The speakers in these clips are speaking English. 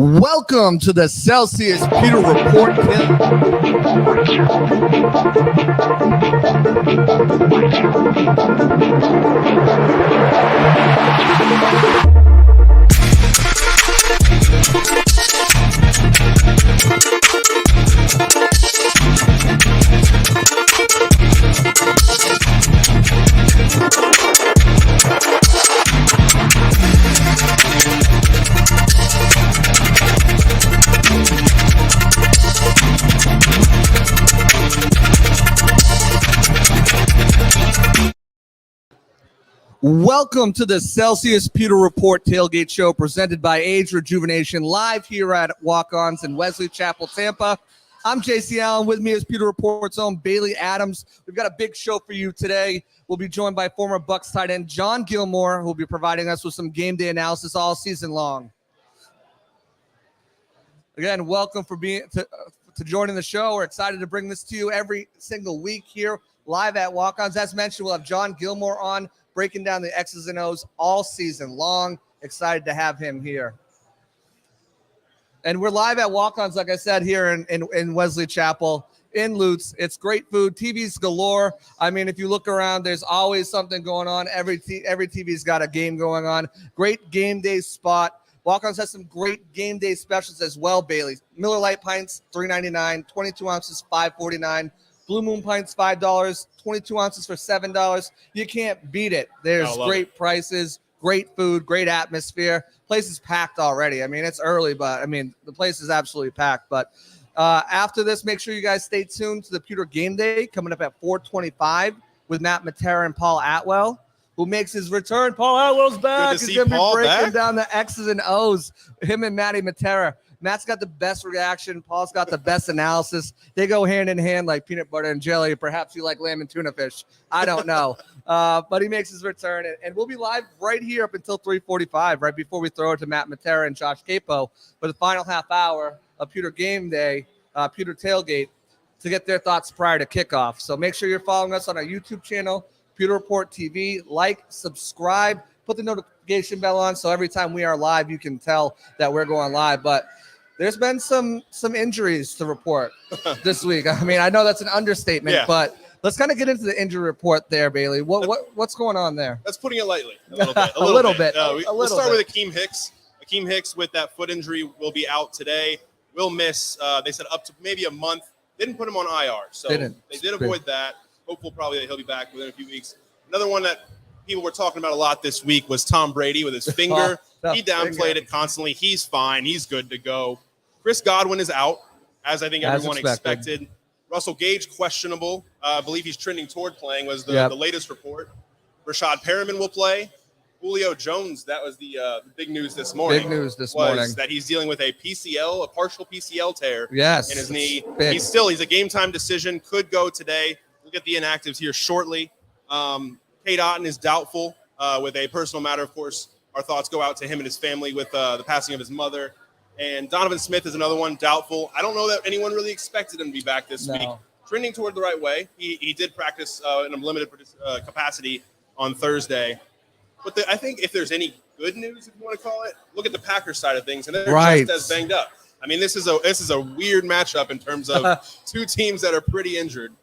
Welcome to the Celsius Pewter Report. Welcome to the Celsius Pewter Report Tailgate Show presented by Rejuvenation, live here at Walk-Ons in Wesley Chapel, Tampa. I'm JC Allen. With me is Pewter Report's own Bailey Adams. We've got a big show for you today. We'll be joined by former Bucs tight end John Gilmore, who will be providing us with some game day analysis all season long. Again, welcome for being to joining the show. We're excited to bring this to you every single week here live at Walk-Ons. As mentioned, we'll have John Gilmore on, breaking down the X's and O's all season long. Excited to have him here. And we're live at Walk-Ons, like I said, here in Wesley Chapel in Lutz. It's great food. TVs galore. I mean, if you look around, there's always something going on. Every TV's got a game going on. Great game day spot. Walk-Ons has some great game day specials as well, Bailey. Miller Lite pints, $3.99. 22 ounces, $5.49. Blue Moon pints, $5, 22 ounces for $7. You can't beat it. There's great prices, great food, great atmosphere. Place is packed already. I mean, it's early, but I mean, the place is absolutely packed. But after this, make sure you guys stay tuned to the Pewter Game Day coming up at 4:25 with Matt Matera and Paul Atwal, who makes his return. Paul Atwal's back. He's going to be breaking down the X's and O's. Him and Matty Matera. Matt's got the best reaction. Paul's got the best analysis. They go hand in hand like peanut butter and jelly. Perhaps you like lamb and tuna fish. I don't know. But he makes his return. And we'll be live right here up until 3:45, right before we throw it to Matt Matera and Josh Queipo for the final half hour of Pewter Game Day, Pewter Tailgate, to get their thoughts prior to kickoff. So make sure you're following us on our YouTube channel, Pewter Report TV. Like, subscribe, put the notification bell on so every time we are live, you can tell that we're going live. But there's been some injuries to report this week. I mean, I know that's an understatement, but let's kind of get into the injury report there, Bailey. What's going on there? That's putting it lightly. A little bit. We'll start with Akeem Hicks. Akeem Hicks with that foot injury will be out today. Will miss, they said, up to maybe a month. Didn't put him on IR, so they did avoid that. Hopeful probably that he'll be back within a few weeks. Another one that people were talking about a lot this week was Tom Brady with his finger. He downplayed it constantly. He's fine. He's good to go. Chris Godwin is out, as I think everyone expected. Russell Gage, questionable. I believe he's trending toward playing, was the latest report. Rashad Perriman will play. Julio Jones, that was the big news this morning. Was that he's dealing with a partial PCL tear in his knee. He's a game-time decision, could go today. We'll get the inactives here shortly. Kate Otten is doubtful with a personal matter. Of course, our thoughts go out to him and his family with the passing of his mother. And Donovan Smith is another one, doubtful. I don't know that anyone really expected him to be back this week. Trending toward the right way. He did practice in a limited capacity on Thursday. But I think if there's any good news, if you want to call it, look at the Packers side of things, and they're just as banged up. I mean, this is a weird matchup in terms of two teams that are pretty injured.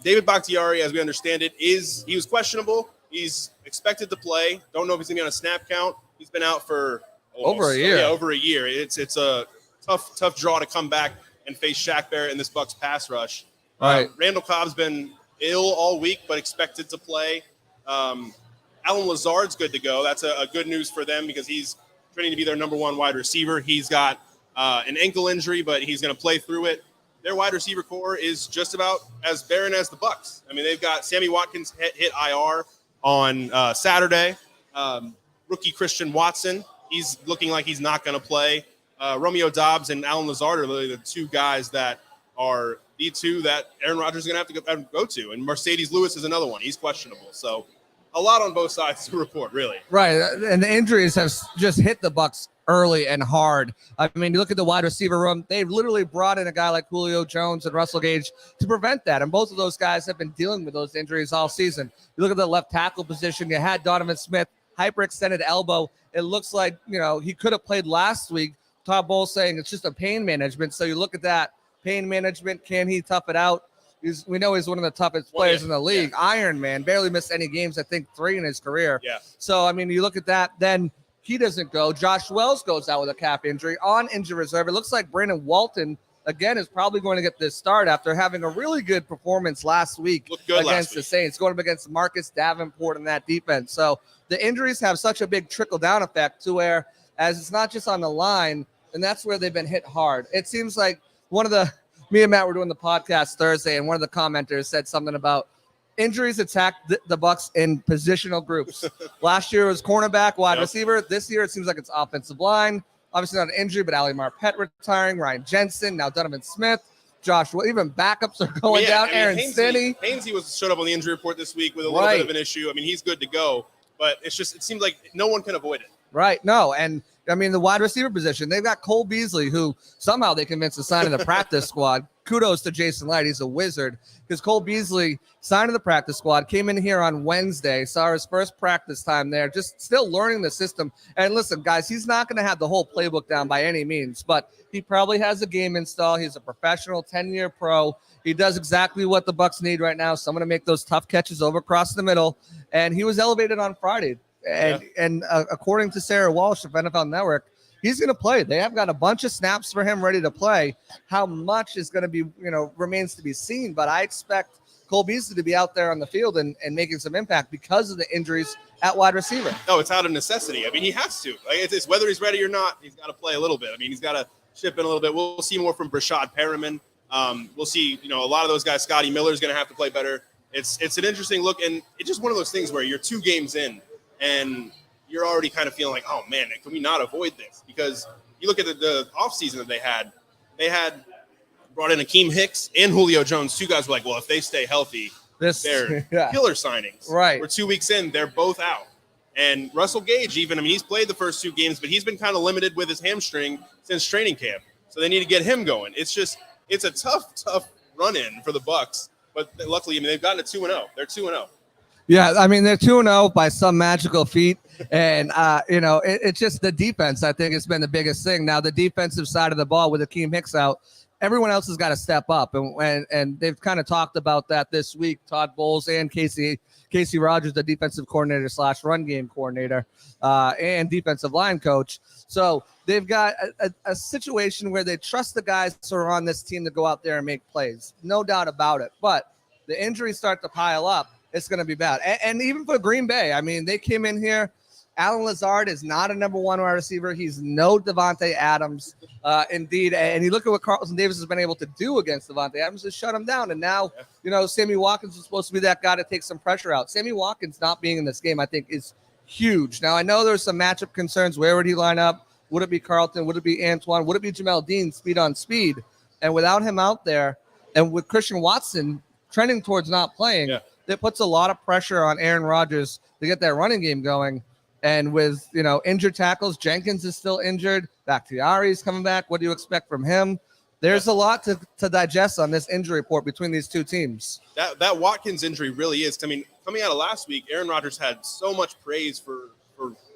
David Bakhtiari, as we understand it, he was questionable. He's expected to play. Don't know if he's going to be on a snap count. He's been out for over a year. Yeah, over a year. It's a tough draw to come back and face Shaq Barrett in this Bucs pass rush. Randall Cobb's been ill all week, but expected to play. Alan Lazard's good to go. That's a good news for them because he's training to be their number one wide receiver. He's got an ankle injury, but he's going to play through it. Their wide receiver core is just about as barren as the Bucs. I mean, they've got Sammy Watkins hit IR on Saturday. Rookie Christian Watson, he's looking like he's not going to play. Romeo Doubs and Alan Lazard are really the two guys that are the two that Aaron Rodgers is going to have to go to. And Mercedes Lewis is another one. He's questionable. So a lot on both sides to report, really. Right, and the injuries have just hit the Bucs early and hard. I mean, you look at the wide receiver room, they've literally brought in a guy like Julio Jones and Russell Gage to prevent that. And both of those guys have been dealing with those injuries all season. You look at the left tackle position, you had Donovan Smith, hyperextended elbow. It looks like, he could have played last week, Todd Bowles saying it's just a pain management. So you look at that pain management. Can he tough it out? We know he's one of the toughest players in the league. Yeah. Iron Man, barely missed any games. I think 3 in his career. Yeah. So, I mean, you look at that, then he doesn't go. Josh Wells goes out with a calf injury on injury reserve. It looks like Brandon Walton, again, is probably going to get this start after having a really good performance last week against the Saints, going up against Marcus Davenport in that defense. So the injuries have such a big trickle-down effect to where, as it's not just on the line, and that's where they've been hit hard. It seems like me and Matt were doing the podcast Thursday, and one of the commenters said something about injuries attack the Bucs in positional groups. Last year it was cornerback, wide receiver. This year it seems like it's offensive line. Obviously not an injury, but Ali Marpet retiring, Ryan Jensen, now Donovan Smith, Joshua. Even backups are going down. Aaron Stinney. Hainsey showed up on the injury report this week with a little bit of an issue. I mean, he's good to go, but it seems like no one can avoid it. Right. No, and I mean, the wide receiver position, they've got Cole Beasley, who somehow they convinced to sign in the practice squad. Kudos to Jason Light. He's a wizard because Cole Beasley signed in the practice squad, came in here on Wednesday, saw his first practice time there, just still learning the system. And listen, guys, he's not going to have the whole playbook down by any means, but he probably has a game install. He's a professional 10-year pro. He does exactly what the Bucs need right now, someone to make those tough catches over across the middle. And he was elevated on Friday. And according to Sarah Walsh of NFL Network, he's going to play. They have got a bunch of snaps for him ready to play. How much is going to be, remains to be seen. But I expect Cole Beasley to be out there on the field and making some impact because of the injuries at wide receiver. No, it's out of necessity. I mean, he has to. It's whether he's ready or not, he's got to play a little bit. I mean, he's got to chip in a little bit. We'll see more from Brashad Perriman. We'll see, a lot of those guys. Scotty Miller's going to have to play better. It's an interesting look, and it's just one of those things where you're 2 games in, and you're already kind of feeling like, oh, man, can we not avoid this? Because you look at the offseason that they had brought in Akeem Hicks and Julio Jones. 2 guys were like, well, if they stay healthy, they're killer signings. Right. We're 2 weeks in, they're both out. And Russell Gage even, he's played the first 2 games, but he's been kind of limited with his hamstring since training camp. So they need to get him going. It's a tough run-in for the Bucs. But luckily, they've gotten to 2-0. They're 2-0. Yeah, I mean, they're 2-0 by some magical feat. And, it's just the defense, I think, has been the biggest thing. Now, the defensive side of the ball with Akeem Hicks out, everyone else has got to step up. And they've kind of talked about that this week, Todd Bowles and Casey Rodgers, the defensive coordinator / run game coordinator and defensive line coach. So they've got a situation where they trust the guys who are on this team to go out there and make plays. No doubt about it. But the injuries start to pile up. It's going to be bad. And even for Green Bay, I mean, they came in here. Alan Lazard is not a number 1 wide receiver. He's no Devontae Adams, indeed. And you look at what Carlton Davis has been able to do against Devontae Adams to shut him down. And now, Sammy Watkins is supposed to be that guy to take some pressure out. Sammy Watkins not being in this game, I think, is huge. Now, I know there's some matchup concerns. Where would he line up? Would it be Carlton? Would it be Antoine? Would it be Jamel Dean, speed on speed? And without him out there, and with Christian Watson trending towards not playing, that puts a lot of pressure on Aaron Rodgers to get that running game going. And with, injured tackles, Jenkins is still injured. Bakhtiari is coming back. What do you expect from him? There's a lot to digest on this injury report between these 2 teams. That Watkins injury really is. I mean, coming out of last week, Aaron Rodgers had so much praise for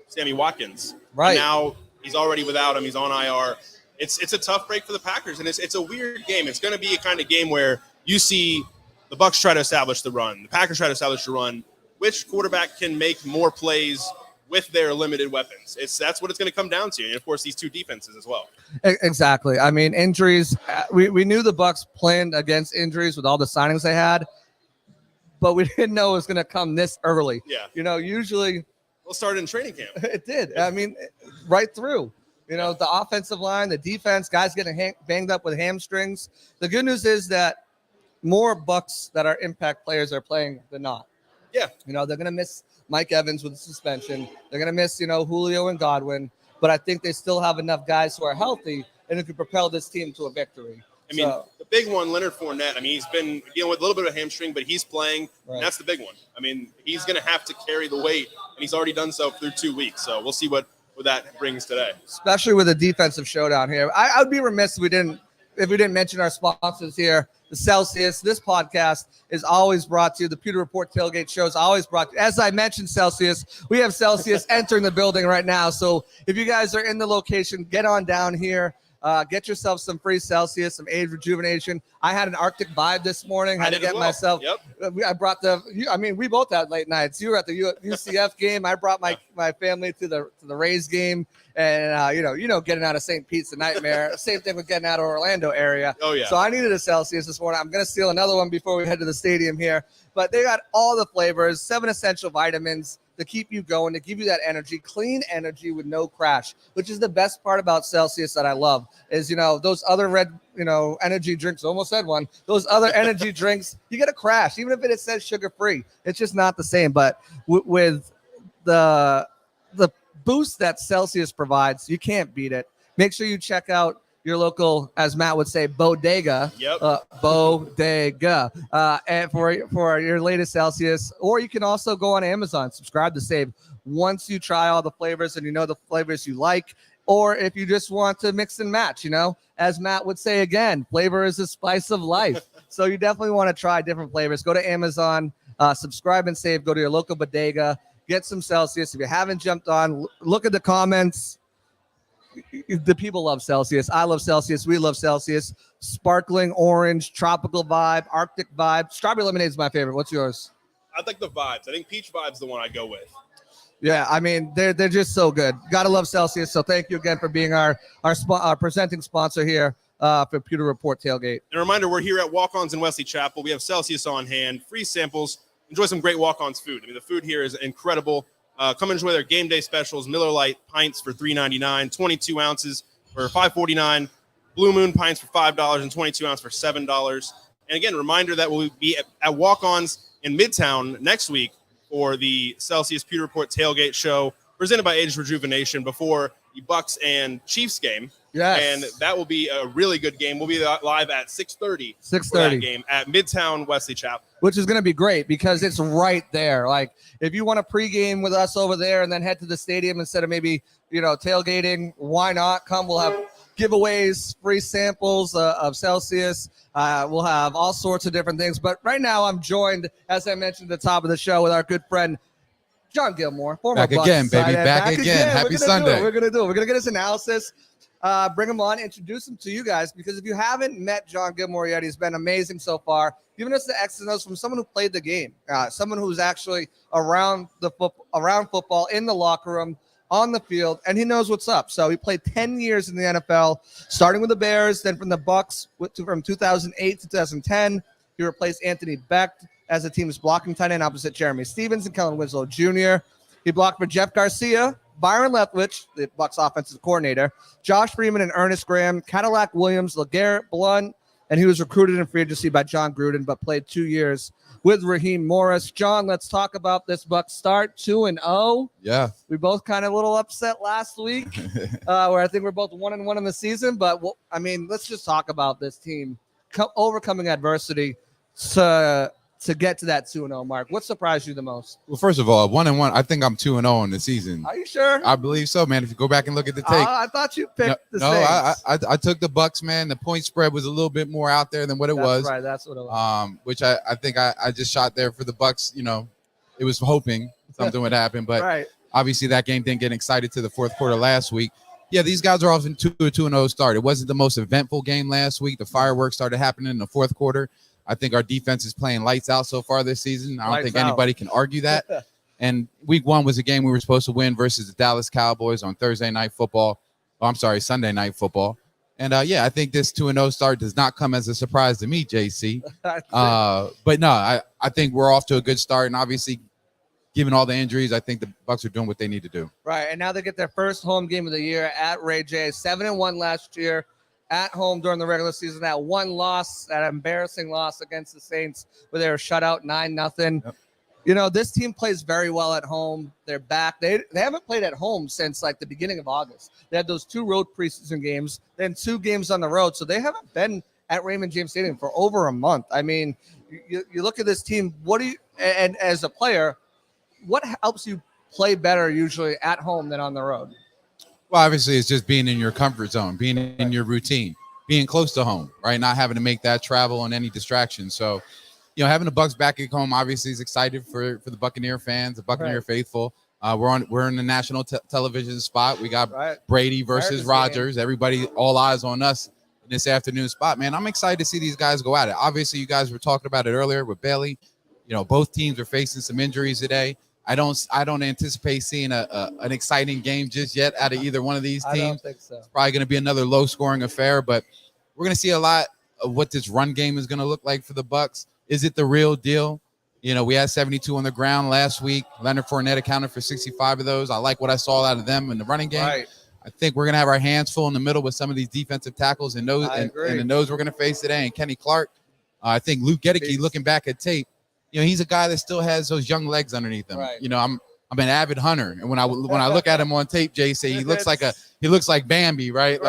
Sammy Watkins. Right. And now he's already without him. He's on IR. It's a tough break for the Packers, and it's a weird game. It's going to be a kind of game where you see the Bucs try to establish the run. The Packers try to establish the run. Which quarterback can make more plays with their limited weapons? That's what it's going to come down to. And, of course, these 2 defenses as well. Exactly. I mean, injuries, we knew the Bucs planned against injuries with all the signings they had, but we didn't know it was going to come this early. Yeah. Usually. We'll start in training camp. It did. I mean, right through. The offensive line, the defense, guys getting banged up with hamstrings. The good news is that more Bucs that are impact players are playing than not. Yeah. They're going to miss Mike Evans with the suspension. They're going to miss, Julio and Godwin. But I think they still have enough guys who are healthy and who can propel this team to a victory. I mean, the big one, Leonard Fournette, he's been dealing with a little bit of a hamstring, but he's playing. Right. And that's the big one. I mean, he's going to have to carry the weight, and he's already done so through 2 weeks. So we'll see what that brings today. Especially with a defensive showdown here. I would be remiss if we didn't mention our sponsors here the Celsius. This podcast is always brought to you. The Pewter Report Tailgate show is always brought to you. As I mentioned, Celsius, we have Celsius entering the building right now. So if you guys are in the location, get on down here. Get yourself some free Celsius, some age rejuvenation. I had an Arctic vibe this morning. Had to get myself. Yep. I brought we both had late nights. You were at the UCF game. I brought my family to the Rays game, and getting out of St. Pete's a nightmare. Same thing with getting out of Orlando area. Oh yeah. So I needed a Celsius this morning. I'm gonna steal another one before we head to the stadium here. But they got all the flavors, 7 essential vitamins to keep you going, to give you that energy, clean energy with no crash, which is the best part about Celsius that I love is, those other red, energy drinks, almost said one, those other energy drinks, you get a crash, even if it says sugar-free. It's just not the same. But with the boost that Celsius provides, you can't beat it. Make sure you check out your local, as Matt would say, bodega. Yep. Bodega. And for your latest Celsius, or you can also go on Amazon, subscribe to save once you try all the flavors and the flavors you like, or if you just want to mix and match, as Matt would say again, flavor is the spice of life. So you definitely want to try different flavors. Go to Amazon, subscribe and save, go to your local bodega, get some Celsius. If you haven't jumped on, look at the comments. The people love Celsius. I love Celsius. We love Celsius. Sparkling orange, tropical vibe, Arctic vibe. Strawberry lemonade is my favorite. What's yours? I like the vibes. I think peach vibe's the one I go with. Yeah, they're just so good. Gotta love Celsius. So thank you again for being our presenting sponsor here for Pewter Report Tailgate. And a reminder, we're here at Walk-Ons in Wesley Chapel. We have Celsius on hand, free samples. Enjoy some great Walk-Ons food. The food here is incredible. Come enjoy their game day specials. Miller Lite pints for $3.99, 22 ounces for $5.49, Blue Moon pints for $5, and 22 ounce for $7. And again, reminder that we'll be at Walk-Ons in Midtown next week for the Celsius Pewter Report Tailgate show presented by Age Rejuvenation before the Bucs and Chiefs game. Yes. And that will be a really good game. We'll be live at 6:30 for that game at Midtown Wesley Chapel. Which is going to be great because it's right there. Like, if you want to pregame with us over there and then head to the stadium instead of maybe, tailgating, why not? Come. We'll have giveaways, free samples of Celsius. We'll have all sorts of different things. But right now I'm joined, as I mentioned at the top of the show, with our good friend, John Gilmore. Former Back Bucs again, baby. Back again. Happy Sunday. We're going to do it. We're going to get his analysis. Bring him on, introduce him to you guys, because if you haven't met John Gilmore yet, he's been amazing so far, giving us the X's and O's from someone who played the game, someone who's actually around football, in the locker room, on the field, and he knows what's up. So he played 10 years in the NFL, starting with the Bears, then from the Bucs from 2008 to 2010. He replaced Anthony Beck as the team's blocking tight end opposite Jeremy Stevens and Kellen Winslow Jr. He blocked for Jeff Garcia, Byron Leftwich, the Bucs offensive coordinator, Josh Freeman and Ernest Graham, Cadillac Williams, LeGarrette Blunt, and he was recruited in free agency by John Gruden, but played 2 years with Raheem Morris. John, let's talk about this Bucs start, 2-0. Yeah. We both kind of a little upset last week, where I think we're both 1-1 in the season, but let's just talk about this team overcoming adversity to get to that 2-0 mark. What surprised you the most? Well, first of all, 1-1. I think I'm 2-0 in the season. Are you sure? I believe so, man. If you go back and look at the tape. I thought you picked the Saints. I took the Bucs, man. The point spread was a little bit more out there than what it was. Right, that's what it was. Which I think I just shot there for the Bucs. It was hoping something would happen, but obviously that game didn't get excited to the fourth quarter last week. Yeah, these guys are off to a 2-0 start. It wasn't the most eventful game last week. The fireworks started happening in the fourth quarter. I think our defense is playing lights out so far this season. I don't think anybody can argue that. And week 1 was a game we were supposed to win versus the Dallas Cowboys on Sunday Night Football. And, I think this 2-0 start does not come as a surprise to me, JC. But no, I think we're off to a good start. And obviously, given all the injuries, I think the Bucs are doing what they need to do. Right, and now they get their first home game of the year at Ray J. 7-1 last year. At home during the regular season, that one loss, that embarrassing loss against the Saints where they were shut out 9-0. Yep. This team plays very well at home. They're back. They haven't played at home since the beginning of August. They had those 2 road preseason games, then 2 games on the road. So they haven't been at Raymond James Stadium for over a month. You look at this team, and as a player, what helps you play better usually at home than on the road? Well, obviously, it's just being in your comfort zone, being in your routine. being close to home, right? Not having to make that travel and any distraction. So, having the Bucs back at home obviously is excited for the Buccaneer fans, the Buccaneer faithful. We're in the national television spot. We got Brady versus Rodgers. Everybody, all eyes on us in this afternoon spot. Man, I'm excited to see these guys go at it. Obviously, you guys were talking about it earlier with Bailey. Both teams are facing some injuries today. I don't anticipate seeing an exciting game just yet out of either one of these teams. I don't think so. It's probably going to be another low-scoring affair, but we're going to see a lot of what this run game is going to look like for the Bucs. Is it the real deal? We had 72 on the ground last week. Leonard Fournette accounted for 65 of those. I like what I saw out of them in the running game. Right. I think we're going to have our hands full in the middle with some of these defensive tackles and the nose we're going to face today. And Kenny Clark, I think Luke Gedeke, looking back at tape, he's a guy that still has those young legs underneath him. Right. I'm an avid hunter, and when I look at him on tape, JC, he looks like Bambi, right?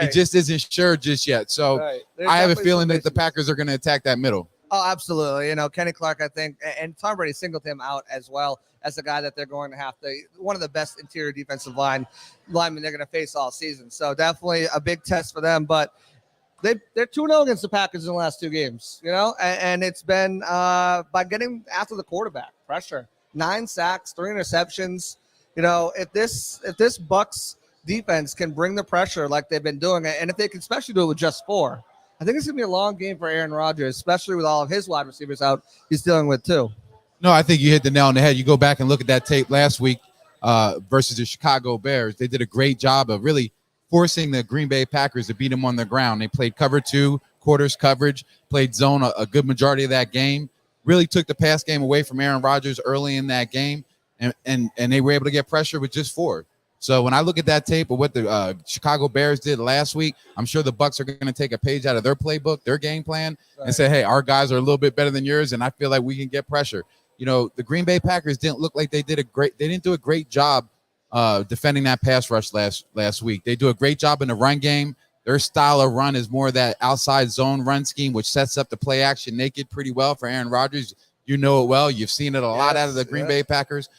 He just isn't sure just yet. So I have a feeling that the Packers are going to attack that middle. Oh, absolutely. Kenny Clark, I think, and Tom Brady singled him out as well as a guy that they're going to have to, one of the best interior defensive linemen they're going to face all season. So definitely a big test for them. But they're 2-0 against the Packers in the last 2 games, and it's been by getting after the quarterback, pressure, 9 sacks, 3 interceptions. If this Bucs defense can bring the pressure like they've been doing it, and if they can especially do it with just 4, I think it's going to be a long game for Aaron Rodgers, especially with all of his wide receivers out he's dealing with too. No, I think you hit the nail on the head. You go back and look at that tape last week versus the Chicago Bears. They did a great job of really forcing the Green Bay Packers to beat them on the ground. They played cover 2, quarters coverage, played zone a good majority of that game, really took the pass game away from Aaron Rodgers early in that game, and they were able to get pressure with just 4. So when I look at that tape of what the Chicago Bears did last week, I'm sure the Bucs are going to take a page out of their playbook, their game plan, and say, hey, our guys are a little bit better than yours, and I feel like we can get pressure. The Green Bay Packers didn't look like they didn't do a great job defending that pass rush last week. They do a great job in the run game. Their style of run is more that outside zone run scheme, which sets up the play action naked pretty well for Aaron Rodgers. You know it well. You've seen it a lot out of the Green Bay Packers.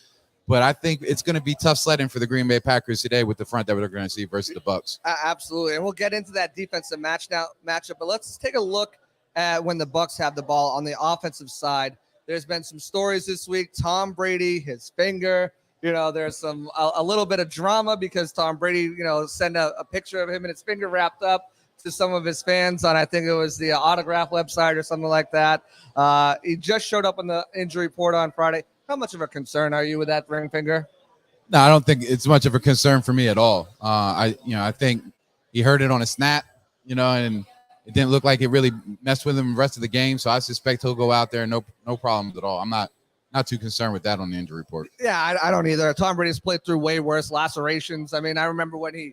But I think it's going to be tough sledding for the Green Bay Packers today with the front that we're going to see versus the Bucs. Absolutely. And we'll get into that defensive matchup. But let's take a look at when the Bucs have the ball on the offensive side. There's been some stories this week. Tom Brady, his finger. There's a little bit of drama because Tom Brady, sent a picture of him and his finger wrapped up to some of his fans on, I think it was the autograph website or something like that. He just showed up on the injury report on Friday. How much of a concern are you with that ring finger? No, I don't think it's much of a concern for me at all. I think he heard it on a snap, and it didn't look like it really messed with him the rest of the game. So I suspect he'll go out there, no problems at all. I'm not too concerned with that on the injury report. Yeah, I don't either. Tom Brady's played through way worse lacerations. I mean, I remember when he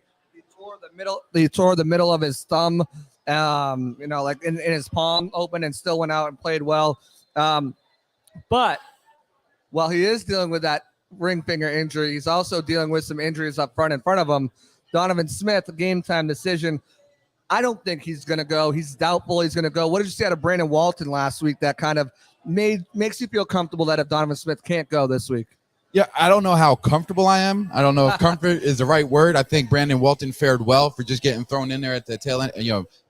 tore the middle of his thumb, like in his palm open, and still went out and played well. But while he is dealing with that ring finger injury, he's also dealing with some injuries up front in front of him. Donovan Smith, game time decision. I don't think he's going to go. He's doubtful he's going to go. What did you see out of Brandon Walton last week that kind of makes you feel comfortable that if Donovan Smith can't go this week? Yeah, I don't know how comfortable I am. I don't know if comfort is the right word. I think Brandon Walton fared well for just getting thrown in there at the tail end,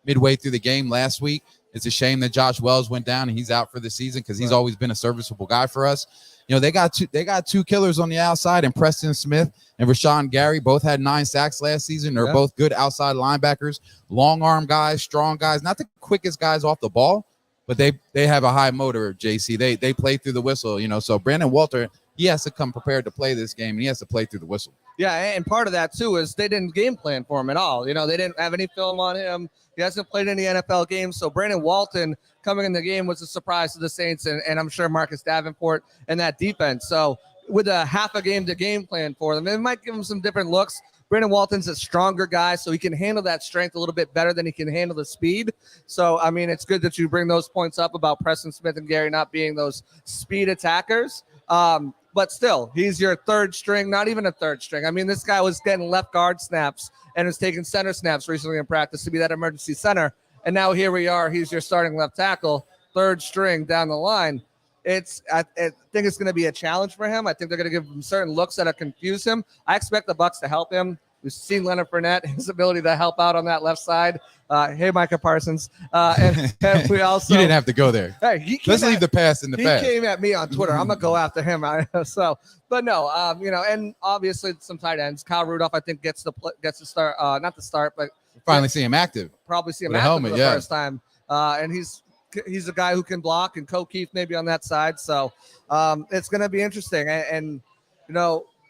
midway through the game last week. It's a shame that Josh Wells went down and he's out for the season because he's always been a serviceable guy for us. They got two killers on the outside, and Preston Smith and Rashawn Gary both had 9 sacks last season. They're both good outside linebackers, long arm guys, strong guys, not the quickest guys off the ball, but they have a high motor, JC. They play through the whistle, So Brandon Walter, he has to come prepared to play this game, and he has to play through the whistle. Yeah, and part of that, too, is they didn't game plan for him at all. They didn't have any film on him. He hasn't played any NFL games. So Brandon Walton coming in the game was a surprise to the Saints, and I'm sure Marcus Davenport and that defense. So with a half a game to game plan for them, it might give him some different looks. Brandon Walton's a stronger guy, so he can handle that strength a little bit better than he can handle the speed. So, I mean, it's good that you bring those points up about Preston Smith and Gary not being those speed attackers. But still, he's your third string, not even a third string. I mean, this guy was getting left guard snaps and was taking center snaps recently in practice to be that emergency center. And now here we are. He's your starting left tackle, third string down the line. I think it's going to be a challenge for him. I think they're going to give him certain looks that'll confuse him. I expect the Bucs to help him. We've seen Leonard Fournette, his ability to help out on that left side. Hey, Micah Parsons. And we also you didn't have to go there. Hey, let's leave the past in the past. He came at me on Twitter. I'm gonna go after him. But no, and obviously some tight ends. Kyle Rudolph, I think, gets to start. Not the start, but finally see him active. Probably see him with active helmet, for the first time. And he's a guy who can block, and Keith maybe on that side. So it's gonna be interesting. And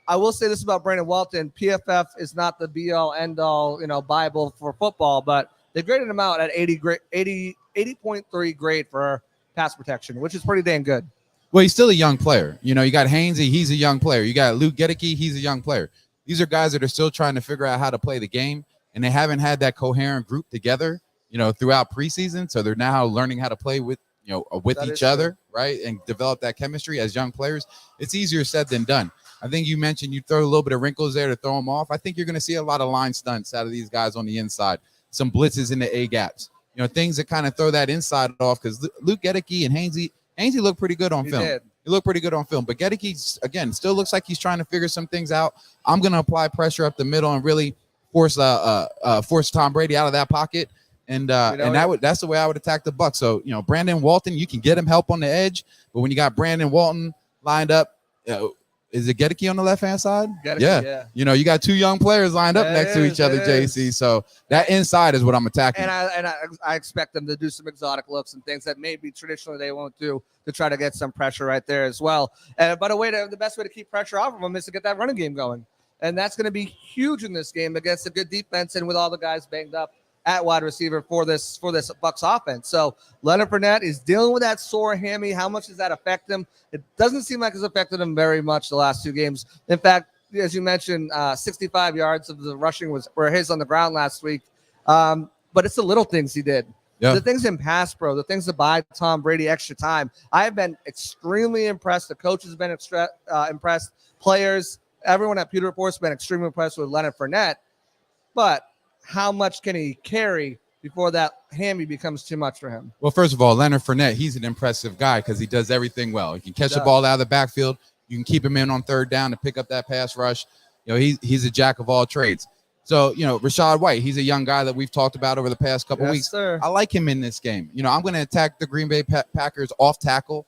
I will say this about Brandon Walton: PFF is not the be-all, end-all, Bible for football, but they graded him out at 80.3 grade for pass protection, which is pretty dang good. Well, he's still a young player. You got Hainsey, he's a young player. You got Luke Gedeke, he's a young player. These are guys that are still trying to figure out how to play the game, and they haven't had that coherent group together, throughout preseason. So they're now learning how to play with each other, right, and develop that chemistry as young players. It's easier said than done. I think you mentioned you throw a little bit of wrinkles there to throw them off. I think you're going to see a lot of line stunts out of these guys on the inside, some blitzes in the A gaps, things that kind of throw that inside off, because Luke Gedeke and Hainsey looked pretty good on film. He looked pretty good on film, but Gedeke, again, still looks like he's trying to figure some things out. I'm going to apply pressure up the middle and really force Tom Brady out of that pocket. And that's the way I would attack the Bucs. So, Brandon Walton, you can get him help on the edge, but when you got Brandon Walton lined up, is it Gedeke on the left-hand side? Yeah. You got two young players lined up next to each other, JC. So that inside is what I'm attacking. And I expect them to do some exotic looks and things that maybe traditionally they won't do to try to get some pressure right there as well. But the best way to keep pressure off of them is to get that running game going. And that's going to be huge in this game against a good defense and with all the guys banged up at wide receiver for this Bucs offense. So Leonard Fournette is dealing with that sore hammy. How much does that affect him? It doesn't seem like it's affected him very much the last two games. In fact, as you mentioned, 65 yards of the rushing were his on the ground last week. But it's the little things he did. Yeah. The things in pass pro, the things that buy Tom Brady extra time. I have been extremely impressed. The coach has been impressed. Players, everyone at Pewter Report's been extremely impressed with Leonard Fournette. But how much can he carry before that hammy becomes too much for him? Well, first of all, Leonard Fournette, he's an impressive guy because he does everything well. He can catch the ball out of the backfield. You can keep him in on third down to pick up that pass rush. He's a jack of all trades. So, Rachaad White, he's a young guy that we've talked about over the past couple weeks. Sir. I like him in this game. I'm going to attack the Green Bay Packers off tackle,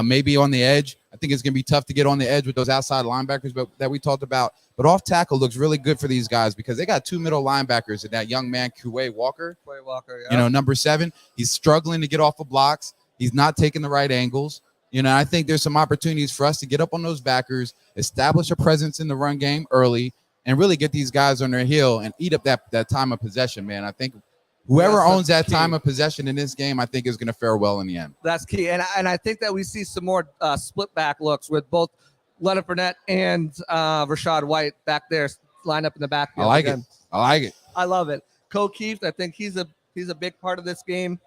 maybe on the edge. I think it's going to be tough to get on the edge with those outside linebackers that we talked about. But off tackle looks really good for these guys because they got two middle linebackers and that young man, Queipo, yeah. Number 7. He's struggling to get off of blocks. He's not taking the right angles. I think there's some opportunities for us to get up on those backers, establish a presence in the run game early, and really get these guys on their heel and eat up that time of possession, man. I think whoever owns that time of possession in this game, I think is going to fare well in the end. That's key. And I think that we see some more split back looks with both Leonard Fournette and Rachaad White back there lined up in the backfield. I like it. I love it. Keith, I think he's a big part of this game.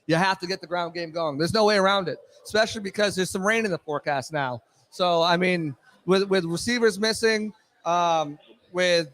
You have to get the ground game going. There's no way around it, especially because there's some rain in the forecast now. So, I mean, with receivers missing, with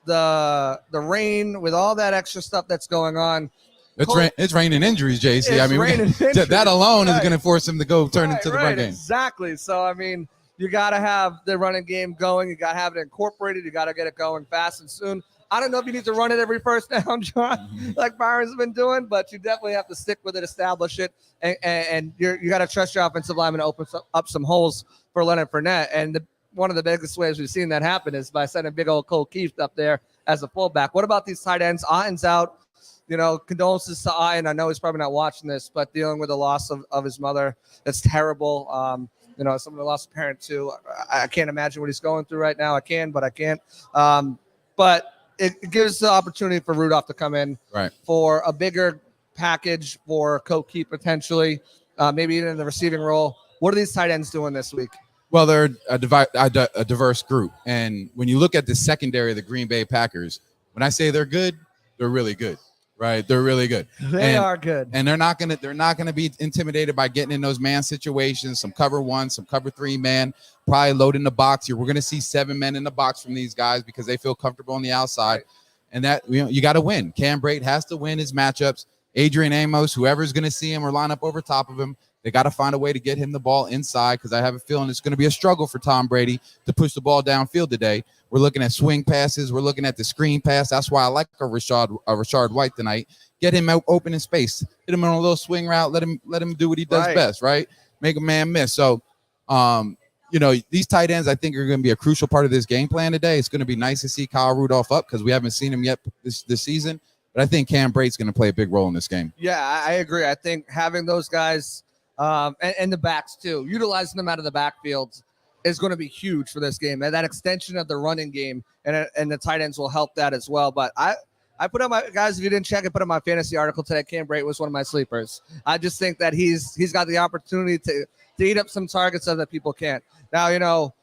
the rain, with all that extra stuff that's going on. It's raining injuries, JC. That alone is going to force him to go turn into the run game. Exactly. So, I mean, you got to have the running game going. You got to have it incorporated. You got to get it going fast and soon. I don't know if you need to run it every first down, John, like Byron's been doing, but you definitely have to stick with it, establish it, and you got to trust your offensive lineman to open up some holes for Leonard Fournette. And one of the biggest ways we've seen that happen is by sending big old Cole Keith up there as a fullback. What about these tight ends? Otten's out. Condolences to Otten. I know he's probably not watching this, but dealing with the loss of his mother, that's terrible. Someone lost a parent too. I can't imagine what he's going through right now. I can, but I can't. But it gives the opportunity for Rudolph to come in for a bigger package for Keith potentially, maybe even in the receiving role. What are these tight ends doing this week? Well, they're a diverse group. And when you look at the secondary of the Green Bay Packers, when I say they're good, they're really good. Right, they're really good. They are good, and they're not gonna be intimidated by getting in those man situations. Some cover 1, some cover 3 man, probably loading the box here. We're gonna see 7 men in the box from these guys because they feel comfortable on the outside, and that you got to win. Cam Brate has to win his matchups. Adrian Amos, whoever's gonna see him or line up over top of him, They got to find a way to get him the ball inside because I have a feeling it's going to be a struggle for Tom Brady to push the ball downfield today. We're looking at swing passes. We're looking at the screen pass. That's why I like a Rashard White tonight. Get him out open in space. Hit him on a little swing route. Let him do what he does best, right? Make a man miss. So, these tight ends I think are going to be a crucial part of this game plan today. It's going to be nice to see Kyle Rudolph up because we haven't seen him yet this season. But I think Cam Brate's going to play a big role in this game. Yeah, I agree. I think having those guys and the backs too, utilizing them out of the backfield is going to be huge for this game. And that extension of the running game and the tight ends will help that as well. But I put on my guys, if you didn't check, I put on my fantasy article today. Cam Brate was one of my sleepers. I just think that he's got the opportunity to eat up some targets so that people can't. Now,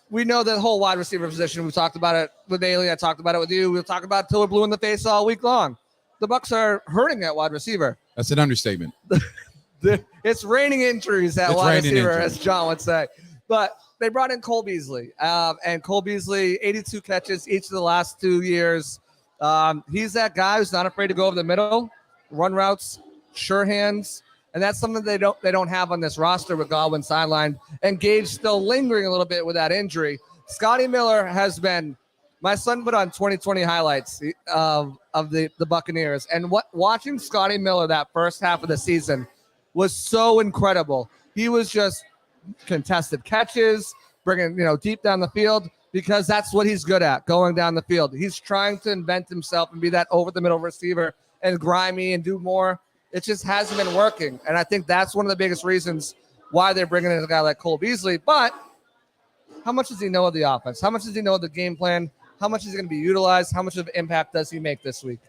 we know the whole wide receiver position. We talked about it with Bailey. I talked about it with you. We'll talk about it till we're blue in the face all week long. The Bucs are hurting at wide receiver. That's an understatement. It's raining injuries at wide receiver, as John would say. But they brought in Cole Beasley. And Cole Beasley, 82 catches each of the last 2 years. He's that guy who's not afraid to go over the middle, run routes, sure hands. And that's something they don't have on this roster with Godwin sidelined and Gage still lingering a little bit with that injury. Scotty Miller has been – my son put on 2020 highlights of the Buccaneers. And watching Scotty Miller that first half of the season was so incredible. He was just contested catches, bringing deep down the field because that's what he's good at, going down the field. He's trying to invent himself and be that over-the-middle receiver and grimy and do more. It just hasn't been working. And I think that's one of the biggest reasons why they're bringing in a guy like Cole Beasley. But how much does he know of the offense? How much does he know of the game plan? How much is he going to be utilized? How much of an impact does he make this week?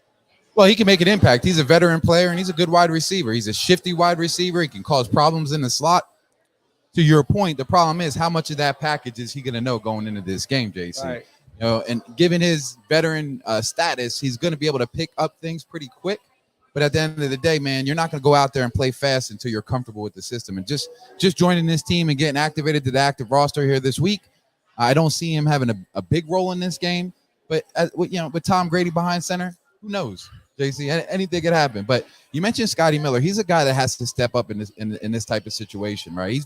Well, he can make an impact. He's a veteran player, and he's a good wide receiver. He's a shifty wide receiver. He can cause problems in the slot. To your point, the problem is how much of that package is he going to know going into this game, JC? Right. And given his veteran status, he's going to be able to pick up things pretty quick. But at the end of the day, man, you're not going to go out there and play fast until you're comfortable with the system. And just joining this team and getting activated to the active roster here this week, I don't see him having a big role in this game. But with Tom Brady behind center, who knows, JC? Anything could happen. But you mentioned Scotty Miller. He's a guy that has to step up in this type of situation, right? He's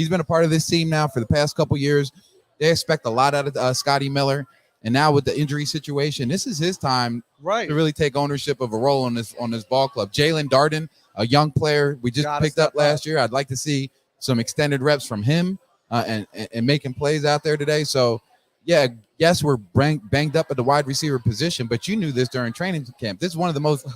been a part of this team now for the past couple years. They expect a lot out of Scotty Miller. And now with the injury situation, this is his time to really take ownership of a role on this ball club. Jalen Darden, a young player we just picked up last year. I'd like to see some extended reps from him and making plays out there today. So, yeah, yes, we're banged up at the wide receiver position, but you knew this during training camp. This is one of the most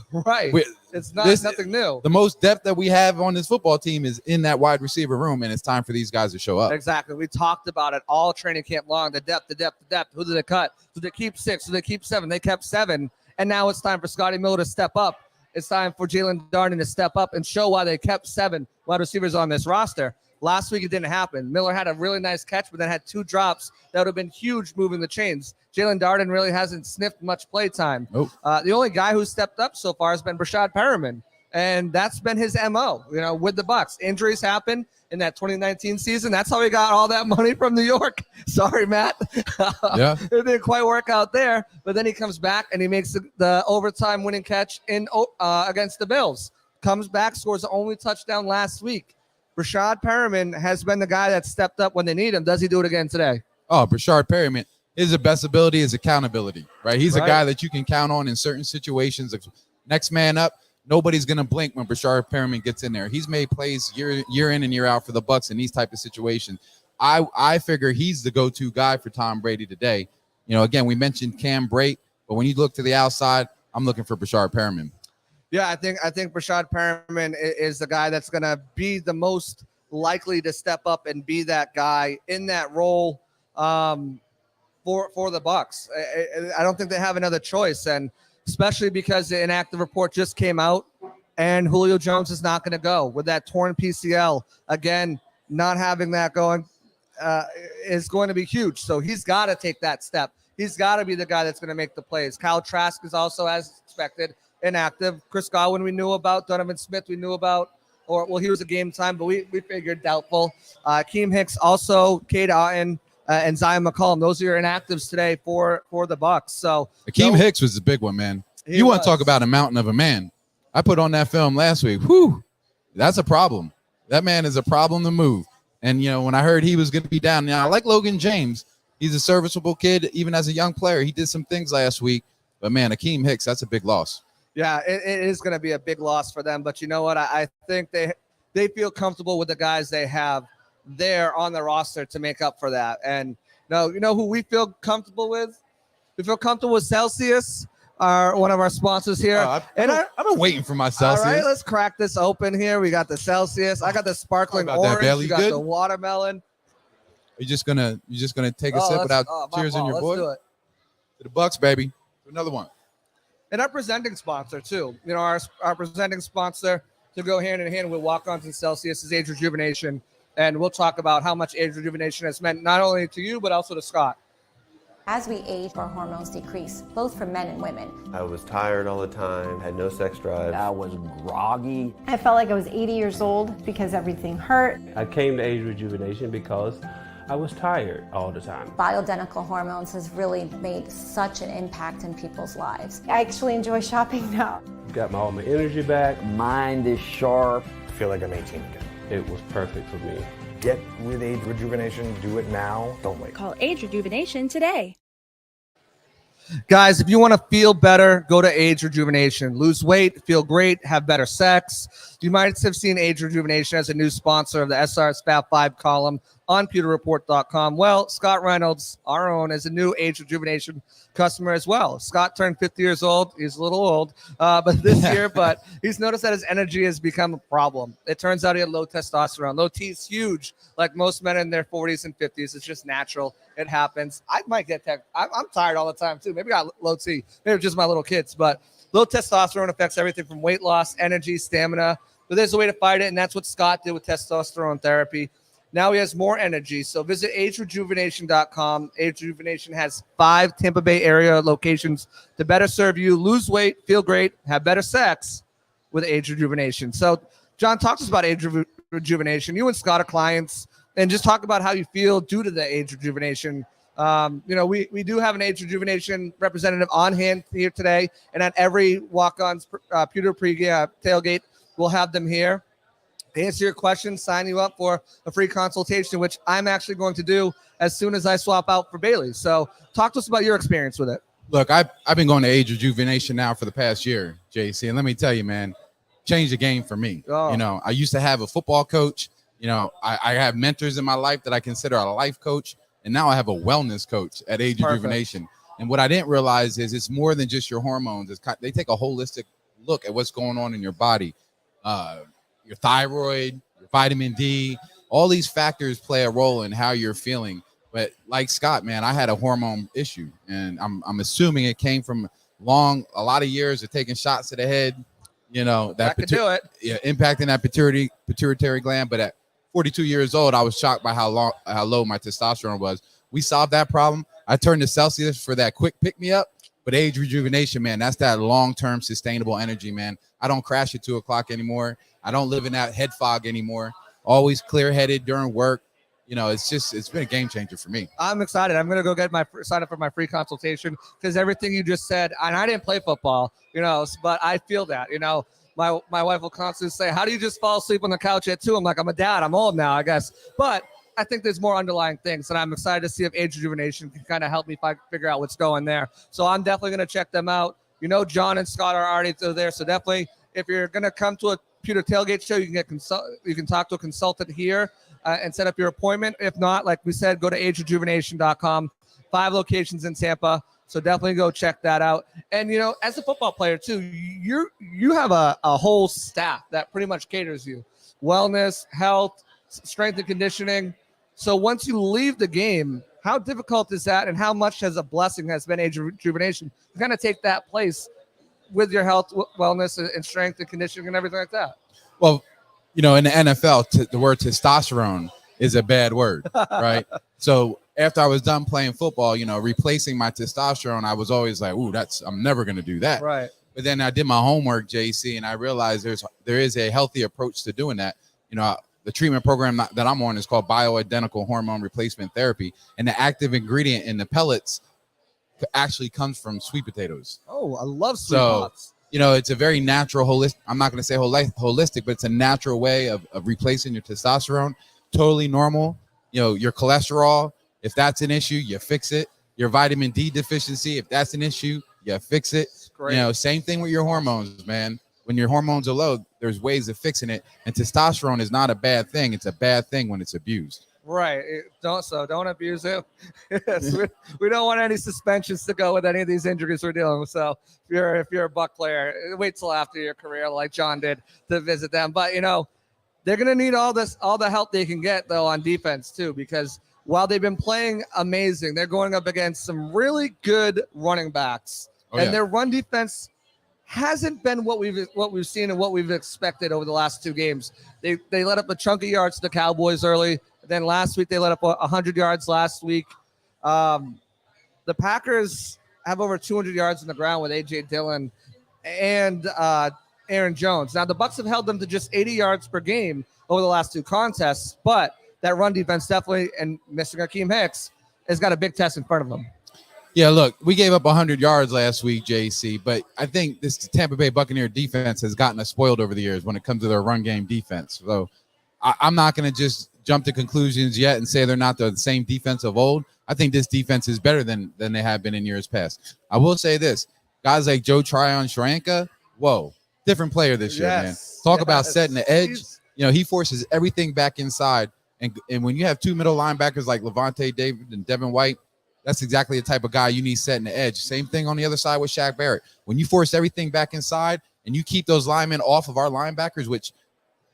It's nothing new. The most depth that we have on this football team is in that wide receiver room, and it's time for these guys to show up. Exactly. We talked about it all training camp long. The depth. Who did they cut? Did they keep 6? Did they keep 7? They kept 7, and now it's time for Scotty Miller to step up. It's time for Jalen Darden to step up and show why they kept 7 wide receivers on this roster. Last week, it didn't happen. Miller had a really nice catch, but then had 2 drops that would have been huge moving the chains. Jalen Darden really hasn't sniffed much play time. Nope. The only guy who's stepped up so far has been Brashad Perriman, and that's been his MO, with the Bucs. Injuries happen in that 2019 season. That's how he got all that money from New York. Sorry, Matt. Yeah. It didn't quite work out there, but then he comes back and he makes the overtime winning catch against the Bills. Comes back, scores the only touchdown last week. Brashad Perriman has been the guy that stepped up when they need him. Does he do it again today? Oh, Brashad Perriman, his best ability is accountability, right? He's a guy that you can count on in certain situations. Next man up, nobody's going to blink when Brashad Perriman gets in there. He's made plays year in and year out for the Bucs in these type of situations. I figure he's the go-to guy for Tom Brady today. Again, we mentioned Cam Brate, but when you look to the outside, I'm looking for Brashad Perriman. Yeah, I think Brashad Perriman is the guy that's going to be the most likely to step up and be that guy in that role for the Bucs. I don't think they have another choice, and especially because the inactive report just came out, and Julio Jones is not going to go with that torn PCL. Again, not having that going is going to be huge. So he's got to take that step. He's got to be the guy that's going to make the plays. Kyle Trask is also, as expected, inactive. Chris Godwin we knew about. Donovan Smith we knew about. He was a game time, but we figured doubtful. Keem Hicks also, Cade Otton, and Zion McCollum. Those are your inactives today for the Bucs. So Keem Hicks was the big one, man. You want to talk about a mountain of a man. I put on that film last week. Whew. That's a problem. That man is a problem to move. And, when I heard he was going to be down, now I like Logan James. He's a serviceable kid, even as a young player. He did some things last week. But, man, Akeem Hicks, that's a big loss. Yeah, it is going to be a big loss for them. But you know what? I think they feel comfortable with the guys they have there on the roster to make up for that. And no, you know who we feel comfortable with? We feel comfortable with Celsius, one of our sponsors here. I've been waiting for my Celsius. All right, let's crack this open here. We got the Celsius. I got the sparkling orange. You got the watermelon. You're just gonna take a sip without cheersing your boy? Do it. To the Bucs, baby. Another one. And our presenting sponsor too. Our presenting sponsor to go hand in hand with Walk-Ons and Celsius is Age Rejuvenation. And we'll talk about how much age rejuvenation has meant not only to you, but also to Scott. As we age, our hormones decrease, both for men and women. I was tired all the time, had no sex drive. I was groggy. I felt like I was 80 years old because everything hurt. I came to Age Rejuvenation because I was tired all the time. Bioidentical hormones has really made such an impact in people's lives. I actually enjoy shopping now. Got all my energy back. Mind is sharp. I feel like I'm 18 again. It was perfect for me. Get with Age Rejuvenation. Do it now. Don't wait. Call Age Rejuvenation today. Guys, if you want to feel better, go to Age Rejuvenation. Lose weight, feel great, have better sex. You might have seen Age Rejuvenation as a new sponsor of the SR's Fab 5 column on pewterreport.com. Well, Scott Reynolds, our own, is a new Age Rejuvenation customer as well. Scott turned 50 years old. He's a little old, but this year, but he's noticed that his energy has become a problem. It turns out he had low testosterone. Low T is huge. Like most men in their 40s and 50s, it's just natural. It happens. I might get I'm tired all the time too. Maybe I got low T. Maybe just my little kids, but low testosterone affects everything from weight loss, energy, stamina. But there's a way to fight it, and that's what Scott did with testosterone therapy. Now he has more energy. So visit agerejuvenation.com. Age Rejuvenation has 5 Tampa Bay area locations to better serve you. Lose weight, feel great, have better sex with Age Rejuvenation. So, John, talk to us about Age Rejuvenation. You and Scott are clients, and just talk about how you feel due to the Age Rejuvenation. We do have an Age Rejuvenation representative on hand here today, and at every Walk-On's Pewter tailgate, we'll have them here. Answer your questions, sign you up for a free consultation, which I'm actually going to do as soon as I swap out for Bailey. So talk to us about your experience with it. Look, I've been going to Age Rejuvenation now for the past year, JC, and let me tell you, man, changed the game for me. Oh. I used to have a football coach. I have mentors in my life that I consider a life coach, and now I have a wellness coach at Age Rejuvenation. And what I didn't realize is it's more than just your hormones. They take a holistic look at what's going on in your body. Your thyroid, your vitamin D, all these factors play a role in how you're feeling. But like Scott, man, I had a hormone issue, and I'm assuming it came from a lot of years of taking shots to the head. That could do it. Yeah, impacting that pituitary gland. But at 42 years old, I was shocked by how low my testosterone was. We solved that problem. I turned to Celsius for that quick pick me up. But Age Rejuvenation, man, that's that long-term sustainable energy, man. I don't crash at 2 o'clock anymore. I don't live in that head fog anymore. Always clear-headed during work. It's been a game changer for me. I'm excited. I'm going to go sign up for my free consultation because everything you just said, and I didn't play football, but I feel that, my wife will constantly say, how do you just fall asleep on the couch at 2? I'm like, I'm a dad. I'm old now, I guess. But I think there's more underlying things, and I'm excited to see if Age Rejuvenation can kind of help me figure out what's going there. So I'm definitely going to check them out. John and Scott are already there, so definitely if you're going to come to a Pewter Tailgate show, you can talk to a consultant here and set up your appointment. If not, like we said, go to agerejuvenation.com. 5 locations in Tampa, so definitely go check that out. And as a football player too, you have a whole staff that pretty much caters you, wellness, health, strength and conditioning. So once you leave the game, how difficult is that, and how much has a blessing has been Age Rejuvenation to kind of take that place with your health, wellness, and strength and conditioning and everything like that? Well, in the NFL, the word testosterone is a bad word, right? So after I was done playing football, replacing my testosterone, I was always like, ooh, I'm never going to do that. Right. But then I did my homework, JC, and I realized there is a healthy approach to doing that. The treatment program that I'm on is called bioidentical hormone replacement therapy, and the active ingredient in the pellets actually comes from sweet potatoes. Oh, I love sweet pots. it's a very natural, holistic. I'm not going to say holistic, but it's a natural way of replacing your testosterone. Totally normal. Your cholesterol, if that's an issue, you fix it. Your vitamin D deficiency, if that's an issue, you fix it. Same thing with your hormones, man. When your hormones are low, there's ways of fixing it. And testosterone is not a bad thing. It's a bad thing when it's abused. Right. Don't abuse it. Yes, we don't want any suspensions to go with any of these injuries we're dealing with. So if you're a Buck player, wait till after your career, like John did, to visit them. But they're gonna need all the help they can get though on defense too, because while they've been playing amazing, they're going up against some really good running backs, and their run defense hasn't been what we've seen and what we've expected over the last 2 games. They let up a chunk of yards to the Cowboys early. Then last week they let up 100 yards last week. The Packers have over 200 yards on the ground with A.J. Dillon and Aaron Jones. Now the Bucs have held them to just 80 yards per game over the last 2 contests, but that run defense definitely, and Mr. Akeem Hicks, has got a big test in front of them. Yeah, look, we gave up 100 yards last week, JC, but I think this Tampa Bay Buccaneer defense has gotten us spoiled over the years when it comes to their run game defense. So I'm not going to just jump to conclusions yet and say they're not the same defense of old. I think this defense is better than they have been in years past. I will say this. Guys like Tryon-Shoyinka, whoa, different player this year, man. Talk about setting the edge. He forces everything back inside. And when you have 2 middle linebackers like Lavonte David and Devin White, that's exactly the type of guy you need setting the edge. Same thing on the other side with Shaq Barrett. When you force everything back inside and you keep those linemen off of our linebackers, which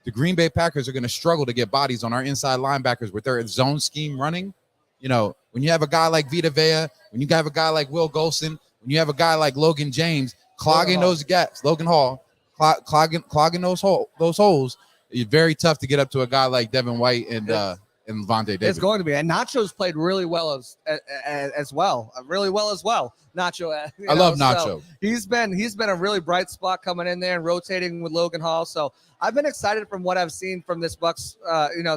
the Green Bay Packers are going to struggle to get bodies on our inside linebackers with their zone scheme running. When you have a guy like Vita, when you have a guy like Will Golson, when you have a guy like Logan James clogging those gaps, Logan Hall, clogging those holes, it's very tough to get up to a guy like Devin White and Lavonte David. It's going to be. And Nacho's played really well as well. Really well as well. Nacho. I love Nacho. So he's been a really bright spot coming in there and rotating with Logan Hall. So I've been excited from what I've seen from this Bucs,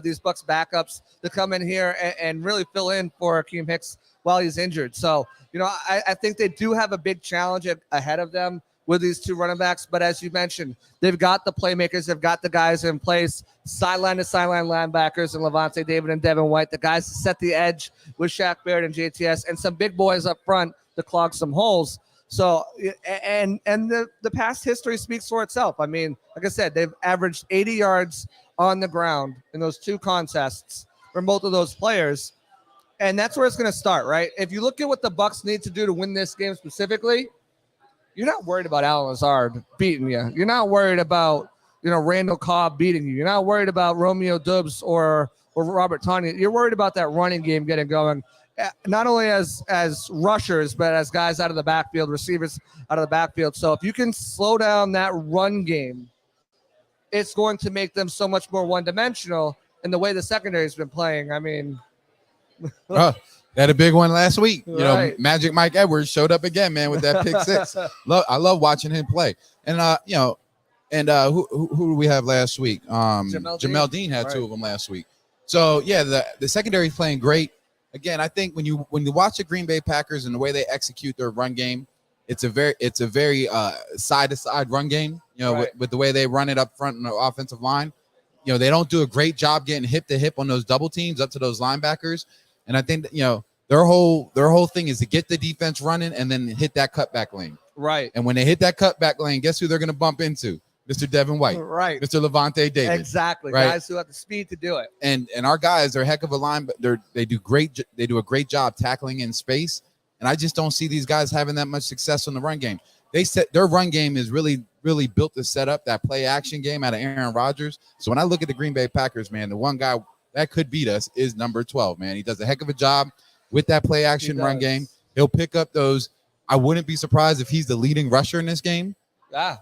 these Bucs backups to come in here and really fill in for Akeem Hicks while he's injured. So, I think they do have a big challenge ahead of them with these 2 running backs. But as you mentioned, they've got the playmakers. They've got the guys in place, sideline to sideline linebackers and Lavonte David and Devin White, the guys to set the edge with Shaq Barrett and JTS, and some big boys up front to clog some holes. So, and the past history speaks for itself. I mean, like I said, they've averaged 80 yards on the ground in those 2 contests from both of those players. And that's where it's going to start, right? If you look at what the Bucs need to do to win this game specifically, you're not worried about Alan Lazard beating you. You're not worried about, Randall Cobb beating you. You're not worried about Romeo Doubs or Robert Tonyan. You're worried about that running game getting going, not only as rushers, but as guys out of the backfield, receivers out of the backfield. So if you can slow down that run game, it's going to make them so much more one-dimensional in the way the secondary has been playing. I mean, they had a big one last week. Right. Magic Mike Edwards showed up again, man, with that pick 6. I love watching him play. And who do we have last week? Jamel Dean had 2 of them last week. So yeah, the secondary is playing great. Again, I think when you watch the Green Bay Packers and the way they execute their run game, it's a very side to side run game. With the way they run it up front in the offensive line. They don't do a great job getting hip to hip on those double teams up to those linebackers. And I think that, their whole thing is to get the defense running and then hit that cutback lane. Right. And when they hit that cutback lane, guess who they're going to bump into? Mr. Devin White. Right. Mr. Lavonte David. Exactly. Right? Guys who have the speed to do it. And our guys are a heck of a line, but they do a great job tackling in space. And I just don't see these guys having that much success on the run game. Their run game is really, really built to set up that play action game out of Aaron Rodgers. So when I look at the Green Bay Packers, man, the one guy that could beat us is number 12, man. He does a heck of a job with that play action run game. He'll pick up those. I wouldn't be surprised if he's the leading rusher in this game. Yeah.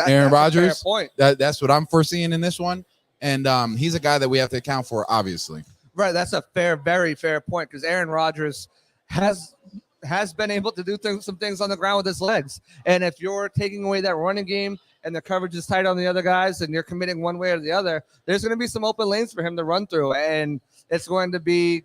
Aaron Rodgers. Point. That's what I'm foreseeing in this one. And he's a guy that we have to account for, obviously. Right. That's a very fair point, because Aaron Rodgers has been able to do some things on the ground with his legs. And if you're taking away that running game and the coverage is tight on the other guys and you're committing one way or the other, there's going to be some open lanes for him to run through. And it's going to be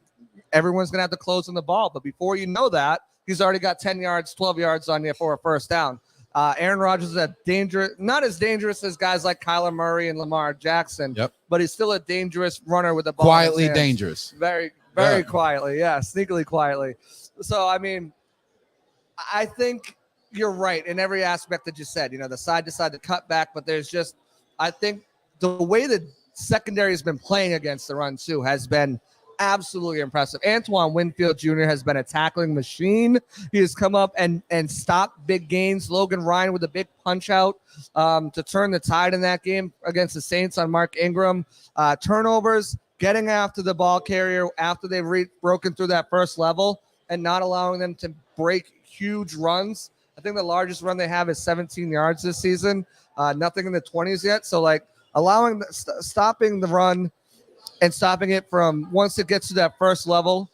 everyone's going to have to close on the ball. But before you know that, he's already got 10 yards, 12 yards on you for a first down. Aaron Rodgers is not as dangerous as guys like Kyler Murray and Lamar Jackson, but he's still a dangerous runner with the ball. Quietly dangerous. Very, very quietly. Yeah, sneakily quietly. So, I mean, I think you're right in every aspect that you said, the side to side, the cutback, but there's just, I think the way the secondary has been playing against the run too has been absolutely impressive. Antoine Winfield Jr. has been a tackling machine. He has come up and stopped big gains. Logan Ryan with a big punch out to turn the tide in that game against the Saints on Mark Ingram. Turnovers, getting after the ball carrier after they've broken through that first level and not allowing them to break huge runs. I think the largest run they have is 17 yards this season. Nothing in the 20s yet. So, stopping the run and stopping it from once it gets to that first level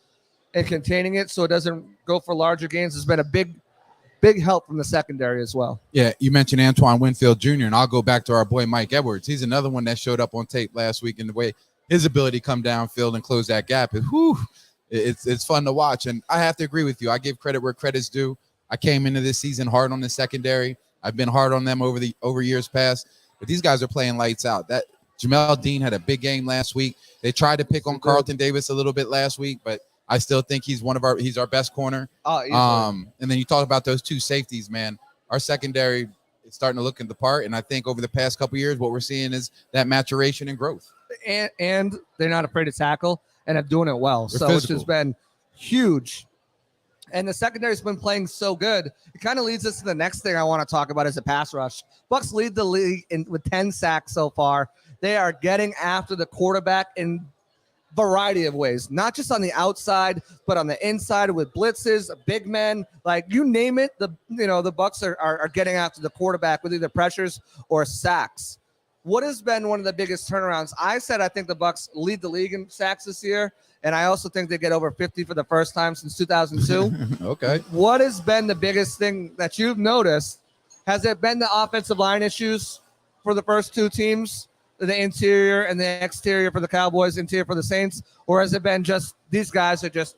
and containing it so it doesn't go for larger gains has been a big help from the secondary as well. Yeah, you mentioned Antoine Winfield Jr., and I'll go back to our boy Mike Edwards. He's another one that showed up on tape last week, and the way his ability to come downfield and close that gap is, it's fun to watch. And I have to agree with you. I give credit where credit's due. I came into this season hard on the secondary. I've been hard on them over years past, but these guys are playing lights out. That Jamel Dean had a big game last week. They tried to pick on Carlton Davis a little bit last week, but I still think he's our best corner. And then you talk about those two safeties, man. Our secondary is starting to look in the part, and I think over the past couple of years, what we're seeing is that maturation and growth. And they're not afraid to tackle and are doing it well. They're physical, which has been huge. And the secondary's been playing so good. It kind of leads us to the next thing I want to talk about is the pass rush. Bucs lead the league with 10 sacks so far. They are getting after the quarterback in a variety of ways, not just on the outside, but on the inside with blitzes, big men, like you name it. The Bucs are getting after the quarterback with either pressures or sacks. What has been one of the biggest turnarounds? I said I think the Bucs lead the league in sacks this year, and I also think they get over 50 for the first time since 2002. Okay. What has been the biggest thing that you've noticed? Has it been the offensive line issues for the first two teams, the interior and the exterior for the Cowboys, interior for the Saints, or has it been just these guys are just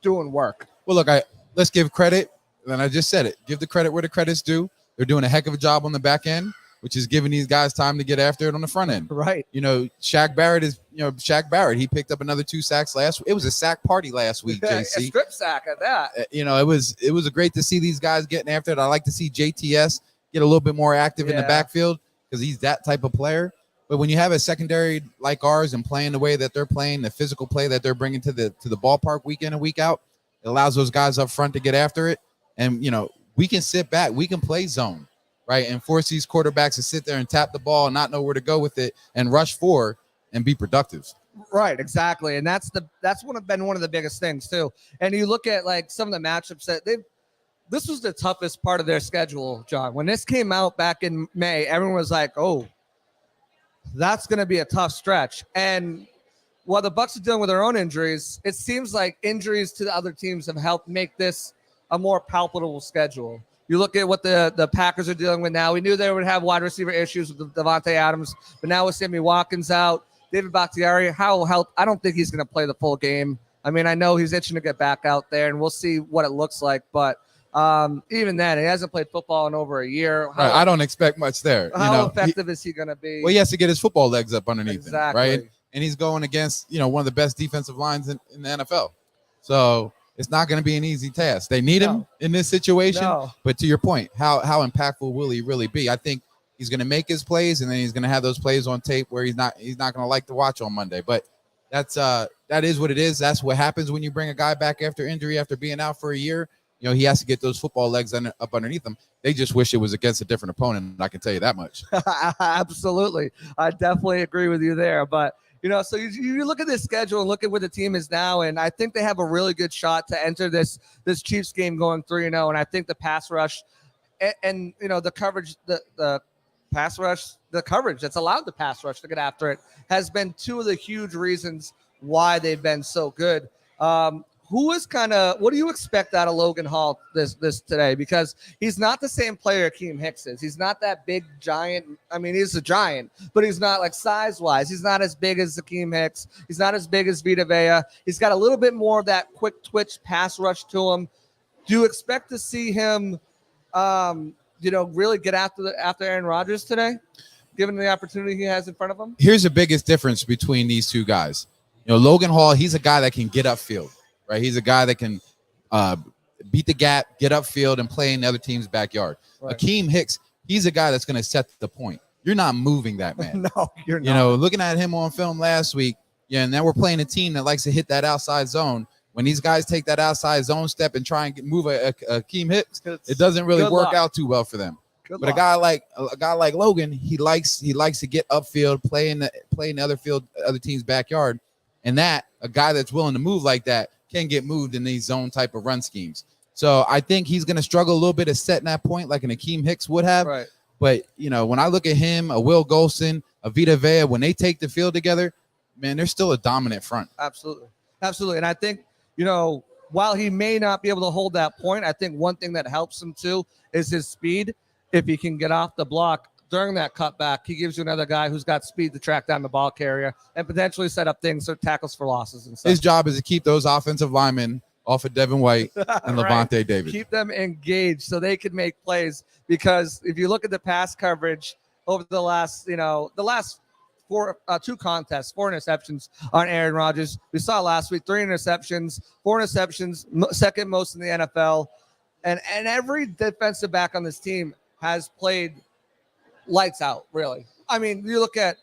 doing work? Well, look, let's give credit, and I just said it. Give the credit where the credit's due. They're doing a heck of a job on the back end, which is giving these guys time to get after it on the front end. Right. Shaq Barrett, he picked up another 2 sacks last week. It was a sack party last week, JC. A strip sack at that. It was great to see these guys getting after it. I like to see JTS get a little bit more active in the backfield because he's that type of player. But when you have a secondary like ours and playing the way that they're playing, the physical play that they're bringing to the ballpark week in and week out, it allows those guys up front to get after it. And, we can sit back. We can play zone, right, and force these quarterbacks to sit there and tap the ball and not know where to go with it and rush forward and be productive. Right, exactly. And that's been one of the biggest things, too. And you look at, some of the matchups that this was the toughest part of their schedule, John. When this came out back in May, everyone was like, oh, that's going to be a tough stretch. And while the Bucs are dealing with their own injuries, it seems like injuries to the other teams have helped make this a more palpable schedule. You look at what the Packers are dealing with now. We knew they would have wide receiver issues with Lavonte Adams, but now with Sammy Watkins out, David Bakhtiari, how will help? I don't think he's going to play the full game. I mean, I know he's itching to get back out there, and we'll see what it looks like. But even then, he hasn't played football in over a year. I don't expect much there. How effective is he going to be? Well, he has to get his football legs up underneath him, exactly. right? And he's going against, one of the best defensive lines in the NFL. So it's not going to be an easy task. They need him in this situation. But to your point, how impactful will he really be? I think he's going to make his plays, and then he's going to have those plays on tape where he's not going to like to watch on Monday. But that is what it is. That's what happens when you bring a guy back after injury, after being out for a year. He has to get those football legs up underneath him. They just wish it was against a different opponent. I can tell you that much. Absolutely. I definitely agree with you there. But, so you look at this schedule and look at where the team is now, and I think they have a really good shot to enter this Chiefs game going 3-0. And I think the pass rush and the coverage, the pass rush, the coverage that's allowed the pass rush to get after it has been two of the huge reasons why they've been so good. What do you expect out of Logan Hall this today? Because he's not the same player Akeem Hicks is. He's not that big giant. I mean, he's a giant, but he's not size-wise. He's not as big as Akeem Hicks. He's not as big as Vita. He's got a little bit more of that quick twitch pass rush to him. Do you expect to see him really get after Aaron Rodgers today, given the opportunity he has in front of him? Here's the biggest difference between these two guys. Logan Hall, he's a guy that can get upfield, right? He's a guy that can beat the gap, get upfield, and play in the other team's backyard. Right. Akeem Hicks, he's a guy that's going to set the point. You're not moving that man. No, you're not. Looking at him on film last week, and now we're playing a team that likes to hit that outside zone. When these guys take that outside zone step and try and move Akeem Hicks, it doesn't really work out too well for them. But a guy like Logan, he likes to get upfield, play in the other team's backyard, and a guy that's willing to move like that can get moved in these zone type of run schemes. So I think he's going to struggle a little bit at setting that point like an Akeem Hicks would have. Right. But, when I look at him, a Will Golson, a Vita Vea, when they take the field together, man, they're still a dominant front. Absolutely. Absolutely. And I think, while he may not be able to hold that point, I think one thing that helps him too is his speed. If he can get off the block during that cutback, he gives you another guy who's got speed to track down the ball carrier and potentially set up things or tackles for losses and stuff. His job is to keep those offensive linemen off of Devin White and Lavonte David. Keep them engaged so they can make plays, because if you look at the pass coverage over the last, two contests, 4 interceptions on Aaron Rodgers. We saw last week 3 interceptions, 4 interceptions, second most in the NFL. And every defensive back on this team has played lights out, really. I mean, you look at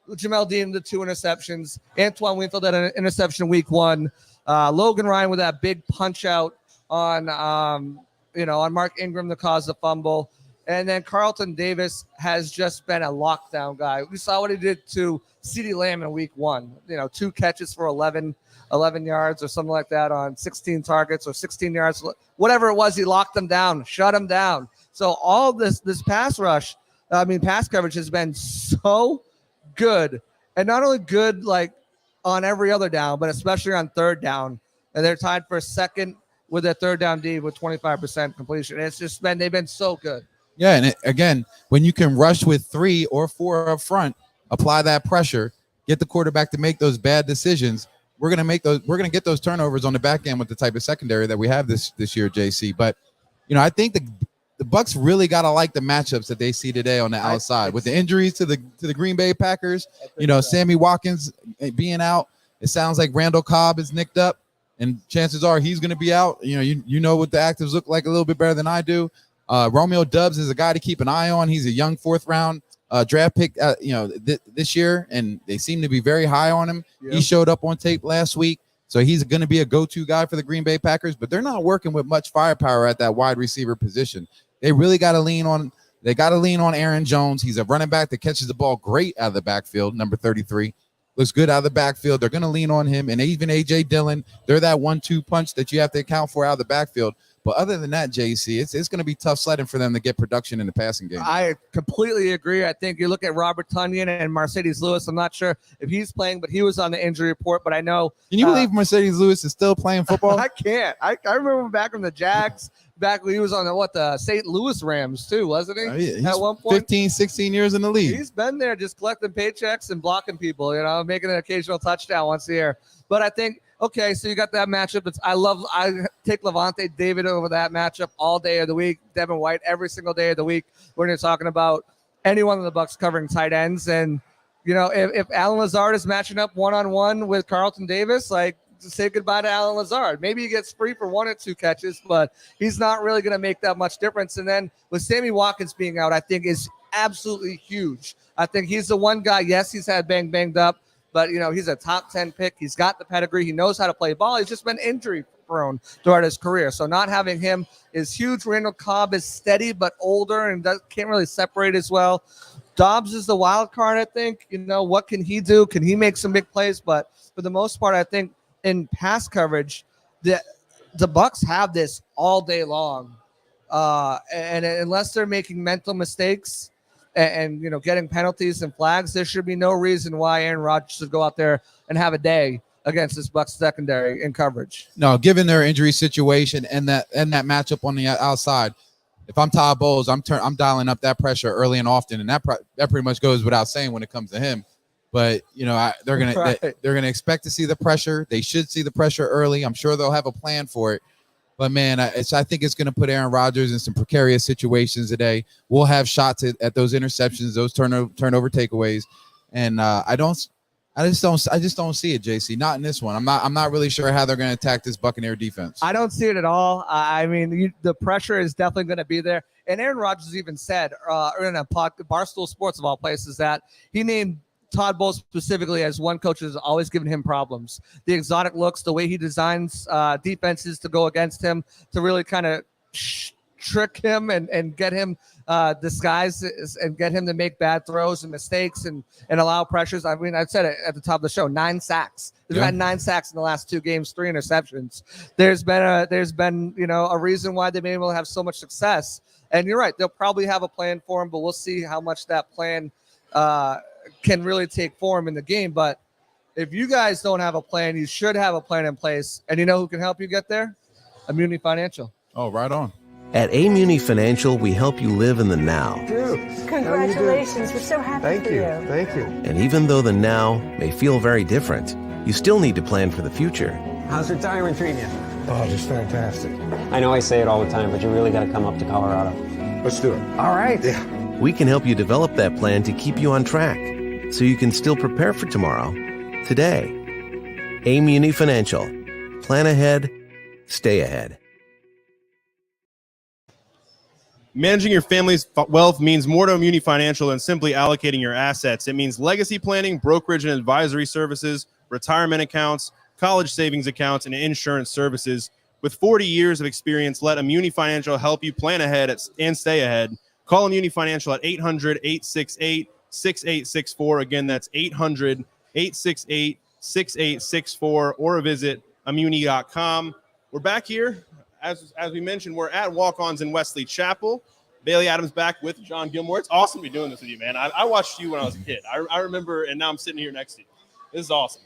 Jamel Dean, the 2 interceptions, Antoine Winfield had an interception week 1, Logan Ryan with that big punch out on Mark Ingram to cause the fumble. And then Carlton Davis has just been a lockdown guy. We saw what he did to CeeDee Lamb in week 1. 2 catches for 11 yards or something like that on 16 targets or 16 yards. Whatever it was, he locked them down, shut them down. So all this pass coverage has been so good. And not only good like on every other down, but especially on third down. And they're tied for second with their third down D with 25% completion. They've been so good. Yeah, and again, when you can rush with 3 or 4 up front, apply that pressure, get the quarterback to make those bad decisions. We're gonna get those turnovers on the back end with the type of secondary that we have this year, JC. But I think the Bucs really gotta like the matchups that they see today on the outside with the injuries to the Green Bay Packers. Sammy Watkins being out. It sounds like Randall Cobb is nicked up, and chances are he's gonna be out. You know what the actives look like a little bit better than I do. Romeo Doubs is a guy to keep an eye on. He's a young 4th round draft pick, this year, and they seem to be very high on him. Yep. He showed up on tape last week, so he's going to be a go-to guy for the Green Bay Packers. But they're not working with much firepower at that wide receiver position. They really got to lean on. They got to lean on Aaron Jones. He's a running back that catches the ball great out of the backfield. Number 33 looks good out of the backfield. They're going to lean on him, and even AJ Dillon. They're that 1-2 punch that you have to account for out of the backfield. But other than that, JC, it's going to be tough sledding for them to get production in the passing game. I completely agree. I think you look at Robert Tonyan and Mercedes Lewis. I'm not sure if he's playing, but he was on the injury report. But I know. Can you believe Mercedes Lewis is still playing football? I can't. I remember him back from the Jags, back when he was on the St. Louis Rams too, wasn't he? He's at one point, 15, 16 years in the league. He's been there just collecting paychecks and blocking people, making an occasional touchdown once a year. But I think, okay, so you got that matchup. I take Lavonte David over that matchup all day of the week. Devin White every single day of the week when you're talking about any one of the Bucs covering tight ends. And, if Alan Lazard is matching up one-on-one with Carlton Davis, say goodbye to Alan Lazard. Maybe he gets free for 1 or 2 catches, but he's not really going to make that much difference. And then with Sammy Watkins being out, I think is absolutely huge. I think he's the one guy, yes, he's had banged up, but, he's a top 10 pick. He's got the pedigree. He knows how to play ball. He's just been injury prone throughout his career. So not having him is huge. Randall Cobb is steady but older and can't really separate as well. Dobbs is the wild card, I think. What can he do? Can he make some big plays? But for the most part, I think in pass coverage, the Bucs have this all day long. And unless they're making mental mistakes, and getting penalties and flags, there should be no reason why Aaron Rodgers should go out there and have a day against this Bucs secondary in coverage. No, given their injury situation and that matchup on the outside, if I'm Todd Bowles, I'm dialing up that pressure early and often, and that pretty much goes without saying when it comes to him. But they're gonna expect to see the pressure. They should see the pressure early. I'm sure they'll have a plan for it. But, man, I think it's going to put Aaron Rodgers in some precarious situations today. We'll have shots at those interceptions, those turnover takeaways. And I just don't see it, JC. Not in this one. I'm not really sure how they're going to attack this Buccaneer defense. I don't see it at all. I mean, the pressure is definitely going to be there. And Aaron Rodgers even said in a Barstool Sports of all places that he named Todd Bowles specifically as one coach has always given him problems. The exotic looks, the way he designs defenses to go against him, to really kind of trick him and get him disguised and get him to make bad throws and mistakes and allow pressures. I mean, I said it at the top of the show, 9 sacks. They've had 9 sacks in the last 2 games, 3 interceptions. There's been a reason why they've been able to have so much success. And you're right, they'll probably have a plan for him, but we'll see how much that plan can really take form in the game. But if you guys don't have a plan, you should have a plan in place. And you know who can help you get there? Immunity Financial. Oh, right on. At Amuni Financial, we help you live in the now. Dude, congratulations. We're so happy for you. Thank you. And even though the now may feel very different, you still need to plan for the future. How's retirement treating you? Oh, just fantastic. I know I say it all the time, but you really got to come up to Colorado. Let's do it. All right. Yeah. We can help you develop that plan to keep you on track, so you can still prepare for tomorrow, today. Amuni Financial. Plan ahead, stay ahead. Managing your family's wealth means more to Immunity Financial than simply allocating your assets. It means legacy planning, brokerage and advisory services, retirement accounts, college savings accounts, and insurance services. With 40 years of experience, let Immunity Financial help you plan ahead and stay ahead. Call Immunity Financial at 800-868-6864. Again, that's 800-868-6864, or visit Immunity.com. We're back here. As we mentioned, we're at Walk-Ons in Wesley Chapel. Bailey Adams back with John Gilmore. It's awesome to be doing this with you, man. I watched you when I was a kid. I remember, and now I'm sitting here next to you. This is awesome.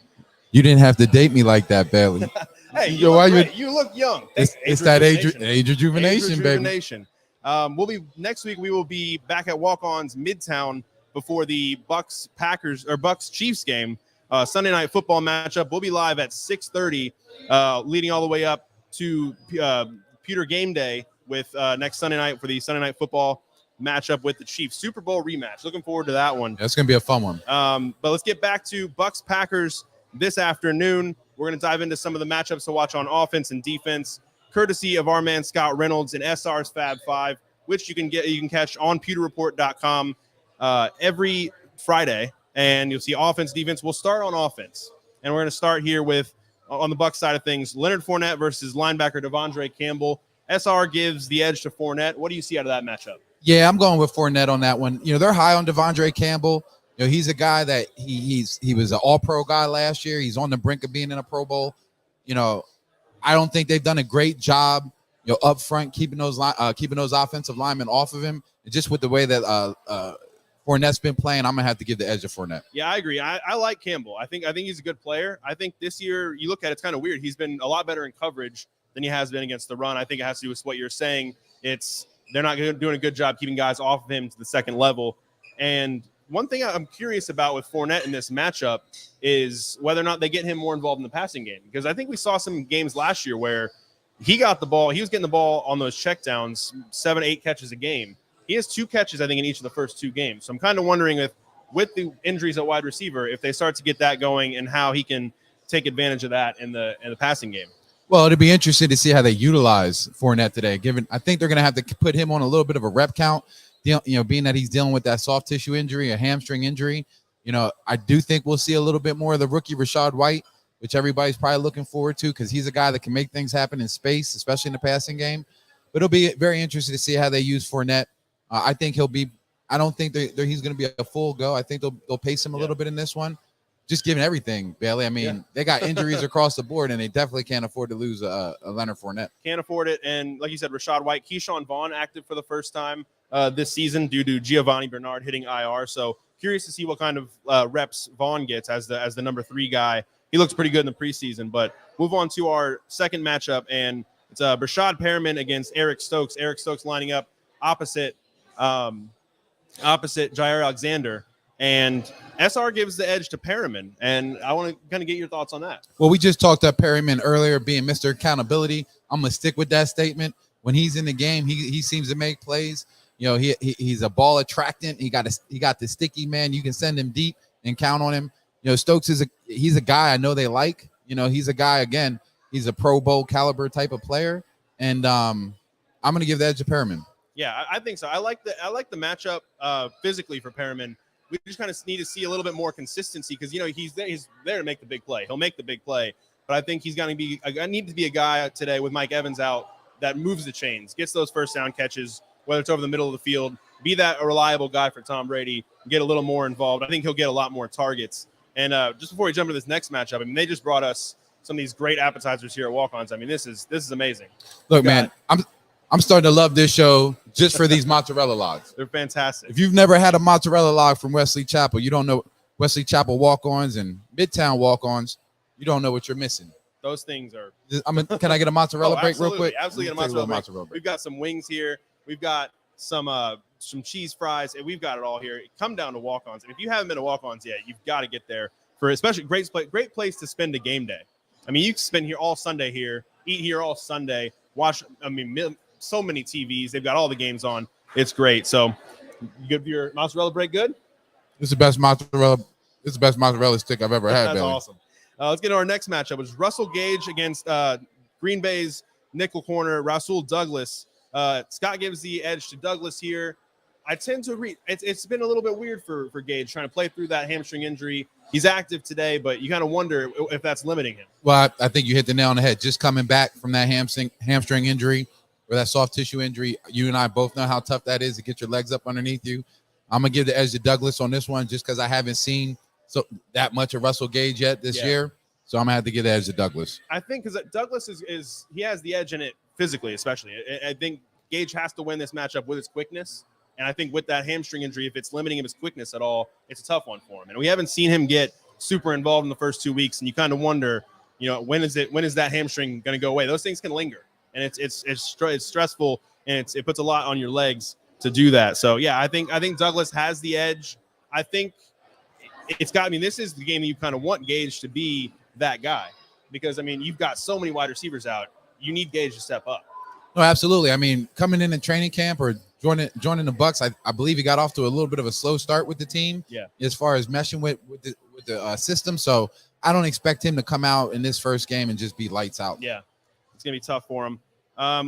You didn't have to date me like that, Bailey. Hey, you look young. It's that age rejuvenation, baby. Next week we will be back at Walk-Ons Midtown before the Bucs Chiefs game, Sunday night football matchup. We'll be live at 6:30, leading all the way up to Pewter GameDay with next Sunday night for the Sunday night football matchup with the Chiefs. Super Bowl rematch. Looking forward to that one. That's going to be a fun one. But let's get back to Bucs Packers this afternoon. We're going to dive into some of the matchups to watch on offense and defense, courtesy of our man Scott Reynolds and SR's Fab 5, which you can catch on pewterreport.com every Friday. And you'll see offense, defense. We'll start on offense. And we're going to start here with, on the Bucs side of things, Leonard Fournette versus linebacker Devondre Campbell. SR gives the edge to Fournette. What do you see out of that matchup? Yeah, I'm going with Fournette on that one. They're high on Devondre Campbell. He's a guy that he was an all-pro guy last year. He's on the brink of being in a Pro Bowl. I don't think they've done a great job, up front keeping those offensive linemen off of him. And just with the way that Fournette's been playing, I'm gonna have to give the edge to Fournette. Yeah, I agree. I like Campbell. I think he's a good player. I think this year you look at it's kind of weird. He's been a lot better in coverage than he has been against the run. I think it has to do with what you're saying. They're not doing a good job keeping guys off of him to the second level. And one thing I'm curious about with Fournette in this matchup is whether or not they get him more involved in the passing game, because I think we saw some games last year where he got the ball. He was getting the ball on those checkdowns, 7-8 catches a game. He has 2 catches, I think, in each of the first 2 games. So I'm kind of wondering if, with the injuries at wide receiver, if they start to get that going and how he can take advantage of that in the passing game. Well, it'll be interesting to see how they utilize Fournette today. I think they're going to have to put him on a little bit of a rep count, being that he's dealing with that soft tissue injury, a hamstring injury. I do think we'll see a little bit more of the rookie Rachaad White, which everybody's probably looking forward to because he's a guy that can make things happen in space, especially in the passing game. But it'll be very interesting to see how they use Fournette. I think he'll be – I don't think he's going to be a full go. I think they'll pace him a little bit in this one, just given everything, Bailey. I mean, they got injuries across the board, and they definitely can't afford to lose a Leonard Fournette. Can't afford it. And like you said, Rachaad White, Keyshawn Vaughn active for the first time this season due to Giovanni Bernard hitting IR. So curious to see what kind of reps Vaughn gets as the number 3 guy. He looks pretty good in the preseason. But move on to our second matchup, and it's Brashad Perriman against Eric Stokes. Eric Stokes lining up opposite Jair Alexander, and SR gives the edge to Perriman, and I want to kind of get your thoughts on that. Well, we just talked about Perriman earlier being Mr. Accountability. I'm gonna stick with that statement. When he's in the game, he seems to make plays. You know, he's a ball attractant. He got the sticky man. You can send him deep and count on him. You know, Stokes he's a guy I know they like. You know, he's a guy, again, he's a Pro Bowl caliber type of player. And I'm gonna give the edge to Perriman. Yeah, I think so. I like the matchup physically for Perriman. We just kind of need to see a little bit more consistency because, you know, he's there to make the big play. He'll make the big play. But I think he's going to be – I need to be a guy today with Mike Evans out that moves the chains, gets those first down catches, whether it's over the middle of the field, be that a reliable guy for Tom Brady, get a little more involved. I think he'll get a lot more targets. And just before we jump into this next matchup, I mean, they just brought us some of these great appetizers here at Walk-Ons. I mean, this is amazing. Look, man, I'm starting to love this show just for these mozzarella logs. They're fantastic. If you've never had a mozzarella log from Wesley Chapel, you don't know Wesley Chapel walk-ons and Midtown walk-ons, you don't know what you're missing. Those things are. Can I get a mozzarella break real quick? Absolutely, get a mozzarella break. We've got some wings here. We've got some cheese fries, and we've got it all here. Come down to Walk-Ons, and if you haven't been to Walk-Ons yet, you've got to get there for especially great place to spend a game day. I mean, you can spend here all Sunday here, eat here all Sunday, watch. I mean, so many TVs. They've got all the games on. It's great. So, you good for your mozzarella break? Good. This is the best mozzarella. This is the best mozzarella stick I've ever had. That's Billy. Awesome. Let's get to our next matchup, which is Russell Gage against Green Bay's nickel corner, Rasul Douglas. Scott gives the edge to Douglas here. I tend to agree. It's been a little bit weird for Gage trying to play through that hamstring injury. He's active today, but you kind of wonder if that's limiting him. Well, I think you hit the nail on the head. Just coming back from that hamstring injury or that soft tissue injury, you and I both know how tough that is to get your legs up underneath you. I'm going to give the edge to Douglas on this one just because I haven't seen that much of Russell Gage yet this year. So I'm going to have to give the edge to Douglas. I think because Douglas is he has the edge in it physically, especially. I think Gage has to win this matchup with his quickness. And I think with that hamstring injury, if it's limiting his quickness at all, it's a tough one for him. And we haven't seen him get super involved in the first 2 weeks. And you kind of wonder, you know, when is that hamstring going to go away? Those things can linger. And it's stressful, and it puts a lot on your legs to do that. So, yeah, I think Douglas has the edge. I think this is the game that you kind of want Gage to be that guy because, I mean, you've got so many wide receivers out. You need Gage to step up. No, absolutely. I mean, coming in training camp or joining the Bucs, I believe he got off to a little bit of a slow start with the team as far as meshing with the system. So I don't expect him to come out in this first game and just be lights out. Yeah, it's going to be tough for him.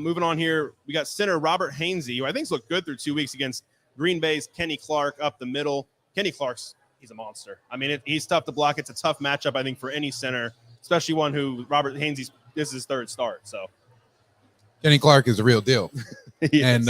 Moving on here, we got center Robert Hainsey, who I think's looked good through 2 weeks against Green Bay's Kenny Clark up the middle. Kenny Clark's he's a monster. I mean, he's tough to block. It's a tough matchup, I think, for any center, especially one who Robert Hainsey's this is his third start. So Kenny Clark is a real deal. And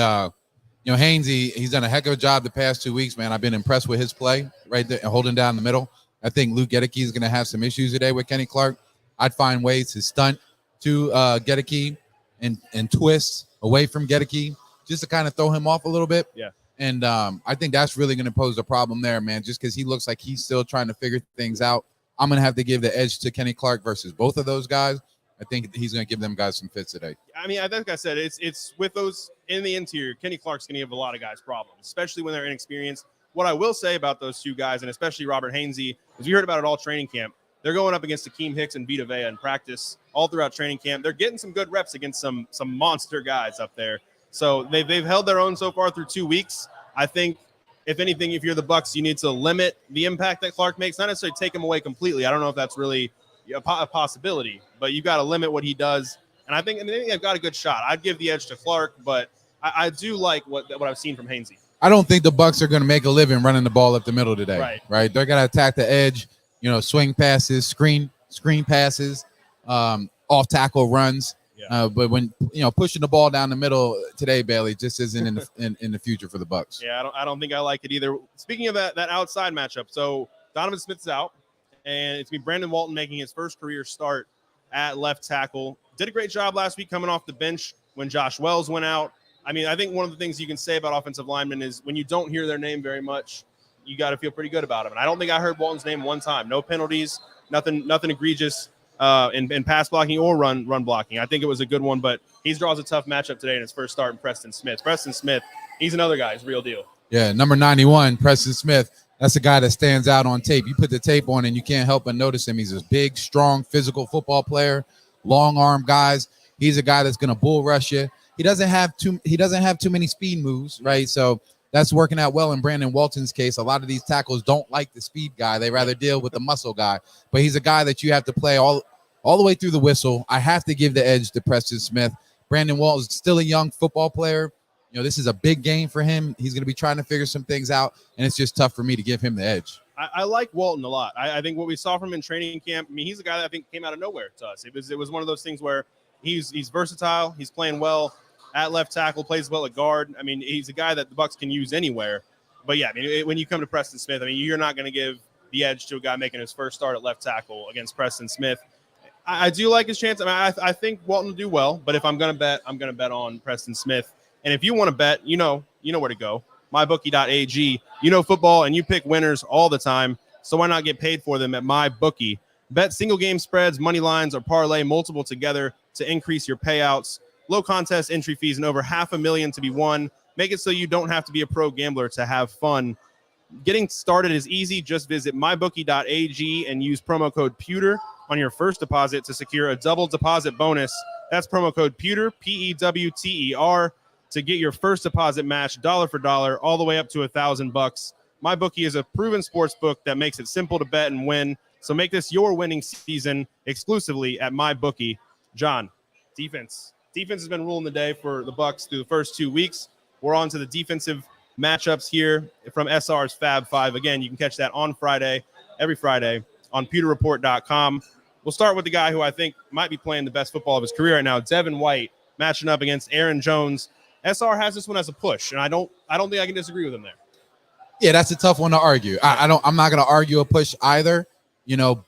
you know, Hainsey, he's done a heck of a job the past 2 weeks, man. I've been impressed with his play right there, holding down the middle. I think Luke Gedeke is going to have some issues today with Kenny Clark. I'd find ways to stunt to Gedeke and twist away from Gedeke just to kind of throw him off a little bit. Yeah. And I think that's really going to pose a problem there, man, just because he looks like he's still trying to figure things out. I'm going to have to give the edge to Kenny Clark versus both of those guys. I think he's going to give them guys some fits today. I mean, I think I said it's with those in the interior. Kenny Clark's going to give a lot of guys problems, especially when they're inexperienced. What I will say about those two guys, and especially Robert Hainsey, is we heard about it all training camp. They're going up against Akeem Hicks and Vita in practice all throughout training camp. They're getting some good reps against some monster guys up there. So they've held their own so far through 2 weeks. I think, if anything, if you're the Bucs, you need to limit the impact that Clark makes, not necessarily take him away completely. I don't know if that's really a possibility, but you got to limit what he does. And I think they've got a good shot. I'd give the edge to Clark, but I do like what I've seen from Hainsey. I don't think the Bucs are going to make a living running the ball up the middle today. Right? They're going to attack the edge, you know, swing passes, screen passes, off tackle runs. Yeah. But when pushing the ball down the middle today, Bailey, just isn't in the future for the Bucs. Yeah, I don't think I like it either. Speaking of that outside matchup, so Donovan Smith's out, and it's been Brandon Walton making his first career start at left tackle. Did a great job last week coming off the bench when Josh Wells went out. I mean, I think one of the things you can say about offensive linemen is when you don't hear their name very much, you got to feel pretty good about them. And I don't think I heard Walton's name one time. No penalties, nothing egregious in pass blocking or run blocking. I think it was a good one, but he draws a tough matchup today in his first start in Preston Smith. Preston Smith, he's another guy. He's a real deal. Yeah, number 91, Preston Smith. That's a guy that stands out on tape. You put the tape on and you can't help but notice him. He's a big, strong, physical football player, long arm guys. He's a guy that's going to bull rush you. He doesn't have too many speed moves, right? So that's working out well in Brandon Walton's case. A lot of these tackles don't like the speed guy. They rather deal with the muscle guy. But he's a guy that you have to play all the way through the whistle. I have to give the edge to Preston Smith. Brandon Walton is still a young football player. You know, this is a big game for him. He's going to be trying to figure some things out, and it's just tough for me to give him the edge. I like Walton a lot. I think what we saw from him in training camp, I mean, he's a guy that I think came out of nowhere to us. It was one of those things where he's versatile. He's playing well at left tackle, plays well at guard. I mean, he's a guy that the Bucs can use anywhere. But, yeah, I mean, when you come to Preston Smith, I mean, you're not going to give the edge to a guy making his first start at left tackle against Preston Smith. I do like his chance. I mean, I think Walton will do well. But if I'm going to bet, I'm going to bet on Preston Smith. And if you want to bet, you know where to go. MyBookie.ag. You know football, and you pick winners all the time. So why not get paid for them at MyBookie? Bet single game spreads, money lines, or parlay multiple together to increase your payouts. Low contest entry fees and over $500,000 to be won. Make it so you don't have to be a pro gambler to have fun. Getting started is easy. Just visit mybookie.ag and use promo code Pewter on your first deposit to secure a double deposit bonus. That's promo code Pewter, P-E-W-T-E-R, to get your first deposit match dollar for dollar all the way up to $1,000. MyBookie is a proven sports book that makes it simple to bet and win. So make this your winning season exclusively at MyBookie. John, defense. Defense has been ruling the day for the Bucs through the first 2 weeks. We're on to the defensive matchups here from SR's Fab 5. Again, you can catch that on Friday, every Friday, on pewterreport.com. We'll start with the guy who I think might be playing the best football of his career right now, Devin White, matching up against Aaron Jones. SR has this one as a push, and I don't think I can disagree with him there. Yeah, that's a tough one to argue. I'm not going to argue a push either,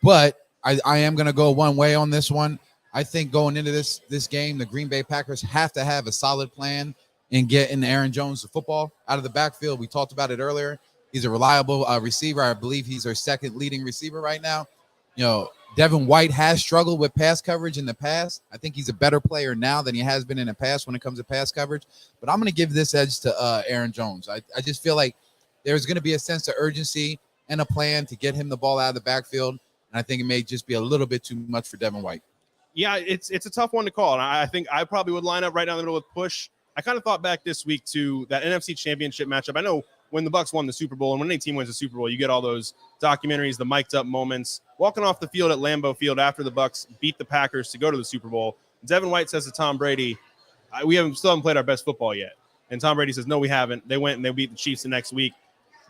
but I am going to go one way on this one. I think going into this game, the Green Bay Packers have to have a solid plan in getting Aaron Jones the football out of the backfield. We talked about it earlier. He's a reliable receiver. I believe he's our second leading receiver right now. Devin White has struggled with pass coverage in the past. I think he's a better player now than he has been in the past when it comes to pass coverage. But I'm going to give this edge to Aaron Jones. I just feel like there's going to be a sense of urgency and a plan to get him the ball out of the backfield. And I think it may just be a little bit too much for Devin White. Yeah, it's a tough one to call. And I think I probably would line up right down the middle with push. I kind of thought back this week to that NFC Championship matchup. I know when the Bucs won the Super Bowl, and when any team wins the Super Bowl, you get all those documentaries, the mic'd up moments. Walking off the field at Lambeau Field after the Bucs beat the Packers to go to the Super Bowl, Devin White says to Tom Brady, we still haven't played our best football yet. And Tom Brady says, no, we haven't. They went and they beat the Chiefs the next week.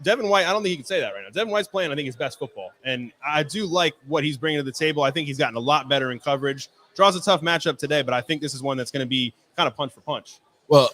Devin White, I don't think he can say that right now. Devin White's playing, I think, his best football. And I do like what he's bringing to the table. I think he's gotten a lot better in coverage. Draws a tough matchup today, but I think this is one that's going to be kind of punch for punch. Well,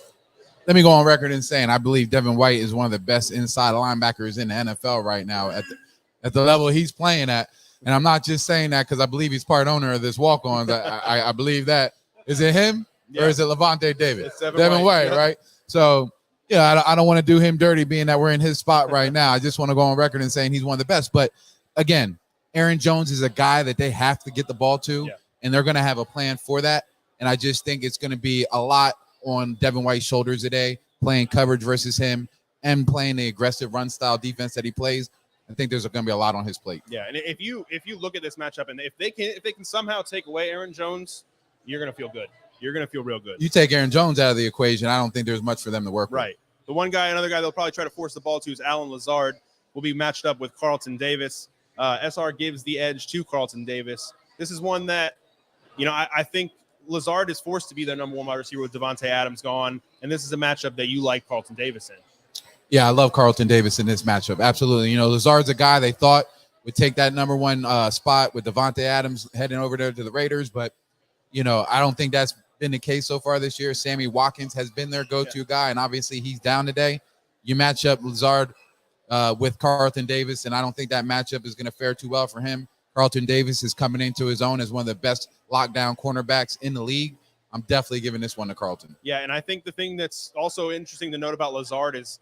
let me go on record in saying I believe Devin White is one of the best inside linebackers in the NFL right now at the level he's playing at. And I'm not just saying that because I believe he's part owner of this walk-on. I believe that. Is it him or is it Lavonte David? It's Devin White, right? So, yeah, I don't want to do him dirty being that we're in his spot right now. I just want to go on record and saying he's one of the best. But, again, Aaron Jones is a guy that they have to get the ball to, and they're going to have a plan for that. And I just think it's going to be a lot on Devin White's shoulders today, playing coverage versus him and playing the aggressive run-style defense that he plays. I think there's going to be a lot on his plate. Yeah, and if you look at this matchup, and if they can somehow take away Aaron Jones, you're going to feel good. You're going to feel real good. You take Aaron Jones out of the equation, I don't think there's much for them to work with. Right. The another guy they'll probably try to force the ball to is Alan Lazard. Will be matched up with Carlton Davis. SR gives the edge to Carlton Davis. This is one that, I think Lazard is forced to be their number one wide receiver with Davante Adams gone, and this is a matchup that you like Carlton Davis in. Yeah, I love Carlton Davis in this matchup. Absolutely. Lazard's a guy they thought would take that number one spot with Davante Adams heading over there to the Raiders, but, I don't think that's been the case so far this year. Sammy Watkins has been their go-to guy, and obviously he's down today. You match up Lazard with Carlton Davis, and I don't think that matchup is going to fare too well for him. Carlton Davis is coming into his own as one of the best lockdown cornerbacks in the league. I'm definitely giving this one to Carlton. Yeah, and I think the thing that's also interesting to note about Lazard is,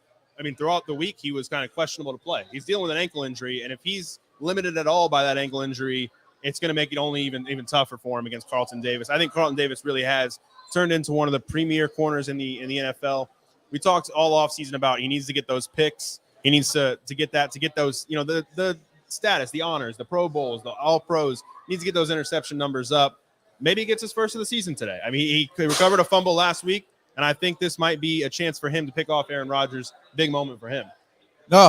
throughout the week, he was kind of questionable to play. He's dealing with an ankle injury, and if he's limited at all by that ankle injury, it's going to make it only even tougher for him against Carlton Davis. I think Carlton Davis really has turned into one of the premier corners in the NFL. We talked all offseason about he needs to get those picks. He needs to get those, the status, the honors, the Pro Bowls, the All-Pros. He needs to get those interception numbers up. maybe he gets his first of the season today. I mean, he recovered a fumble last week, and I think this might be a chance for him to pick off Aaron Rodgers. Big moment for him. No,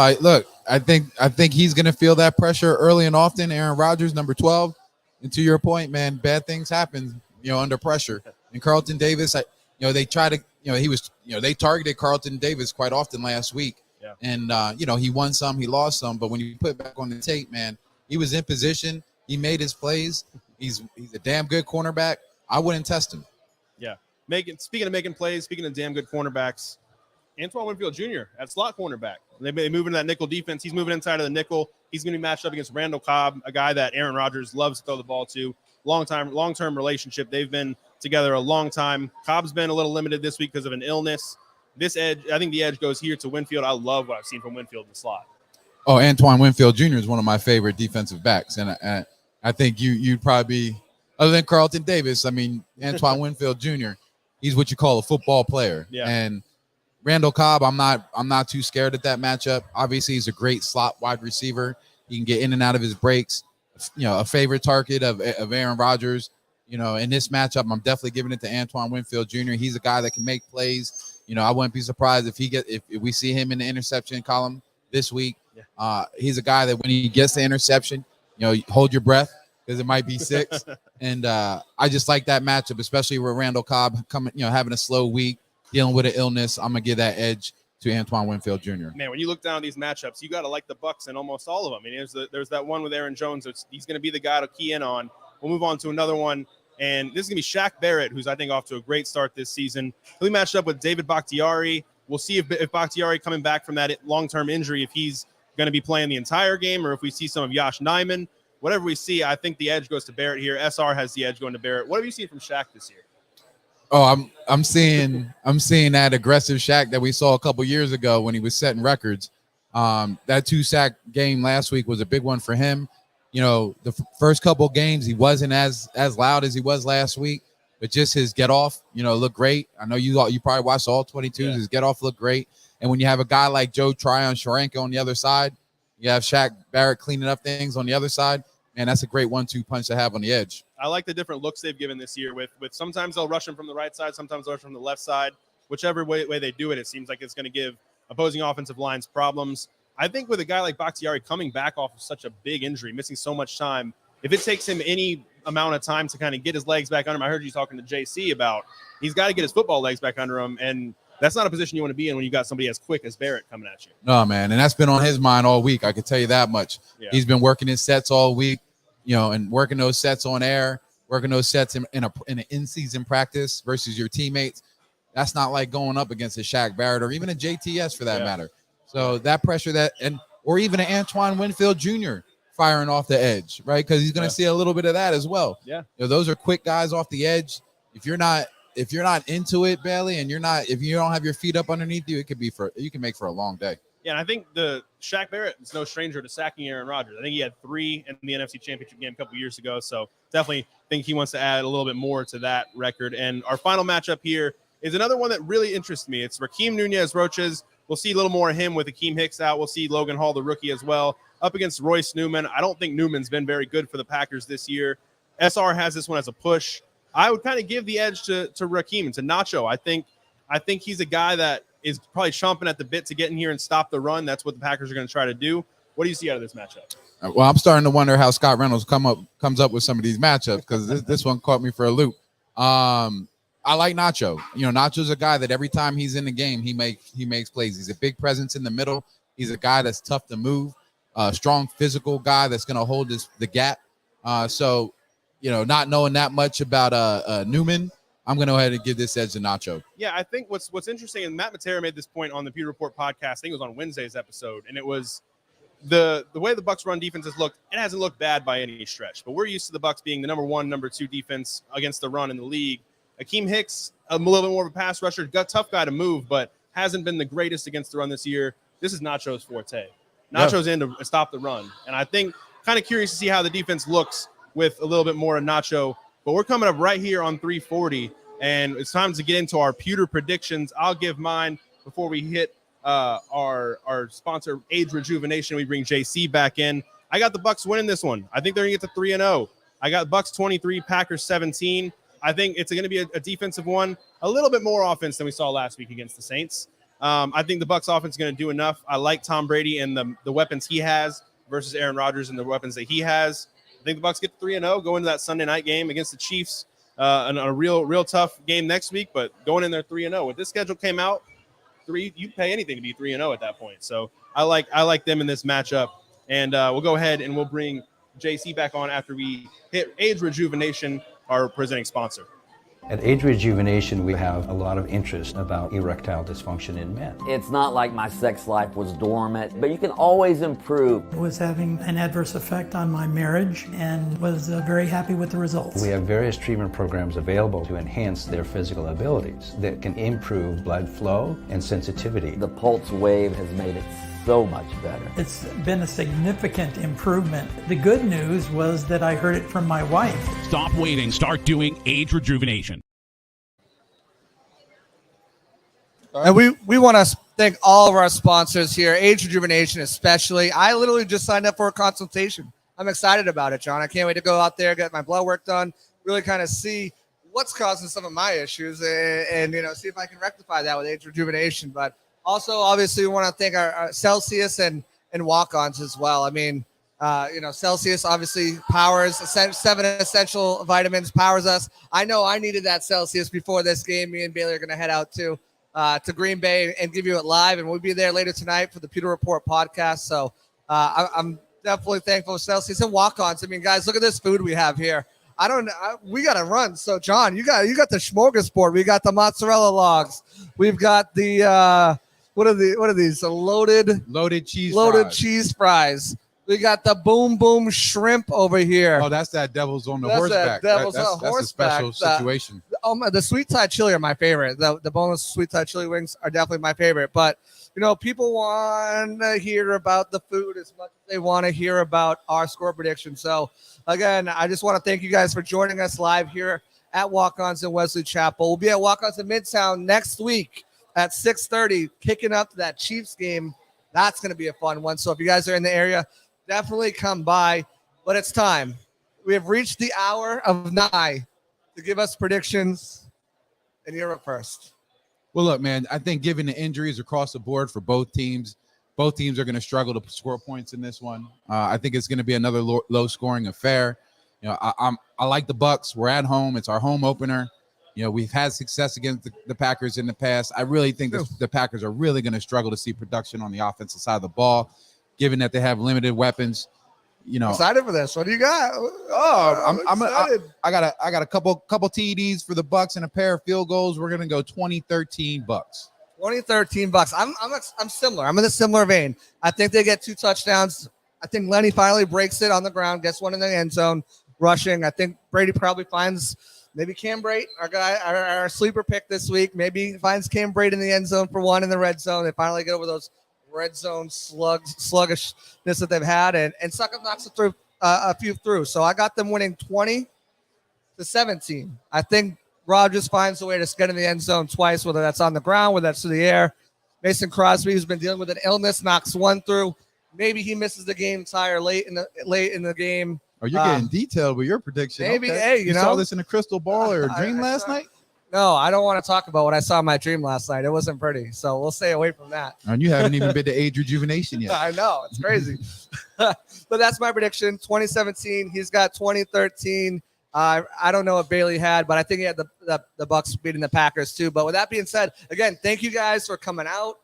I think he's going to feel that pressure early and often. Aaron Rodgers, number 12. And to your point, man, bad things happen, under pressure. And Carlton Davis, they try to, they targeted Carlton Davis quite often last week. Yeah. And, he won some, he lost some. But when you put it back on the tape, man, he was in position. He made his plays. He's a damn good cornerback. I wouldn't test him. Yeah. Speaking of making plays, speaking of damn good cornerbacks, Antoine Winfield Jr. at slot cornerback. They move into that nickel defense. He's moving inside of the nickel. He's going to be matched up against Randall Cobb, a guy that Aaron Rodgers loves to throw the ball to. Long-term relationship. They've been together a long time. Cobb's been a little limited this week because of an illness. This edge, I think the edge goes here to Winfield. I love what I've seen from Winfield in the slot. Oh, Antoine Winfield Jr. is one of my favorite defensive backs. And I think you'd probably be, other than Carlton Davis, I mean, Antoine Winfield Jr., he's what you call a football player. Yeah. And Randall Cobb, I'm not too scared at that matchup. Obviously, he's a great slot wide receiver. He can get in and out of his breaks. A favorite target of Aaron Rodgers. In this matchup, I'm definitely giving it to Antoine Winfield Jr. He's a guy that can make plays. I wouldn't be surprised if we see him in the interception column this week. Yeah. He's a guy that when he gets the interception, hold your breath because it might be 6. And I just like that matchup, especially with Randall Cobb coming, having a slow week, dealing with an illness. I'm gonna give that edge to Antoine Winfield Jr. Man, when you look down these matchups, you got to like the Bucs in almost all of them. I mean, there's that one with Aaron Jones. He's going to be the guy to key in on. We'll move on to another one, and this is going to be Shaq Barrett, who's I think off to a great start this season. He'll be matched up with David Bakhtiari. We'll see if Bakhtiari coming back from that long-term injury, if he's going to be playing the entire game, or if we see some of Yosh Nijman. Whatever we see, I think the edge goes to Barrett here. SR has the edge going to Barrett. What have you seen from Shaq this year? Oh, I'm seeing that aggressive Shaq that we saw a couple years ago when he was setting records. That 2-sack game last week was a big one for him. The first couple games he wasn't as loud as he was last week, but just his get off, looked great. I know you probably watched all 22s. Yeah. His get off looked great. And when you have a guy like Joe Tryon-Shoyinka on the other side, you have Shaq Barrett cleaning up things on the other side. Man, that's a great 1-2 punch to have on the edge. I like the different looks they've given this year with sometimes they'll rush him from the right side, sometimes they'll rush from the left side. Whichever way they do it, it seems like it's going to give opposing offensive lines problems. I think with a guy like Bakhtiari coming back off of such a big injury, missing so much time, if it takes him any amount of time to kind of get his legs back under him, I heard you talking to JC about he's got to get his football legs back under him, and that's not a position you want to be in when you got somebody as quick as Barrett coming at you. No, man, and that's been on his mind all week. I can tell you that much. Yeah. He's been working his sets all week. And working those sets on air, working those sets in an in-season practice versus your teammates. That's not like going up against a Shaq Barrett or even a JTS for that matter. So that pressure or even an Antoine Winfield Jr. firing off the edge, right? Because he's going to see a little bit of that as well. Yeah. Those are quick guys off the edge. If you're not into it, Bailey, and if you don't have your feet up underneath you, you can make for a long day. Yeah, and I think the Shaq Barrett is no stranger to sacking Aaron Rodgers. I think he had 3 in the NFC Championship game a couple years ago, so definitely think he wants to add a little bit more to that record. And our final matchup here is another one that really interests me. It's Rakeem Nunez-Roches. We'll see a little more of him with Akeem Hicks out. We'll see Logan Hall, the rookie, as well, up against Royce Newman. I don't think Newman's been very good for the Packers this year. SR has this one as a push. I would kind of give the edge to Rakeem and to Nacho. I think he's a guy that is probably chomping at the bit to get in here and stop the run. That's what the Packers are going to try to do. What do you see out of this matchup? Well, I'm starting to wonder how Scott Reynolds comes up with some of these matchups because this one caught me for a loop. I like Nacho. Nacho's a guy that every time he's in the game, he makes plays. He's a big presence in the middle. He's a guy that's tough to move, strong physical guy that's going to hold the gap. So, not knowing that much about Newman, I'm going to go ahead and give this edge to Nacho. Yeah, I think what's interesting, and Matt Matera made this point on the Pewter Report podcast, I think it was on Wednesday's episode, and it was the way the Bucs run defense has looked. It hasn't looked bad by any stretch, but we're used to the Bucs being the number 1, number 2 defense against the run in the league. Akeem Hicks, a little bit more of a pass rusher, tough guy to move, but hasn't been the greatest against the run this year. This is Nacho's forte. Nacho's in to stop the run, and I think kind of curious to see how the defense looks with a little bit more of Nacho. But we're coming up right here on 340, and it's time to get into our Pewter predictions. I'll give mine before we hit our sponsor, Age Rejuvenation. We bring JC back in. I got the Bucs winning this one. I think they're going to get to 3-0. I got Bucs 23, Packers 17. I think it's going to be a defensive one, a little bit more offense than we saw last week against the Saints. I think the Bucs offense is going to do enough. I like Tom Brady and the weapons he has versus Aaron Rodgers and the weapons that he has. I think the Bucs get 3-0, go into that Sunday night game against the Chiefs, and a real tough game next week, but going in there 3-0. When this schedule came out, you pay anything to be 3-0 at that point. So I like them in this matchup, and we'll go ahead and we'll bring JC back on after we hit Age Rejuvenation, our presenting sponsor. At Age Rejuvenation, we have a lot of interest about erectile dysfunction in men. It's not like my sex life was dormant, but you can always improve. I was having an adverse effect on my marriage and was very happy with the results. We have various treatment programs available to enhance their physical abilities that can improve blood flow and sensitivity. The Pulse Wave has made it so much better. It's been a significant improvement. The good news was that I heard it from my wife. Stop waiting. Start doing Age Rejuvenation. And we want to thank all of our sponsors here, Age Rejuvenation especially. I literally just signed up for a consultation. I'm excited about it, John. I can't wait to go out there, get my blood work done, really kind of see what's causing some of my issues and see if I can rectify that with Age Rejuvenation. But also, obviously, we want to thank our Celsius and walk-ons as well. I mean, Celsius obviously powers 7 essential vitamins, powers us. I know I needed that Celsius before this game. Me and Bailey are going to head out to Green Bay and give you it live, and we'll be there later tonight for the Pewter Report podcast. So I'm definitely thankful for Celsius and walk-ons. I mean, guys, look at this food we have here. We got to run. So, John, you got the smorgasbord. We got the mozzarella logs. We've got the what are these? Loaded cheese fries. We got the boom boom shrimp over here. Oh, that's that devil's on the horseback. That's a special situation. The sweet Thai chili are my favorite. The boneless sweet Thai chili wings are definitely my favorite. But people want to hear about the food as much as they want to hear about our score prediction. So again, I just want to thank you guys for joining us live here at Walk-Ons in Wesley Chapel. We'll be at Walk-Ons in Midtown next week at 6:30, kicking up that Chiefs game. That's going to be a fun one. So if you guys are in the area, definitely come by. But it's time. We have reached the hour of Nye to give us predictions. And you're up first. Well, look, man, I think given the injuries across the board for both teams are going to struggle to score points in this one. I think it's going to be another low-scoring affair. I like the Bucs. We're at home. It's our home opener. We've had success against the Packers in the past. I really think the Packers are really going to struggle to see production on the offensive side of the ball, given that they have limited weapons. Excited for this. What do you got? Oh, I'm excited. I got a couple TDs for the Bucs and a pair of field goals. We're going to go 2013 Bucs. 2013 Bucs. I'm similar. I'm in a similar vein. I think they get 2 touchdowns. I think Lenny finally breaks it on the ground, gets one in the end zone, rushing. I think Brady probably finds maybe Cam Brate, our sleeper pick this week. Maybe finds Cam Brate in the end zone for one in the red zone. They finally get over those red zone sluggishness that they've had, and Suckup knocks it through a few through. So I got them winning 20-17. I think Rodgers finds a way to get in the end zone twice, whether that's on the ground, whether that's through the air. Mason Crosby, who's been dealing with an illness, knocks one through. Maybe he misses the game entire late in the game. Oh, you're getting detailed with your prediction. Maybe, okay. Hey, you saw this in a crystal ball or a dream last night? No, I don't want to talk about what I saw in my dream last night. It wasn't pretty, so we'll stay away from that. And you haven't even been to Age Rejuvenation yet. I know, it's crazy. But that's my prediction, 2017. He's got 2013. I don't know what Bailey had, but I think he had the Bucs beating the Packers too. But with that being said, again, thank you guys for coming out,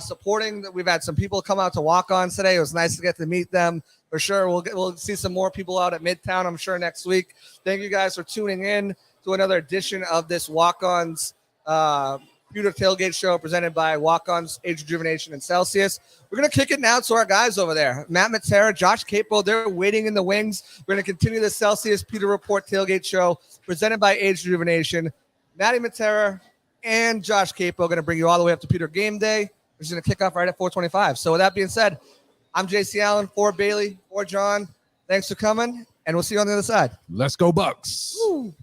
supporting. We've had some people come out to Walk-Ons today. It was nice to get to meet them. For sure, we'll see some more people out at Midtown, I'm sure, next week. Thank you guys for tuning in to another edition of this Walk-Ons Pewter Tailgate show presented by Walk-Ons, Age Rejuvenation, and Celsius. We're going to kick it now to our guys over there. Matt Matera, Josh Queipo, they're waiting in the wings. We're going to continue the Celsius Pewter Report Tailgate show presented by Age Rejuvenation. Matty Matera and Josh Queipo are going to bring you all the way up to Pewter GameDay, which is going to kick off right at 4:25. So with that being said, I'm JC Allen, for Bailey, for John. Thanks for coming, and we'll see you on the other side. Let's go Bucs. Woo.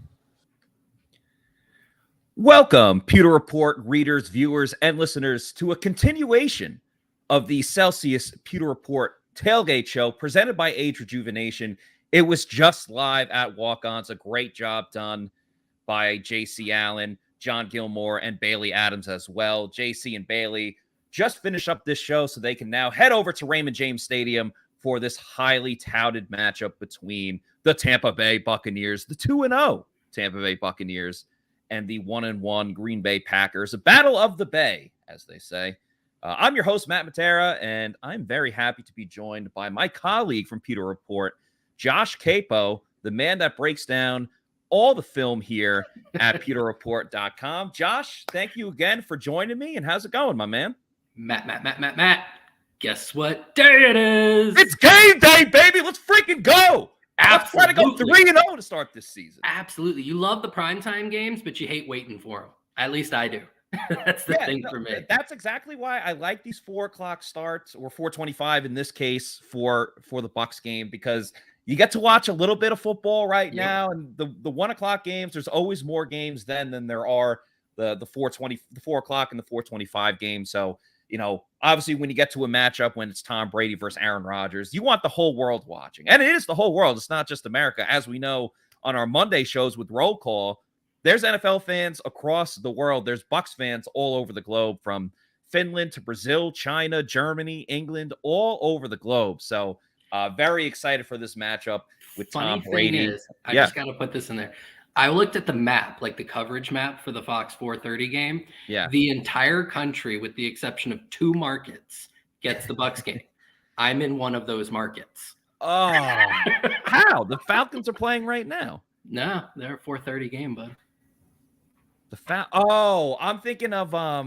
Welcome, Pewter Report readers, viewers, and listeners, to a continuation of the Celsius Pewter Report Tailgate show presented by Age Rejuvenation. It was just live at Walk-Ons. A great job done by JC Allen, John Gilmore, and Bailey Adams as well. JC and Bailey just finish up this show so they can now head over to Raymond James Stadium for this highly touted matchup between the Tampa Bay Buccaneers, the 2-0 Tampa Bay Buccaneers, and the 1-1 Green Bay Packers. A battle of the Bay, as they say. I'm your host, Matt Matera, and I'm very happy to be joined by my colleague from Pewter Report, Josh Queipo, the man that breaks down all the film here at pewterreport.com. Josh, thank you again for joining me, and how's it going, my man? Matt. Guess what day it is? It's game day, baby. Let's freaking go. Absolutely. Let's try to go 3-0 to start this season. Absolutely. You love the primetime games, but you hate waiting for them. At least I do. That's the thing for me. That's exactly why I like these 4 o'clock starts, or 4:25 in this case for the Bucs game, because you get to watch a little bit of football right now. And the 1 o'clock games, there's always more games than there are the 4 o'clock and the 4:25 games. So, obviously when you get to a matchup when it's Tom Brady versus Aaron Rodgers, you want the whole world watching. And it is the whole world. It's not just America. As we know on our Monday shows with Roll Call, there's NFL fans across the world. There's Bucs fans all over the globe, from Finland to Brazil, China, Germany, England, all over the globe. So very excited for this matchup with Tom Brady. I just got to put this in there. I looked at the map, like the coverage map for the Fox 430 game. Yeah. The entire country, with the exception of 2 markets, gets the Bucs game. I'm in one of those markets. Oh, how? The Falcons are playing right now. No, they're a 4:30 game, bud. I'm thinking of I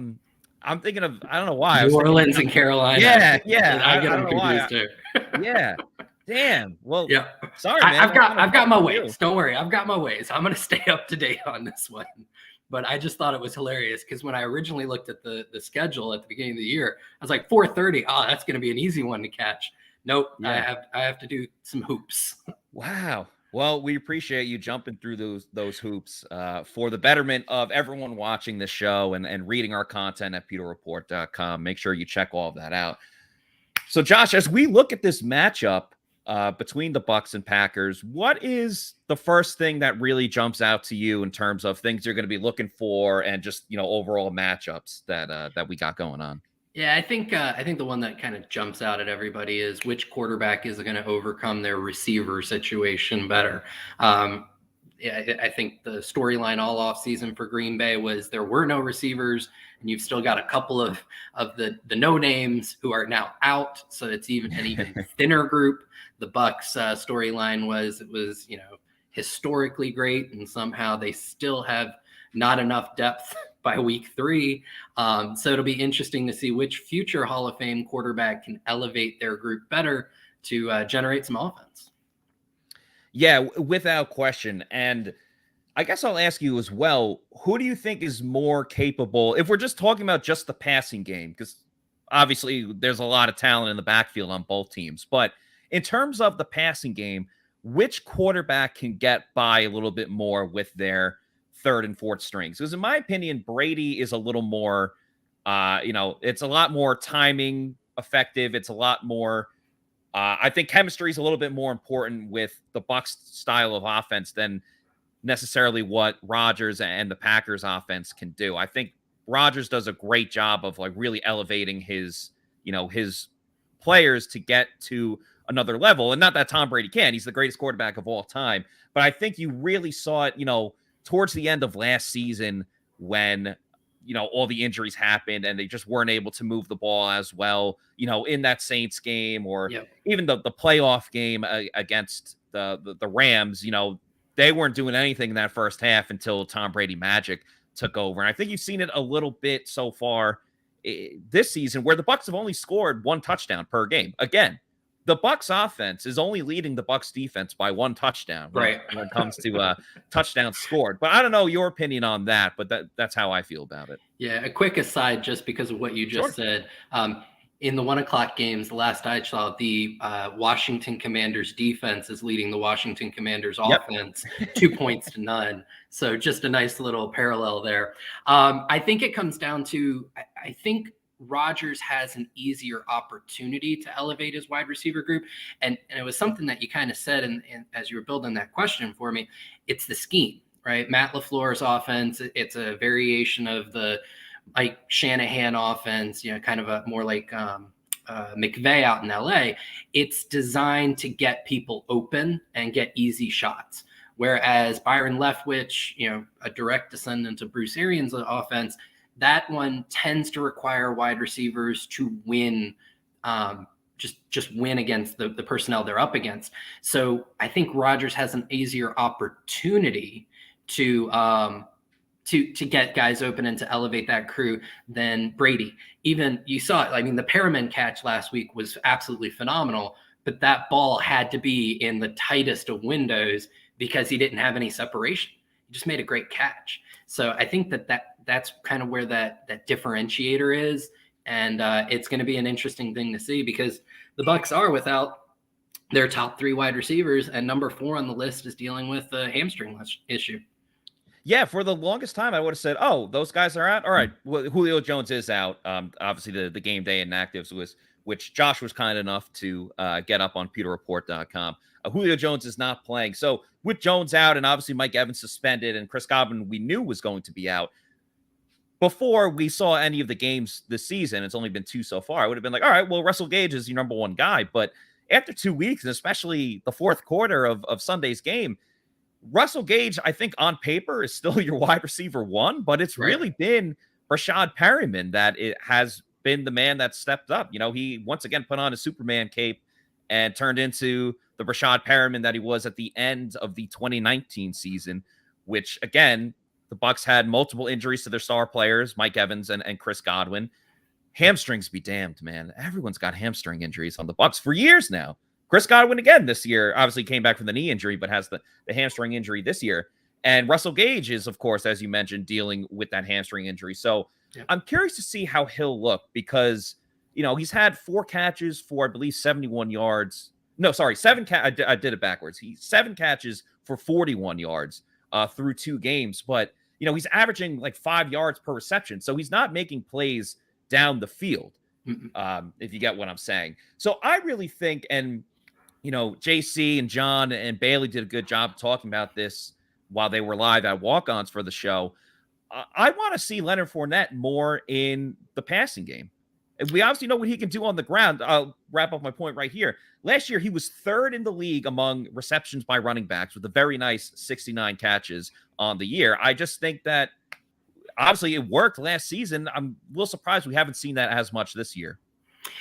don't know why. New Orleans and Carolina. Yeah. I get them confused too. Yeah. Damn. Well, yeah. Sorry, man. I've got my ways. Don't worry. I've got my ways. I'm going to stay up to date on this one. But I just thought it was hilarious because when I originally looked at the schedule at the beginning of the year, I was like 4:30. Oh, that's going to be an easy one to catch. Nope. Yeah. I have to do some hoops. Wow. Well, we appreciate you jumping through those hoops for the betterment of everyone watching this show and reading our content at pewterreport.com. Make sure you check all of that out. So, Josh, as we look at this matchup between the Bucs and Packers, what is the first thing that really jumps out to you in terms of things you're going to be looking for and just, overall matchups that we got going on? Yeah, I think the one that kind of jumps out at everybody is which quarterback is going to overcome their receiver situation better. I think the storyline all off season for Green Bay was there were no receivers, and you've still got a couple of the no names who are now out. So it's an even thinner group. The Bucs storyline was historically great, and somehow they still have not enough depth by week 3. So it'll be interesting to see which future Hall of Fame quarterback can elevate their group better to generate some offense. Yeah, without question. And I guess I'll ask you as well, who do you think is more capable, if we're just talking about just the passing game, because obviously there's a lot of talent in the backfield on both teams, but in terms of the passing game, which quarterback can get by a little bit more with their third and fourth strings? Because in my opinion, Brady is a little more, it's a lot more timing effective. It's a lot more, I think chemistry is a little bit more important with the Bucs style of offense than necessarily what Rodgers and the Packers offense can do. I think Rodgers does a great job of really elevating his players to get to another level. And not that Tom Brady can, he's the greatest quarterback of all time. But I think you really saw it, towards the end of last season when, all the injuries happened and they just weren't able to move the ball as well, in that Saints game or even the playoff game against the Rams, they weren't doing anything in that first half until Tom Brady magic took over. And I think you've seen it a little bit so far this season where the Bucs have only scored 1 touchdown per game. Again, the Bucs offense is only leading the Bucs defense by 1 touchdown when it comes to touchdowns scored. But I don't know your opinion on that, but that's how I feel about it. Yeah, a quick aside, just because of what you just said. In the 1 o'clock games, the last I saw, the Washington Commanders defense is leading the Washington Commanders offense 2 points to none. So just a nice little parallel there. I think it comes down to, I think Rodgers has an easier opportunity to elevate his wide receiver group. And it was something that you kind of said, and as you were building that question for me, it's the scheme, right? Matt LaFleur's offense, it's a variation of the like Shanahan offense, kind of a more like McVay out in LA. It's designed to get people open and get easy shots. Whereas Byron Leftwich, a direct descendant of Bruce Arians' offense, that one tends to require wide receivers to win, just win against the personnel they're up against. So I think Rodgers has an easier opportunity to get guys open and to elevate that crew than Brady. Even you saw it. I mean, the Perriman catch last week was absolutely phenomenal, but that ball had to be in the tightest of windows because he didn't have any separation. He just made a great catch. So I think that's kind of where that differentiator is. And it's going to be an interesting thing to see because the Bucs are without their top 3 wide receivers, and number 4 on the list is dealing with a hamstring issue. Yeah, for the longest time, I would have said, oh, those guys are out. All right, well, Julio Jones is out. Obviously, the game day inactives which Josh was kind enough to get up on pewterreport.com. Julio Jones is not playing. So with Jones out and obviously Mike Evans suspended and Chris Godwin we knew was going to be out, before we saw any of the games this season, it's only been 2 so far, I would have been like, all right, well, Russell Gage is your number 1 guy. But after 2 weeks, and especially the fourth quarter of Sunday's game, Russell Gage, I think on paper is still your wide receiver 1, but it's really been Rashad Perriman that it has been the man that stepped up. He once again put on a Superman cape and turned into the Rashad Perriman that he was at the end of the 2019 season, which again, the Bucs had multiple injuries to their star players, Mike Evans and Chris Godwin. Hamstrings be damned, man. Everyone's got hamstring injuries on the Bucs for years now. Chris Godwin again this year, obviously came back from the knee injury, but has the hamstring injury this year. And Russell Gage is, of course, as you mentioned, dealing with that hamstring injury. So I'm curious to see how he'll look because, he's had 4 catches for, I believe, 71 yards. No, sorry, 7 catches. I did it backwards. He's 7 catches for 41 yards through 2 games. But, he's averaging like 5 yards per reception. So he's not making plays down the field, if you get what I'm saying. So I really think, and, JC and John and Bailey did a good job talking about this while they were live at Walk-Ons for the show. I want to see Leonard Fournette more in the passing game. And we obviously know what he can do on the ground. I'll wrap up my point right here. Last year, he was 3rd in the league among receptions by running backs with a very nice 69 catches on the year. I just think that obviously it worked last season. I'm a little surprised we haven't seen that as much this year.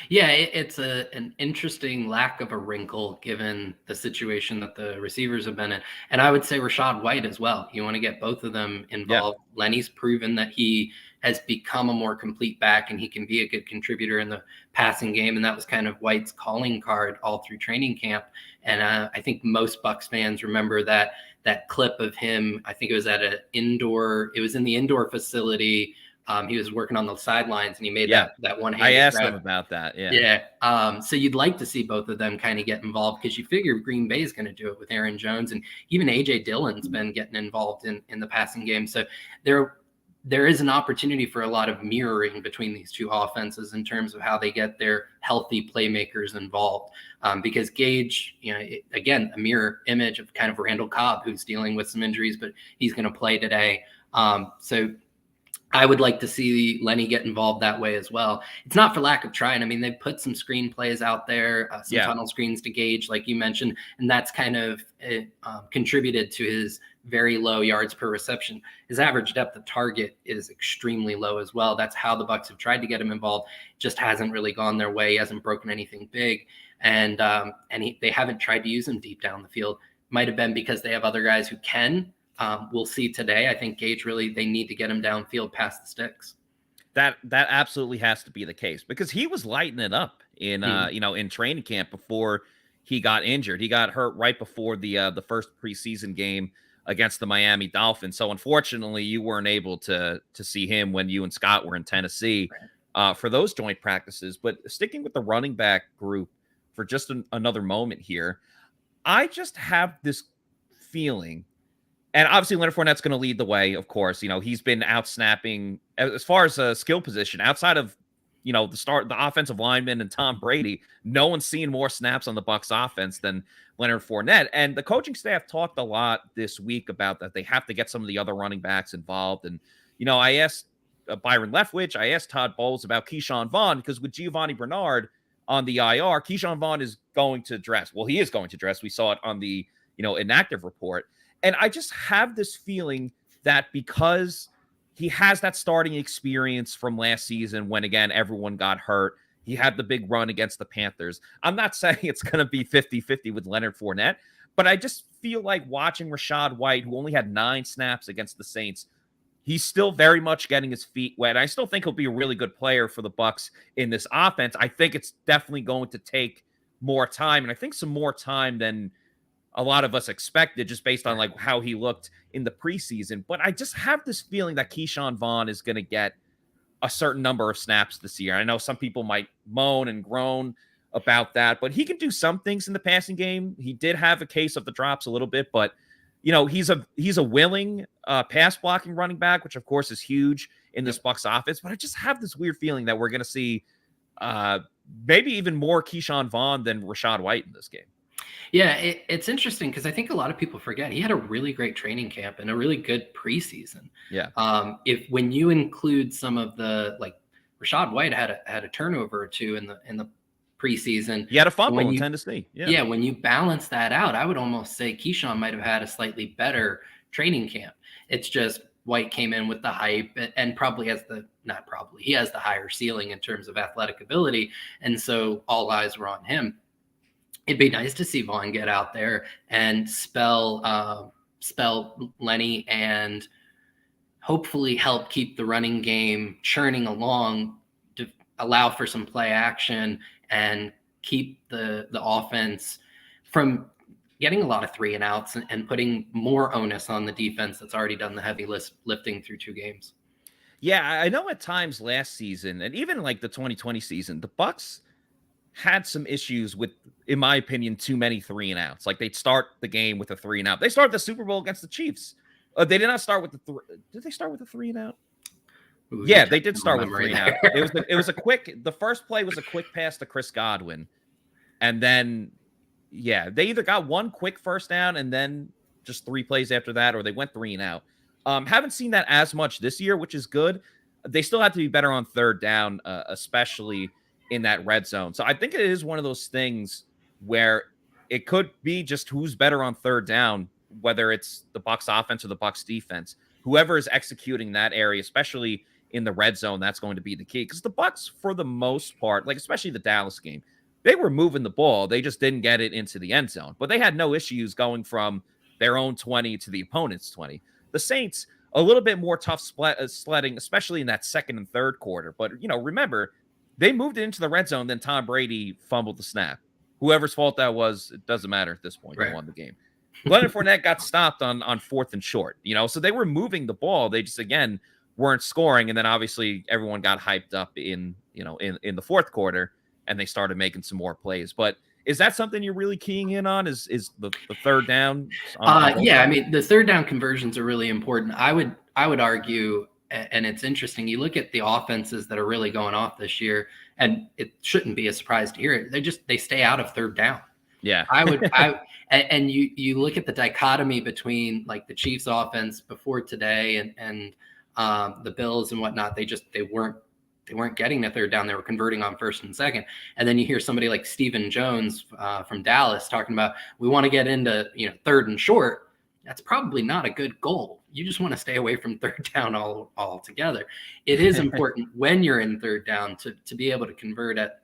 Yeah, it's an interesting lack of a wrinkle given the situation that the receivers have been in. And I would say Rachaad White as well. You want to get both of them involved. Yeah. Lenny's proven that he has become a more complete back and he can be a good contributor in the passing game. And that was kind of White's calling card all through training camp. And I think most Bucs fans remember that clip of him. I think it was at in the indoor facility. He was working on the sidelines and he made that one-handed I asked grab. him about that. Yeah. Yeah. So you'd like to see both of them kind of get involved because you figure Green Bay is going to do it with Aaron Jones, and even AJ Dillon's been getting involved in the passing game. So there is an opportunity for a lot of mirroring between these two offenses in terms of how they get their healthy playmakers involved. Because Gage, again, a mirror image of kind of Randall Cobb, who's dealing with some injuries, but he's going to play today. So I would like to see Lenny get involved that way as well. It's not for lack of trying. I mean, they put some screen plays out there, some tunnel screens to Gage, like you mentioned, and that's kind of contributed to his very low yards per reception. His average depth of target is extremely low as well. That's how the Bucs have tried to get him involved. Just hasn't really gone their way. He hasn't broken anything big, and they haven't tried to use him deep down the field. Might have been because they have other guys who can. We'll see today. I think Gage they need to get him downfield past the sticks. That absolutely has to be the case because he was lighting it up in in training camp before he got injured. He got hurt right before the first preseason game against the Miami Dolphins. So unfortunately, you weren't able to see him when you and Scott were in Tennessee for those joint practices. But sticking with the running back group for just another moment here, I just have this feeling. And obviously, Leonard Fournette's going to lead the way, of course. He's been out snapping as far as a skill position outside of the offensive lineman and Tom Brady. No one's seen more snaps on the Bucs offense than Leonard Fournette. And the coaching staff talked a lot this week about that. They have to get some of the other running backs involved. And, I asked Byron Leftwich, I asked Todd Bowles about Keyshawn Vaughn, because with Giovanni Bernard on the IR, Keyshawn Vaughn is going to dress. Well, he is going to dress. We saw it on the, inactive report. And I just have this feeling that because he has that starting experience from last season when, again, everyone got hurt, he had the big run against the Panthers. I'm not saying it's going to be 50-50 with Leonard Fournette, but I just feel like watching Rachaad White, who only had 9 snaps against the Saints, he's still very much getting his feet wet. I still think he'll be a really good player for the Bucs in this offense. I think it's definitely going to take more time, and I think some more time than a lot of us expected, just based on like how he looked in the preseason. But I just have this feeling that Keyshawn Vaughn is going to get a certain number of snaps this year. I know some people might moan and groan about that, but he can do some things in the passing game. He did have a case of the drops a little bit, but he's a willing pass blocking running back, which of course is huge in this Bucs offense. But I just have this weird feeling that we're going to see maybe even more Keyshawn Vaughn than Rachaad White in this game. Yeah, it's interesting because I think a lot of people forget he had a really great training camp and a really good preseason. Yeah. When you include some of the, like, Rachaad White had a turnover or two in the preseason. He had a fumble in Tennessee. Yeah. When you balance that out, I would almost say Keyshawn might have had a slightly better training camp. It's just White came in with the hype and probably he has the higher ceiling in terms of athletic ability, and so all eyes were on him. It'd be nice to see Vaughn get out there and spell Lenny and hopefully help keep the running game churning along, to allow for some play action and keep the offense from getting a lot of 3 and outs and putting more onus on the defense that's already done the heavy lifting through 2 games. Yeah, I know at times last season and even like the 2020 season, the Bucs had some issues with, in my opinion, too many 3 and outs. Like they'd start the game with a 3 and out. They started the Super Bowl against the Chiefs. They did not start with Did they start with a 3 and out? Ooh, yeah, they did start with 3 and out. It was a quick. The first play was a quick pass to Chris Godwin, and then they either got one quick first down and then just 3 plays after that, or they went 3 and out. Haven't seen that as much this year, which is good. They still have to be better on 3rd down, especially in that red zone. So I think it is one of those things where it could be just who's better on 3rd down, whether it's the Bucs offense or the Bucs defense. Whoever is executing that area, especially in the red zone, that's going to be the key. Because the Bucs, for the most part, like especially the Dallas game, they were moving the ball. They just didn't get it into the end zone. But they had no issues going from their own 20 to the opponent's 20. The Saints, a little bit more tough sledding, especially in that 2nd and 3rd quarter. But, remember, they moved it into the red zone, then Tom Brady fumbled the snap. Whoever's fault that was, it doesn't matter at this point. Right. They won the game. Leonard Fournette got stopped on 4th and short, so they were moving the ball. They just, again, weren't scoring. And then obviously everyone got hyped up in the 4th quarter and they started making some more plays. But is that something you're really keying in on? Is the 3rd down? Yeah. I mean, the 3rd down conversions are really important. I would argue, and it's interesting, you look at the offenses that are really going off this year, and it shouldn't be a surprise to hear it. They stay out of 3rd down. Yeah. And you look at the dichotomy between like the Chiefs offense before today and the Bills and whatnot. They weren't getting the 3rd down. They were converting on 1st and 2nd. And then you hear somebody like Stephen Jones from Dallas talking about, we want to get into 3rd and short. That's probably not a good goal. You just want to stay away from 3rd down altogether. It is important when you're in 3rd down to be able to convert at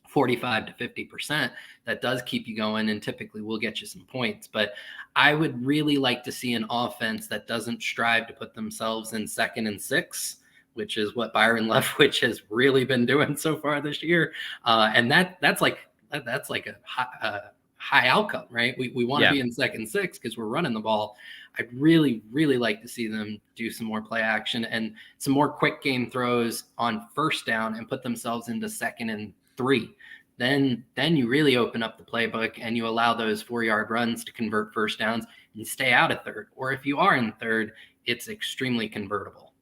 45 to 50%. That does keep you going and typically will get you some points. But I would really like to see an offense that doesn't strive to put themselves in 2nd and 6, which is what Byron Leftwich has really been doing so far this year. And that's like a high outcome, right? We want to be in 2nd and 6 because we're running the ball. I'd really, really like to see them do some more play action and some more quick game throws on 1st down and put themselves into 2nd and 3. Then you really open up the playbook and you allow those 4-yard runs to convert 1st downs and stay out of 3rd. Or if you are in 3rd, it's extremely convertible.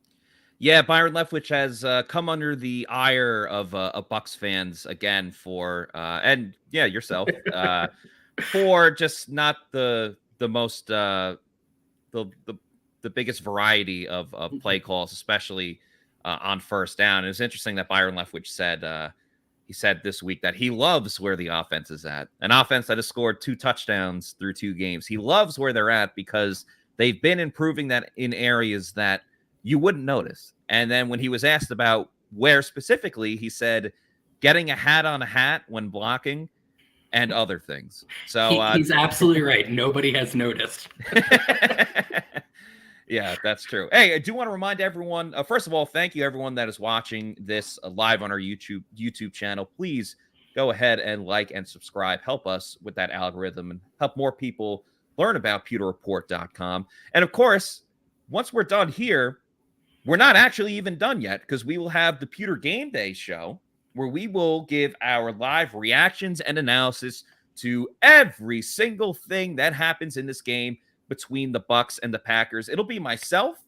Yeah, Byron Leftwich has come under the ire of Bucs fans again for and yeah, yourself for just not the most the biggest variety of play calls, especially on first down. It was interesting that Byron Leftwich said he said this week that he loves where the offense is at. An offense that has scored 2 touchdowns through 2 games. He loves where they're at because they've been improving that in areas that you wouldn't notice. And then when he was asked about where specifically, he said getting a hat on a hat when blocking and other things. So he's absolutely right. Nobody has noticed. Yeah, that's true. Hey, I do want to remind everyone, first of all, thank you everyone that is watching this live on our YouTube channel. Please go ahead and like and subscribe. Help us with that algorithm and help more people learn about pewterreport.com. And of course, once we're done here, we're not actually even done yet because we will have the Pewter GameDay show where we will give our live reactions and analysis to every single thing that happens in this game between the Bucs and the Packers. It'll be myself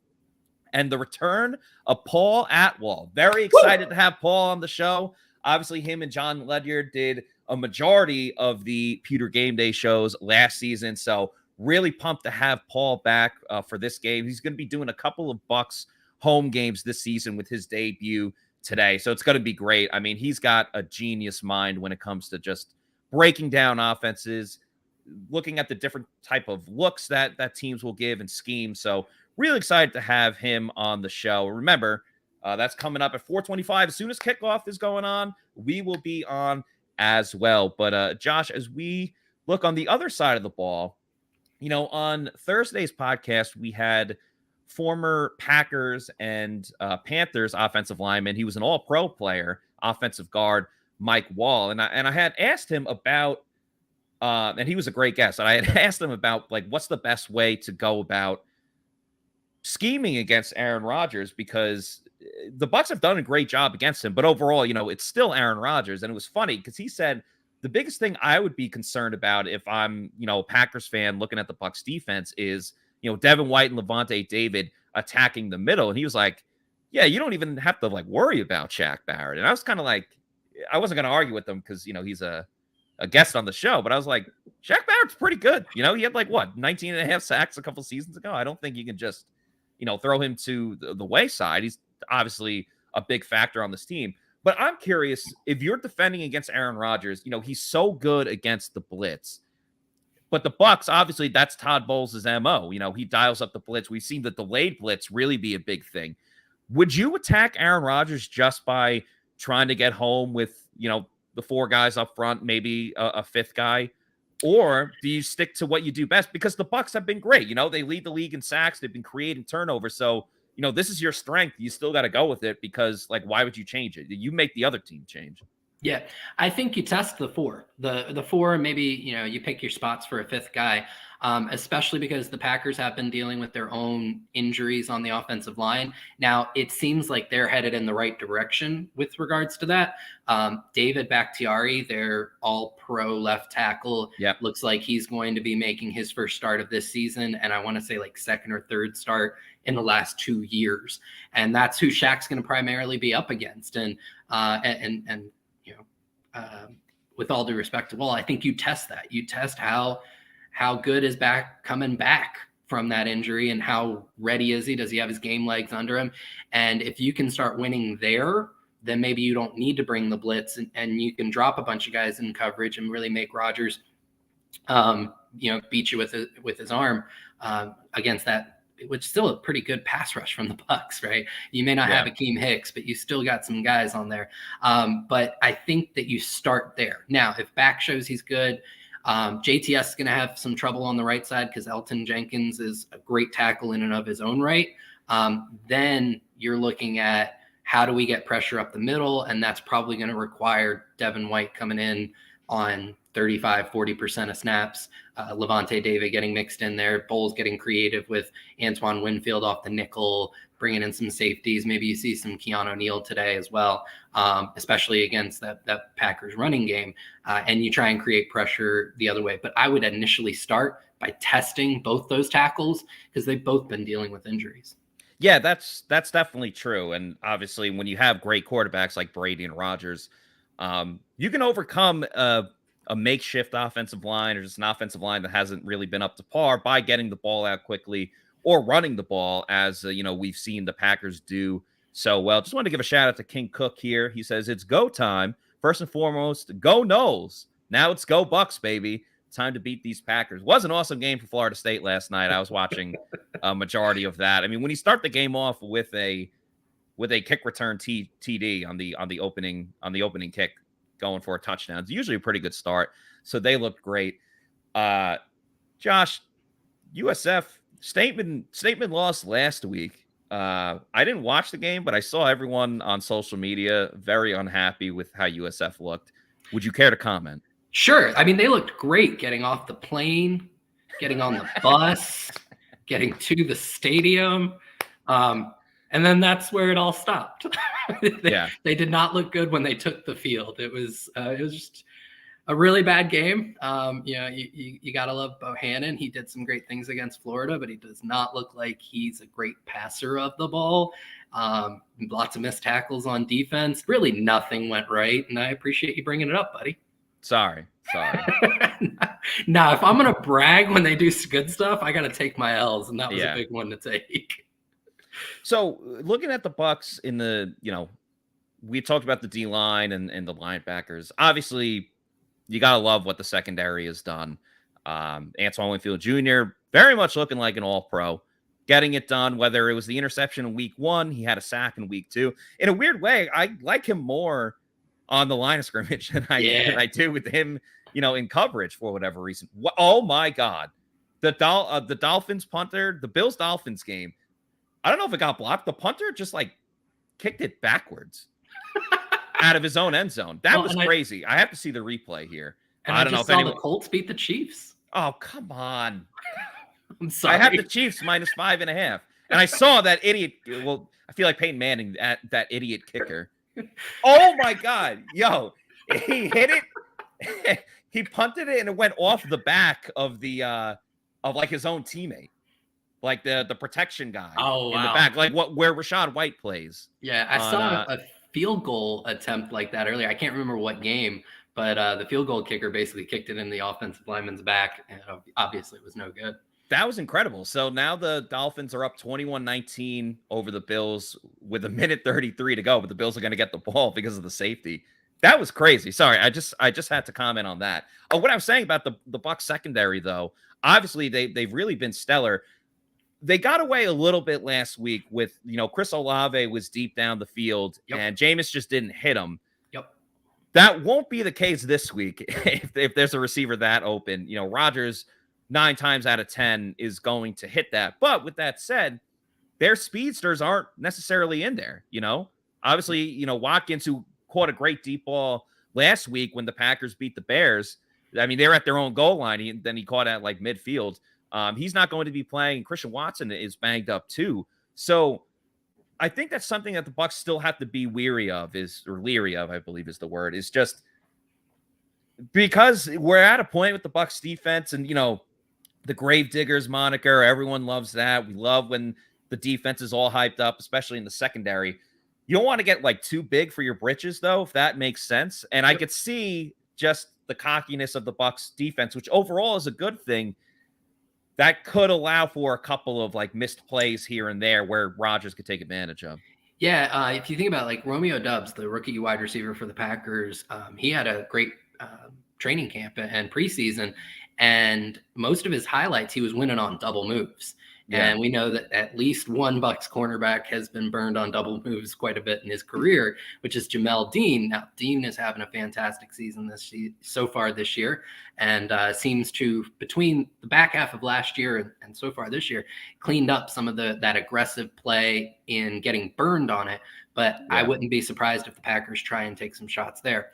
and the return of Paul Atwal. Very excited to have Paul on the show. Obviously, him and John Ledyard did a majority of the Pewter GameDay shows last season. So really pumped to have Paul back for this game. He's going to be doing a couple of Bucs home games this season with his debut today. So it's going to be great. I mean, he's got a genius mind when it comes to just breaking down offenses, looking at the different type of looks that teams will give and schemes. So really excited to have him on the show. Remember, that's coming up at 4:25. As soon as kickoff is going on, we will be on as well. But Josh, as we look on the other side of the ball, you know, on Thursday's podcast, we had former Packers and Panthers offensive lineman. He was an all-pro player, offensive guard, Mike Wall. And I had asked him about, and he was a great guest. And I had asked him about, like, what's the best way to go about scheming against Aaron Rodgers, because the Bucs have done a great job against him. But overall, you know, it's still Aaron Rodgers. And it was funny because he said the biggest thing I would be concerned about if I'm, you know, a Packers fan looking at the Bucs defense is, you know, Devin White and Lavonte David attacking the middle. And he was like, yeah, you don't even have to like worry about Shaq Barrett. And I was kind of like, I wasn't going to argue with him because, you know, he's a guest on the show, but I was like, Shaq Barrett's pretty good. You know, he had like 19 and a half sacks a couple seasons ago. I don't think you can just, you know, throw him to the wayside. He's obviously a big factor on this team, but I'm curious if you're defending against Aaron Rodgers, you know, he's so good against the blitz. But the Bucs, obviously, that's Todd Bowles' MO. You know, he dials up the blitz. We've seen the delayed blitz really be a big thing. Would you attack Aaron Rodgers just by trying to get home with, you know, the 4 guys up front, maybe a 5th guy? Or do you stick to what you do best? Because the Bucs have been great. You know, they lead the league in sacks. They've been creating turnovers. So, you know, this is your strength. You still got to go with it because, like, why would you change it? You make the other team change. Yeah, I think you test the 4. The 4, maybe, you know, you pick your spots for a 5th guy, especially because the Packers have been dealing with their own injuries on the offensive line. Now, it seems like they're headed in the right direction with regards to that. David Bakhtiari, their all-pro left tackle, looks like he's going to be making his first start of this season, and I want to say like 2nd or 3rd start in the last 2 years. And that's who Shaq's going to primarily be up against. And you know, with all due respect to Wall, I think you test that. You test how good is coming back from that injury and how ready is he? Does he have his game legs under him? And if you can start winning there, then maybe you don't need to bring the blitz and you can drop a bunch of guys in coverage and really make Rodgers, you know, beat you with his arm against that, which is still a pretty good pass rush from the Bucs, right? You may not have Akeem Hicks, but you still got some guys on there. But I think that you start there. Now, if back shows he's good, JTS is going to have some trouble on the right side because Elton Jenkins is a great tackle in and of his own right. Then you're looking at how do we get pressure up the middle? And that's probably going to require Devin White coming in on 35-40% of snaps, Lavonte David getting mixed in there, Bowles getting creative with Antoine Winfield off the nickel, bringing in some safeties. Maybe you see some Keanu Neal today as well, especially against that Packers running game, and you try and create pressure the other way. But I would initially start by testing both those tackles because they've both been dealing with injuries. Yeah, that's definitely true. And obviously, when you have great quarterbacks like Brady and Rodgers, you can overcome a makeshift offensive line or just an offensive line that hasn't really been up to par by getting the ball out quickly or running the ball, as we've seen the Packers do so well. Just want to give a shout out to King Cook here. He says it's go time. First and foremost, go Noles. Now it's go Bucs, baby. Time to beat these Packers. Was an awesome game for Florida State last night. I was watching a majority of that. I mean, when you start the game off with a kick return TD on the opening kick, going for a touchdown, it's usually a pretty good start. So they looked great. Josh, USF statement lost last week. I didn't watch the game, but I saw everyone on social media very unhappy with how USF looked. Would you care to comment? Sure. I mean, they looked great getting off the plane, getting on the bus, getting to the stadium. And then that's where it all stopped. They did not look good when they took the field. It was just a really bad game. You got to love Bohannon. He did some great things against Florida, but he does not look like he's a great passer of the ball. Lots of missed tackles on defense. Really nothing went right. And I appreciate you bringing it up, buddy. Sorry. Nah, if I'm going to brag when they do good stuff, I got to take my L's, and that was a big one to take. So looking at the Bucs in the, we talked about the D-line and the linebackers. Obviously, you got to love what the secondary has done. Antoine Winfield Jr., very much looking like an all-pro, getting it done, whether it was the interception in week 1, he had a sack in week 2. In a weird way, I like him more on the line of scrimmage than I do with him, in coverage for whatever reason. Oh my God. The Dolphins punter, the Bills Dolphins game. I don't know if it got blocked. The punter just kicked it backwards out of his own end zone. That was crazy. I have to see the replay here. And I don't know if the Colts beat the Chiefs. Oh, come on. I'm sorry. I have the Chiefs -5.5. And I saw that idiot. Well, I feel like Peyton Manning, that idiot kicker. Oh my God. Yo, he hit it. He punted it and it went off the back of the his own teammate. Like the protection guy in the back, where Rashad White plays. Yeah, I saw a field goal attempt like that earlier. I can't remember what game, but the field goal kicker basically kicked it in the offensive lineman's back, and obviously it was no good. That was incredible. So now the Dolphins are up 21-19 over the Bills with 1:33 to go, but the Bills are going to get the ball because of the safety. That was crazy. Sorry, I just had to comment on that. Oh, what I was saying about the Bucs secondary, though, obviously they've really been stellar. They got away a little bit last week with, Chris Olave was deep down the field and Jameis just didn't hit him. Yep. That won't be the case this week if there's a receiver that open. Rodgers 9 times out of 10 is going to hit that. But with that said, their speedsters aren't necessarily in there. Obviously, Watkins, who caught a great deep ball last week when the Packers beat the Bears. I mean, they're at their own goal line. Then he caught at midfield. He's not going to be playing. Christian Watson is banged up too. So I think that's something that the Bucs still have to be leery of, I believe is the word, is just because we're at a point with the Bucs defense and, the Gravediggers moniker, everyone loves that. We love when the defense is all hyped up, especially in the secondary. You don't want to get too big for your britches, though, if that makes sense. And I could see just the cockiness of the Bucs defense, which overall is a good thing. That could allow for a couple of missed plays here and there where Rodgers could take advantage of. Yeah, if you think about Romeo Doubs, the rookie wide receiver for the Packers, he had a great training camp and preseason, and most of his highlights he was winning on double moves. Yeah. And we know that at least one Bucs cornerback has been burned on double moves quite a bit in his career, which is Jamel Dean. Now, Dean is having a fantastic season so far this year, and seems to, between the back half of last year and so far this year, cleaned up some of that aggressive play in getting burned on it. But I wouldn't be surprised if the Packers try and take some shots there.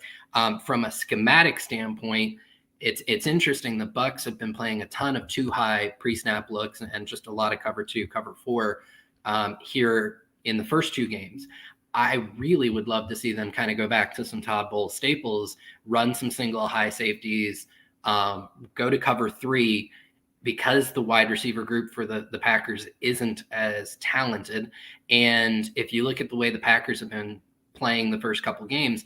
From a schematic standpoint, it's interesting. The Bucs have been playing a ton of 2-high pre-snap looks and just a lot of cover 2, cover 4 here in the first 2 games. I really would love to see them kind of go back to some Todd Bowles staples, run some single high safeties, go to cover 3, because the wide receiver group for the Packers isn't as talented. And if you look at the way the Packers have been playing the first couple games,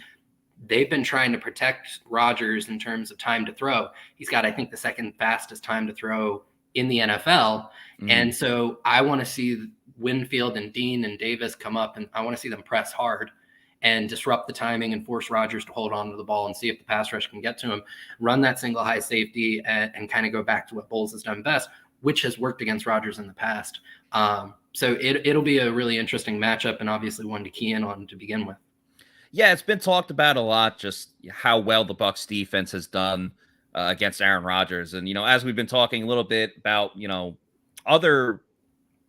they've been trying to protect Rodgers in terms of time to throw. He's got, I think, the second fastest time to throw in the NFL. And so I want to see Winfield and Dean and Davis come up, and I want to see them press hard and disrupt the timing and force Rodgers to hold on to the ball and see if the pass rush can get to him, run that single high safety and kind of go back to what Bowles has done best, which has worked against Rodgers in the past. So it'll be a really interesting matchup, and obviously one to key in on to begin with. Yeah, it's been talked about a lot, just how well the Bucs defense has done against Aaron Rodgers. And, as we've been talking a little bit about, other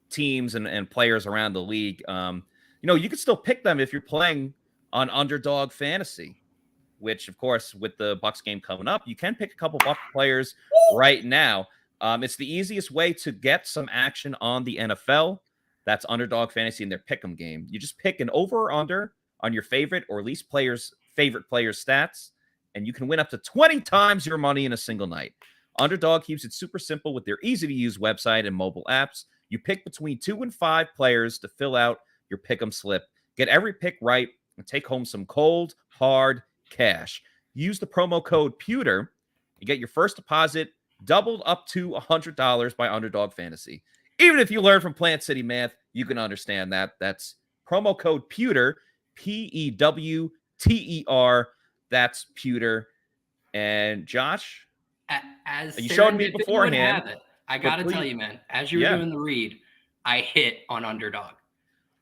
teams and players around the league, you can still pick them if you're playing on Underdog Fantasy, which, of course, with the Bucs game coming up, you can pick a couple Bucs players right now. It's the easiest way to get some action on the NFL. That's Underdog Fantasy in their pick'em game. You just pick an over or under on your favorite or least favorite players' stats, and you can win up to 20 times your money in a single night. Underdog keeps it super simple with their easy-to-use website and mobile apps. You pick between 2 and 5 players to fill out your pick'em slip. Get every pick right and take home some cold, hard cash. Use the promo code Pewter. You get your first deposit doubled up to $100 by Underdog Fantasy. Even if you learn from Plant City Math, you can understand that. That's promo code Pewter, Pewter. That's Pewter. And Josh, you showed me beforehand. I got to tell you, man, as you were doing the read, I hit on Underdog.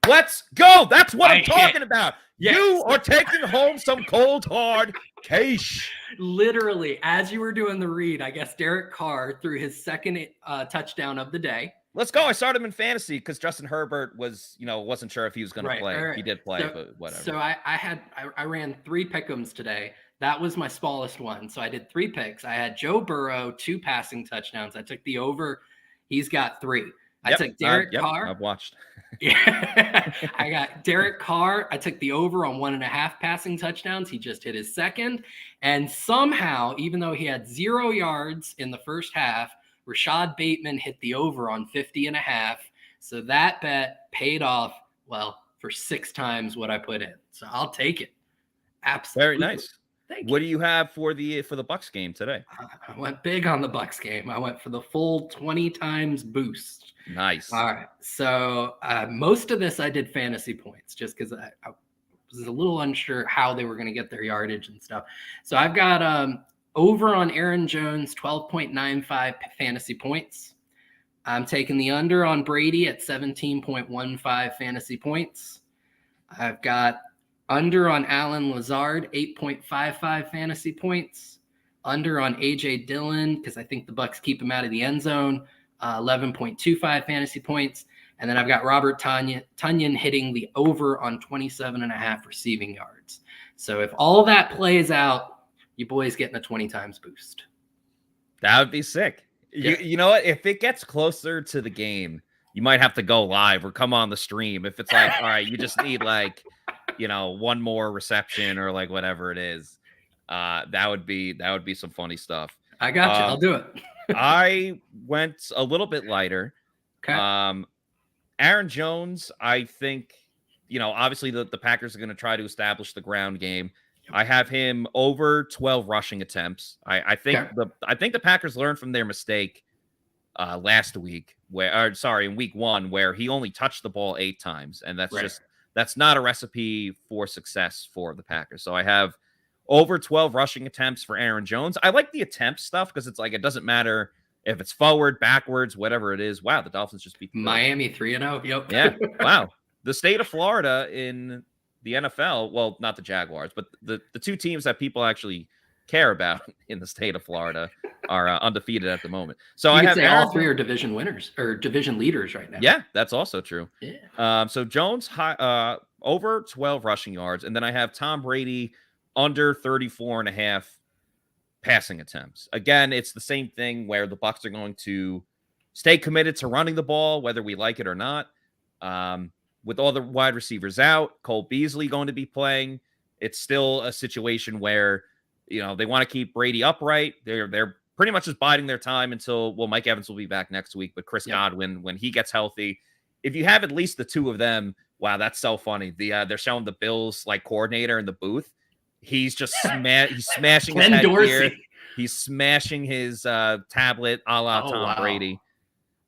Let's go. That's what I'm talking about. Yes. You are taking home some cold, hard cash. Literally, as you were doing the read, I guess Derek Carr threw his second touchdown of the day. Let's go. I started him in fantasy because Justin Herbert wasn't sure if he was going to play. Right. He did play, but whatever. So I ran 3 pick'ems today. That was my smallest one. So I did 3 picks. I had Joe Burrow, 2 passing touchdowns. I took the over. He's got 3. I took Derek Carr. I've watched. Yeah, I got Derek Carr. I took the over on 1.5 passing touchdowns. He just hit his second. And somehow, even though he had 0 yards in the first half, Rashad Bateman hit the over on 50.5. So that bet paid off, for 6 times what I put in. So I'll take it. Absolutely. Very nice. What do you have for the Bucs game today? I went big on the Bucs game. I went for the full 20 times boost. Nice. All right. So most of this I did fantasy points just because I was a little unsure how they were going to get their yardage and stuff. So I've got over on Aaron Jones, 12.95 fantasy points. I'm taking the under on Brady at 17.15 fantasy points. I've got under on Allen Lazard, 8.55 fantasy points. Under on A.J. Dillon, because I think the Bucs keep him out of the end zone, 11.25 fantasy points. And then I've got Robert Tonyan hitting the over on 27.5 receiving yards. So if all that plays out, you boys getting a 20 times boost. That would be sick. Yeah. You know what? If it gets closer to the game, you might have to go live or come on the stream. If it's like, all right, you just need one more reception or whatever it is. That would be some funny stuff. I got you. I'll do it. I went a little bit lighter. Okay. Aaron Jones, I think, obviously the Packers are going to try to establish the ground game. I have him over 12 rushing attempts. I think the Packers learned from their mistake last week, in week 1, where he only touched the ball 8 times, and that's not a recipe for success for the Packers. So I have over 12 rushing attempts for Aaron Jones. I like the attempt stuff because it's it doesn't matter if it's forward, backwards, whatever it is. Wow, the Dolphins just beat Miami 3-0. Yep. Yeah. Wow. The state of Florida in the NFL, well, not the Jaguars, but the 2 teams that people actually care about in the state of Florida are undefeated at the moment. So I have all 3 are division winners or division leaders right now. Yeah, that's also true. Yeah. So Jones over 12 rushing yards, and then I have Tom Brady under 34.5 passing attempts. Again, it's the same thing where the Bucs are going to stay committed to running the ball, whether we like it or not. With all the wide receivers out, Cole Beasley going to be playing, it's still a situation where they want to keep Brady upright. They're pretty much just biding their time until, well, Mike Evans will be back next week, but Chris Godwin, when he gets healthy, if you have at least the two of them, wow, that's so funny. They're showing the Bills like coordinator in the booth. He's just he's smashing his headgear. He's smashing his tablet a la Tom Brady.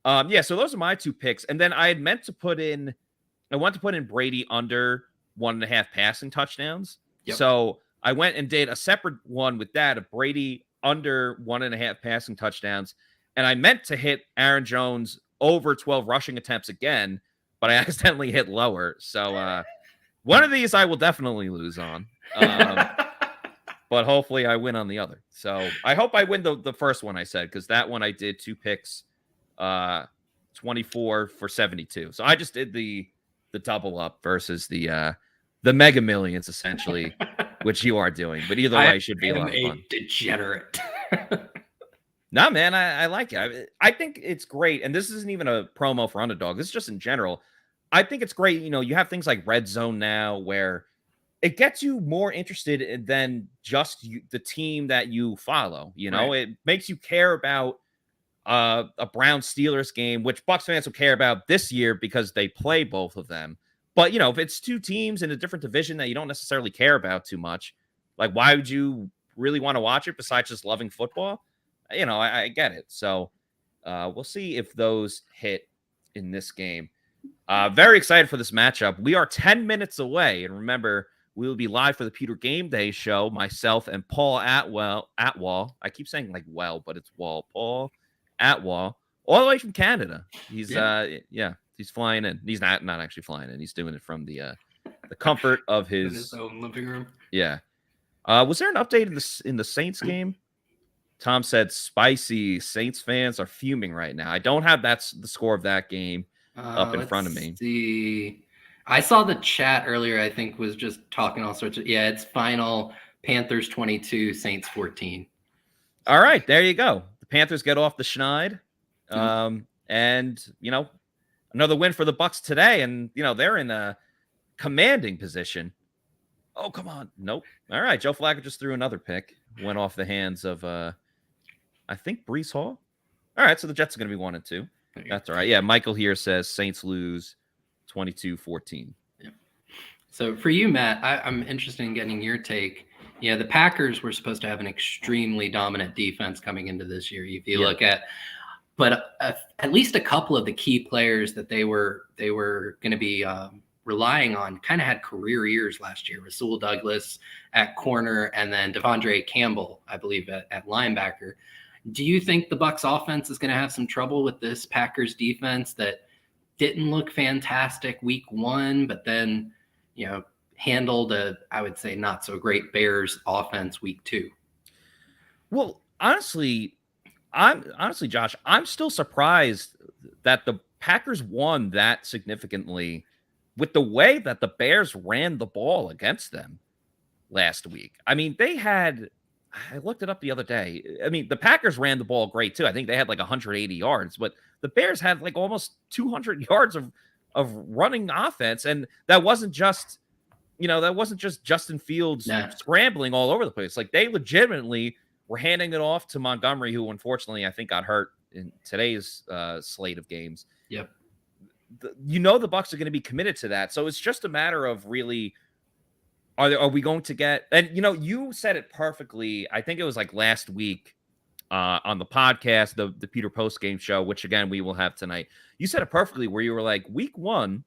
So those are my two picks. And then I want to put in Brady under 1.5 passing touchdowns. Yep. So I went and did a separate one with that, of Brady under 1.5 passing touchdowns. And I meant to hit Aaron Jones over 12 rushing attempts again, but I accidentally hit lower. So one of these I will definitely lose on. But hopefully I win on the other. So I hope I win the first one I said, because that one I did 2 picks, 24 for 72. So I just did the double up versus the Mega Millions, essentially, which you are doing. But either way, should be a lot of fun. Degenerate. No, man, I like it. I think it's great. And this isn't even a promo for Underdog. This is just in general. I think it's great. You know, you have things like Red Zone now where it gets you more interested than just the team that you follow. You know, It makes you care about a Browns Steelers game, which Bucs fans will care about this year because they play both of them. But, you know, if it's two teams in a different division that you don't necessarily care about too much, like, why would you really want to watch it besides just loving football? You know, I get it. So we'll see if those hit in this game. Very excited for this matchup. We are 10 minutes away. And remember, we will be live for the Pewter GameDay show, myself and Paul Atwal. I keep saying like but it's Paul Atwal, all the way from Canada. He's he's flying in. He's not actually flying in. He's doing it from the comfort of his own living room. Yeah. Was there an update in the Saints game? Tom said spicy. Saints fans are fuming right now. I don't have the score of that game up in front of me. See. I saw the chat earlier, I think, was just talking all sorts of, it's final. Panthers 22, Saints 14. All right, there you go. The Panthers get off the schneid. And, you know, another win for the Bucs today. And, you know, they're in a commanding position. Oh, come on. Nope. All right, Joe Flacco just threw another pick. Went off the hands of, I think, Breece Hall. All right, so the Jets are going to be 1-2. That's all right. Yeah, Michael here says Saints lose 22-14. Yeah. So for you, Matt, I'm interested in getting your take. You know, the Packers were supposed to have an extremely dominant defense coming into this year. If you look at, but at least a couple of the key players that they were going to be relying on kind of had career years last year. Rasul Douglas at corner, and then Devondre Campbell, I believe, at linebacker. Do you think the Bucs offense is going to have some trouble with this Packers defense that didn't look fantastic week 1, but then, you know, handled I would say, not so great Bears offense week 2? Well, honestly, Josh, I'm still surprised that the Packers won that significantly with the way that the Bears ran the ball against them last week. I mean, I looked it up the other day. I mean, the Packers ran the ball great too. I think they had like 180 yards, but the Bears had like almost 200 yards of running offense. And that wasn't just Justin Fields scrambling all over the place. Like, they legitimately were handing it off to Montgomery, who unfortunately I think got hurt in today's slate of games. Yep. The Bucs are going to be committed to that. So it's just a matter of really, are we going to get, and you said it perfectly. I think it was like last week on the podcast, the Pewter post game show, which again, we will have tonight. You said it perfectly where you were like, week 1,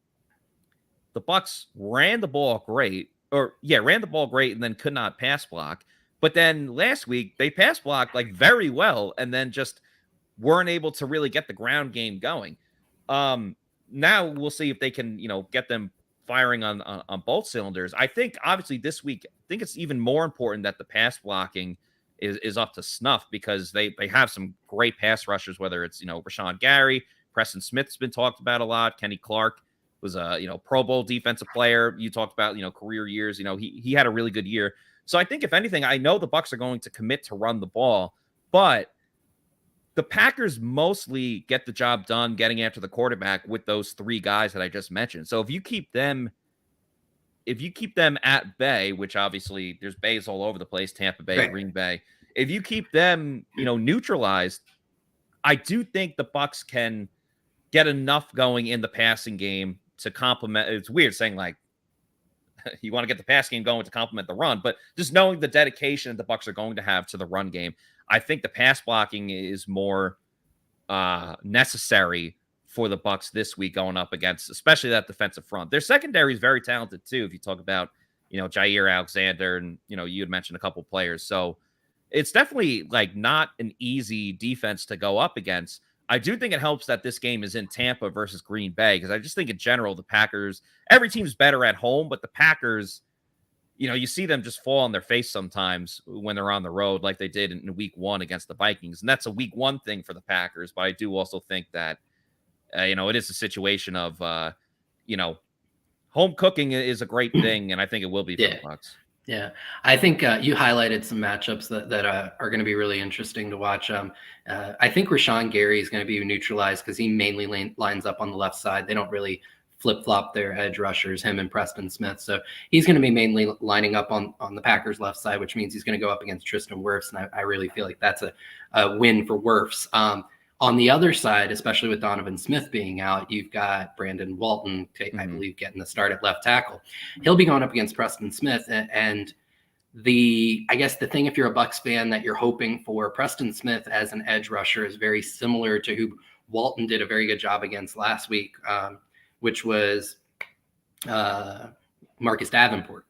the Bucs ran the ball great, and then could not pass block. But then last week they pass blocked like very well, and then just weren't able to really get the ground game going. Now we'll see if they can, get them firing on both cylinders. I think obviously this week, I think it's even more important that the pass blocking is up to snuff, because they have some great pass rushers, whether it's, Rashawn Gary, Preston Smith's been talked about a lot. Kenny Clark was a, Pro Bowl defensive player. You talked about, career years, he had a really good year. So I think if anything, I know the Bucs are going to commit to run the ball, but the Packers mostly get the job done getting after the quarterback with those 3 guys that I just mentioned. So if you keep them at bay, which obviously there's bays all over the place, Tampa Bay, Green Bay, if you keep them, neutralized, I do think the Bucs can get enough going in the passing game to complement. It's weird saying like you want to get the pass game going to complement the run, but just knowing the dedication the Bucs are going to have to the run game, I think the pass blocking is more necessary for the Bucs this week going up against, especially that defensive front. Their secondary is very talented too. If you talk about, Jair Alexander and, you had mentioned a couple players. So it's definitely like not an easy defense to go up against. I do think it helps that this game is in Tampa versus Green Bay, because I just think in general, the Packers, every team's better at home, but the Packers, you see them just fall on their face sometimes when they're on the road, like they did in week 1 against the Vikings. And that's a week 1 thing for the Packers. But I do also think that, it is a situation of, home cooking is a great thing. And I think it will be for the Bucs. Yeah, I think you highlighted some matchups that are going to be really interesting to watch. I think Rashawn Gary is going to be neutralized because he mainly lines up on the left side. They don't really flip-flop their edge rushers, him and Preston Smith. So he's going to be mainly lining up on the Packers' left side, which means he's going to go up against Tristan Wirfs, and I really feel like that's a win for Wirfs. On the other side, especially with Donovan Smith being out, you've got Brandon Walton, I believe, getting the start at left tackle. He'll be going up against Preston Smith. And I guess the thing, if you're a Bucs fan, that you're hoping for Preston Smith as an edge rusher is very similar to who Walton did a very good job against last week, which was Marcus Davenport.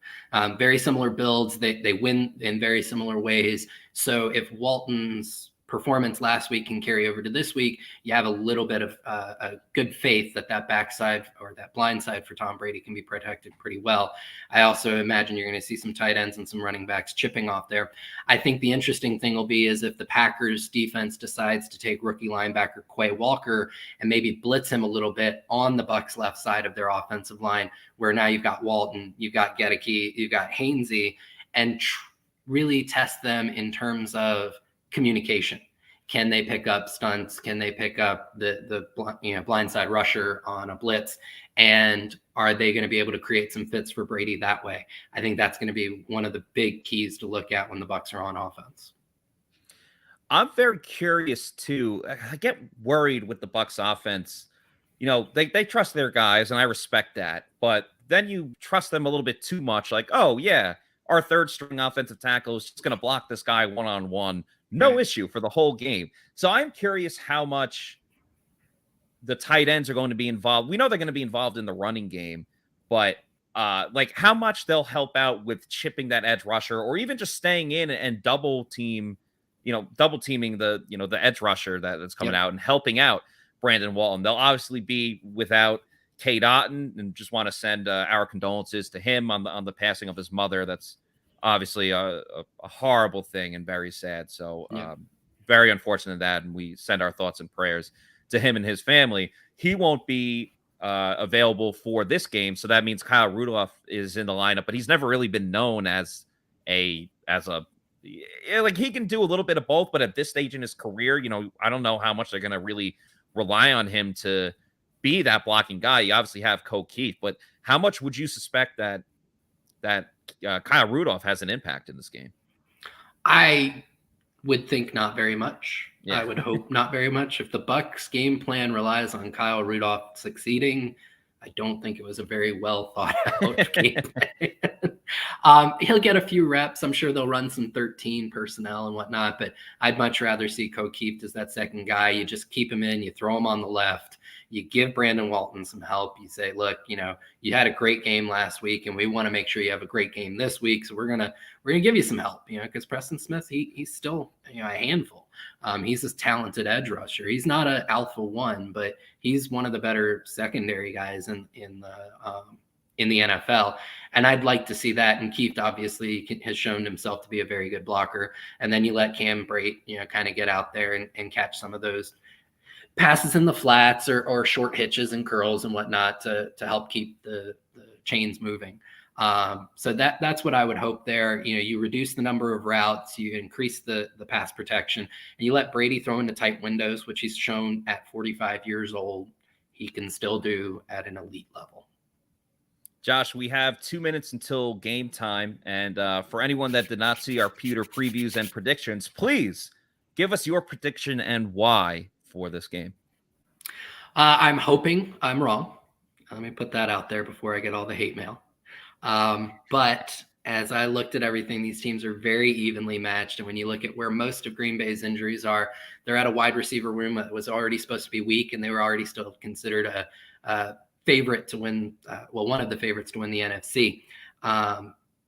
Very similar builds. They win in very similar ways. So if Walton's performance last week can carry over to this week, you have a little bit of a good faith that backside or that blind side for Tom Brady can be protected pretty well. I also imagine you're going to see some tight ends and some running backs chipping off there. I think the interesting thing will be is if the Packers defense decides to take rookie linebacker Quay Walker and maybe blitz him a little bit on the Bucs left side of their offensive line, where now you've got Walton, you've got Gedeke, you've got Hainsey, and really test them in terms of communication. Can they pick up stunts? Can they pick up the blindside rusher on a blitz? And are they going to be able to create some fits for Brady that way? I think that's going to be one of the big keys to look at when the Bucs are on offense. I'm very curious too. I get worried with the Bucs offense. They trust their guys, and I respect that. But then you trust them a little bit too much. Like, oh yeah, our third string offensive tackle is just going to block this guy one-on-one. No issue for the whole game. So I'm curious how much the tight ends are going to be involved. We know they're going to be involved in the running game, but like how much they'll help out with chipping that edge rusher, or even just staying in and double teaming the edge rusher that's coming out and helping out Brandon Walton. They'll obviously be without Cade Otton, and just want to send our condolences to him on the passing of his mother. That's obviously a horrible thing and very sad. So very unfortunate that, and we send our thoughts and prayers to him and his family. He won't be available for this game, so that means Kyle Rudolph is in the lineup, but he's never really been known as he can do a little bit of both, but at this stage in his career, I don't know how much they're going to really rely on him to be that blocking guy. You obviously have Queipo, but how much would you suspect that Kyle Rudolph has an impact in this game? I would think not very much. Yeah. I would hope not very much. If the Bucs game plan relies on Kyle Rudolph succeeding, I don't think it was a very well thought out game plan. He'll get a few reps. I'm sure they'll run some 13 personnel and whatnot, but I'd much rather see Queipo as that second guy. You just keep him in, you throw him on the left, you give Brandon Walton some help. You say, look, you had a great game last week, and we want to make sure you have a great game this week. So we're gonna give you some help, because Preston Smith, he's still a handful. He's this talented edge rusher. He's not an alpha one, but he's one of the better secondary guys in the NFL. And I'd like to see that. And Keith obviously has shown himself to be a very good blocker. And then you let Cam Brate, kind of get out there and catch some of those passes in the flats or short hitches and curls and whatnot to help keep the chains moving. So that's what I would hope there. You reduce the number of routes, you increase the pass protection, and you let Brady throw into tight windows, which he's shown at 45 years old he can still do at an elite level. Josh, we have 2 minutes until game time. And for anyone that did not see our Pewter previews and predictions, please give us your prediction and why for this game. I'm hoping I'm wrong. Let me put that out there before I get all the hate mail. But as I looked at everything, these teams are very evenly matched. And when you look at where most of Green Bay's injuries are, they're at a wide receiver room that was already supposed to be weak, and they were already still considered a favorite to win, one of the favorites to win the NFC.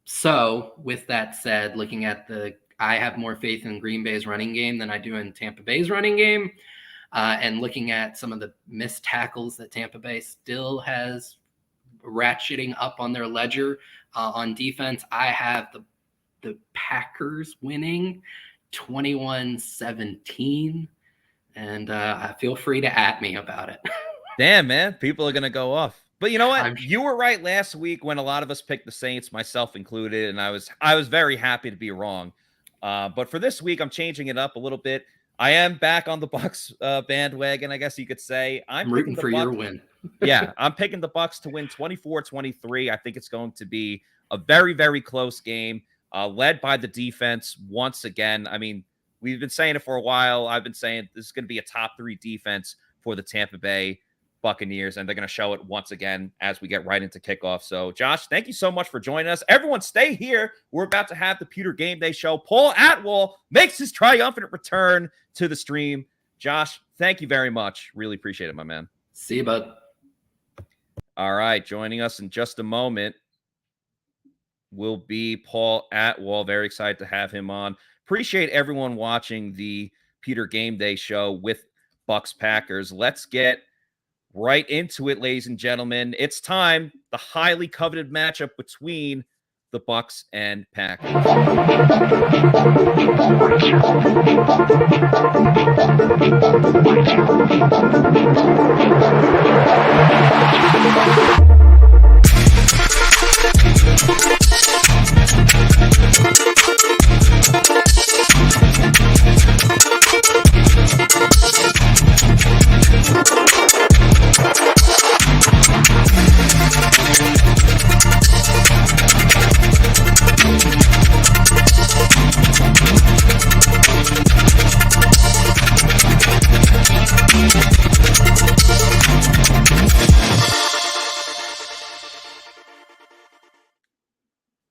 So with that said, looking at I have more faith in Green Bay's running game than I do in Tampa Bay's running game. And looking at some of the missed tackles that Tampa Bay still has ratcheting up on their ledger on defense, I have the Packers winning 21-17. And feel free to at me about it. Damn, man. People are going to go off. But you know what? You were right last week when a lot of us picked the Saints, myself included, and I was very happy to be wrong. But for this week, I'm changing it up a little bit. I am back on the Bucs bandwagon, I guess you could say. I'm rooting for your win. Yeah, I'm picking the Bucs to win 24-23. I think it's going to be a very, very close game, led by the defense once again. I mean, we've been saying it for a while. I've been saying this is going to be a top 3 defense for the Tampa Bay Buccaneers, and they're going to show it once again as we get right into kickoff. So, Josh, thank you so much for joining us. Everyone stay here. We're about to have the Pewter Game Day show. Paul Atwal makes his triumphant return to the stream. Josh, thank you very much. Really appreciate it, my man. See you, bud. All right, joining us in just a moment will be Paul Atwal. Very excited to have him on. Appreciate everyone watching the Pewter Game Day show with Bucs Packers. Let's get right into it, ladies and gentlemen. It's time. The highly coveted matchup between the Bucs and Packers.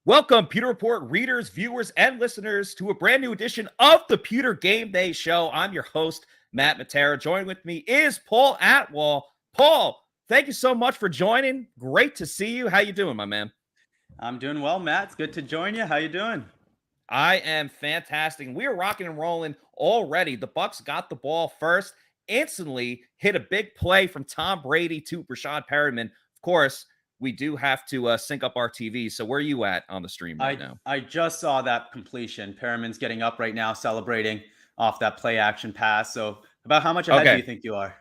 Welcome, Pewter Report readers, viewers, and listeners to a brand new edition of the Pewter Game Day show. I'm your host, Matt Matera. Joining with me is Paul Atwal. Paul, thank you so much for joining. Great to see you. How you doing, my man? I'm doing well, Matt. It's good to join you. How you doing? I am fantastic. We are rocking and rolling already. The Bucs got the ball first, instantly hit a big play from Tom Brady to Rashad Perriman. Of course, we do have to sync up our TV. So where are you at on the stream right now? I just saw that completion. Perriman's getting up right now, celebrating off that play action pass. So about how much ahead do you think you are?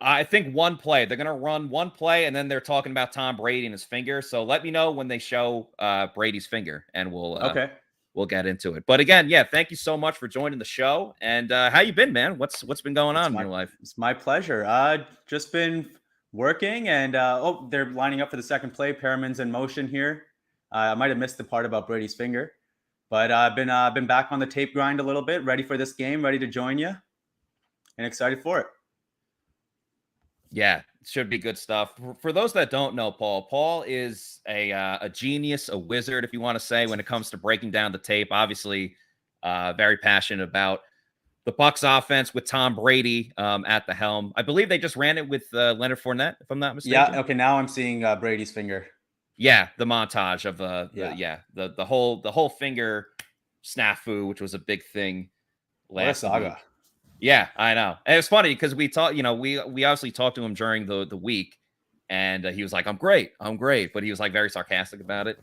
I think one play. They're going to run one play, and then they're talking about Tom Brady and his finger. So let me know when they show Brady's finger, and we'll get into it. But again, yeah, thank you so much for joining the show. And how you been, man? What's been going on in your life? It's my pleasure. Just been working, and they're lining up for the second play. Perriman's in motion here. I might have missed the part about Brady's finger, but I've been back on the tape grind a little bit, ready for this game, ready to join you, and excited for it. Yeah, it should be good stuff. For those that don't know, Paul is a genius, a wizard, if you want to say, when it comes to breaking down the tape. Obviously, very passionate about the Bucs offense with Tom Brady at the helm. I believe they just ran it with Leonard Fournette, if I'm not mistaken. Yeah. Okay. Now I'm seeing Brady's finger. Yeah, the montage of the whole finger snafu, which was a big thing last saga. Week. Yeah, I know. And it's funny because we talked, we obviously talked to him during the week, and he was like, I'm great, but he was like very sarcastic about it.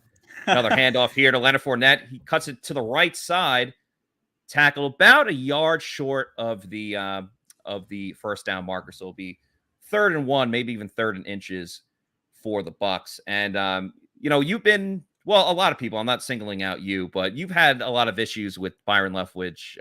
Another handoff here to Leonard Fournette. He cuts it to the right side, tackle about a yard short of the first down marker. So it'll be 3rd and 1, maybe even 3rd and inches for the Bucs. And you've been, well, a lot of people, I'm not singling out you, but you've had a lot of issues with Byron Leftwich,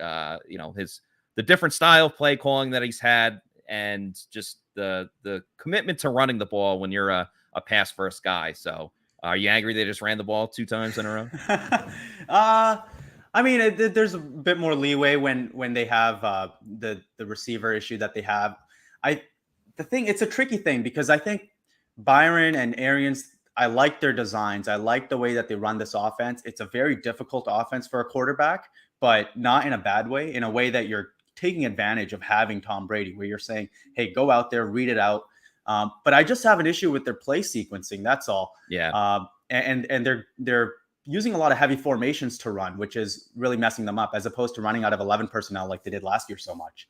the different style of play calling that he's had, and just the commitment to running the ball when you're a pass first guy. So Are you angry they just ran the ball 2 times in a row? I mean, there's a bit more leeway when they have the receiver issue that they have. It's a tricky thing because I think Byron and Arians, I like their designs. I like the way that they run this offense. It's a very difficult offense for a quarterback, but not in a bad way, in a way that you're taking advantage of having Tom Brady, where you're saying, hey, go out there, read it out. But I just have an issue with their play sequencing. That's all. Yeah. And they're using a lot of heavy formations to run, which is really messing them up, as opposed to running out of 11 personnel like they did last year so much.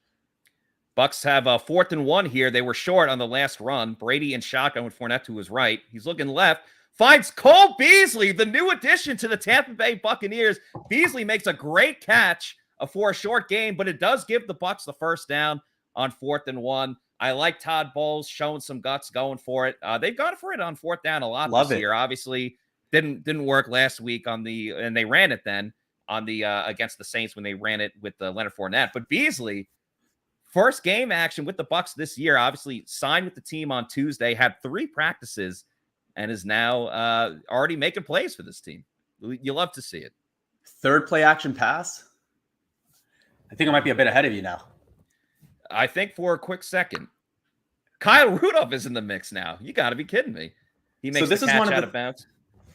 Bucs have a 4th and 1 here. They were short on the last run. Brady and shotgun with Fournette to his right. He's looking left. Finds Cole Beasley, the new addition to the Tampa Bay Buccaneers. Beasley makes a great catch for a short game, but it does give the Bucs the first down on 4th and 1. I like Todd Bowles showing some guts, going for it. They've gone for it on 4th down a lot this year. Obviously, didn't work last week and they ran it then on the against the Saints when they ran it with Leonard Fournette. But Beasley, first game action with the Bucs this year, obviously signed with the team on Tuesday, had 3 practices, and is now already making plays for this team. You love to see it. 3rd play action pass. I think I might be a bit ahead of you now. I think for a quick second, Kyle Rudolph is in the mix now. You got to be kidding me. He makes the catch out of bounds.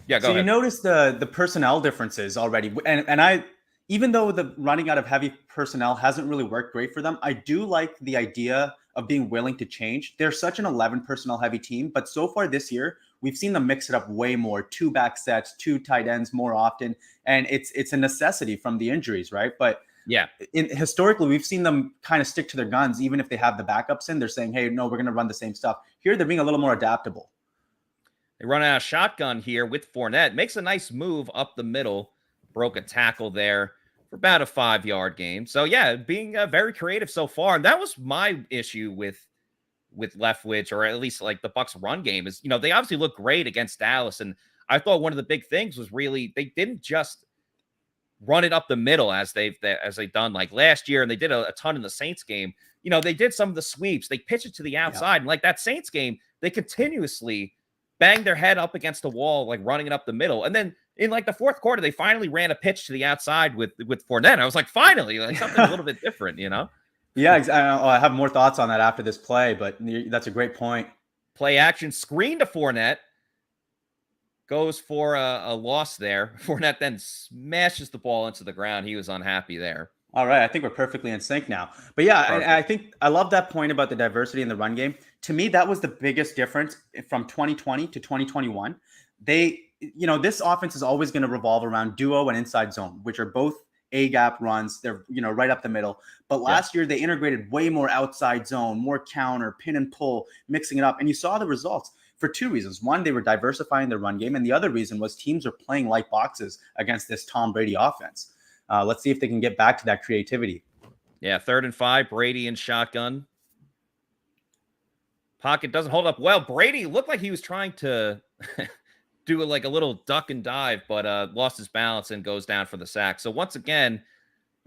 Yeah, go ahead. So you notice the personnel differences already. And I, even though the running out of heavy personnel hasn't really worked great for them, I do like the idea of being willing to change. They're such an 11 personnel heavy team, but so far this year, we've seen them mix it up way more. 2 back sets, 2 tight ends more often. And it's a necessity from the injuries, right? But yeah, historically, we've seen them kind of stick to their guns. Even if they have the backups in, they're saying, hey, no, we're going to run the same stuff. Here, they're being a little more adaptable. They run out of shotgun here with Fournette. Makes a nice move up the middle. Broke a tackle there for about a 5-yard game. So, yeah, being very creative so far. And that was my issue with Leftwich, or at least like the Bucs run game, is, they obviously look great against Dallas. And I thought one of the big things was really they didn't just run it up the middle as they've done like last year, and they did a ton in the Saints game. They did some of the sweeps. They pitch it to the outside. And like that Saints game, they continuously banged their head up against the wall, like running it up the middle. And then in like the 4th quarter, they finally ran a pitch to the outside with Fournette. I was like, finally, like something a little bit different, Yeah, I have more thoughts on that after this play, but that's a great point. Play action, screen to Fournette. Goes for a loss there. Fournette then smashes the ball into the ground. He was unhappy there. All right. I think we're perfectly in sync now. But yeah, I think I love that point about the diversity in the run game. To me, that was the biggest difference from 2020 to 2021. This offense is always going to revolve around duo and inside zone, which are both A-gap runs. They're, right up the middle. But last year, they integrated way more outside zone, more counter, pin and pull, mixing it up. And you saw the results. For 2 reasons. One, they were diversifying their run game. And the other reason was teams are playing light boxes against this Tom Brady offense. Let's see if they can get back to that creativity. Yeah, 3rd and 5, Brady and shotgun. Pocket doesn't hold up well. Brady looked like he was trying to do like a little duck and dive, but lost his balance and goes down for the sack. So once again,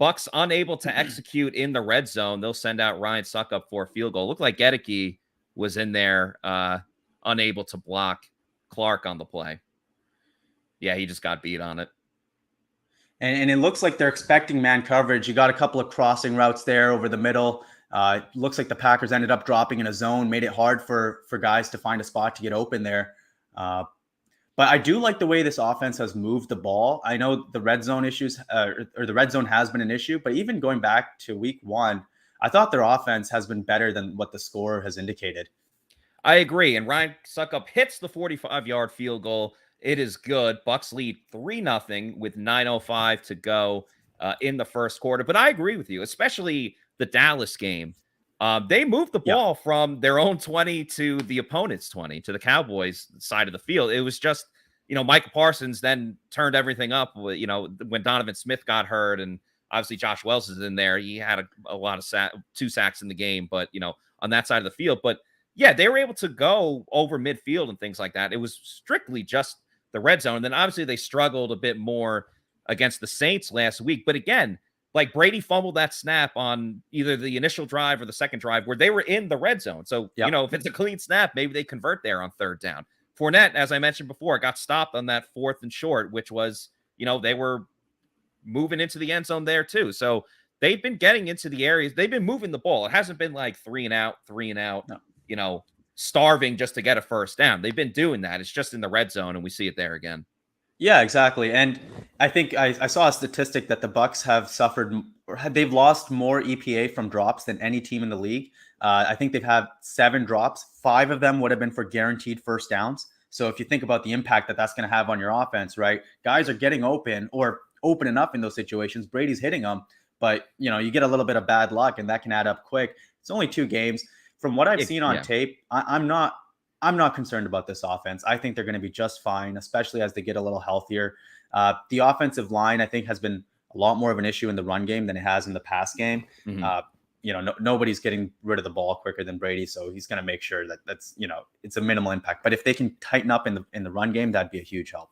Bucs unable to execute in the red zone. They'll send out Ryan Suckup for a field goal. Looked like Gedeke was in there, unable to block Clark on the play. Yeah, he just got beat on it. And it looks like they're expecting man coverage. You got a couple of crossing routes there over the middle. Looks like the Packers ended up dropping in a zone, made it hard for guys to find a spot to get open there. But I do like the way this offense has moved the ball. I know the red zone issues, or the red zone has been an issue, but even going back to week 1, I thought their offense has been better than what the score has indicated. I agree. And Ryan Suckup hits the 45-yard field goal. It is good. Bucs lead 3-0 with 9:05 to go in the first quarter. But I agree with you, especially the Dallas game. They moved the ball from their own 20 to the opponent's 20, to the Cowboys side of the field. It was just, Michael Parsons then turned everything up, when Donovan Smith got hurt, and obviously Josh Wells is in there. He had a lot of 2 sacks in the game, but, on that side of the field. But yeah, they were able to go over midfield and things like that. It was strictly just the red zone. And then obviously they struggled a bit more against the Saints last week. But again, like Brady fumbled that snap on either the initial drive or the second drive where they were in the red zone. So, if it's a clean snap, maybe they convert there on 3rd down. Fournette, as I mentioned before, got stopped on that 4th and short, which was, they were moving into the end zone there too. So they've been getting into the areas. They've been moving the ball. It hasn't been like 3 and out, no. Starving just to get a first down. They've been doing that. It's just in the red zone, and we see it there again. Yeah, exactly. And I think I saw a statistic that the Bucs have suffered, they've lost more EPA from drops than any team in the league. I think they've had 7 drops. 5 of them would have been for guaranteed first downs. So if you think about the impact that that's going to have on your offense, right? Guys are getting open or opening up in those situations. Brady's hitting them, but you get a little bit of bad luck, and that can add up quick. It's only 2 games. From what I've seen on tape, I'm not concerned about this offense. I think they're going to be just fine, especially as they get a little healthier. The offensive line, I think, has been a lot more of an issue in the run game than it has in the pass game. Nobody's getting rid of the ball quicker than Brady, so he's going to make sure that that's it's a minimal impact. But if they can tighten up in the run game, that'd be a huge help.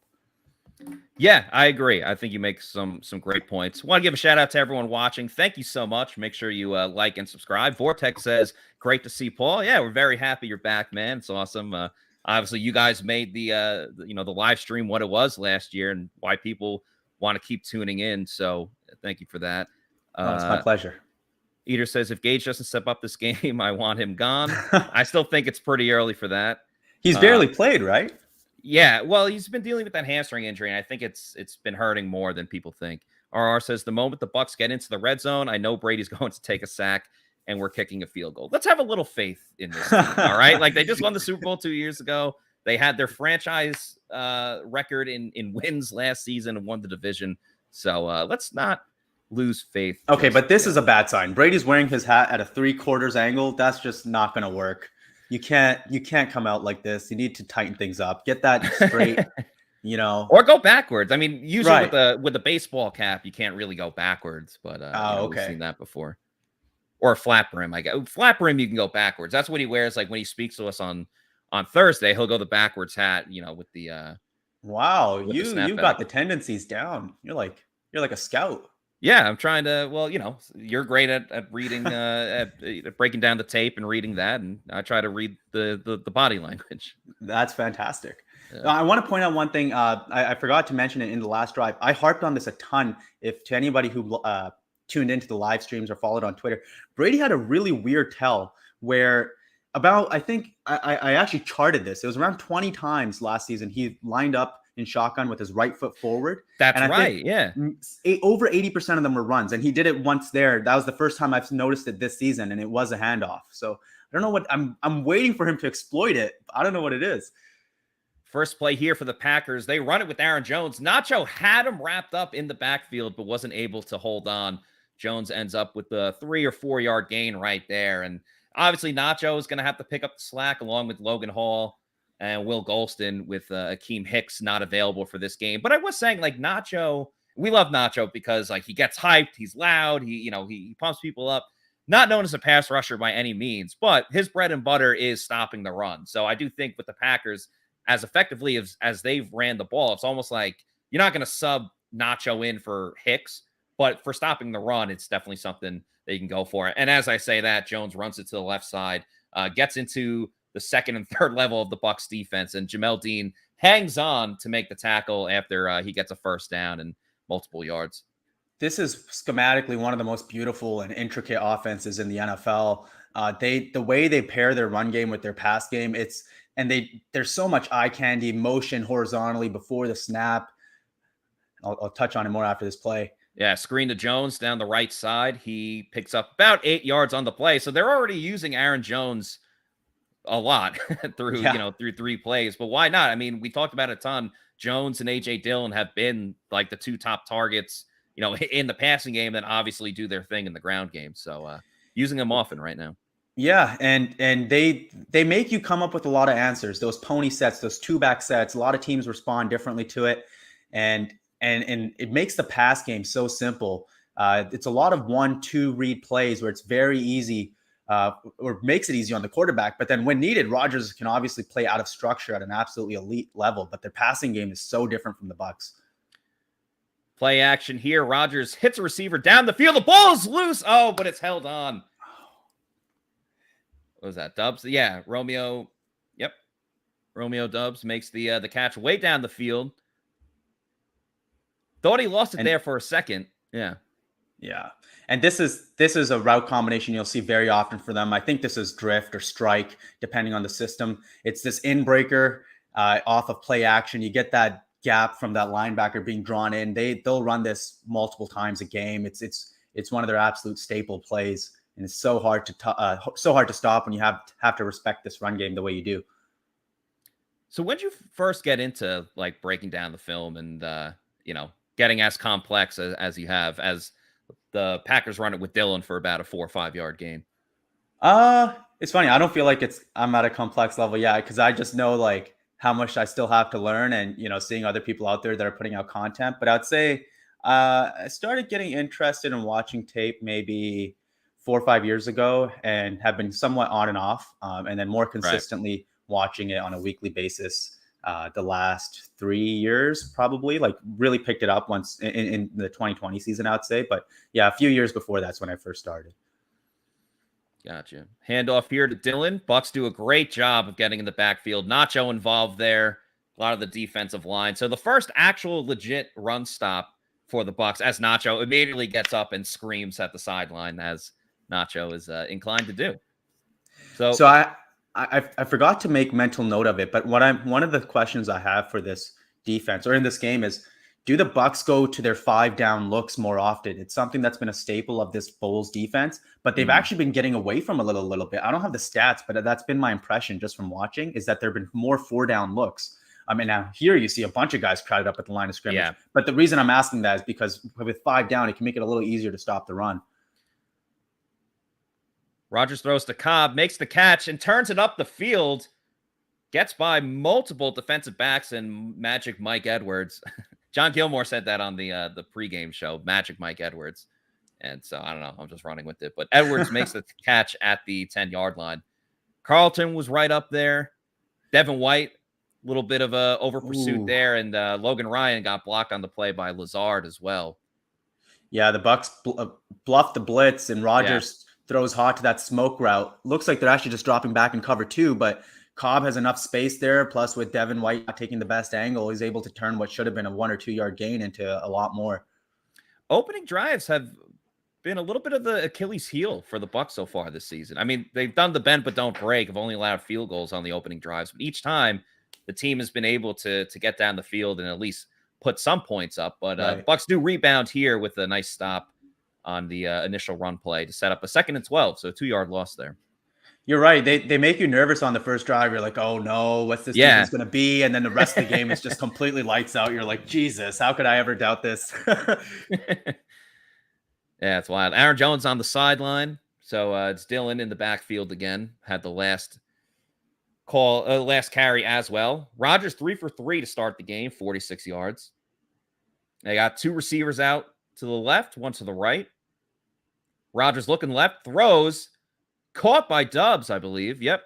Yeah, I agree. I think you make some great points. Want to give a shout out to everyone watching. Thank you so much. Make sure you like and subscribe. Vortex says, great to see Paul. Yeah, we're very happy you're back, man. It's awesome. Obviously, you guys made the live stream what it was last year and why people want to keep tuning in. So thank you for that. It's my pleasure. Eater says, if Gage doesn't step up this game, I want him gone. I still think it's pretty early for that. He's barely played, right? Yeah, well, he's been dealing with that hamstring injury, and I think it's been hurting more than people think. RR says, the moment the Bucs get into the red zone, I know Brady's going to take a sack, and we're kicking a field goal. Let's have a little faith in this team, all right? Like, they just won the Super Bowl 2 years ago. They had their franchise record in wins last season and won the division. So let's not lose faith. Okay, but this is a bad sign. Brady's wearing his hat at a 3/4 angle. That's just not going to work. You can't come out like this. You need to tighten things up. Get that straight, Or go backwards. I mean, usually with the baseball cap, you can't really go backwards, but we've seen that before. Or a flat brim, I guess. Flat brim, you can go backwards. That's what he wears. Like when he speaks to us on Thursday, he'll go the backwards hat, with the wow, you've got the tendencies down. You're like a scout. Yeah, I'm trying to. Well, you're great at reading, at breaking down the tape and reading that, and I try to read the body language. That's fantastic. Yeah. I want to point out one thing. I forgot to mention it in the last drive. I harped on this a ton. If to anybody who tuned into the live streams or followed on Twitter, Brady had a really weird tell where I think I actually charted this. It was around 20 times last season he lined up in shotgun with his right foot forward. That's right. Yeah. Over 80% of them were runs. And he did it once there. That was the first time I've noticed it this season. And it was a handoff. So I don't know what I'm waiting for him to exploit it. I don't know what it is. First play here for the Packers. They run it with Aaron Jones. Nacho had him wrapped up in the backfield, but wasn't able to hold on. Jones ends up with the 3 or 4 yard gain right there. And obviously Nacho is going to have to pick up the slack along with Logan Hall and Will Golston, with Akeem Hicks not available for this game. But I was saying, like, Nacho, we love Nacho because, like, he gets hyped, he's loud, he pumps people up. Not known as a pass rusher by any means, but his bread and butter is stopping the run. So I do think with the Packers, as effectively as they've ran the ball, it's almost like you're not going to sub Nacho in for Hicks, but for stopping the run, it's definitely something they can go for. And as I say that, Jones runs it to the left side, gets into the second and third level of the Bucs defense, and Jamel Dean hangs on to make the tackle after he gets a first down and multiple yards. This is schematically one of the most beautiful and intricate offenses in the NFL. The way they pair their run game with their pass game, there's so much eye candy, motion horizontally before the snap. I'll touch on it more after this play. Yeah, screen to Jones down the right side. He picks up about 8 yards on the play. So they're already using Aaron Jones a lot through 3 plays, but why not? I mean, we talked about it a ton. Jones and AJ Dillon have been like the 2 top targets, in the passing game, and obviously do their thing in the ground game. So using them often right now. Yeah, and they make you come up with a lot of answers. Those pony sets, those 2-back sets. A lot of teams respond differently to it, and it makes the pass game so simple. It's a lot of 1-2 read plays where it's very easy. Or makes it easy on the quarterback. But then when needed, Rodgers can obviously play out of structure at an absolutely elite level, but their passing game is so different from the Bucs. Play action here. Rodgers hits a receiver down the field. The ball is loose. Oh, but it's held on. What was that, Dubs? Yeah, Romeo. Yep. Romeo Doubs makes the catch way down the field. Thought he lost it there for a second. Yeah. Yeah. And this is a route combination you'll see very often for them. I think this is drift or strike, depending on the system. It's this in breaker off of play action. You get that gap from that linebacker being drawn in. They'll run this multiple times a game. It's one of their absolute staple plays, and it's so hard to stop when you have to respect this run game the way you do. So when did you first get into like breaking down the film and getting as complex as you have, as the Packers run it with Dylan for about a 4 or 5 yard game? It's funny. I don't feel like I'm at a complex level yet, because I just know like how much I still have to learn, and seeing other people out there that are putting out content. But I'd say I started getting interested in watching tape maybe 4 or 5 years ago, and have been somewhat on and off, and then more consistently watching it on a weekly basis the last 3 years, probably. Like really picked it up once in the 2020 season, I'd say. But yeah, a few years before that's when I first started. Gotcha. Handoff here to Dylan. Bucs do a great job of getting in the backfield. Nacho involved there. A lot of the defensive line. So the first actual legit run stop for the Bucs, as Nacho immediately gets up and screams at the sideline, as Nacho is inclined to do. So I forgot to make mental note of it, but one of the questions I have for this defense or in this game is, do the Bucs go to their 5 down looks more often? It's something that's been a staple of this Bulls defense, but they've actually been getting away from a little bit. I don't have the stats, but that's been my impression just from watching, is that there have been more 4 down looks. I mean, now here you see a bunch of guys crowded up at the line of scrimmage. Yeah. But the reason I'm asking that is because with 5 down, it can make it a little easier to stop the run. Rodgers throws to Cobb, makes the catch, and turns it up the field. Gets by multiple defensive backs and Magic Mike Edwards. John Gilmore said that on the pregame show, Magic Mike Edwards. And so, I don't know, I'm just running with it. But Edwards makes the catch at the 10-yard line. Carlton was right up there. Devin White, a little bit of a over pursuit there. And Logan Ryan got blocked on the play by Lazard as well. Yeah, the Bucs bluffed the blitz, and Rodgers throws hot to that smoke route. Looks like they're actually just dropping back in cover 2, but Cobb has enough space there. Plus, with Devin White not taking the best angle, he's able to turn what should have been a 1 or 2 yard gain into a lot more. Opening drives have been a little bit of the Achilles heel for the Bucs so far this season. I mean, they've done the bend but don't break. Have only allowed field goals on the opening drives, but each time the team has been able to get down the field and at least put some points up. But Bucs do rebound here with a nice stop on the initial run play to set up a 2nd and 12, so a 2 yard loss there. You're right. They make you nervous on the first drive. You're like, oh no, what's this defense going to be? And then the rest of the game is just completely lights out. You're like, Jesus, how could I ever doubt this? Yeah, it's wild. Aaron Jones on the sideline. So it's Dylan in the backfield again. Had the last carry as well. Rodgers 3 for 3 to start the game, 46 yards. They got 2 receivers out to the left, 1 to the right. Rodgers looking left, throws. Caught by Doubs, I believe. Yep.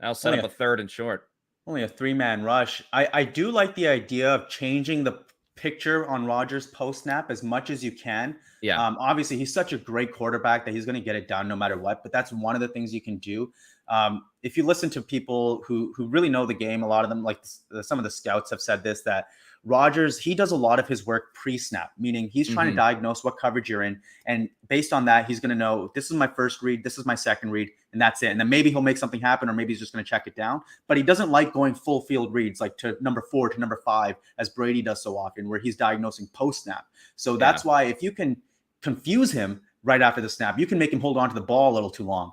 I'll set up a 3rd and short. Only a 3-man rush. I do like the idea of changing the picture on Rodgers post-snap as much as you can. Yeah. Obviously, he's such a great quarterback that he's going to get it done no matter what, but that's one of the things you can do. If you listen to people who really know the game, a lot of them, like some of the scouts have said this, that Rodgers, he does a lot of his work pre-snap, meaning he's trying to diagnose what coverage you're in. And based on that, he's going to know, this is my first read, this is my second read, and that's it. And then maybe he'll make something happen, or maybe he's just going to check it down. But he doesn't like going full field reads, like to number 4 to number 5, as Brady does so often, where he's diagnosing post-snap. So that's why if you can confuse him right after the snap, you can make him hold on to the ball a little too long.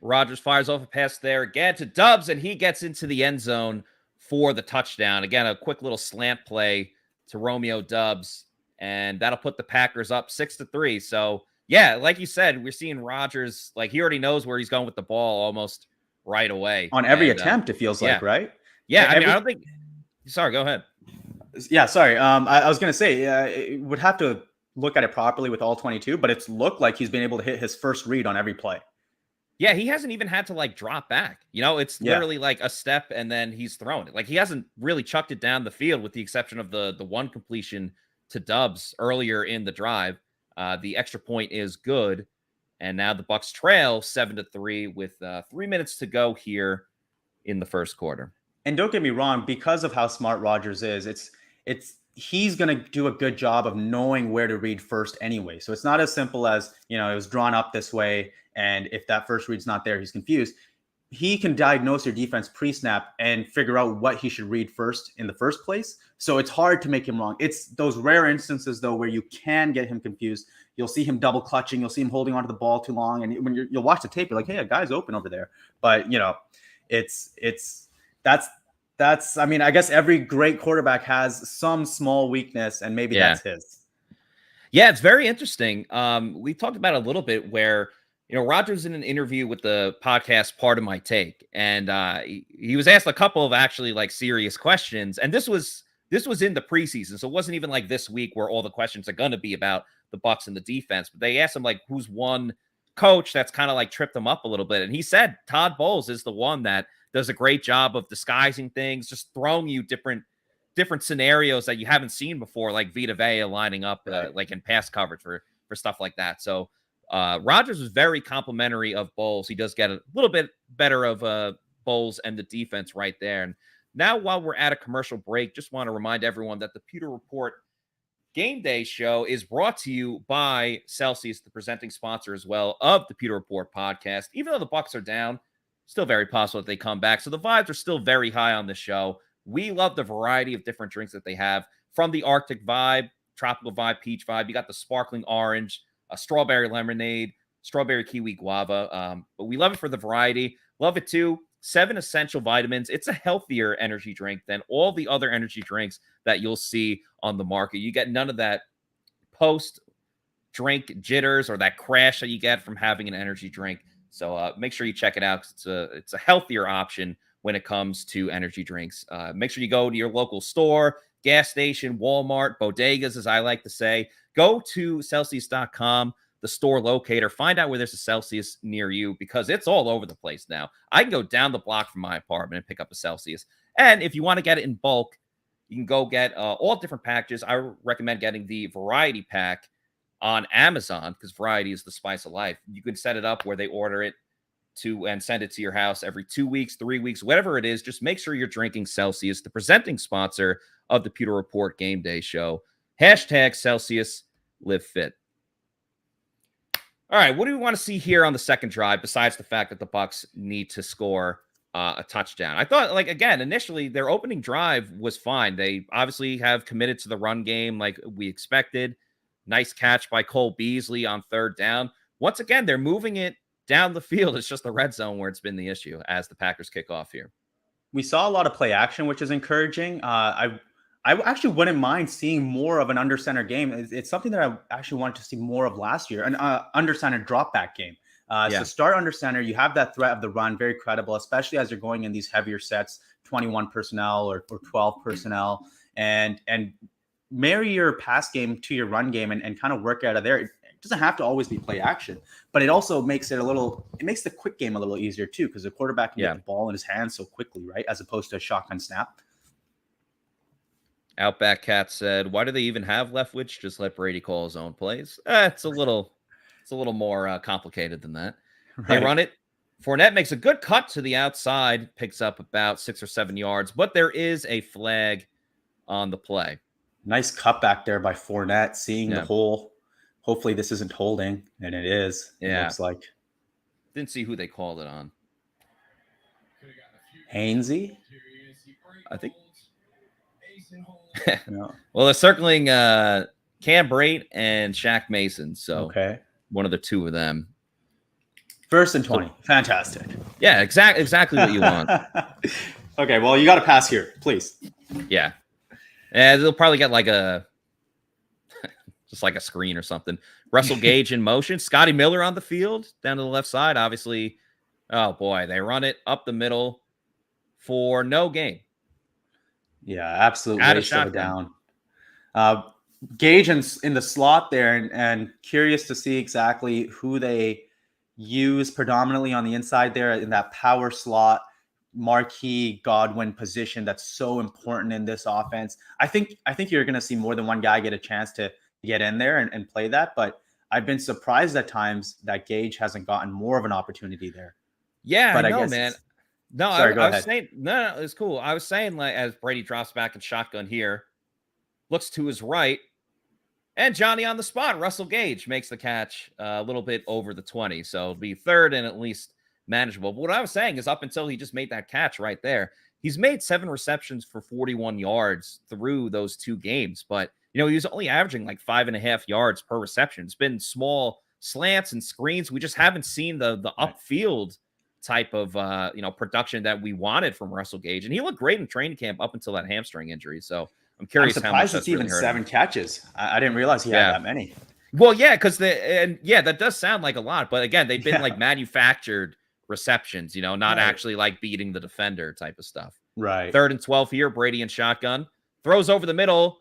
Rodgers fires off a pass there again to Doubs, and he gets into the end zone for the touchdown. Again, a quick little slant play to Romeo Doubs, and that'll put the Packers up 6-3. So, yeah, like you said, we're seeing Rodgers, like he already knows where he's going with the ball almost right away. On every attempt, it feels like, right? Yeah, I mean, I don't think – sorry, go ahead. Yeah, sorry. I was going to say, it would have to look at it properly with all 22, but it's looked like he's been able to hit his first read on every play. Yeah, he hasn't even had to like drop back. You know, it's literally like a step and then he's thrown it. Like he hasn't really chucked it down the field with the exception of the one completion to Doubs earlier in the drive. The extra point is good. And now the Bucs trail 7-3 with 3 minutes to go here in the first quarter. And don't get me wrong, because of how smart Rodgers is, he's going to do a good job of knowing where to read first anyway. So it's not as simple as, it was drawn up this way, and if that first read's not there, he's confused. He can diagnose your defense pre-snap and figure out what he should read first in the first place. So it's hard to make him wrong. It's those rare instances, though, where you can get him confused. You'll see him double clutching. You'll see him holding onto the ball too long. And when you'll watch the tape, you're like, hey, a guy's open over there. But, that's I mean, I guess every great quarterback has some small weakness, and maybe that's his. Yeah, it's very interesting. We talked about it a little bit where, Rodgers in an interview with the podcast Part of My Take, and he was asked a couple of actually like serious questions, and this was in the preseason, so it wasn't even like this week where all the questions are going to be about the Bucs and the defense. But they asked him like, who's one coach that's kind of like tripped him up a little bit, and he said Todd Bowles is the one that does a great job of disguising things, just throwing you different scenarios that you haven't seen before, like Vita lining up like in pass coverage for stuff like that. So Rodgers was very complimentary of Bowles. He does get a little bit better of Bowles and the defense right there. And now, while we're at a commercial break, just want to remind everyone that the Pewter Report Game Day show is brought to you by Celsius, the presenting sponsor as well of the Pewter Report podcast. Even though the Bucs are down, still very possible that they come back. So the vibes are still very high on the show. We love the variety of different drinks that they have, from the Arctic vibe, tropical vibe, peach vibe. You got the sparkling orange, a strawberry lemonade, strawberry kiwi guava. But we love it for the variety. Love it too. 7 essential vitamins. It's a healthier energy drink than all the other energy drinks that you'll see on the market. You get none of that post-drink jitters or that crash that you get from having an energy drink. So make sure you check it out. It's a healthier option when it comes to energy drinks. Make sure you go to your local store, gas station, Walmart, bodegas, as I like to say. Go to Celsius.com, the store locator. Find out where there's a Celsius near you, because it's all over the place now. I can go down the block from my apartment and pick up a Celsius. And if you want to get it in bulk, you can go get all different packages. I recommend getting the variety pack on Amazon, because variety is the spice of life. You can set it up where they order it to and send it to your house every 2 weeks, 3 weeks, whatever it is. Just make sure you're drinking Celsius, the presenting sponsor of the Pewter Report Game Day show. Hashtag Celsius, live fit. All right, what do we want to see here on the second drive, besides the fact that the Bucs need to score a touchdown? I thought, like, again, initially their opening drive was fine. They obviously have committed to the run game like we expected. Nice catch by Cole Beasley on third down. Once again, they're moving it down the field. It's just the red zone where it's been the issue as the Packers kick off here. We saw a lot of play action, which is encouraging. I actually wouldn't mind seeing more of an under center game. It's something that I actually wanted to see more of last year, an under center drop back game. So start under center. You have that threat of the run, very credible, especially as you're going in these heavier sets, 21 personnel or 12 personnel, and marry your pass game to your run game and kind of work out of there. It doesn't have to always be play action, but it also makes it makes the quick game a little easier too, because the quarterback can get the ball in his hands so quickly, right? As opposed to a shotgun snap. Outback Cat said, why do they even have Leftwich? Just let Brady call his own plays. It's a little more complicated than that. Right. They run it. Fournette makes a good cut to the outside, picks up about 6 or 7 yards, but there is a flag on the play. Nice cut back there by Fournette, seeing the hole. Hopefully this isn't holding, and it is. It looks like. Didn't see who they called it on. Hainsey? I think. No. Well, they're circling Cam Brate and Shaq Mason. So one of the two of them. 1st and 20. Fantastic. Yeah, exactly what you want. Okay, well, you got to pass here, please. Yeah. And they'll probably get like just like a screen or something. Russell Gage in motion. Scotty Miller on the field down to the left side. Obviously, oh boy, they run it up the middle for no gain. Yeah, absolutely. Waste of a down. Gage in the slot there, and curious to see exactly who they use predominantly on the inside there in that power slot, marquee Godwin position that's so important in this offense. I think you're going to see more than one guy get a chance to get in there and play that, but I've been surprised at times that Gage hasn't gotten more of an opportunity there. Yeah, but I know, man. No, Sorry, go I ahead. was saying, no, it's cool. I was saying, like, as Brady drops back in shotgun here, looks to his right, and Johnny on the spot, Russell Gage makes the catch a little bit over the 20. So it'll be third and at least manageable. But what I was saying is up until he just made that catch right there, he's made 7 receptions for 41 yards through those 2 games. But, he was only averaging like 5.5 yards per reception. It's been small slants and screens. We just haven't seen the upfield type of, production that we wanted from Russell Gage. And he looked great in training camp up until that hamstring injury. So I'm curious how much that's even really 7 catches. I didn't realize he had that many. Well, yeah, because that does sound like a lot, but again, they've been like manufactured receptions, not actually like beating the defender type of stuff. Right. 3rd and 12 here, Brady and shotgun throws over the middle.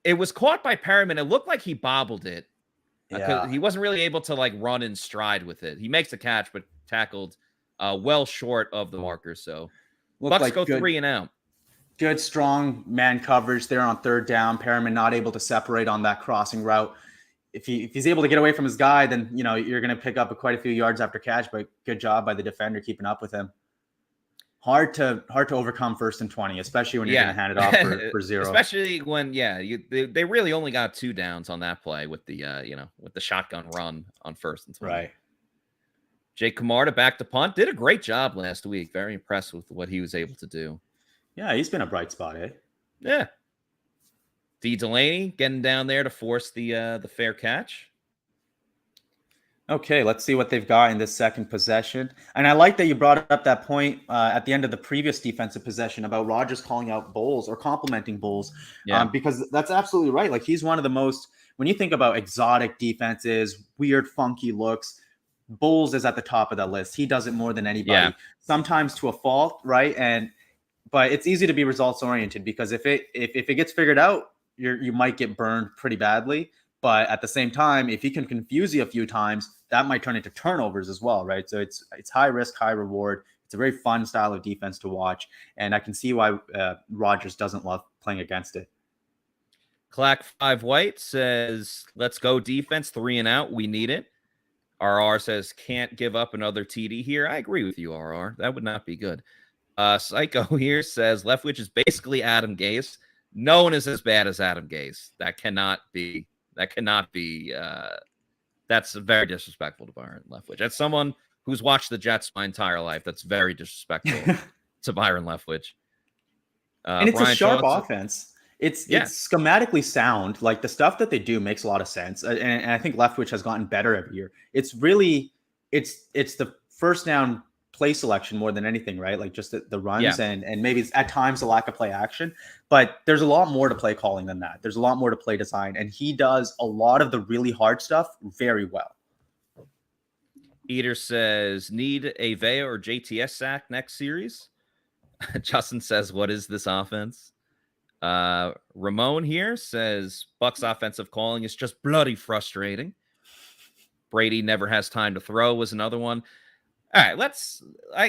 It was caught by Perriman. It looked like he bobbled it. He wasn't really able to like run in stride with it. He makes a catch, but tackled well short of the marker. So Bucs like go good, 3 and out. Good, strong man coverage there on 3rd down. Perriman not able to separate on that crossing route. If he's able to get away from his guy, then you're going to pick up quite a few yards after catch. But good job by the defender keeping up with him. Hard to overcome 1st and 20, especially when you're going to hand it off for 0. Especially when they really only got 2 downs on that play with the with the shotgun run on 1st and 20. Right. Jake Camarda back to punt. Did a great job last week. Very impressed with what he was able to do. Yeah, he's been a bright spot, eh? Yeah. D. Delaney getting down there to force the fair catch. Okay, let's see what they've got in this second possession. And I like that you brought up that point at the end of the previous defensive possession about Rodgers calling out Bowles or complimenting Bowles, because that's absolutely right. Like, he's one of the most, when you think about exotic defenses, weird, funky looks, Bowles is at the top of that list. He does it more than anybody, sometimes to a fault, right? But it's easy to be results oriented, because if it gets figured out, you might get burned pretty badly. But at the same time, if he can confuse you a few times, that might turn into turnovers as well, right? So it's high risk, high reward. It's a very fun style of defense to watch, and I can see why Rodgers doesn't love playing against it. Clack 5 White says, "Let's go defense, 3 and out. We need it." RR says, "Can't give up another TD here." I agree with you, RR. That would not be good. Psycho here says, "Leftwich is basically Adam Gase. No one is as bad as Adam Gase. That cannot be. That's very disrespectful to Byron Leftwich. As someone who's watched the Jets my entire life, that's very disrespectful to Byron Leftwich. And it's a sharp offense. It's schematically sound. Like, the stuff that they do makes a lot of sense. And I think Leftwich has gotten better every year. It's really, it's the first down play selection more than anything, right? Like, just the runs and maybe it's at times a lack of play action, but there's a lot more to play calling than that. There's a lot more to play design, and he does a lot of the really hard stuff very well. Eater says, "Need a Vea or JTS sack next series." Justin says, "What is this offense?" Ramon here says, "Bucs offensive calling is just bloody frustrating." Brady never has time to throw was another one. All right,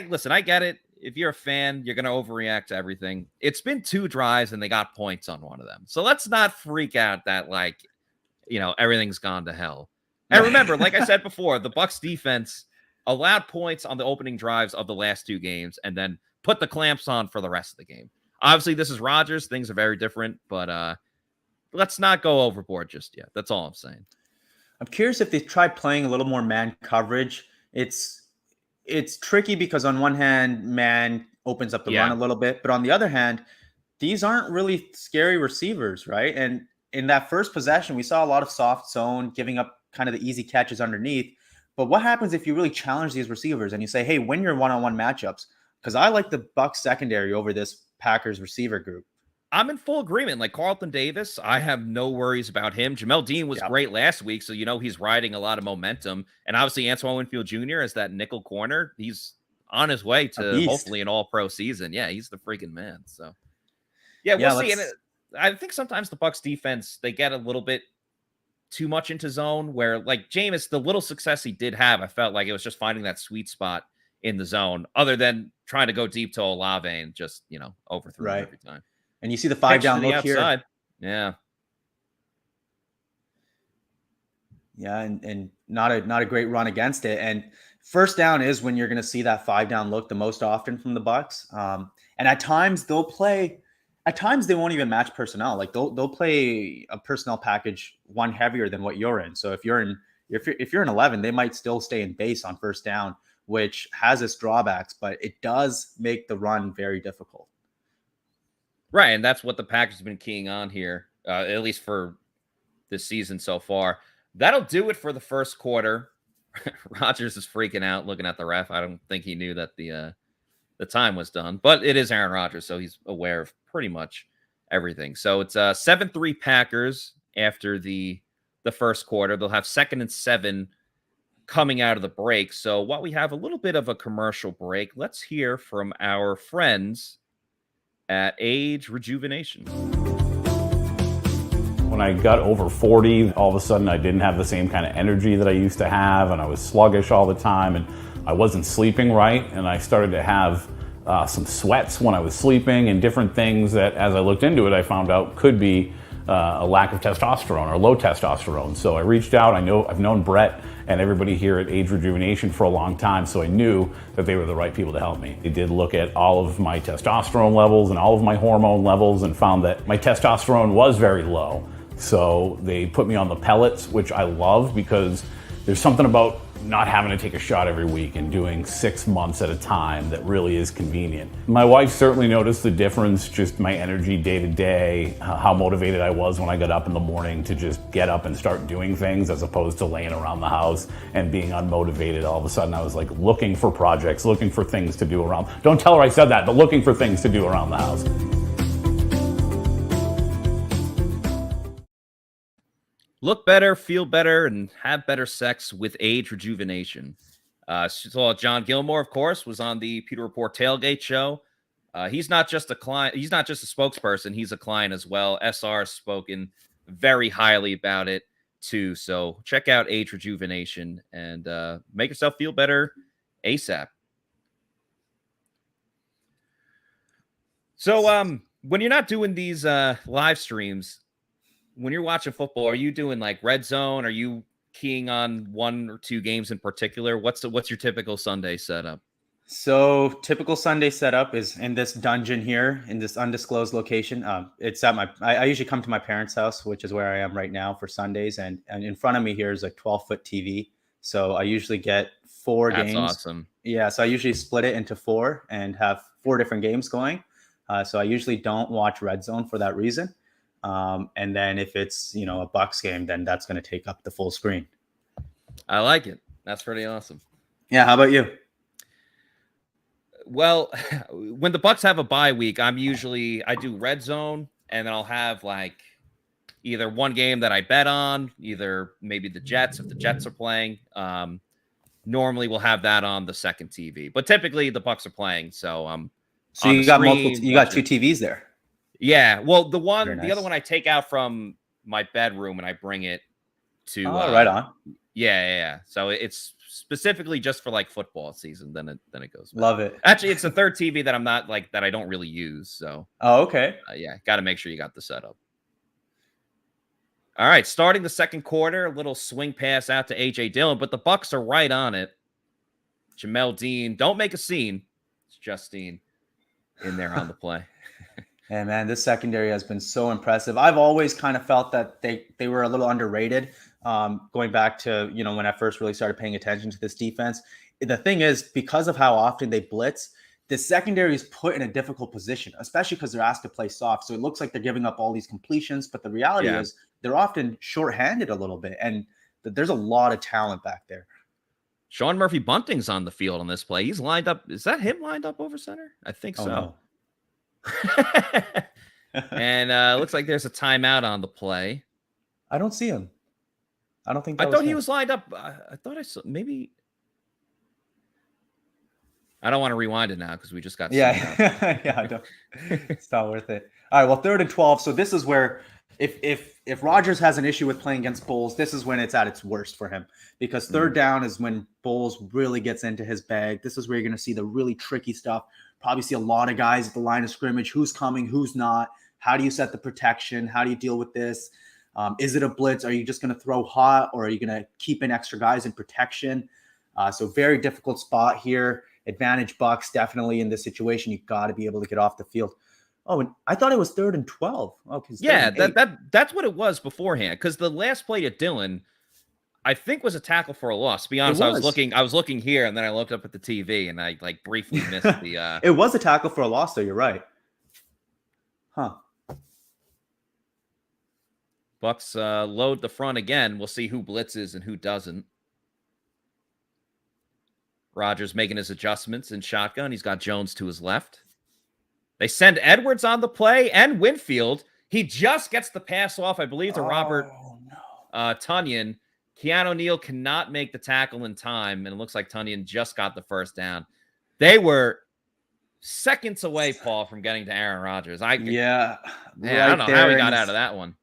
listen, I get it. If you're a fan, you're going to overreact to everything. It's been 2 drives and they got points on one of them. So let's not freak out that, like, everything's gone to hell. And remember, like I said before, the Bucs defense allowed points on the opening drives of the last 2 games and then put the clamps on for the rest of the game. Obviously, this is Rodgers. Things are very different, but let's not go overboard just yet. That's all I'm saying. I'm curious if they try playing a little more man coverage. It's tricky because on one hand, man opens up the run a little bit, but on the other hand, these aren't really scary receivers, right? And in that first possession, we saw a lot of soft zone, giving up kind of the easy catches underneath. But what happens if you really challenge these receivers and you say, hey, win your one-on-one matchups? Because I like the Bucs secondary over this Packers receiver group. I'm in full agreement. Like Carlton Davis, I have no worries about him. Jamel Dean was great last week, so he's riding a lot of momentum. And obviously, Antoine Winfield Jr. as that nickel corner, he's on his way to hopefully an all-pro season. Yeah, he's the freaking man. So, we'll see. And I think sometimes the Bucs defense, they get a little bit too much into zone where, like, Jameis, the little success he did have, I felt like it was just finding that sweet spot in the zone, other than trying to go deep to Olave and just, overthrow him every time. And you see the 5 down look here. Yeah. Yeah, and not a great run against it. And first down is when you're going to see that 5-down look the most often from the Bucs. And at times they'll play. At times they won't even match personnel. Like they'll play a personnel package one heavier than what you're in. So if you're in 11, they might still stay in base on first down, which has its drawbacks, but it does make the run very difficult. Right, and that's what the Packers have been keying on here, at least for this season so far. That'll do it for the first quarter. Rodgers is freaking out looking at the ref. I don't think he knew that the time was done, but it is Aaron Rodgers, so he's aware of pretty much everything. So it's 7-3 Packers after the first quarter. They'll have 2nd and 7 coming out of the break. So while we have a little bit of a commercial break, let's hear from our friends at Age Rejuvenation. When I got over 40, all of a sudden I didn't have the same kind of energy that I used to have, and I was sluggish all the time, and I wasn't sleeping right, and I started to have some sweats when I was sleeping and different things that, as I looked into it, I found out could be a lack of testosterone or low testosterone. So I reached out. I've known Brett and everybody here at Age Rejuvenation for a long time, so I knew that they were the right people to help me. They did look at all of my testosterone levels and all of my hormone levels and found that my testosterone was very low. So they put me on the pellets, which I love because there's something about not having to take a shot every week and doing 6 months at a time that really is convenient. My wife certainly noticed the difference, just my energy day to day, how motivated I was when I got up in the morning to just get up and start doing things as opposed to laying around the house and being unmotivated. All of a sudden I was like looking for projects, looking for things to do around. Don't tell her I said that, but looking for things to do around the house. Look better, feel better, and have better sex with Age Rejuvenation. So John Gilmore, of course, was on the Pewter Report Tailgate show. He's not just a client. He's not just a spokesperson. He's a client as well. SR has spoken very highly about it too. So check out Age Rejuvenation and make yourself feel better ASAP. So when you're not doing these live streams, when you're watching football, are you doing like red zone? Are you keying on one or two games in particular? What's your typical Sunday setup? So typical Sunday setup is in this dungeon here in this undisclosed location. It's at I usually come to my parents' house, which is where I am right now for Sundays. And in front of me here is a 12-foot TV. So I usually get 4 games. That's awesome. Yeah. So I usually split it into 4 and have 4 different games going. So I usually don't watch red zone for that reason. And then if it's, a Bucs game, then that's going to take up the full screen. I like it. That's pretty awesome. Yeah. How about you? Well, when the Bucs have a bye week, I do red zone, and then I'll have like either one game that I bet on, either maybe the Jets, if the Jets are playing. Normally we'll have that on the second TV, but typically the Bucs are playing. So, so you got you got 2 TVs there. Yeah, well, the other one I take out from my bedroom and I bring it to. Right on. Yeah. So it's specifically just for like football season. Then it goes back. Love it. Actually, it's the third TV that I'm not like that I don't really use. So. Oh, okay. Yeah, got to make sure you got the setup. All right, starting the second quarter, a little swing pass out to AJ Dillon, but the Bucs are right on it. Jamel Dean, don't make a scene. It's Justine in there on the play. And man, this secondary has been so impressive. I've always kind of felt that they were a little underrated. Going back to, when I first really started paying attention to this defense. The thing is, because of how often they blitz, the secondary is put in a difficult position, especially because they're asked to play soft. So it looks like they're giving up all these completions, but the reality is they're often shorthanded a little bit. And there's a lot of talent back there. Sean Murphy Bunting's on the field on this play. He's lined up. Is that him lined up over center? I think so. No. And looks like there's a timeout on the play. I don't see him. I don't think I thought he was lined up. I thought I saw maybe. I don't want to rewind it now because we just got. Yeah. I don't. It's not worth it. All right. Well, 3rd and 12. So this is where if Rodgers has an issue with playing against Bowles, this is when it's at its worst for him, because 3rd down is when Bowles really gets into his bag. This is where you're going to see the really tricky stuff. Probably see a lot of guys at the line of scrimmage. Who's coming? Who's not? How do you set the protection? How do you deal with this? Is it a blitz? Are you just going to throw hot, or are you going to keep in extra guys in protection? So very difficult spot here. Advantage Bucs definitely in this situation. You've got to be able to get off the field. Oh, and I thought it was 3rd and 12. Okay, yeah, that's what it was beforehand. Because the last play to Dylan, I think, was a tackle for a loss. To be honest, I was looking here, and then I looked up at the TV, and I like briefly missed the. It was a tackle for a loss, though. You're right. Huh. Bucs load the front again. We'll see who blitzes and who doesn't. Rodgers making his adjustments in shotgun. He's got Jones to his left. They send Edwards on the play and Winfield. He just gets the pass off, I believe, to Robert Tonyan. Keanu Neal cannot make the tackle in time, and it looks like Tonyan just got the first down. They were seconds away, Paul, from getting to Aaron Rodgers. I don't know how he got out of that one.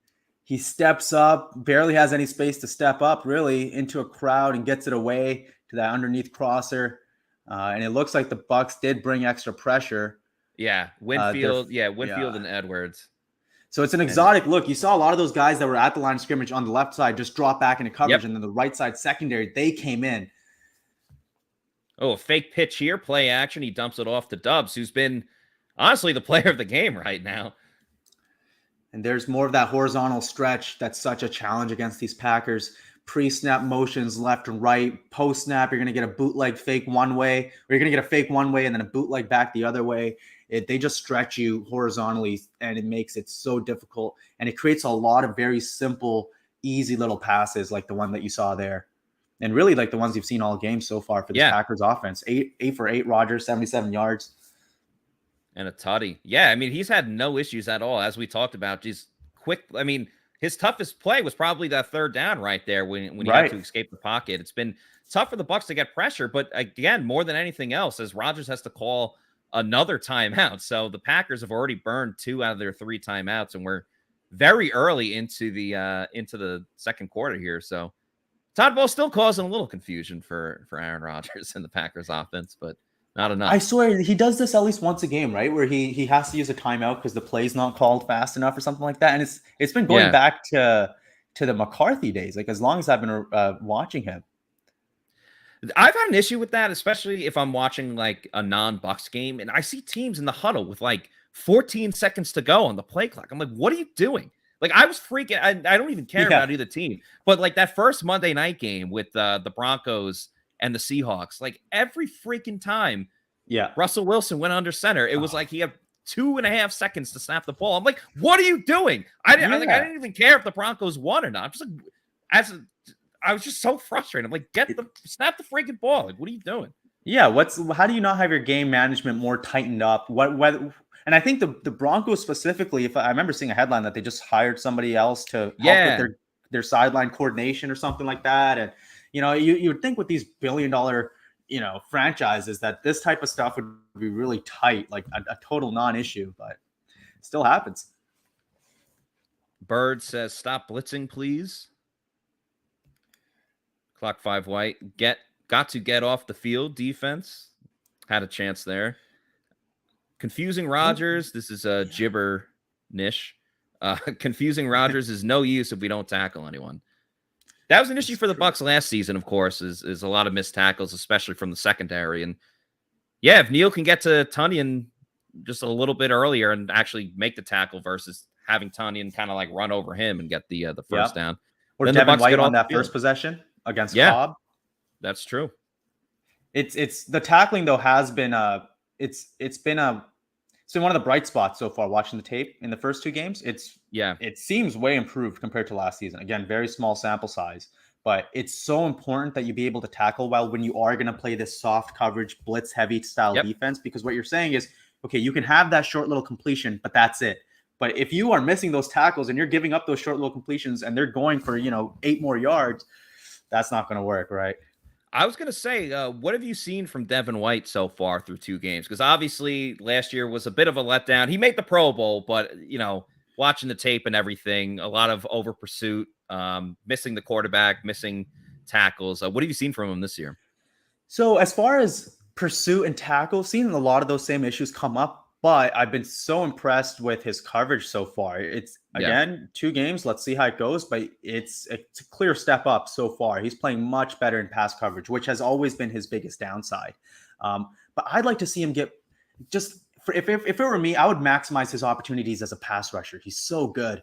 He steps up, barely has any space to step up, really, into a crowd and gets it away to that underneath crosser. And it looks like the Bucs did bring extra pressure. Yeah, Winfield, and Edwards. So it's an exotic look. You saw a lot of those guys that were at the line of scrimmage on the left side just drop back into coverage, and then the right side secondary, they came in. Oh, a fake pitch here, play action. He dumps it off to Dubs, who's been honestly the player of the game right now. And there's more of that horizontal stretch that's such a challenge against these Packers. Pre-snap motions left and right. Post-snap, you're going to get a bootleg fake one way, or you're going to get a fake one way and then a bootleg back the other way. They just stretch you horizontally, and it makes it so difficult. And it creates a lot of very simple, easy little passes like the one that you saw there. And really like the ones you've seen all game so far for the Packers offense. 8 for 8, Rodgers, 77 yards. And a tutty. Yeah, I mean, he's had no issues at all, as we talked about. Just quick. I mean, his toughest play was probably that 3rd down right there when he had to escape the pocket. It's been tough for the Bucs to get pressure, but again, more than anything else, as Rodgers has to call another timeout. So the Packers have already burned 2 out of their 3 timeouts, and we're very early into the second quarter here. So Todd Bowles still causing a little confusion for Aaron Rodgers and the Packers offense, but not enough. I swear he does this at least once a game, right? Where he has to use a timeout because the play's not called fast enough or something like that. And it's been going back to the McCarthy days, like as long as I've been watching him. I've had an issue with that, especially if I'm watching like a non-Bucs game and I see teams in the huddle with like 14 seconds to go on the play clock. I'm like, what are you doing? Like, I was freaking. I don't even care about either team. But like that first Monday night game with the Broncos and the Seahawks, like every freaking time, Russell Wilson went under center. It was like he had 2.5 seconds to snap the ball. I'm like, what are you doing? I didn't even care if the Broncos won or not. I'm just like, I was just so frustrated. I'm like, snap the freaking ball. Like, what are you doing? Yeah, how do you not have your game management more tightened up? And I think the Broncos specifically, if I remember seeing a headline that they just hired somebody else to help with their sideline coordination or something like that. And you would think with these billion-dollar franchises that this type of stuff would be really tight, like a total non-issue, but it still happens. Bird says, "Stop blitzing, please." Clock 5 white. Got to get off the field. Defense had a chance there. Confusing Rodgers. This is a gibber niche. Confusing Rodgers is no use if we don't tackle anyone. That was an issue for the Bucs last season, of course, is a lot of missed tackles, especially from the secondary. And yeah, if Neal can get to Tonyan just a little bit earlier and actually make the tackle versus having Tonyan kind of like run over him and get the first down. Or then Devin White on that first possession against Cobb. That's true. It's the tackling though has been it's been one of the bright spots so far watching the tape in the first 2 games. It seems way improved compared to last season. Again, very small sample size, but it's so important that you be able to tackle well when you are going to play this soft coverage, blitz heavy style defense, because what you're saying is, okay, you can have that short little completion, but that's it. But if you are missing those tackles and you're giving up those short little completions and they're going for, 8 more yards, that's not going to work, right? I was going to say, what have you seen from Devin White so far through 2 games? Because obviously last year was a bit of a letdown. He made the Pro Bowl, but, watching the tape and everything, a lot of over pursuit, missing the quarterback, missing tackles. What have you seen from him this year? So as far as pursuit and tackle, seeing a lot of those same issues come up But I've been so impressed with his coverage so far. It's again 2 games. Let's see how it goes. But it's a clear step up so far. He's playing much better in pass coverage, which has always been his biggest downside. But I'd like to see him get just if it were me, I would maximize his opportunities as a pass rusher. He's so good.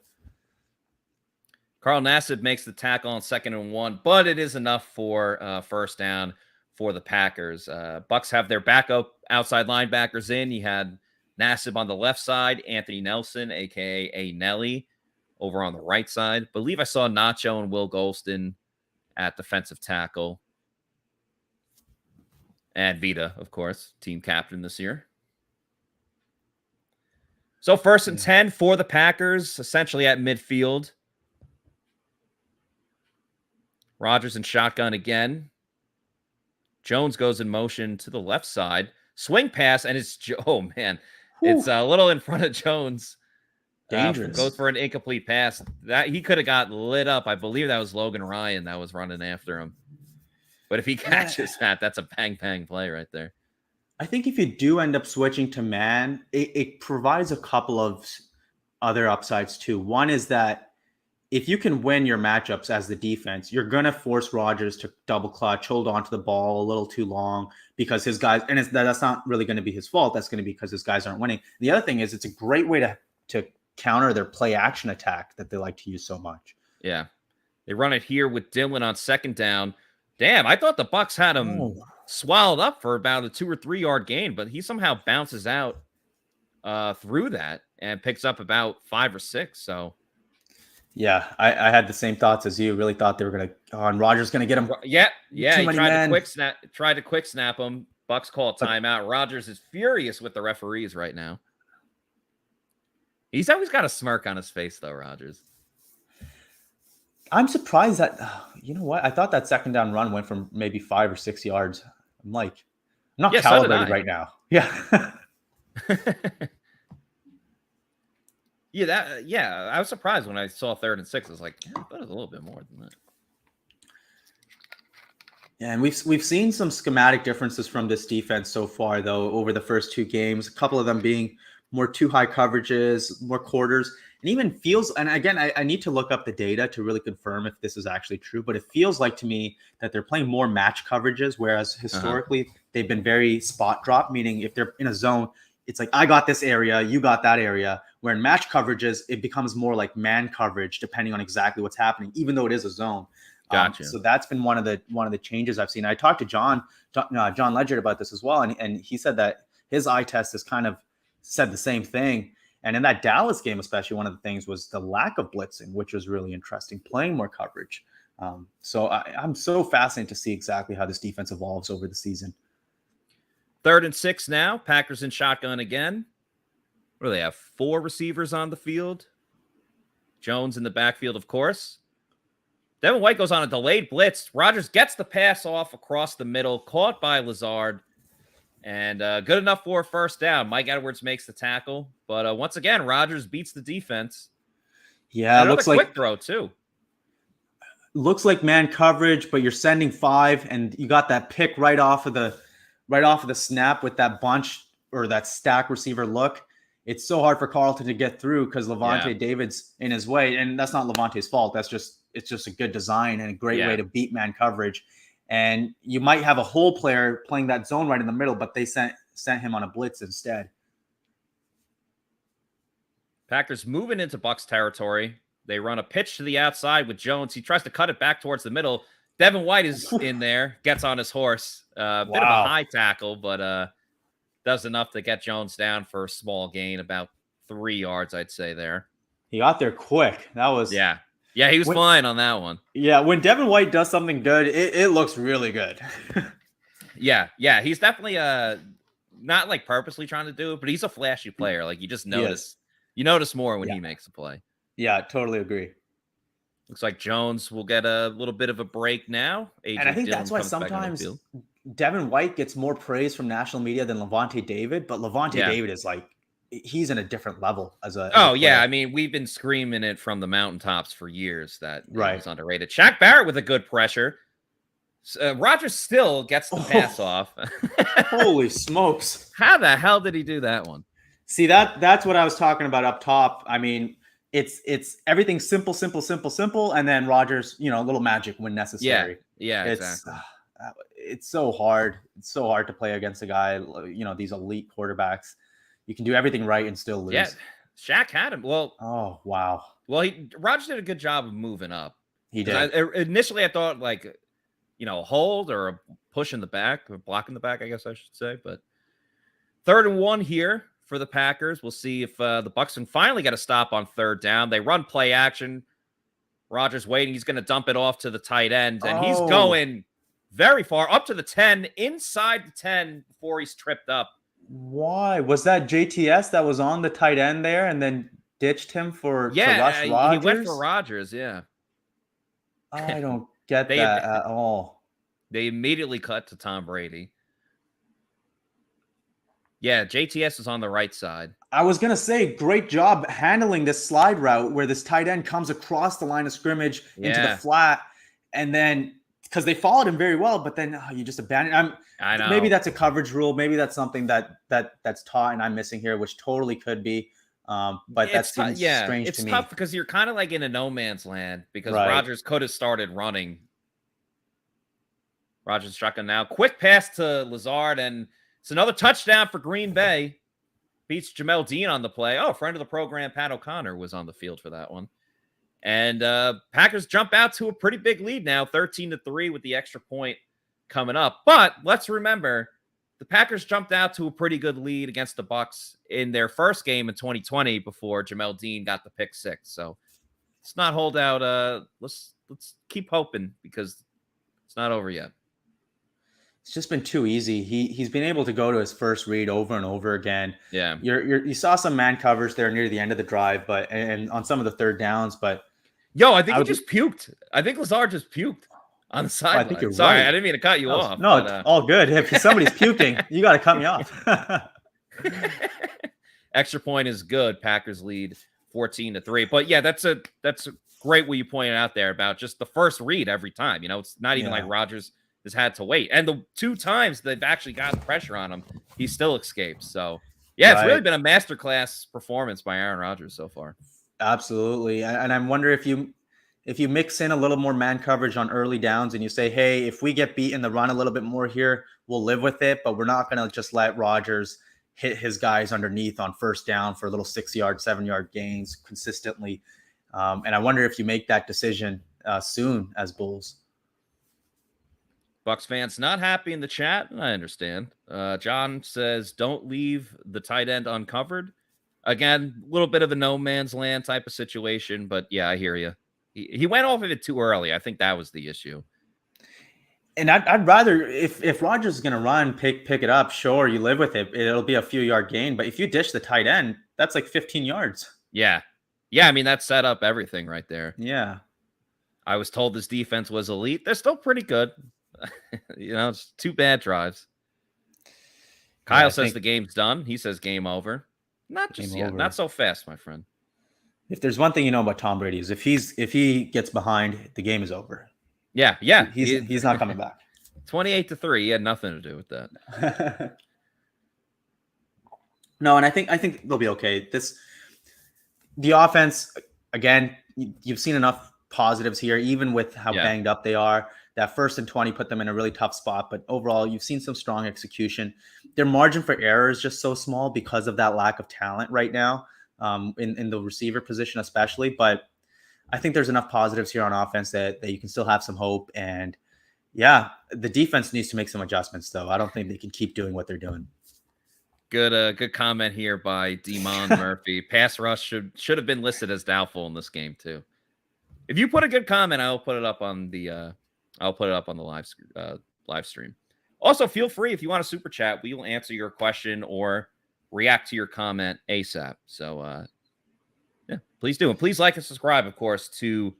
Carl Nassib makes the tackle on 2nd and 1, but it is enough for first down for the Packers. Bucs have their backup outside linebackers in. You had Nassib on the left side, Anthony Nelson, a.k.a. Nelly, over on the right side. Believe I saw Nacho and Will Golston at defensive tackle. And Vita, of course, team captain this year. So 1st and 10 for the Packers, essentially at midfield. Rodgers in shotgun again. Jones goes in motion to the left side. Swing pass, and it's, oh, man. It's a little in front of Jones. Dangerous. Goes for an incomplete pass. That he could have got lit up. I believe that was Logan Ryan that was running after him. But if he catches that, that's a bang play right there. I think if you do end up switching to man, it provides a couple of other upsides too. One is that if you can win your matchups as the defense, you're going to force Rodgers to double clutch, hold on to the ball a little too long because his guys, and that's not really going to be his fault. That's going to be because his guys aren't winning. The other thing is it's a great way to counter their play action attack that they like to use so much. Yeah. They run it here with Dillon on 2nd down. Damn, I thought the Bucs had him swallowed up for about a 2 or 3 yard gain, but he somehow bounces out through that and picks up about 5 or 6. So, yeah, I had the same thoughts as you. Really thought they were and Rodgers going to get him. Yeah. He tried to quick snap him. Bucs call timeout. Rodgers is furious with the referees right now. He's always got a smirk on his face, though, Rodgers. I'm surprised that, you know what? I thought that 2nd down run went from maybe 5 or 6 yards. I'm not calibrated right now. Yeah. I was surprised when I saw 3rd and 6. I was like, I thought it was a little bit more than that. Yeah, and we've seen some schematic differences from this defense so far, though, over the first 2 games. A couple of them being more too high coverages, more quarters, and even feels. And again, I need to look up the data to really confirm if this is actually true. But it feels like to me that they're playing more match coverages, whereas historically they've been very spot drop, meaning if they're in a zone, it's like I got this area, you got that area. Where in match coverages, it becomes more like man coverage, depending on exactly what's happening, even though it is a zone. Gotcha. So that's been one of the changes I've seen. I talked to John Ledger about this as well, and he said that his eye test has kind of said the same thing. And in that Dallas game, especially, one of the things was the lack of blitzing, which was really interesting, playing more coverage. So I'm so fascinated to see exactly how this defense evolves over the season. 3rd and 6 now. Packers in shotgun again. What do they have? 4 receivers on the field. Jones in the backfield, of course. Devin White goes on a delayed blitz. Rodgers gets the pass off across the middle, caught by Lazard, and good enough for a first down. Mike Edwards makes the tackle, but once again, Rodgers beats the defense. Yeah, it looks like quick throw too. Looks like man coverage, but you're sending 5, and you got that pick right off of the snap with that bunch or that stack receiver look. It's so hard for Carlton to get through because Lavonte David's in his way, and that's not Lavonte's fault. It's just a good design and a great way to beat man coverage. And you might have a whole player playing that zone right in the middle, but they sent him on a blitz instead. Packers moving into Bucs territory. They run a pitch to the outside with Jones. He tries to cut it back towards the middle. Devin White is in there, gets on his horse. Bit of a high tackle, but does enough to get Jones down for a small gain, about 3 yards, I'd say there. He got there quick. That was he was flying on that one. Yeah, when Devin White does something good, it looks really good. yeah, he's definitely not like purposely trying to do it, but he's a flashy player. Like you just notice, you notice more when he makes a play. Yeah, totally agree. Looks like Jones will get a little bit of a break now. And I think that's why sometimes Devin White gets more praise from national media than Lavonte David, but Lavonte David is like, he's in a different level as a player. I mean, we've been screaming it from the mountaintops for years that he's underrated. Shaq Barrett with a good pressure. Rodgers still gets the pass off. Holy smokes. How the hell did he do that one? See, that's what I was talking about up top. I mean, it's everything simple, and then Rodgers, a little magic when necessary. Yeah, exactly. It's so hard. It's so hard to play against a guy, these elite quarterbacks. You can do everything right and still lose. Yeah, Shaq had him. Well, oh wow. Well, Rodgers did a good job of moving up. He did. Initially, I thought a hold or a push in the back or block in the back, I guess I should say. But 3rd and 1 here for the Packers. We'll see if the Bucs can finally get a stop on 3rd down. They run play action. Rodgers waiting. He's going to dump it off to the tight end, and he's going very far, up to the 10, inside the 10 before he's tripped up. Why? Was that JTS that was on the tight end there and then ditched him to rush Rodgers? He went for Rodgers, yeah. I don't get that at all. They immediately cut to Tom Brady. Yeah, JTS is on the right side. I was going to say, great job handling this slide route where this tight end comes across the line of scrimmage into the flat, and then because they followed him very well, but then you just abandon. I know. Maybe that's a coverage rule. Maybe that's something that's taught and I'm missing here, which totally could be. But that seems strange to me. It's tough because you're kind of like in a no man's land because Rodgers could have started running. Rodgers shotgun now. Quick pass to Lazard, and it's another touchdown for Green Bay. Beats Jamel Dean on the play. Oh, friend of the program, Pat O'Connor, was on the field for that one. And Packers jump out to a pretty big lead now, 13-3 with the extra point coming up. But let's remember, the Packers jumped out to a pretty good lead against the Bucs in their first game in 2020 before Jamel Dean got the pick 6. So let's not hold out. Let's keep hoping because it's not over yet. It's just been too easy. He's been able to go to his first read over and over again. Yeah, you saw some man covers there near the end of the drive, and on some of the 3rd downs. But I think he just puked. I think Lazard just puked on the sideline. I think you're Sorry, right. I didn't mean to cut you off. No, it's all good. If somebody's puking, you got to cut me off. Extra point is good. Packers lead 14-3. But yeah, that's a great what you pointed out there about just the first read every time. It's not even like Rodgers has had to wait. And the 2 times they've actually gotten pressure on him, he still escapes. So yeah, it's really been a masterclass performance by Aaron Rodgers so far. Absolutely. And I wonder if you mix in a little more man coverage on early downs and you say, hey, if we get beat in the run a little bit more here, we'll live with it, but we're not going to just let Rodgers hit his guys underneath on 1st down for a little 6-yard, 7-yard gains consistently. And I wonder if you make that decision soon as Bulls. Bucs fans not happy in the chat. I understand. John says, don't leave the tight end uncovered. Again, a little bit of a no man's land type of situation, but yeah, I hear you. He went off of it too early. I think that was the issue. And I'd rather, if Rodgers is going to run, pick it up, sure, you live with it. It'll be a few yard gain. But if you dish the tight end, that's like 15 yards. Yeah. Yeah, I mean, that set up everything right there. Yeah. I was told this defense was elite. They're still pretty good. It's 2 bad drives. Kyle says the game's done. He says game over. Not just yet. Not so fast, my friend. If there's one thing you know about Tom Brady is if he gets behind, the game is over. Yeah. He's not coming back. 28-3. He had nothing to do with that. No, and I think they'll be okay. The offense, again, you've seen enough positives here, even with how banged up they are. That 1st and 20 put them in a really tough spot, but overall, you've seen some strong execution. Their margin for error is just so small because of that lack of talent right now, in the receiver position especially. But I think there's enough positives here on offense that you can still have some hope. And yeah, the defense needs to make some adjustments, though. I don't think they can keep doing what they're doing. Good comment here by Demond Murphy. Pass rush should have been listed as doubtful in this game too. If you put a good comment, I'll put it up on the live stream. Also, feel free if you want to super chat, we will answer your question or react to your comment ASAP. So yeah, please do. And please like and subscribe, of course, to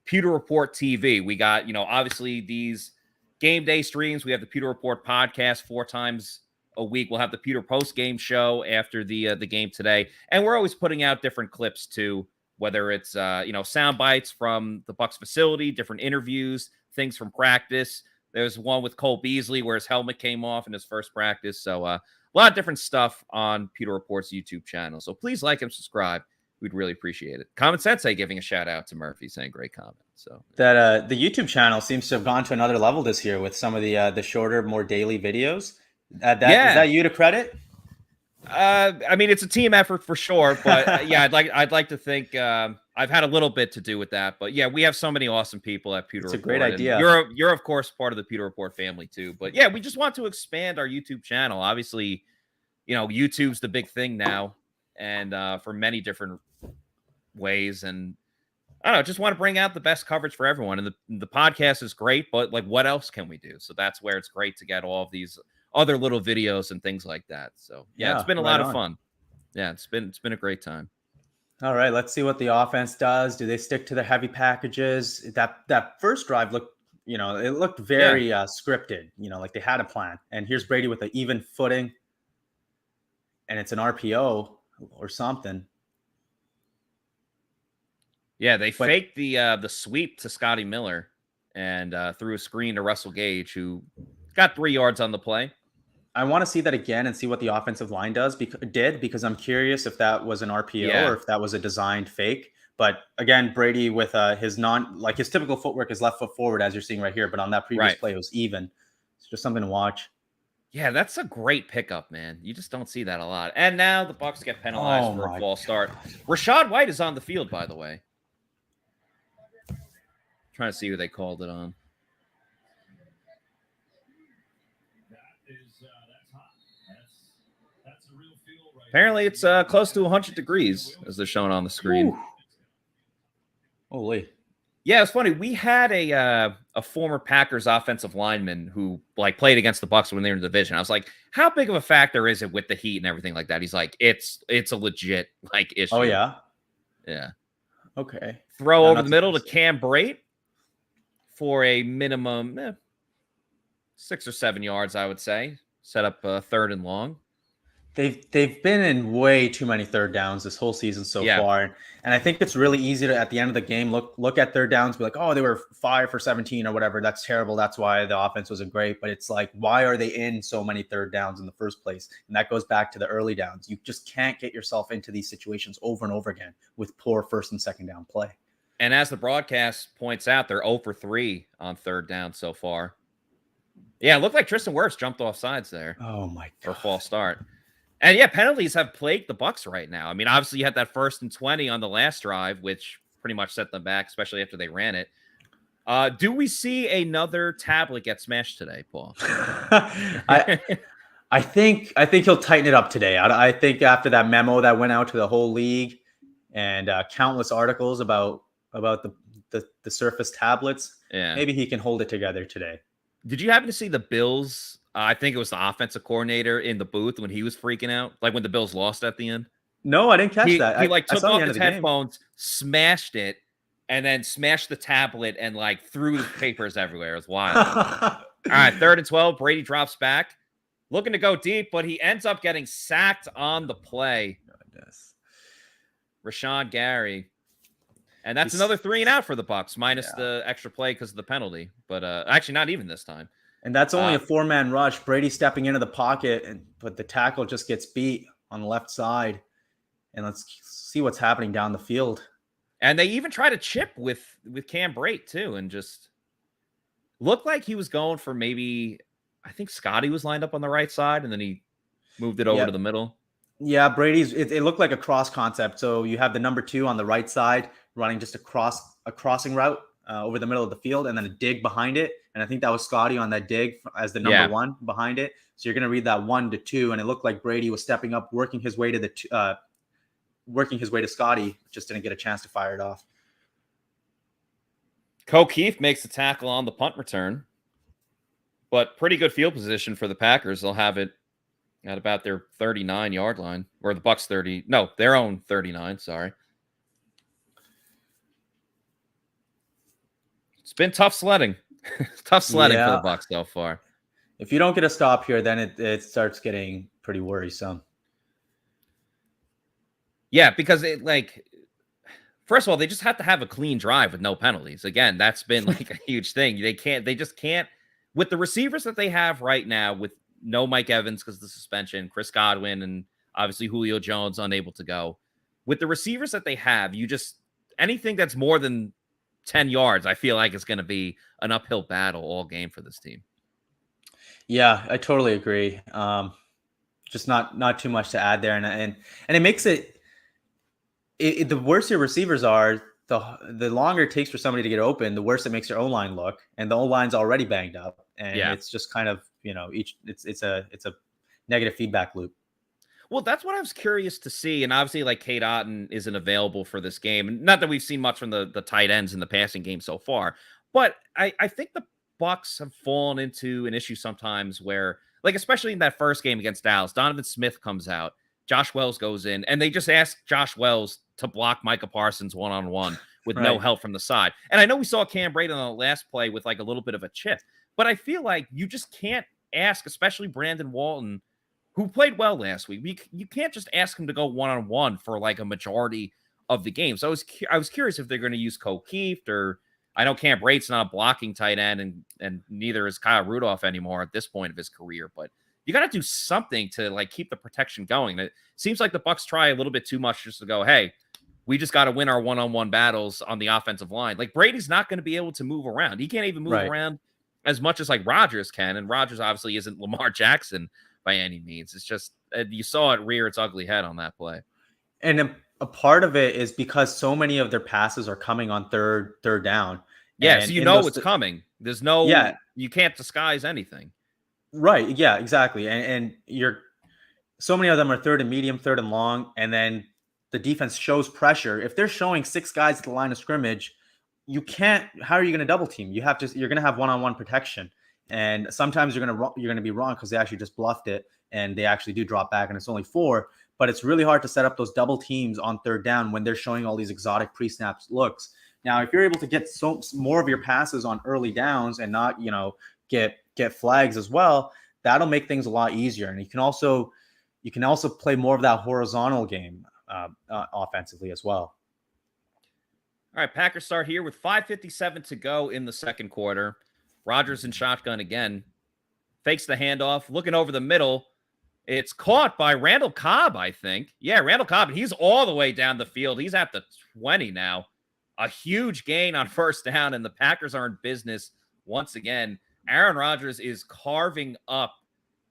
Pewter Report TV. We got, obviously these game day streams. We have the Pewter Report podcast 4 times a week. We'll have the Pewter post game show after the game today. And we're always putting out different clips too, whether it's, sound bites from the Bucs facility, different interviews, things from practice. There's one with Cole Beasley where his helmet came off in his first practice. So a lot of different stuff on Pewter Report's YouTube channel. So please like and subscribe. We'd really appreciate it. Common Sensei giving a shout out to Murphy, saying great comment. So that the YouTube channel seems to have gone to another level this year with some of the shorter, more daily videos. Is that you to credit? I mean, it's a team effort for sure, but yeah, I'd like to think I've had a little bit to do with that. But yeah, we have so many awesome people at Pewter Report. It's a great idea. You're of course part of the Pewter Report family too. But yeah, we just want to expand our YouTube channel. Obviously, YouTube's the big thing now, and for many different ways. And I don't know, just want to bring out the best coverage for everyone. And the podcast is great, but like, what else can we do? So that's where it's great to get all of these other little videos and things like that. So yeah, it's been a lot of fun. Yeah, it's been a great time. All right, let's see what the offense does. Do they stick to the heavy packages? That first drive looked, it looked very scripted, like they had a plan. And here's Brady with an even footing, and it's an RPO or something. Yeah, they faked the sweep to Scotty Miller and threw a screen to Russell Gage, who got 3 yards on the play. I want to see that again and see what the offensive line did because I'm curious if that was an RPO or if that was a designed fake. But again, Brady with his typical footwork is left foot forward, as you're seeing right here. But on that previous play, it was even. It's just something to watch. Yeah, that's a great pickup, man. You just don't see that a lot. And now the Bucs get penalized for a false start. Rashad White is on the field, by the way. Trying to see who they called it on. Apparently, it's close to 100 degrees, as they're showing on the screen. Ooh. Holy. Yeah, it's funny. We had a former Packers offensive lineman who played against the Bucs when they were in the division. I was like, how big of a factor is it with the heat and everything like that? He's like, it's a legit issue. Oh, yeah? Yeah. Okay. Throw over the middle to Cam Brate for a minimum 6 or 7 yards, I would say. Set up 3rd and long. They've been in way too many third downs this whole season so far. And I think it's really easy to, at the end of the game, look at third downs, be like, oh, they were 5 for 17 or whatever. That's terrible. That's why the offense wasn't great. But it's like, why are they in so many third downs in the first place? And that goes back to the early downs. You just can't get yourself into these situations over and over again with poor 1st and 2nd down play. And as the broadcast points out, they're 0 for 3 on 3rd down so far. Yeah, it looked like Tristan Wirfs jumped off sides there. Oh, my God. For a false start. And yeah, penalties have plagued the Bucs right now. I mean, obviously you had that 1st and 20 on the last drive, which pretty much set them back, especially after they ran it. Do we see another tablet get smashed today, Paul? I think he'll tighten it up today. I think after that memo that went out to the whole league and countless articles about the Surface tablets, maybe he can hold it together today. Did you happen to see the Bills? I think it was the offensive coordinator in the booth when he was freaking out, like when the Bills lost at the end. No, I didn't catch that. He took off his headphones, smashed it, and then smashed the tablet and threw the papers everywhere. It was wild. All right, 3rd and 12. Brady drops back, looking to go deep, but he ends up getting sacked on the play. Goodness. Rashawn Gary. And that's another 3 and out for the Bucs, minus the extra play because of the penalty. But actually, not even this time. And that's only a 4-man rush. Brady stepping into the pocket, but the tackle just gets beat on the left side. And let's see what's happening down the field. And they even try to chip with Cam Brate too, and just looked like he was going for maybe, I think Scotty was lined up on the right side, and then he moved it over to the middle. Yeah, Brady's. It looked like a cross concept. So you have the number 2 on the right side running just a crossing route over the middle of the field, and then a dig behind it. And I think that was Scotty on that dig as the number 1 behind it. So you're going to read that 1 to 2, and it looked like Brady was stepping up, working his way to Scotty, just didn't get a chance to fire it off. Queipo makes the tackle on the punt return, but pretty good field position for the Packers. They'll have it at about their 39-yard line, or the Bucs their own 39. Sorry. It's been tough sledding. Tough sledding for the Bucs so far. If you don't get a stop here, then it starts getting pretty worrisome. Yeah, because first of all, they just have to have a clean drive with no penalties. Again, that's been a huge thing. They just can't with the receivers that they have right now, with no Mike Evans because of the suspension, Chris Godwin, and obviously Julio Jones unable to go. With the receivers that they have, anything that's more than 10 yards, I feel like it's going to be an uphill battle all game for this team. Yeah, I totally agree. Just not too much to add there, and it makes it the worse your receivers are, the longer it takes for somebody to get open, the worse it makes your O-line look, and the O-line's already banged up, and it's just kind of it's a negative feedback loop. Well, that's what I was curious to see, and obviously, like, Cade Otton isn't available for this game, and not that we've seen much from the tight ends in the passing game so far, but I think the Bucs have fallen into an issue sometimes where, like, especially in that first game against Dallas, Donovan Smith comes out, Josh Wells goes in, and they just ask Josh Wells to block Micah Parsons one-on-one with no help from the side. And I know we saw Cam Brady on the last play with like a little bit of a chip, but I feel like you just can't ask, especially Brandon Walton, who played well last week. You can't just ask him to go one-on-one for like a majority of the game. So I was curious if they're going to use Keith, or I know Cam Brate's not a blocking tight end, and neither is Kyle Rudolph anymore at this point of his career, but you got to do something to like keep the protection going. It seems like the Bucs try a little bit too much just to go, hey, we just got to win our one-on-one battles on the offensive line. Like, Brady's not going to be able to move around. He can't even move around as much as like Rodgers can. And Rodgers obviously isn't Lamar Jackson by any means. It's just, you saw it rear its ugly head on that play. And a part of it is because so many of their passes are coming on third down. Yeah, so you know it's coming. There's no, you can't disguise anything. Right. Yeah, exactly. And so many of them are third and medium, third and long, and then the defense shows pressure. If they're showing 6 guys at the line of scrimmage, how are you going to double team? You're going to have one-on-one protection. And sometimes you're going to be wrong because they actually just bluffed it and they actually do drop back and it's only 4, but it's really hard to set up those double teams on third down when they're showing all these exotic pre-snaps looks. Now, if you're able to get more of your passes on early downs and not, get flags as well, that'll make things a lot easier. And you can also play more of that horizontal game offensively as well. All right, Packers start here with 5:57 to go in the second quarter. Rodgers in shotgun again. Fakes the handoff, looking over the middle. It's caught by Randall Cobb, I think. Yeah, Randall Cobb. He's all the way down the field. He's at the 20 now. A huge gain on first down, and the Packers are in business once again. Aaron Rodgers is carving up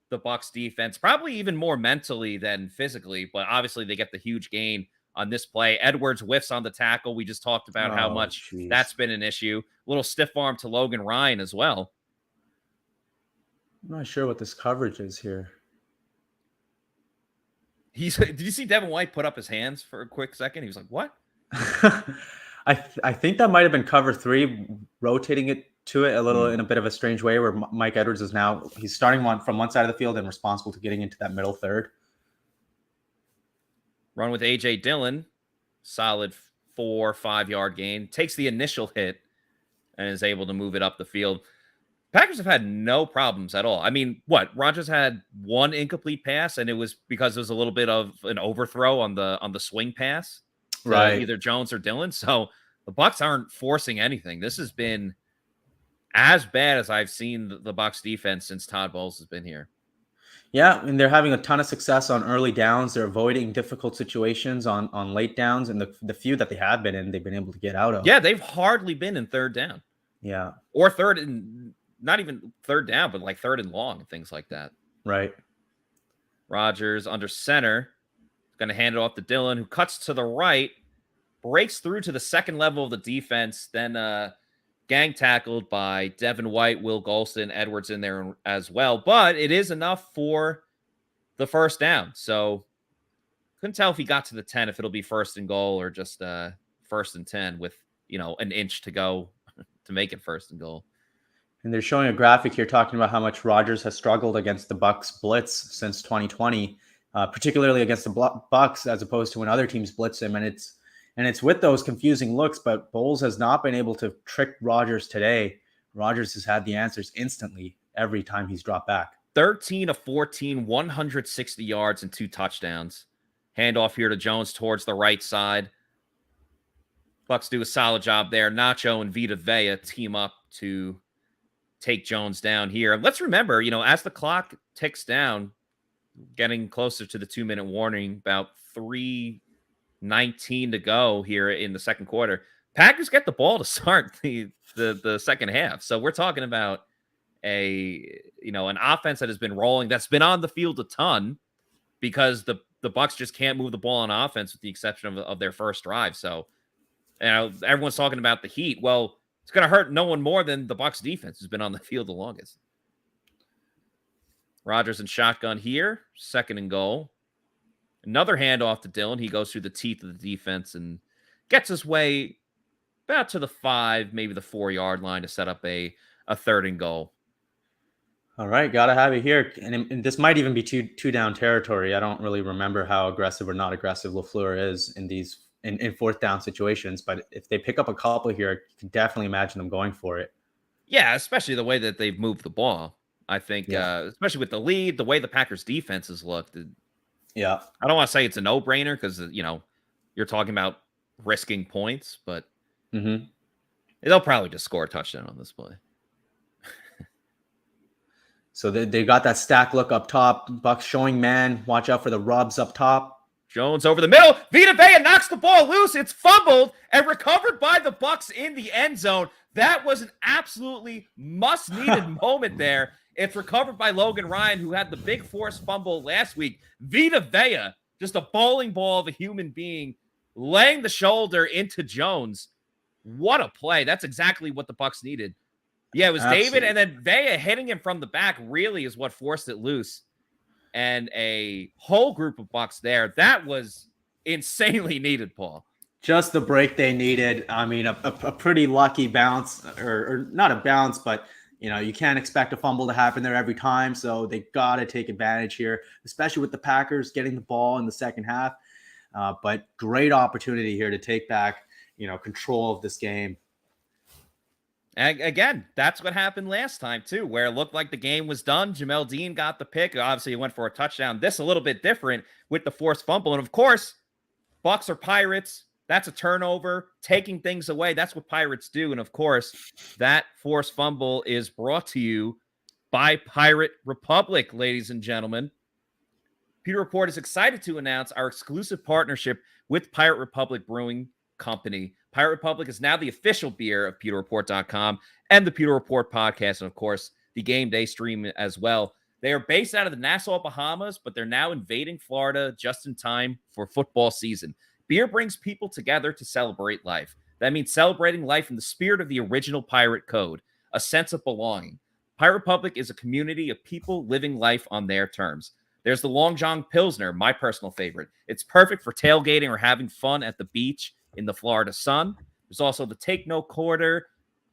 the Bucs defense, probably even more mentally than physically, but obviously they get the huge gain on this play. Edwards whiffs on the tackle. We just talked about how much that's been an issue. A little stiff arm to Logan Ryan as well. I'm not sure what this coverage is here. Did you see Devin White put up his hands for a quick second? He was like, what? I think that might have been cover 3, rotating it to it a little in a bit of a strange way, where Mike Edwards is now, he's starting from one side of the field and responsible to getting into that middle third. Run with A.J. Dillon. Solid 4 or 5 yard gain. Takes the initial hit and is able to move it up the field. Packers have had no problems at all. I mean, Rodgers had 1 incomplete pass, and it was because there was a little bit of an overthrow on the swing pass. Right. Either Jones or Dillon. So the Bucs aren't forcing anything. This has been as bad as I've seen the Bucs defense since Todd Bowles has been here. Yeah, and they're having a ton of success on early downs. They're avoiding difficult situations on late downs, and the few that they have been in, they've been able to get out of. Yeah, they've hardly been in third down. Yeah. Or third and not even third down, but like third and long and things like that. Right. Rodgers under center. Going to hand it off to Dillon, who cuts to the right, breaks through to the second level of the defense, then gang tackled by Devin White, Will Golston, Edwards in there as well. But it is enough for the first down. So couldn't tell if he got to the 10, if it'll be first and goal or just first and 10 with, an inch to go to make it first and goal. And they're showing a graphic here talking about how much Rodgers has struggled against the Bucs blitz since 2020, particularly against the Bucs as opposed to when other teams blitz him. And it's with those confusing looks, but Bowles has not been able to trick Rodgers today. Rodgers has had the answers instantly every time he's dropped back. 13 of 14, 160 yards and 2 touchdowns. Handoff here to Jones towards the right side. Bucs do a solid job there. Nacho and Vita team up to take Jones down here. Let's remember, as the clock ticks down, getting closer to the 2-minute warning, about 3:19 to go here in the second quarter, Packers get the ball to start the second half. So we're talking about an offense that has been rolling, that's been on the field a ton, because the Bucs just can't move the ball on offense with the exception of their first drive. So everyone's talking about the heat. Well, it's going to hurt no one more than the Bucs defense, who's been on the field the longest. Rodgers in shotgun here, 2nd and goal. Another handoff to Dillon. He goes through the teeth of the defense and gets his way about to the 5, maybe the 4-yard line to set up a 3rd and goal. All right, gotta have it here, and this might even be two down territory. I don't really remember how aggressive or not aggressive LaFleur is in these in 4th down situations, but if they pick up a couple here, you can definitely imagine them going for it. Yeah, especially the way that they've moved the ball. I think, especially with the lead, the way the Packers defense has looked. Yeah, I don't want to say it's a no-brainer because you're talking about risking points, but they'll probably just score a touchdown on this play. So they got that stack look up top. Bucs showing man. Watch out for the rubs up top. Jones over the middle. Vita Vea knocks the ball loose. It's fumbled and recovered by the Bucs in the end zone. That was an absolutely must-needed moment there. It's recovered by Logan Ryan, who had the big forced fumble last week. Vita Vea, just a bowling ball of a human being, laying the shoulder into Jones. What a play. That's exactly what the Bucs needed. Yeah, it was Absolutely. David, and then Vea hitting him from the back really is what forced it loose. And a whole group of Bucs there. That was insanely needed, Paul. Just the break they needed. I mean, a pretty lucky bounce, or not a bounce, but you can't expect a fumble to happen there every time. So they got to take advantage here, especially with the Packers getting the ball in the second half. But great opportunity here to take back, control of this game. Again, that's what happened last time, too, where it looked like the game was done. Jamel Dean got the pick. Obviously, he went for a touchdown. This a little bit different with the forced fumble. And, of course, Bucs are Pirates. That's a turnover, taking things away. That's what Pirates do. And, of course, that forced fumble is brought to you by Pirate Republic, ladies and gentlemen. Pewter Report is excited to announce our exclusive partnership with Pirate Republic Brewing Company. Pirate Republic is now the official beer of PewterReport.com and the Pewter Report podcast, and of course, the Game Day stream as well. They are based out of the Nassau, Bahamas, but they're now invading Florida just in time for football season. Beer brings people together to celebrate life. That means celebrating life in the spirit of the original pirate code, a sense of belonging. Pirate Republic is a community of people living life on their terms. There's the Long John Pilsner, my personal favorite. It's perfect for tailgating or having fun at the beach in the Florida sun. There's also the Take No Quarter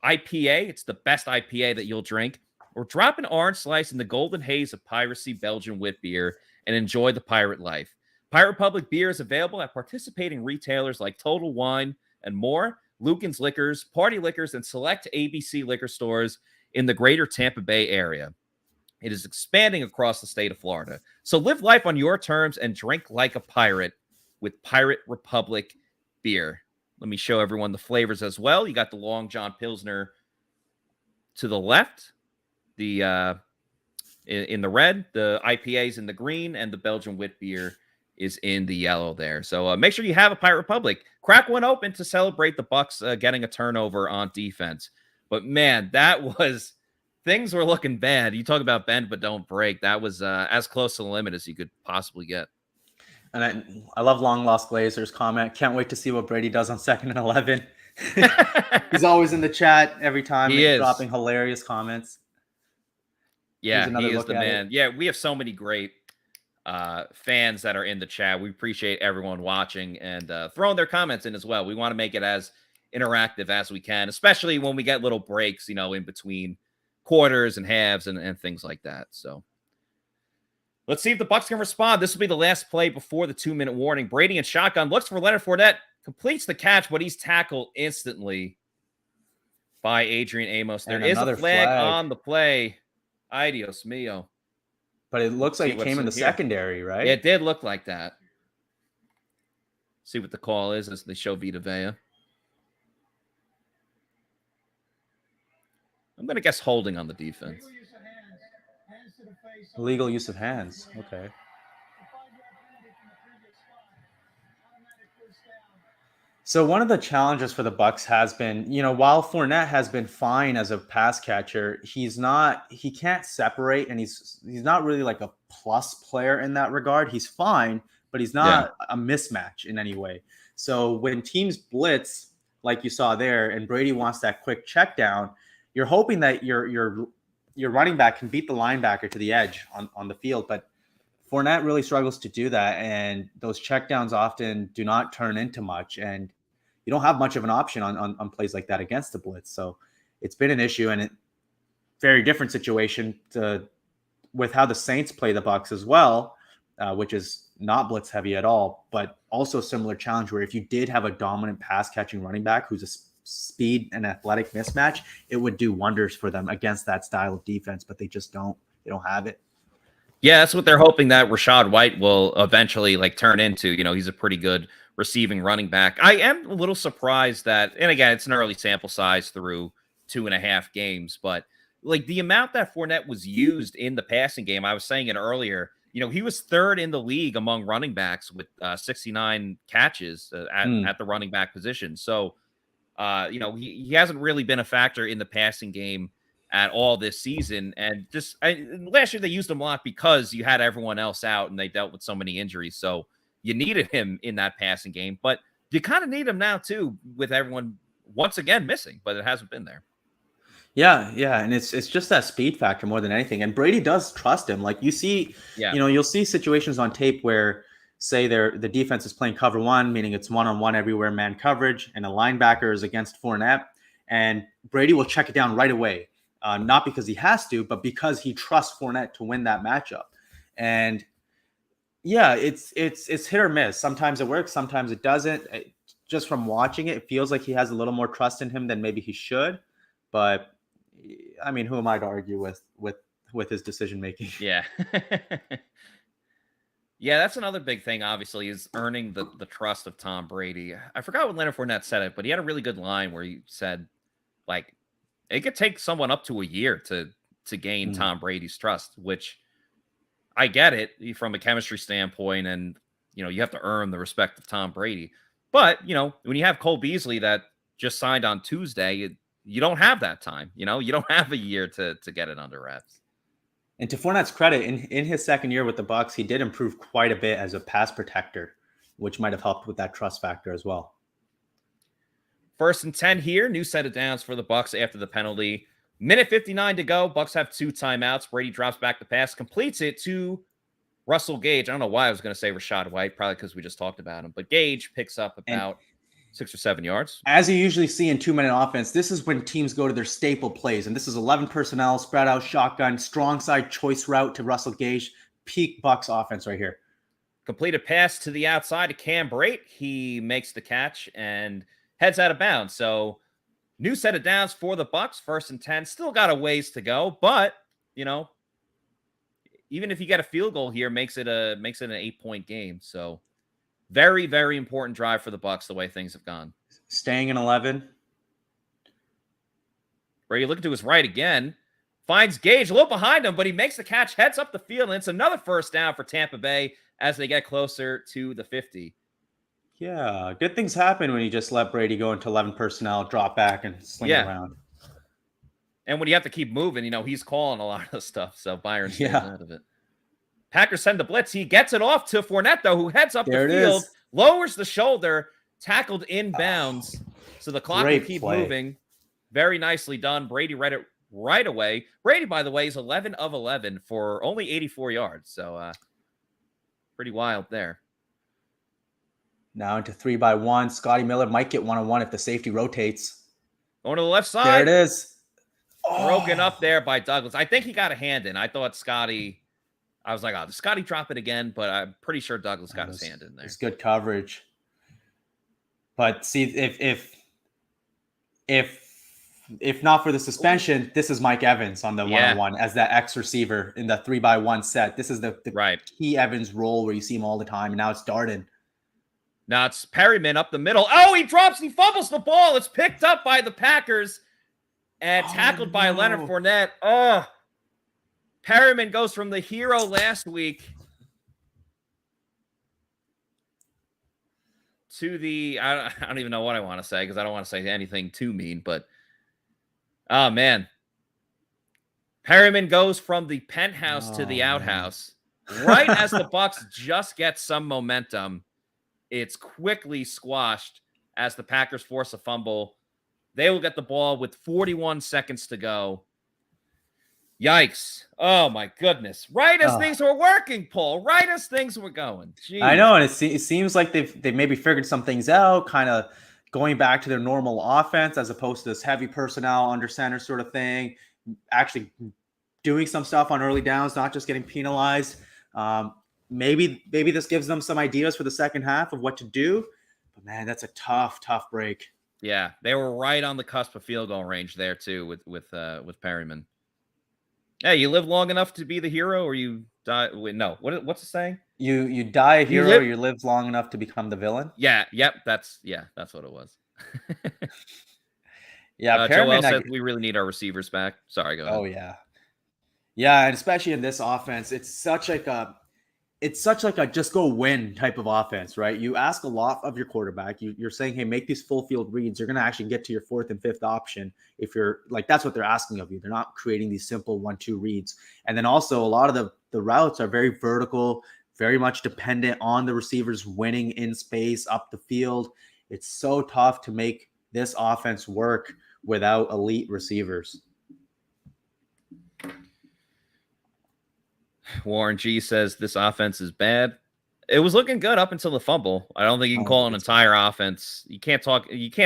IPA. It's the best IPA that you'll drink. Or drop an orange slice in the golden haze of piracy Belgian wit beer and enjoy the pirate life. Pirate Republic beer is available at participating retailers like Total Wine and more, Lucan's Liquors, Party Liquors, and select ABC liquor stores in the greater Tampa Bay area. It is expanding across the state of Florida. So live life on your terms and drink like a pirate with Pirate Republic beer. Let me show everyone the flavors as well. You got the Long John Pilsner to the left, the in the red, the IPA's in the green, and the Belgian wit beer is in the yellow there. So make sure you have a Pirate Republic. Crack one open to celebrate the Bucs getting a turnover on defense. But man, things were looking bad. You talk about bend but don't break. That was as close to the limit as you could possibly get. And I love Long Lost Glazer's comment. Can't wait to see what Brady does on 2nd and 11. He's always in the chat every time. He's dropping hilarious comments. Yeah, he is the man. Yeah, we have so many great fans that are in the chat. We appreciate everyone watching and throwing their comments in as well. We want to make it as interactive as we can, especially when we get little breaks, in between quarters and halves and things like that. So let's see if the Bucs can respond. This will be the last play before the 2-minute warning. Brady in shotgun looks for Leonard Fournette, completes the catch, but he's tackled instantly by Adrian Amos. There is a flag on the play. Ay, Dios mío. But it looks like it came in the secondary, right? Yeah, it did look like that. See what the call is as they show Vita Vea. I'm going to guess holding on the defense. Illegal use of hands. Okay. So one of the challenges for the Bucs has been, while Fournette has been fine as a pass catcher, he can't separate, and he's not really like a plus player in that regard. He's fine, but he's not a mismatch in any way. So when teams blitz, like you saw there, and Brady wants that quick check down, you're hoping that your running back can beat the linebacker to the edge on the field, but Fournette really struggles to do that, and those checkdowns often do not turn into much, and you don't have much of an option on plays like that against the blitz. So it's been an issue, and a very different situation with how the Saints play the Bucs as well, which is not blitz heavy at all, but also a similar challenge where if you did have a dominant pass catching running back who's a speed and athletic mismatch, it would do wonders for them against that style of defense, but they just don't have it. Yeah, that's what they're hoping that Rachaad White will eventually turn into. He's a pretty good receiving running back. I am a little surprised that, and again, it's an early sample size through 2.5 games, but the amount that Fournette was used in the passing game, I was saying it earlier, he was third in the league among running backs with 69 catches at the running back position. So, he hasn't really been a factor in the passing game at all this season. And last year they used him a lot because you had everyone else out and they dealt with so many injuries. So you needed him in that passing game, but you kind of need him now too, with everyone once again missing, but it hasn't been there. Yeah. And it's just that speed factor more than anything. And Brady does trust him. Like you see, you'll see situations on tape where, say the defense is playing cover one, meaning it's one-on-one everywhere, man coverage, and a linebacker is against Fournette, and Brady will check it down right away. Not because he has to, but because he trusts Fournette to win that matchup. And yeah, it's hit or miss. Sometimes it works, sometimes it doesn't. Just from watching it, it feels like he has a little more trust in him than maybe he should. But I mean, who am I to argue with his decision making? Yeah. Yeah, that's another big thing, obviously, is earning the trust of Tom Brady. I forgot what Leonard Fournette said it, but he had a really good line where he said, it could take someone up to a year to gain Tom Brady's trust, which I get it from a chemistry standpoint, and you have to earn the respect of Tom Brady. But when you have Cole Beasley that just signed on Tuesday, you don't have that time. You don't have a year to get it under wraps. And to Fournette's credit, in his second year with the Bucs, he did improve quite a bit as a pass protector, which might have helped with that trust factor as well. 1st and 10 here. New set of downs for the Bucs after the penalty. Minute 59 to go. Bucs have 2 timeouts. Brady drops back the pass, completes it to Russell Gage. I don't know why I was going to say Rachaad White, probably because we just talked about him. But Gage picks up about 6 or 7 yards. As you usually see in 2-minute offense, this is when teams go to their staple plays. And this is 11 personnel, spread out shotgun, strong side choice route to Russell Gage. Peak Bucs offense right here. Completed pass to the outside to Cam Brate. He makes the catch and heads out of bounds. So new set of downs for the Bucs. 1st and 10. Still got a ways to go, but even if you get a field goal here, makes it an 8-point game. So very, very important drive for the Bucs, the way things have gone. Staying in 11. Brady looking to his right again. Finds Gage a little behind him, but he makes the catch, heads up the field, and it's another 1st down for Tampa Bay as they get closer to the 50. Yeah, good things happen when you just let Brady go into 11 personnel, drop back, and sling it around. And when you have to keep moving, he's calling a lot of stuff, so Byron stays out of it. Packers send the blitz. He gets it off to Fournette, though, who heads up the field, lowers the shoulder, tackled inbounds. So the clock will keep moving. Very nicely done. Brady read it right away. Brady, by the way, is 11 of 11 for only 84 yards. So pretty wild there. Now into 3-by-1. Scotty Miller might get 1-on-1 if the safety rotates. Going to the left side. There it is. Broken up there by Douglas. I think he got a hand in. I thought Scotty... I was like, did Scotty drop it again? But I'm pretty sure Douglas got his hand in there. It's good coverage. But see, if not for the suspension, this is Mike Evans on the 1-on-1 as that X receiver in the 3-by-1 set. This is the key Evans role where you see him all the time. And now it's Darden. Now it's Perryman up the middle. Oh, he drops, he fumbles the ball. It's picked up by the Packers. And tackled by Leonard Fournette. Oh, Perriman goes from the hero last week to the, I don't even know what I want to say because I don't want to say anything too mean, but oh, man. Perriman goes from the penthouse to the outhouse. Right as the Bucs just get some momentum, it's quickly squashed as the Packers force a fumble. They will get the ball with 41 seconds to go. Yikes. Oh, my goodness. Right as things were working, Paul. Right as things were going. Jeez. I know, and it seems like they've maybe figured some things out, kind of going back to their normal offense as opposed to this heavy personnel under center sort of thing, actually doing some stuff on early downs, not just getting penalized. Maybe this gives them some ideas for the second half of what to do. But, man, that's a tough break. Yeah, they were right on the cusp of field goal range there too with Perriman. Hey, you live long enough to be the hero, or you die? Wait, no. What's the saying? You die a hero, or you live long enough to become the villain. Yeah. Yep. That's what it was. Yeah. Joel said we really need our receivers back. Sorry, go ahead. Oh yeah, and especially in this offense, it's such like a just go win type of offense, right? You ask a lot of your quarterback. You're saying, hey, make these full field reads. You're going to actually get to your fourth and fifth option. If you're like, that's what they're asking of you. They're not creating these simple 1-2 reads. And then also a lot of the routes are very vertical, very much dependent on the receivers winning in space up the field. It's so tough to make this offense work without elite receivers. Warren G says this offense is bad. It was looking good up until the fumble. I don't think you can call an entire offense. You can't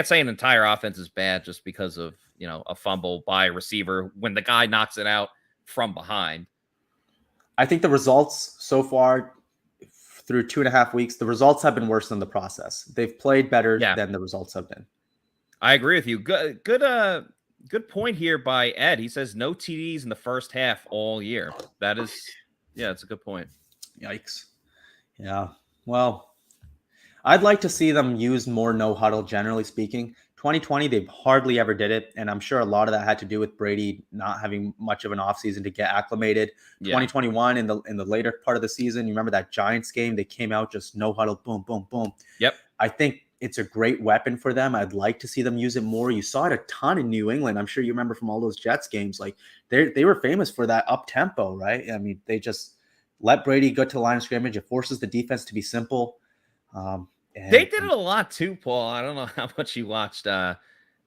say an entire offense is bad just because of, a fumble by a receiver when the guy knocks it out from behind. I think the results so far through 2.5 weeks, the results have been worse than the process. They've played better than the results have been. I agree with you. Good point here by Ed. He says no TDs in the first half all year. That is, it's a good point. Yikes. Yeah. Well, I'd like to see them use more no huddle, generally speaking. 2020, they hardly ever did it. And I'm sure a lot of that had to do with Brady not having much of an offseason to get acclimated. 2021 in the later part of the season, you remember that Giants game? They came out just no huddle, boom, boom, boom. Yep. I think it's a great weapon for them. I'd like to see them use it more. You saw it a ton in New England. I'm sure you remember from all those Jets games. Like they were famous for that up tempo, right? I mean, they just let Brady go to the line of scrimmage. It forces the defense to be simple. They did it a lot too, Paul. I don't know how much you watched the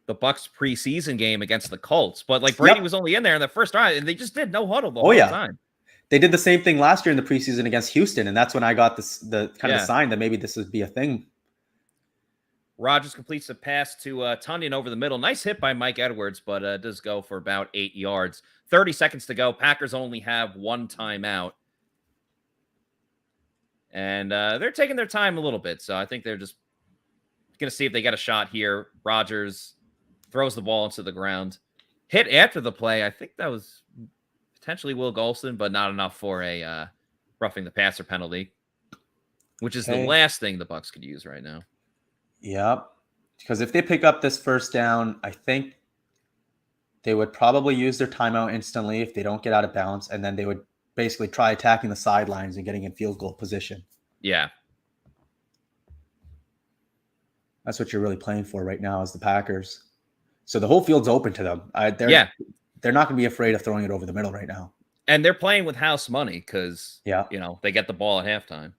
Bucs preseason game against the Colts, but like Brady was only in there in the first round, and they just did no huddle the whole time. They did the same thing last year in the preseason against Houston, and that's when I got the sign that maybe this would be a thing. Rodgers completes a pass to Tunyon over the middle. Nice hit by Mike Edwards, but it does go for about 8 yards. 30 seconds to go. Packers only have one timeout. And they're taking their time a little bit, so I think they're just going to see if they get a shot here. Rodgers throws the ball into the ground. Hit after the play. I think that was potentially Will Golston, but not enough for a roughing the passer penalty, which is the last thing the Bucs could use right now. Yep. Because if they pick up this first down, I think they would probably use their timeout instantly if they don't get out of bounds, and then they would basically try attacking the sidelines and getting in field goal position. Yeah. That's what you're really playing for right now as the Packers. So the whole field's open to them. They're not going to be afraid of throwing it over the middle right now. And they're playing with house money because, they get the ball at halftime.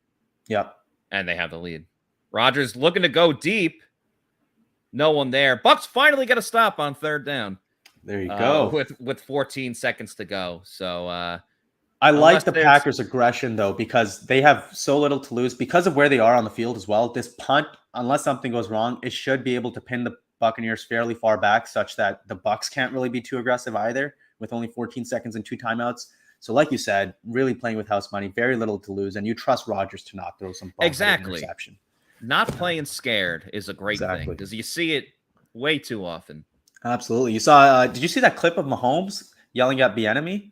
Yep. And they have the lead. Rodgers looking to go deep. No one there. Bucs finally get a stop on third down. There you go. With 14 seconds to go. So I like the Packers' aggression, though, because they have so little to lose. Because of where they are on the field as well, this punt, unless something goes wrong, it should be able to pin the Buccaneers fairly far back such that the Bucs can't really be too aggressive either with only 14 seconds and 2 timeouts. So like you said, really playing with house money, very little to lose, and you trust Rodgers to not throw some interception. Not playing scared is a great thing because you see it way too often. Absolutely. You saw, did you see that clip of Mahomes yelling at Bieniemy?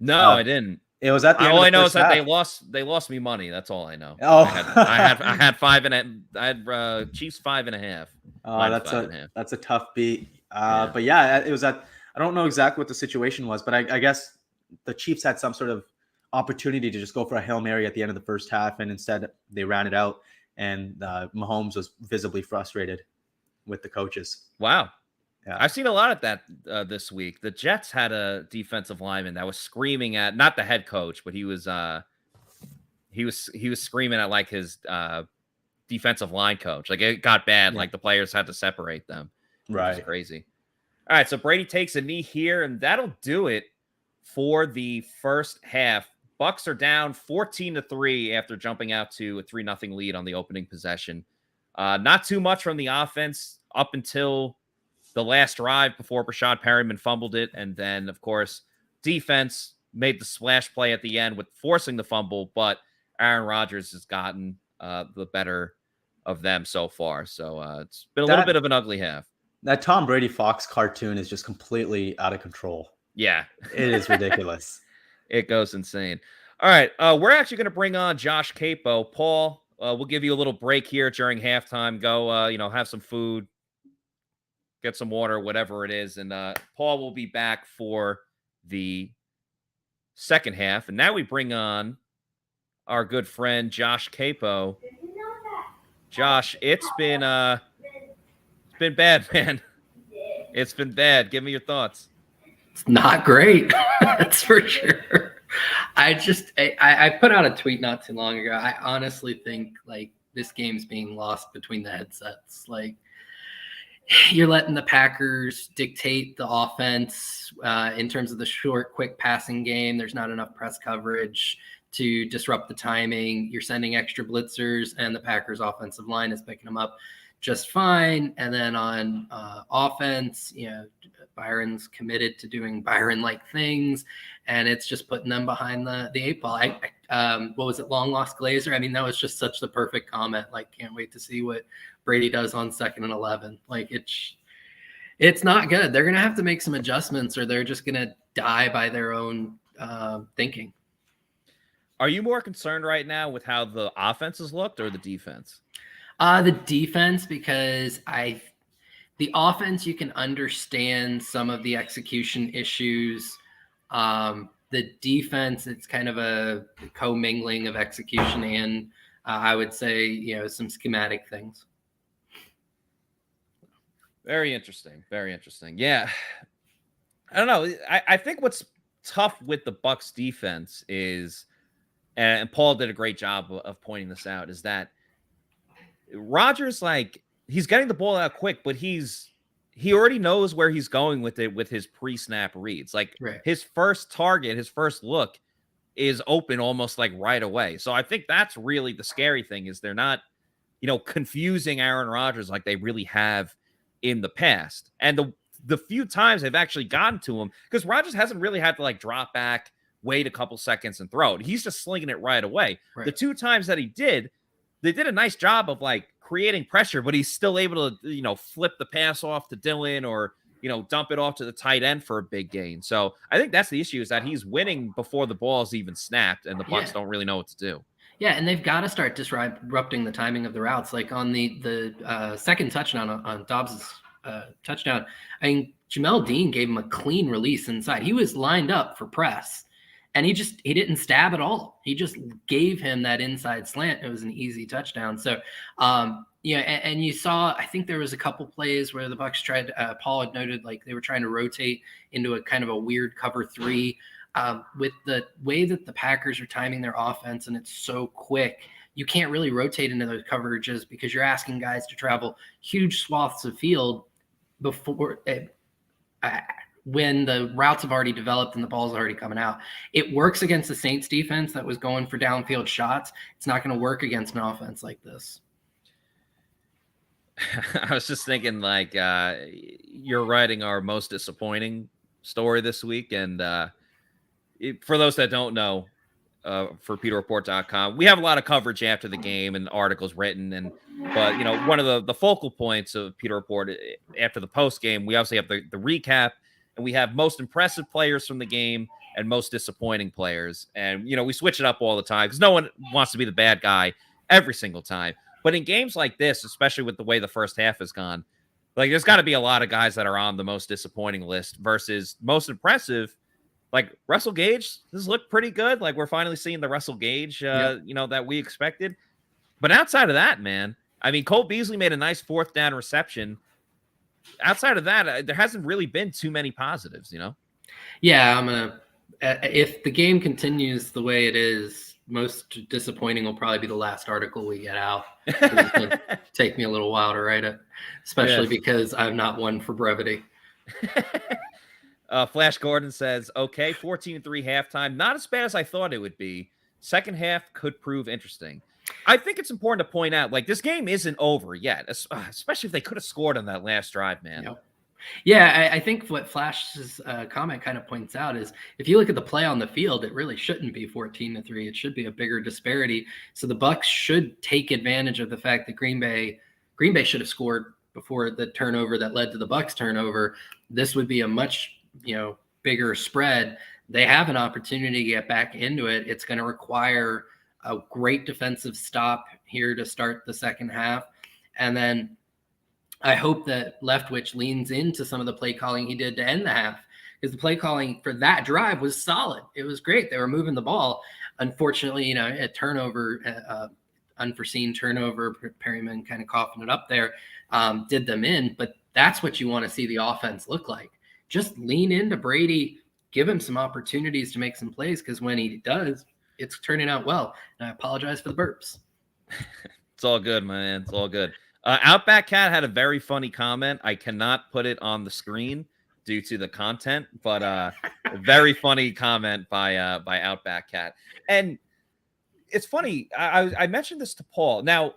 No, I didn't. It was at the end all of the I know is first that half. they lost me money. That's all I know. Oh, I had 5.5. I had Chiefs 5.5. That's a tough beat. But yeah, it was at I don't know exactly what the situation was, but I guess the Chiefs had some sort of opportunity to just go for a Hail Mary at the end of the first half, and instead they ran it out, and Mahomes was visibly frustrated with the coaches. Wow. Yeah. I've seen a lot of that this week. The Jets had a defensive lineman that was screaming at, not the head coach, but he was screaming at like his defensive line coach. Like it got bad. Like the players had to separate them. Right. Which is crazy. All right. So Brady takes a knee here, and that'll do it for the first half. Bucs are down 14-3 after jumping out to a 3-0 lead on the opening possession. Not too much from the offense up until the last drive before Rashad Perriman fumbled it. And then, of course, defense made the splash play at the end with forcing the fumble, but Aaron Rodgers has gotten the better of them so far. So it's been a little bit of an ugly half. That Tom Brady Fox cartoon is just completely out of control. Yeah. It is ridiculous. It goes insane. All right. We're actually going to bring on Josh Queipo. Paul, we'll give you a little break here during halftime. Go, have some food, get some water, whatever it is. And Paul will be back for the second half. And now we bring on our good friend, Josh Queipo. Josh, it's been bad, man. It's been bad. Give me your thoughts. It's not great. That's for sure. I put out a tweet not too long ago. I honestly think like this game's being lost between the headsets. Like you're letting the Packers dictate the offense in terms of the short, quick passing game. There's not enough press coverage to disrupt the timing. You're sending extra blitzers, and the Packers offensive line is picking them up just fine. And then on offense, Byron's committed to doing Byron-like things, and it's just putting them behind the 8 ball. What was it, long lost Glazer? I mean, that was just such the perfect comment. Like, can't wait to see what Brady does on 2nd and 11. Like, it's not good. They're going to have to make some adjustments, or they're just going to die by their own thinking. Are you more concerned right now with how the offense has looked or the defense? The defense, because the offense, you can understand some of the execution issues. The defense, it's kind of a commingling of execution and I would say, some schematic things. Very interesting. Very interesting. Yeah. I don't know. I think what's tough with the Bucs defense is, and Paul did a great job of pointing this out, is that Rodgers, he's getting the ball out quick, but he already knows where he's going with it with his pre-snap reads. Right. His first target, his first look is open almost right away. So I think that's really the scary thing, is they're not, confusing Aaron Rodgers like they really have in the past. And the few times they've actually gotten to him, because Rodgers hasn't really had to drop back, wait a couple seconds and throw it. He's just slinging it right away. Right. The 2 times that he did, they did a nice job of creating pressure, but he's still able to, flip the pass off to Dylan or, dump it off to the tight end for a big gain. So I think that's the issue, is that he's winning before the ball's even snapped, and the Bucs don't really know what to do. Yeah, and they've got to start disrupting the timing of the routes. Like on the second touchdown on Dobbs' touchdown, I mean, Jamel Dean gave him a clean release inside. He was lined up for press, and he didn't stab at all. He just gave him that inside slant. It was an easy touchdown. So, and you saw, I think there was a couple plays where the Bucs tried, Paul had noted, they were trying to rotate into a kind of a weird cover 3 with the way that the Packers are timing their offense, and it's so quick. You can't really rotate into those coverages because you're asking guys to travel huge swaths of field before when the routes have already developed and the ball's already coming out. It works against the Saints defense that was going for downfield shots. It's not going to work against an offense like this. I was just thinking, you're writing our most disappointing story this week. And for those that don't know, for PewterReport.com, we have a lot of coverage after the game and articles written. But one of the focal points of Pewter Report after the post game, we obviously have the recap, and we have most impressive players from the game and most disappointing players. And, we switch it up all the time because no one wants to be the bad guy every single time. But in games like this, especially with the way the first half has gone, Like, there's got to be a lot of guys that are on the most disappointing list versus most impressive. Like, Russell Gage, this looked pretty good. Like, we're finally seeing the Russell Gage, that we expected. But outside of that, man, I mean, Cole Beasley made a nice 4th down reception. Outside of that, there hasn't really been too many positives, Yeah, if the game continues the way it is, most disappointing will probably be the last article we get out. It's going to take me a little while to write it, especially because I'm not one for brevity. Flash Gordon says, okay, 14-3 halftime. Not as bad as I thought it would be. Second half could prove interesting. I think it's important to point out, like, this game isn't over yet, especially if they could have scored on that last drive, man. Yep. Yeah, I think what Flash's comment kind of points out is if you look at the play on the field, it really shouldn't be 14-3. It should be a bigger disparity. So the Bucs should take advantage of the fact that Green Bay should have scored before the turnover that led to the Bucs turnover. This would be a much, bigger spread. They have an opportunity to get back into it. It's going to require a great defensive stop here to start the second half. And then I hope that Leftwich leans into some of the play calling he did to end the half, because the play calling for that drive was solid. It was great. They were moving the ball. Unfortunately, a turnover, unforeseen turnover, Perryman kind of coughing it up there, did them in. But that's what you want to see the offense look like. Just lean into Brady, give him some opportunities to make some plays, because when he does, it's turning out well. And I apologize for the burps. It's all good, man. It's all good. Outback Cat had a very funny comment. I cannot put it on the screen due to the content, but a very funny comment by Outback Cat. And it's funny. I mentioned this to Paul. Now,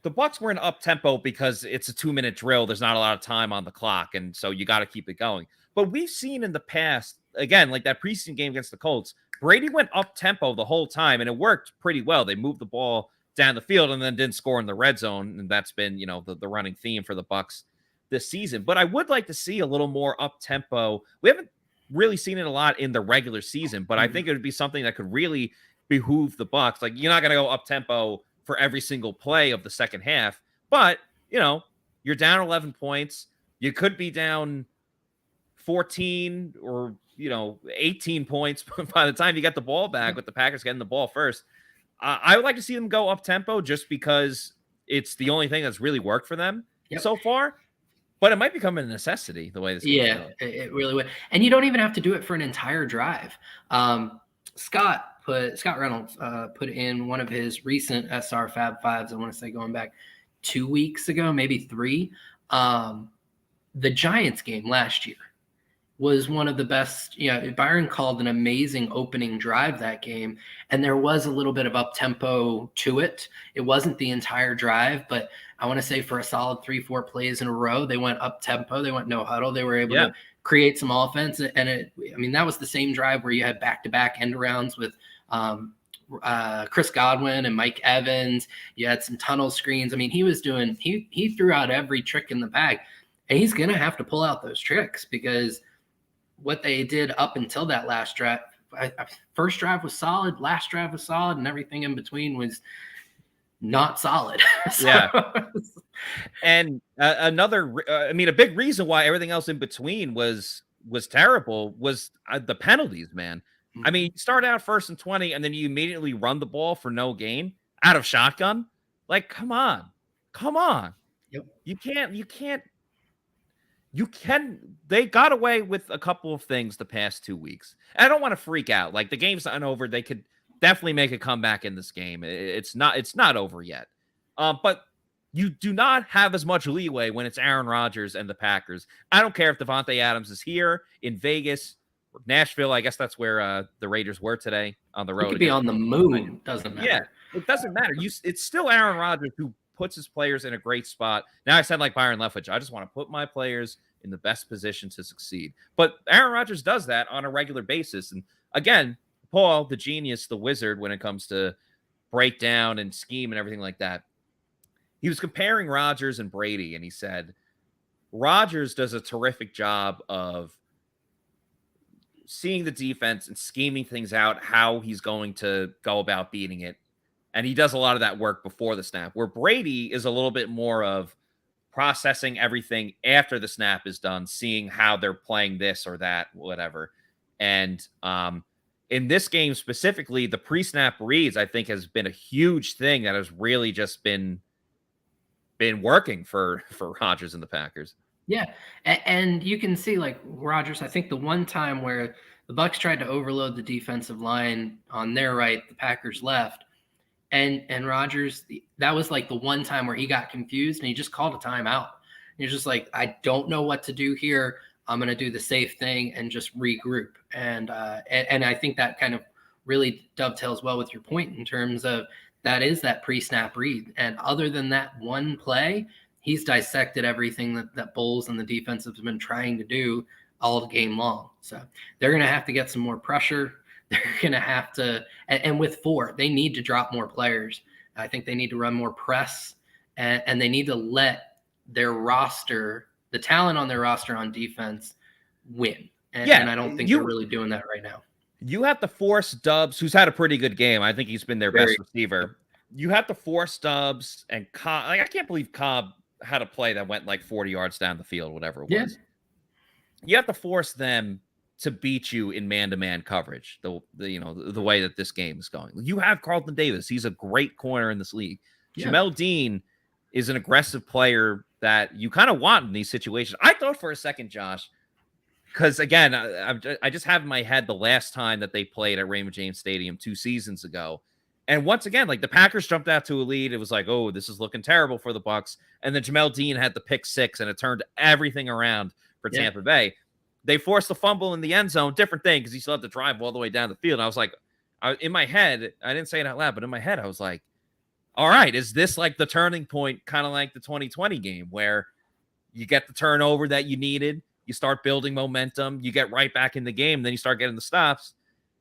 the Bucs were in up tempo because it's a 2-minute drill. There's not a lot of time on the clock, and so you got to keep it going. But we've seen in the past, again, like that preseason game against the Colts, Brady went up tempo the whole time, and it worked pretty well. They moved the ball down the field and then didn't score in the red zone, and that's been the running theme for the Bucs this season. But I would like to see a little more up tempo. We haven't really seen it a lot in the regular season, but I think it would be something that could really behoove the Bucs. Like, you're not going to go up tempo for every single play of the second half, but you're down 11 points. You could be down 14 or 18 points by the time you get the ball back, with the Packers getting the ball first. I would like to see them go up tempo just because it's the only thing that's really worked for them so far. But it might become a necessity the way this game is going. It really would. And you don't even have to do it for an entire drive. Scott Reynolds put in one of his recent SR Fab Fives. I want to say going back 2 weeks ago, maybe 3. The Giants game last year was one of the best. Byron called an amazing opening drive that game, and there was a little bit of up tempo to it. It wasn't the entire drive, but I want to say for a solid 3-4 plays in a row, they went up tempo. They went no huddle. They were able to create some offense, and that was the same drive where you had back-to-back end arounds with Chris Godwin and Mike Evans. You had some tunnel screens. He was doing. He threw out every trick in the bag, and he's gonna have to pull out those tricks, because what they did up until that last drive, first drive was solid, last drive was solid, and everything in between was not solid. And a big reason why everything else in between was terrible was the penalties, man. You start out 1st and 20, and then you immediately run the ball for no gain out of shotgun. Like, come on. Yep. They got away with a couple of things the past 2 weeks. I don't want to freak out. Like, the game's not over. They could definitely make a comeback in this game. It's not over yet. But you do not have as much leeway when it's Aaron Rodgers and the Packers. I don't care if Lavonte Adams is here in Vegas or Nashville. I guess that's where the Raiders were today on the road. He could be on the moon. Doesn't matter. Yeah, it doesn't matter. It's still Aaron Rodgers who puts his players in a great spot. Now I sound like Byron Leftwich. I just want to put my players in the best position to succeed. But Aaron Rodgers does that on a regular basis. And again, Paul, the genius, the wizard, when it comes to breakdown and scheme and everything like that, he was comparing Rodgers and Brady, and he said, Rodgers does a terrific job of seeing the defense and scheming things out, how he's going to go about beating it. And he does a lot of that work before the snap, where Brady is a little bit more of processing everything after the snap is done, seeing how they're playing this or that, whatever. And in this game specifically, the pre-snap reads, I think, has been a huge thing that has really just been working for Rodgers and the Packers. Yeah, and you can see, like, Rodgers, I think the one time where the Bucs tried to overload the defensive line on their right, the Packers left, and Rodgers, that was like the one time where he got confused and he just called a timeout. He's just like, I don't know what to do here. I'm going to do the safe thing and just regroup. And I think that kind of really dovetails well with your point in terms of that pre-snap read. And other than that one play, he's dissected everything that Bowles and the defense have been trying to do all game long. So they're going to have to get some more pressure. They're going to have to, and with 4, they need to drop more players. I think they need to run more press, and they need to let their roster, the talent on their roster on defense, win. And I don't think they're really doing that right now. You have to force Dubs, who's had a pretty good game. I think he's been their best receiver. You have to force Dubs and Cobb. Like, I can't believe Cobb had a play that went like 40 yards down the field, whatever it was. You have to force them to beat you in man-to-man coverage. The way that this game is going. You have Carlton Davis. He's a great corner in this league. Yeah. Jamel Dean is an aggressive player that you kind of want in these situations. I thought for a second, Josh, because again, I just have in my head the last time that they played at Raymond James Stadium 2 seasons ago. And once again, like, the Packers jumped out to a lead. It was like, oh, this is looking terrible for the Bucs. And then Jamel Dean had the pick 6, and it turned everything around for Tampa Bay. They forced the fumble in the end zone. Different thing, because you still have to drive all the way down the field. And I was like, in my head, I didn't say it out loud, but in my head, I was like, all right, is this like the turning point, kind of like the 2020 game, where you get the turnover that you needed, you start building momentum, you get right back in the game, then you start getting the stops,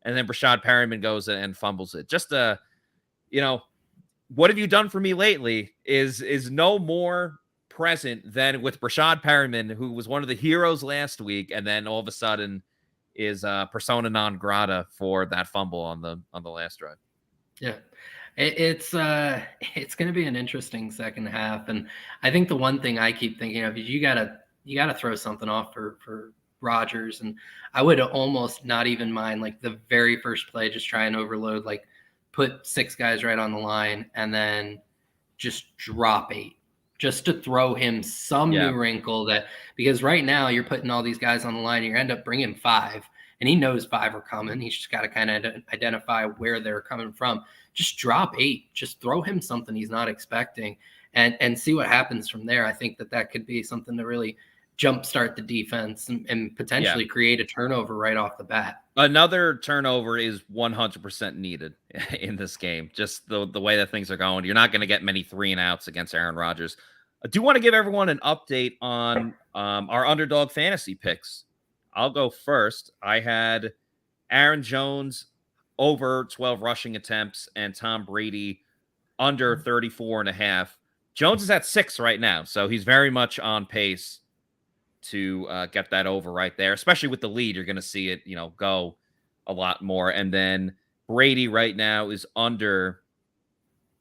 and then Brashad Perriman goes and fumbles it. Just what have you done for me lately is no more present than with Brashad Perriman, who was one of the heroes last week, and then all of a sudden is persona non grata for that fumble on the last drive. Yeah, it's going to be an interesting second half, and I think the one thing I keep thinking of is you gotta throw something off for Rodgers, and I would almost not even mind, like, the very first play, just try and overload, like, put 6 guys right on the line and then just drop 8, just to throw him some new wrinkle, because right now you're putting all these guys on the line, you end up bringing 5, and he knows 5 are coming. He's just got to kind of identify where they're coming from. Just drop 8, just throw him something he's not expecting, and see what happens from there. I think that could be something to really jumpstart the defense and potentially create a turnover right off the bat. Another turnover is 100% needed in this game. Just the way that things are going. You're not going to get many 3-and-outs against Aaron Rodgers. I do want to give everyone an update on our underdog fantasy picks. I'll go first. I had Aaron Jones over 12 rushing attempts and Tom Brady under 34.5. Jones is at 6 right now, so he's very much on pace to get that over right there, especially with the lead. You're going to see it, go a lot more. And then Brady right now is under,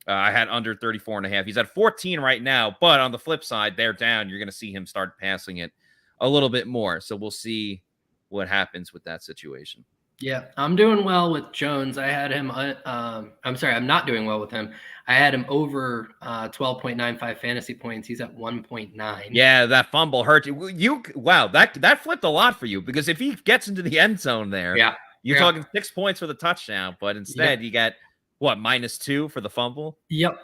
I had under 34.5. He's at 14 right now, but on the flip side, they're down. You're going to see him start passing it a little bit more. So we'll see what happens with that situation. Yeah, I'm doing well with Jones. I had him, I'm sorry, I'm not doing well with him. I had him over 12.95 fantasy points. He's at 1.9. Yeah, that fumble hurt you. Wow, that flipped a lot for you, because if he gets into the end zone there, you're talking 6 points for the touchdown, but instead you got, what, -2 for the fumble? Yep.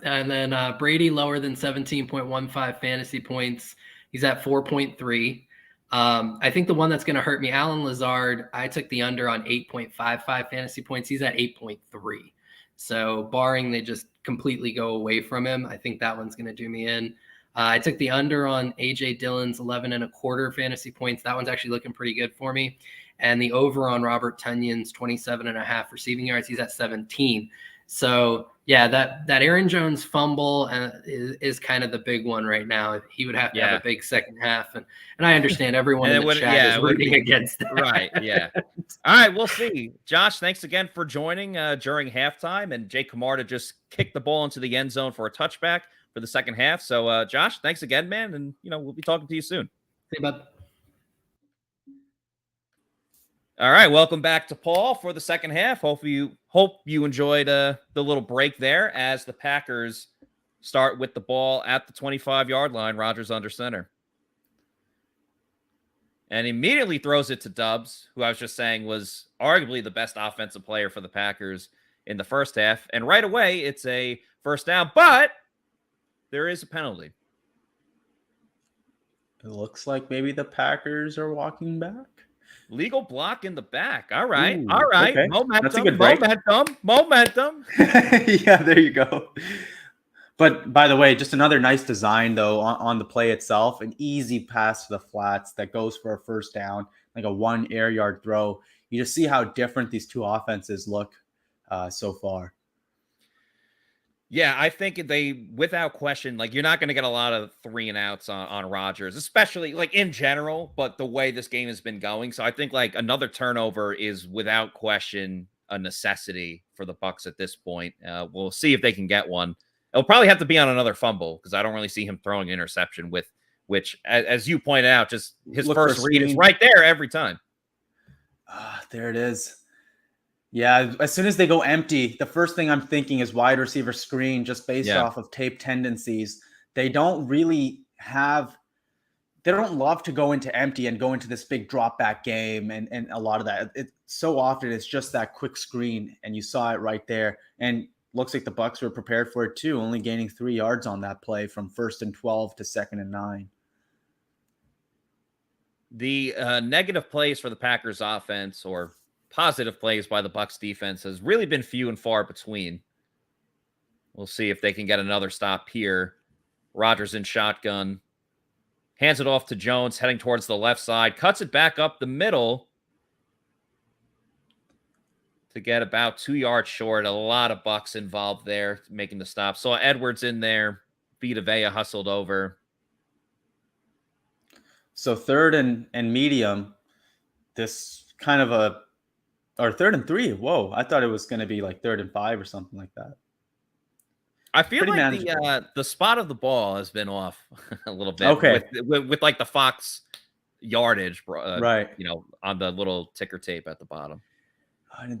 And then Brady lower than 17.15 fantasy points. He's at 4.3. I think the one that's going to hurt me, Alan Lazard, I took the under on 8.55 fantasy points. He's at 8.3. So barring they just completely go away from him, I think that one's going to do me in. I took the under on A.J. Dillon's 11.25 fantasy points. That one's actually looking pretty good for me. And the over on Robert Tunyon's 27.5 receiving yards. He's at 17. So yeah, that Aaron Jones fumble is kind of the big one right now. He would have to have a big second half, and I understand everyone in the chat is rooting against that. Right? Yeah. All right, we'll see. Josh, thanks again for joining during halftime, and Jake Camarda just kicked the ball into the end zone for a touchback. for the second half. So, Josh, thanks again, man. And, we'll be talking to you soon. See you, bud. All right, welcome back to Paul for the second half. Hope you enjoyed the little break there as the Packers start with the ball at the 25-yard line. Rodgers under center. And immediately throws it to Dubs, who I was just saying was arguably the best offensive player for the Packers in the first half. And right away, it's a first down, but there is a penalty. It looks like maybe the Packers are walking back. Legal block in the back. All right. Ooh, all right. Okay. Momentum. That's a good break. Momentum. Yeah, there you go. But by the way, just another nice design, though, on the play itself. An easy pass to the flats that goes for a first down, like a 1 air yard throw. You just see how different these two offenses look so far. Yeah, I think they, without question, like you're not going to get a lot of 3 and outs on Rodgers, especially like in general, but the way this game has been going. So I think like another turnover is without question a necessity for the Bucs at this point. We'll see if they can get one. It'll probably have to be on another fumble because I don't really see him throwing an interception with which, as you pointed out, just his first read is right there every time. There it is. Yeah, as soon as they go empty, the first thing I'm thinking is wide receiver screen just based off of tape tendencies. They don't love to go into empty and go into this big drop back game and a lot of that. So often it's just that quick screen and you saw it right there. And looks like the Bucs were prepared for it too, only gaining 3 yards on that play from 1st and 12 to 2nd and 9. The negative plays for the Packers offense or positive plays by the Bucs defense has really been few and far between. We'll see if they can get another stop here. Rodgers in shotgun. Hands it off to Jones, heading towards the left side. Cuts it back up the middle to get about 2 yards short. A lot of Bucs involved there making the stop. Saw Edwards in there. Vita hustled over. So 3rd and medium. This kind of or 3rd and 3. Whoa, I thought it was going to be like 3rd and 5 or something like that. I feel like the spot of the ball has been off a little bit. Okay. With like the Fox yardage, right? On the little ticker tape at the bottom.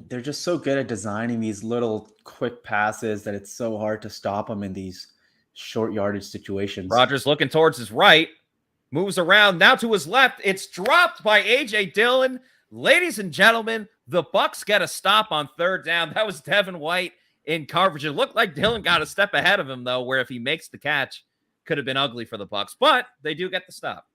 They're just so good at designing these little quick passes that it's so hard to stop them in these short yardage situations. Rodgers looking towards his right, moves around now to his left. It's dropped by A.J. Dillon. Ladies and gentlemen, the Bucs get a stop on 3rd down. That was Devin White in coverage. It looked like Dillon got a step ahead of him, though, where if he makes the catch, could have been ugly for the Bucs. But they do get the stop.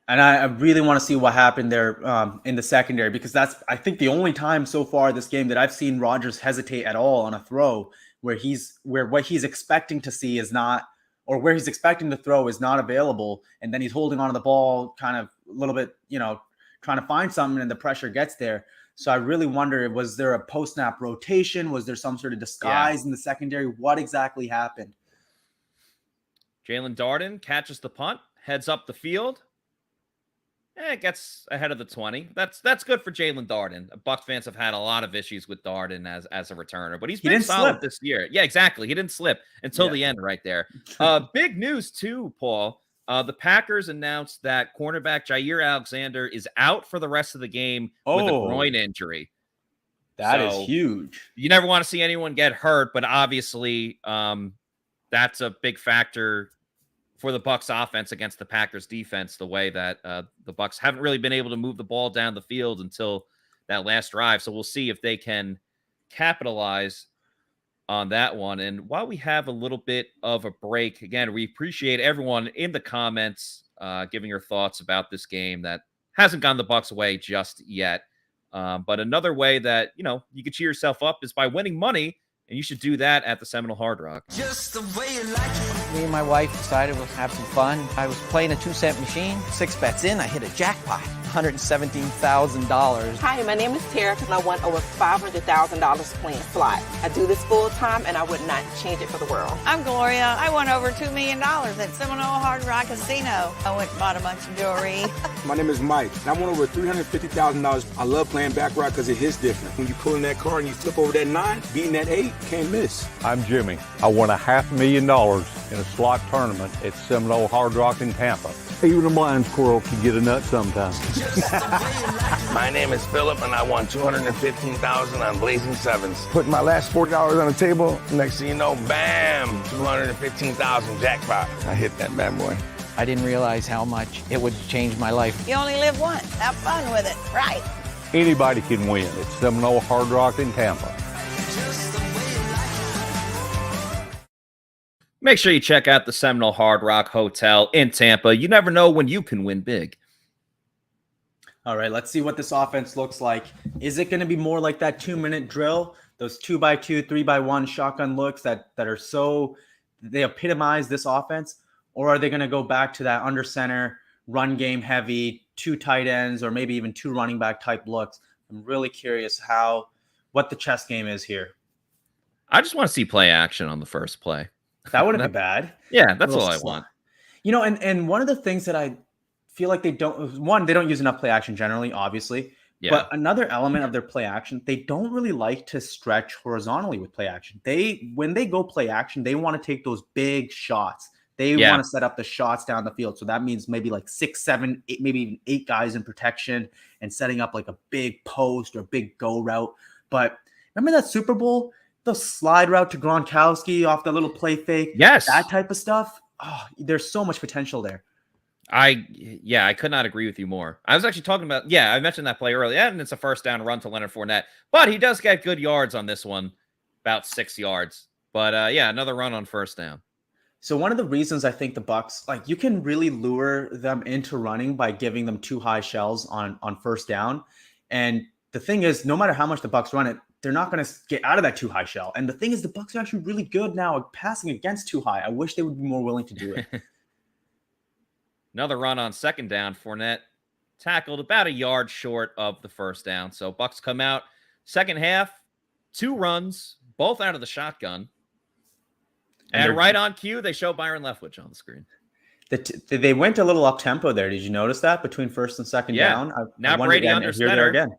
And I really want to see what happened there in the secondary, because that's, I think, the only time so far this game that I've seen Rodgers hesitate at all on a throw where what he's expecting to see is not, or where he's expecting to throw is not available. And then he's holding onto the ball kind of a little bit, trying to find something and the pressure gets there. So I really wonder, was there a post-snap rotation? Was there some sort of disguise in the secondary? What exactly happened? Jalen Darden catches the punt, heads up the field. It gets ahead of the 20. That's good for Jalen Darden. Bucs fans have had a lot of issues with Darden as a returner, but he's been solid this year. Yeah, exactly. He didn't slip until the end right there. Big news too, Paul. The Packers announced that cornerback Jair Alexander is out for the rest of the game with a groin injury. That is huge. You never want to see anyone get hurt, but obviously that's a big factor for the Bucs offense against the Packers defense, the way that the Bucs haven't really been able to move the ball down the field until that last drive. So we'll see if they can capitalize on that one. And while we have a little bit of a break, again, we appreciate everyone in the comments giving your thoughts about this game that hasn't gone the Bucs' way just yet. But another way that, you could cheer yourself up is by winning money. And you should do that at the Seminole Hard Rock. Just the way you like it. Me and my wife decided we'll have some fun. I was playing a 2-cent machine. 6 bets in, I hit a jackpot. $117,000. Hi, my name is Tara, and I won over $500,000 playing slot. I do this full time, and I would not change it for the world. I'm Gloria. I won over $2 million at Seminole Hard Rock Casino. I went and bought a bunch of jewelry. My name is Mike, and I won over $350,000. I love playing baccarat because it hits different. When you pull in that card and you flip over that 9, beating that 8, can't miss. I'm Jimmy. I won $500,000 in a slot tournament at Seminole Hard Rock in Tampa. Even a blind squirrel can get a nut sometimes. My name is Philip, and I won $215,000 on Blazing Sevens. Put my last $40 on the table. Next thing you know, bam, $215,000 jackpot. I hit that bad boy. I didn't realize how much it would change my life. You only live once. Have fun with it, right? Anybody can win at Seminole Hard Rock in Tampa. Make sure you check out the Seminole Hard Rock Hotel in Tampa. You never know when you can win big. All right, let's see what this offense looks like. Is it going to be more like that 2-minute drill? Those 2x2, 3x1 shotgun looks that are so, they epitomize this offense? Or are they going to go back to that under center, run game heavy, 2 tight ends, or maybe even 2 running back type looks? I'm really curious what the chess game is here. I just want to see play action on the first play. That wouldn't be bad. Yeah, that's all I want. You know, and one of the things that I feel like they don't use enough play action generally, obviously. Yeah. But another element of their play action, they don't really like to stretch horizontally with play action. When they go play action, they want to take those big shots. They want to set up the shots down the field. So that means maybe like 6, 7, 8, maybe even 8 guys in protection and setting up like a big post or big go route. But remember that Super Bowl? The slide route to Gronkowski off the little play fake. Yes. That type of stuff. Oh, there's so much potential there. I could not agree with you more. I was actually talking about, I mentioned that play earlier, and it's a first down run to Leonard Fournette. But he does get good yards on this one, about 6 yards. But another run on first down. So one of the reasons I think the Bucs, like, you can really lure them into running by giving them 2 high shells on first down. And the thing is, no matter how much the Bucs run it, they're not going to get out of that 2 high shell. And the thing is, the Bucs are actually really good now at passing against 2 high. I wish they would be more willing to do it. Another run on second down. Fournette tackled about a yard short of the first down. So Bucs come out second half, 2 runs, both out of the shotgun. And right on cue, they show Byron Leftwich on the screen. They went a little up-tempo there. Did you notice that between first and second down? Now Brady under center. Again.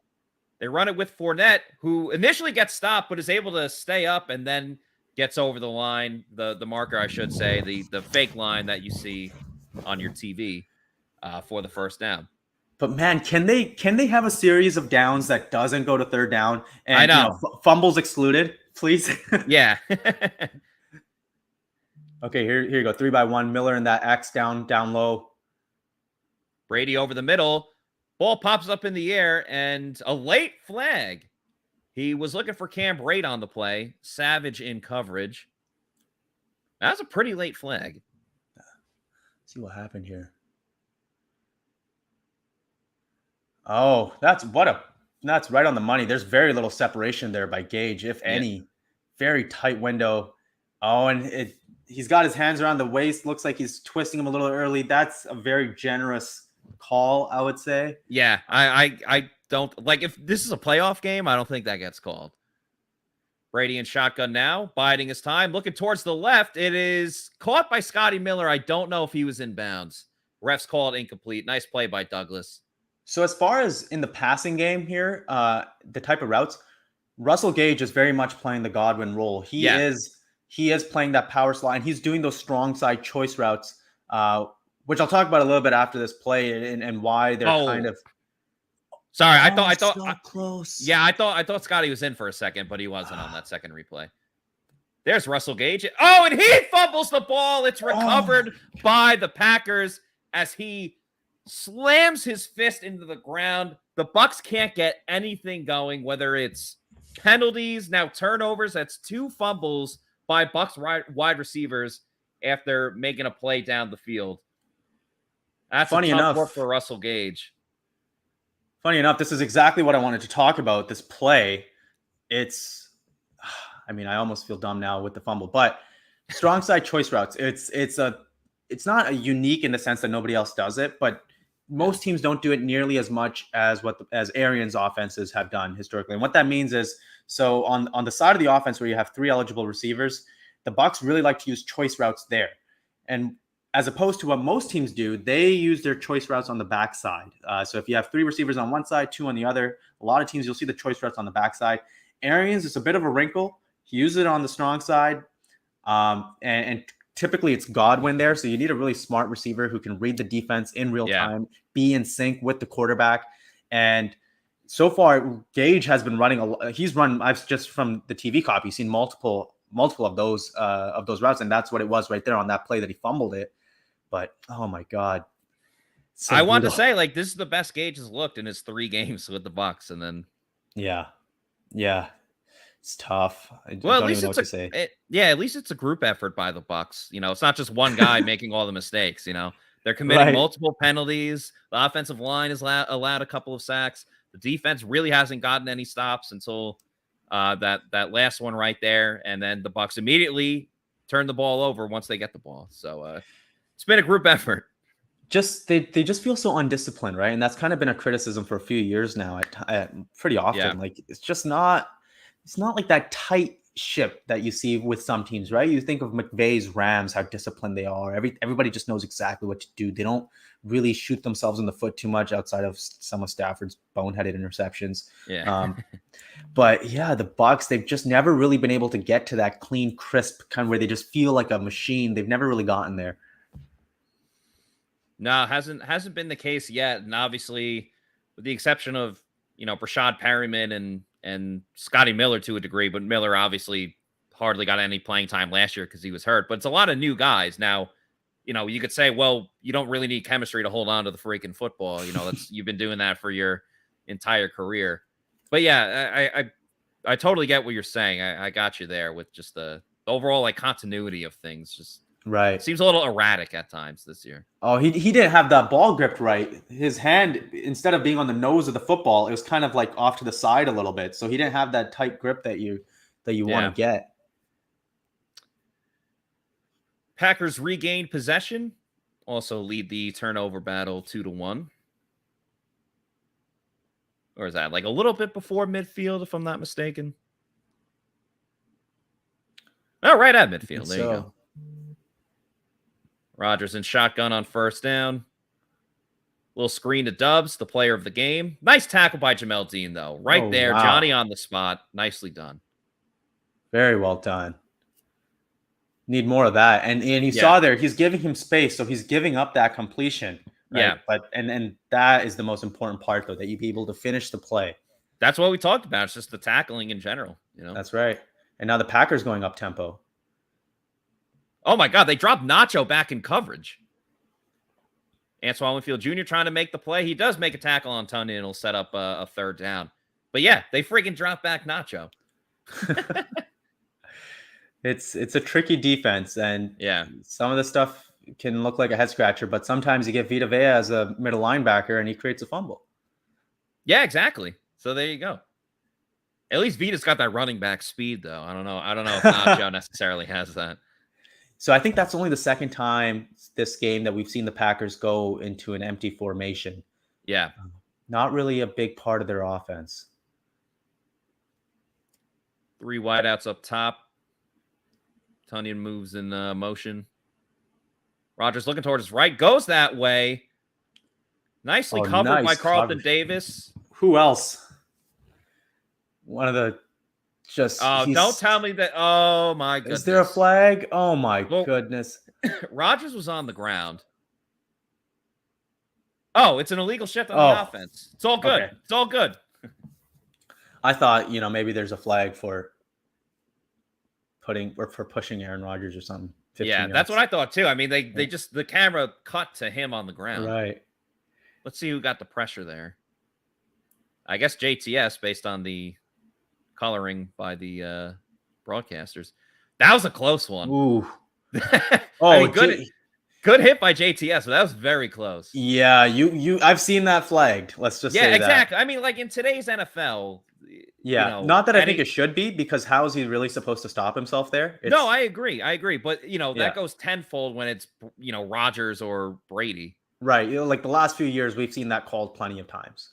They run it with Fournette, who initially gets stopped, but is able to stay up and then gets over the line, the marker, I should say, the fake line that you see on your TV for the first down. But man, can they have a series of downs that doesn't go to third down and I know. Fumbles excluded, please? Yeah. Okay, here you go. 3x1. Miller in that X down low. Brady over the middle. Ball pops up in the air and a late flag. He was looking for Cam Brate on the play. Savage in coverage. That was a pretty late flag. Let's see what happened here. Oh, that's right on the money. There's very little separation there by Gage, if any. Very tight window. Oh, and he's got his hands around the waist. Looks like he's twisting him a little early. That's a very generous call, I would say. Yeah, I don't like, if this is a playoff game, I don't think that gets called. Brady in shotgun now, biding his time, looking towards the left. It is caught by Scotty Miller. I don't know if he was in bounds. Refs called incomplete. Nice play by Douglas. So as far as in the passing game here, the type of routes, Russell Gage is very much playing the Godwin role. He is playing that power slot, and he's doing those strong side choice routes, which I'll talk about a little bit after this play and why they're kind of. Sorry, I thought so close. Yeah, I thought Scotty was in for a second, but he wasn't on that second replay. There's Russell Gage. Oh, and he fumbles the ball. It's recovered by the Packers as he slams his fist into the ground. The Bucs can't get anything going, whether it's penalties, now turnovers. That's 2 fumbles by Bucs wide receivers after making a play down the field. That's funny enough work for Russell Gage. Funny enough, this is exactly what I wanted to talk about. This play, I almost feel dumb now with the fumble, but strong side choice routes. It's not a unique in the sense that nobody else does it, but most teams don't do it nearly as much as as Arians offenses have done historically. And what that means is, so on the side of the offense where you have 3 eligible receivers, the Bucs really like to use choice routes there. And as opposed to what most teams do, they use their choice routes on the backside. So if you have 3 receivers on one side, 2 on the other, a lot of teams, you'll see the choice routes on the backside. Arians, it's a bit of a wrinkle. He uses it on the strong side. And typically it's Godwin there. So you need a really smart receiver who can read the defense in real time, be in sync with the quarterback. And so far, Gage has been running I've just from the TV copy seen multiple of those routes, and that's what it was right there on that play that he fumbled it. But oh my God. So I want to say, like, this is the best Gage has looked in his 3 games with the Bucs, and then yeah, it's tough. Well, at least at least it's a group effort by the Bucs. You know, it's not just one guy making all the mistakes. You know, they're committing multiple penalties. The offensive line has allowed a couple of sacks. The defense really hasn't gotten any stops until that last one right there, and then the Bucs immediately turn the ball over once they get the ball. So it's been a group effort. They just feel so undisciplined, right? And that's kind of been a criticism for a few years now. Pretty often, like it's not like that tight ship that you see with some teams, right? You think of McVay's Rams, how disciplined they are. Everybody just knows exactly what to do. They don't really shoot themselves in the foot too much outside of some of Stafford's boneheaded interceptions. But yeah, the Bucs, they've just never really been able to get to that clean, crisp kind of where they just feel like a machine. They've never really gotten there. No, hasn't been the case yet. And obviously, with the exception of, you know, Brashad Perryman and Scotty Miller to a degree, but Miller obviously hardly got any playing time last year because he was hurt. But it's a lot of new guys. Now, you know, you could say, well, you don't really need chemistry to hold on to the freaking football. You know, you've been doing that for your entire career. But yeah, I totally get what you're saying. I got you there with just the overall like continuity of things. Just seems a little erratic at times this year. Oh, he didn't have that ball gripped right. His hand, instead of being on the nose of the football, it was kind of like off to the side a little bit. So he didn't have that tight grip that you want to get. Packers regained possession, also lead the turnover battle 2-1. Or is that like a little bit before midfield, if I'm not mistaken? Oh, right at midfield. There you go. Rodgers in shotgun on first down. Little screen to Dubs, the player of the game. Nice tackle by Jamel Dean, though. Right there. Wow. Johnny on the spot. Nicely done. Very well done. Need more of that. And you saw there, he's giving him space, so he's giving up that completion. Right? Yeah. But and that is the most important part, though, that you be able to finish the play. That's what we talked about. It's just the tackling in general. You know. That's right. And now the Packers going up tempo. Oh, my God. They dropped Nacho back in coverage. Antoine Winfield Jr. trying to make the play. He does make a tackle on Tunyon. It'll set up a third down. But, yeah, they freaking drop back Nacho. It's a tricky defense. And some of the stuff can look like a head-scratcher. But sometimes you get Vita Vea as a middle linebacker, and he creates a fumble. Yeah, exactly. So there you go. At least Vita's got that running back speed, though. I don't know if Nacho necessarily has that. So I think that's only the second time this game that we've seen the Packers go into an empty formation. Yeah. Not really a big part of their offense. 3 wideouts up top. Tunyon moves in motion. Rodgers looking towards his right. Goes that way. Nicely covered by Carlton Davis. Who else? One of the don't tell me that. Oh, my goodness. Is there a flag? Oh, my goodness. Rodgers was on the ground. Oh, it's an illegal shift on the offense. It's all good. Okay. It's all good. I thought, maybe there's a flag for pushing Aaron Rodgers or something. Yeah, that's what I thought, too. I mean, they just, the camera cut to him on the ground. Right. Let's see who got the pressure there. I guess JTS, based on the coloring by the broadcasters. That was a close one. Ooh. Good hit by JTS, but that was very close. Yeah, I've seen that flagged. Let's just say that. Yeah, exactly. I mean, like in today's NFL. Yeah, not that I think it should be, because how is he really supposed to stop himself there? No, I agree. But that goes tenfold when it's Rodgers or Brady. Right. Like the last few years, we've seen that called plenty of times.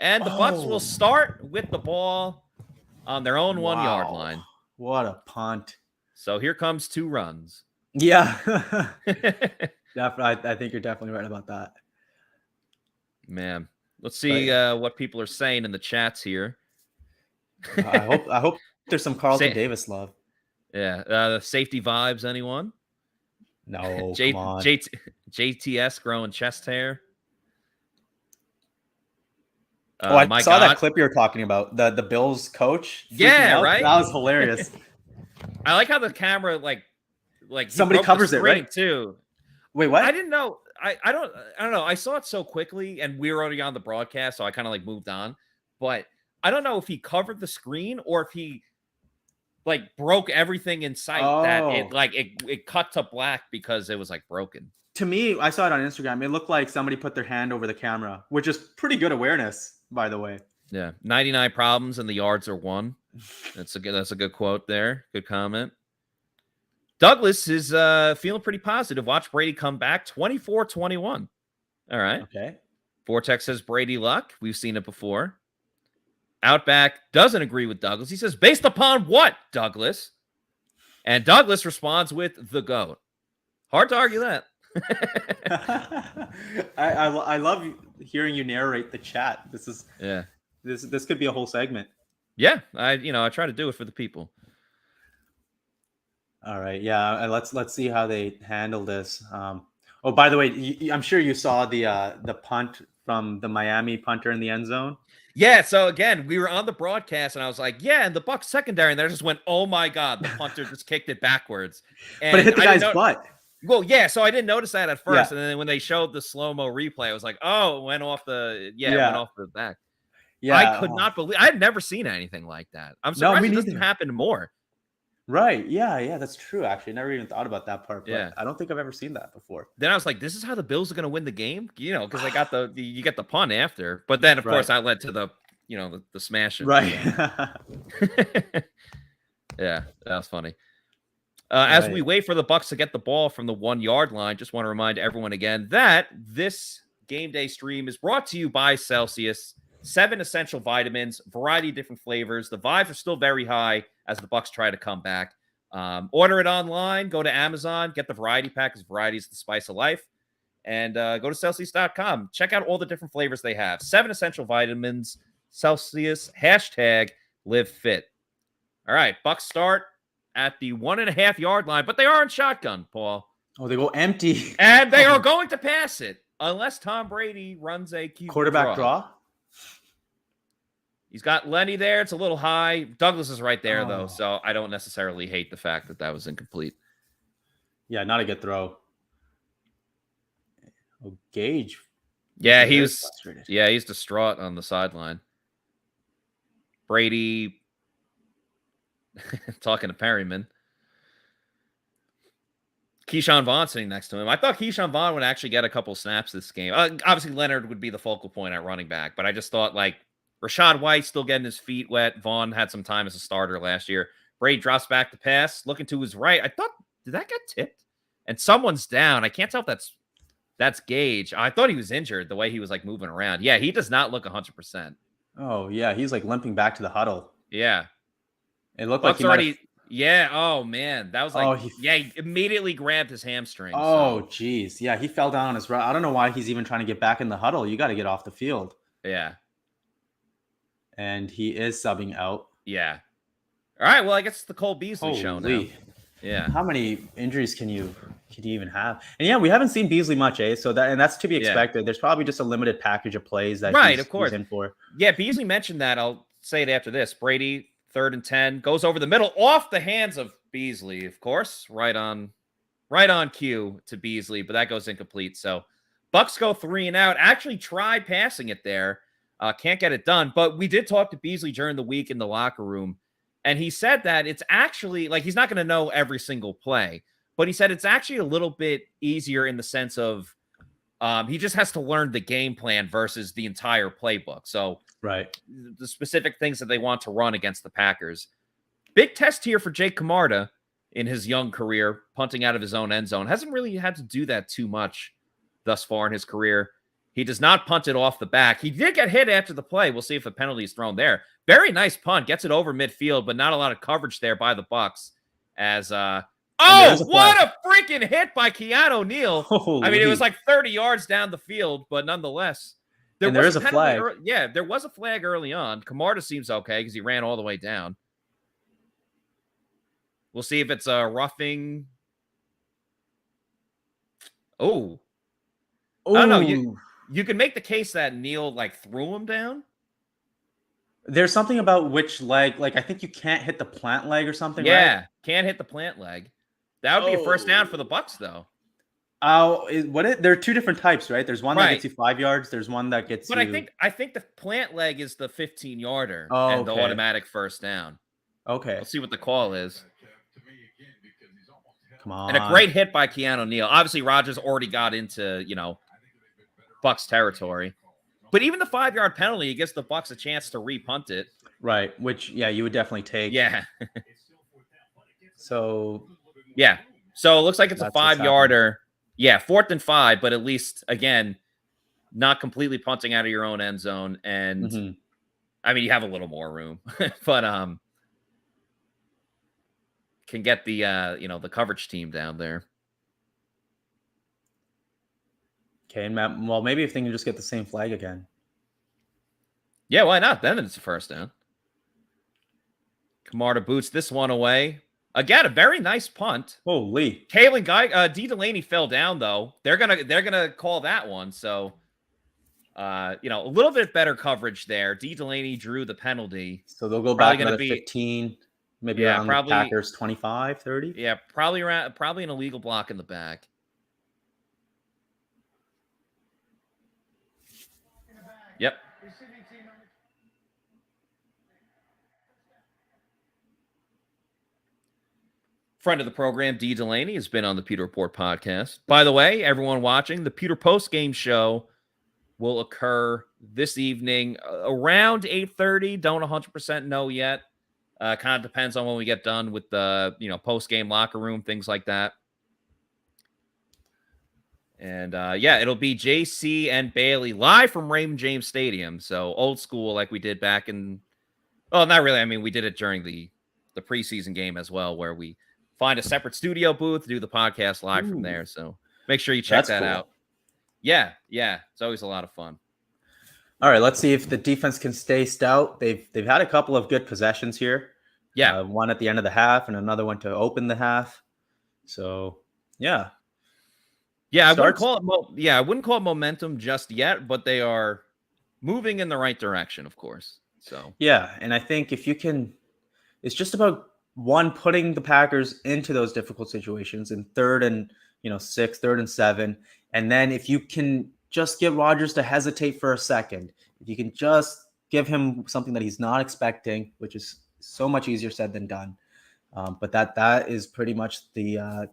And the Bucs will start with the ball on their own 1 yard line. What a punt. So here comes 2 runs. Yeah. I think you're definitely right about that. Man, let's see what people are saying in the chats here. I hope there's some Carlton Davis love. Yeah. Safety vibes, anyone? No, come on. JTS growing chest hair. I saw that clip you were talking about. The Bills coach. Yeah, right. That was hilarious. I like how the camera like somebody covers it, right? Too. Wait, what? I didn't know. I don't know. I saw it so quickly, and we were already on the broadcast, so I kind of like moved on. But I don't know if he covered the screen or if he like broke everything in sight that it cut to black because it was like broken. To me, I saw it on Instagram. It looked like somebody put their hand over the camera, which is pretty good awareness, by the way. Yeah, 99 problems and the yards are 1. That's a good quote there. Good comment. Douglas is feeling pretty positive. Watch Brady come back 24-21. All right. Okay. Vortex says Brady luck. We've seen it before. Outback doesn't agree with Douglas. He says, based upon what, Douglas? And Douglas responds with the GOAT. Hard to argue that. I love hearing you narrate the chat. This could be a whole segment. Yeah, I try to do it for the people. All right, yeah. Let's see how they handle this. Oh, by the way, I'm sure you saw the punt from the Miami punter in the end zone. Yeah, so again, we were on the broadcast, and I was like, yeah, and the Bucs secondary, and they just went, oh my God, the punter just kicked it backwards. And but it hit the guy's butt. Well, yeah, so I didn't notice that at first, and then when they showed the slow-mo replay, I was like, oh, it went off it went off the back. Yeah, I could not believe. I'd never seen anything like that. I'm surprised it doesn't happen more. Right? Yeah, that's true. Actually, never even thought about that part. But I don't think I've ever seen that before. Then I was like, this is how the Bills are going to win the game, because they got you get the punt after. But then, of course, that led to the smash. Right. Yeah, that was funny. As we wait for the Bucs to get the ball from the 1-yard line, just want to remind everyone again that this game day stream is brought to you by Celsius. 7 essential vitamins, variety of different flavors. The vibes are still very high as the Bucs try to come back. Order it online. Go to Amazon. Get the variety pack because variety is the spice of life. And go to Celsius.com. Check out all the different flavors they have. 7 essential vitamins. Celsius. #live fit. All right. Bucs start at the 1.5-yard line, but they are in shotgun, Paul. Oh, they go empty. And they are going to pass it unless Tom Brady runs a quarterback draw. He's got Lenny there. It's a little high. Douglas is right there, though, so I don't necessarily hate the fact that was incomplete. Yeah, not a good throw. Oh, Gage. Yeah, he's distraught on the sideline. Brady talking to Perryman. Keyshawn Vaughn sitting next to him. I thought Keyshawn Vaughn would actually get a couple snaps this game. Obviously, Leonard would be the focal point at running back, but I just thought, Rashad White still getting his feet wet. Vaughn had some time as a starter last year. Brady drops back to pass, looking to his right. I thought, did that get tipped? And someone's down. I can't tell if that's Gage. I thought he was injured the way he was moving around. Yeah, he does not look 100%. Oh, yeah. He's limping back to the huddle. Yeah. It looked like he already. Yeah. Oh, man. That was he immediately grabbed his hamstring. Oh, geez. Yeah. He fell down on his right. I don't know why he's even trying to get back in the huddle. You got to get off the field. Yeah. And he is subbing out. Yeah. All right. Well, I guess it's the Cole Beasley show now. Yeah. How many injuries can you even have? And yeah, we haven't seen Beasley much, eh? So that's to be expected. There's probably just a limited package of plays that he's in for. Yeah, Beasley mentioned that. I'll say it after this. Brady, 3rd and 10, goes over the middle, off the hands of Beasley, of course. Right on cue to Beasley, but that goes incomplete. So Bucs go 3 and out. Actually tried passing it there. Can't get it done. But we did talk to Beasley during the week in the locker room, and he said that it's actually he's not going to know every single play, but he said it's actually a little bit easier in the sense of he just has to learn the game plan versus the entire playbook. So the specific things that they want to run against the Packers. Big test here for Jake Camarda in his young career, punting out of his own end zone. Hasn't really had to do that too much thus far in his career. He does not punt it off the back. He did get hit after the play. We'll see if a penalty is thrown there. Very nice punt. Gets it over midfield, but not a lot of coverage there by the Bucs. As what a freaking hit by Keanu Neal. I mean, it was 30 yards down the field, but nonetheless. There is a flag. There was a flag early on. Camarda seems okay because he ran all the way down. We'll see if it's a roughing. Oh, I don't know. You can make the case that Neal like threw him down. There's something about which leg. Like I think you can't hit the plant leg or something. Yeah, right? Can't hit the plant leg. That would be a first down for the Bucs, though. Oh, there are two different types, right? There's one that gets you 5 yards. There's one that gets. But I think the plant leg is the 15-yarder and the automatic first down. Okay, let's see what the call is. Come on, and a great hit by Keanu Neal. Obviously, Rodgers already got into Bucs territory, but even the 5-yard penalty gives the Bucs a chance to re-punt it. Right, which you would definitely take. Yeah. So it looks like it's a 5-yarder. Yeah, 4th and 5, but at least, again, not completely punting out of your own end zone. And, I mean, you have a little more room. but can get the, the coverage team down there. Okay, and Matt, well, maybe if they can just get the same flag again. Yeah, why not? Then it's a first down. Camarda boots this one away. Again, a very nice punt. Holy. Kalen Guy, D. Delaney fell down though. They're gonna call that one. So, a little bit better coverage there. D. Delaney drew the penalty. So they'll go back another 15, maybe around the Packers 25, 30. Yeah, probably an illegal block in the back. Yep. Friend of the program, D. Delaney, has been on the Pewter Report podcast. By the way, everyone watching, the Pewter post-game show will occur this evening around 8:30. Don't 100% know yet. Kind of depends on when we get done with the post-game locker room, things like that. And it'll be JC and Bailey live from Raymond James Stadium. So old school, like we did back in. Well, not really. I mean, we did it during the preseason game as well, where we find a separate studio booth, do the podcast live from there. So make sure you check that out. Yeah. It's always a lot of fun. All right, let's see if the defense can stay stout. They've had a couple of good possessions here. Yeah. One at the end of the half and another one to open the half. So, yeah. Yeah, I wouldn't call it momentum just yet, but they are moving in the right direction, of course. So yeah, and I think if you can, it's just about putting the Packers into those difficult situations in 3rd and 6, 3rd and 7, and then if you can just get Rodgers to hesitate for a second, if you can just give him something that he's not expecting, which is so much easier said than done, but that is pretty much the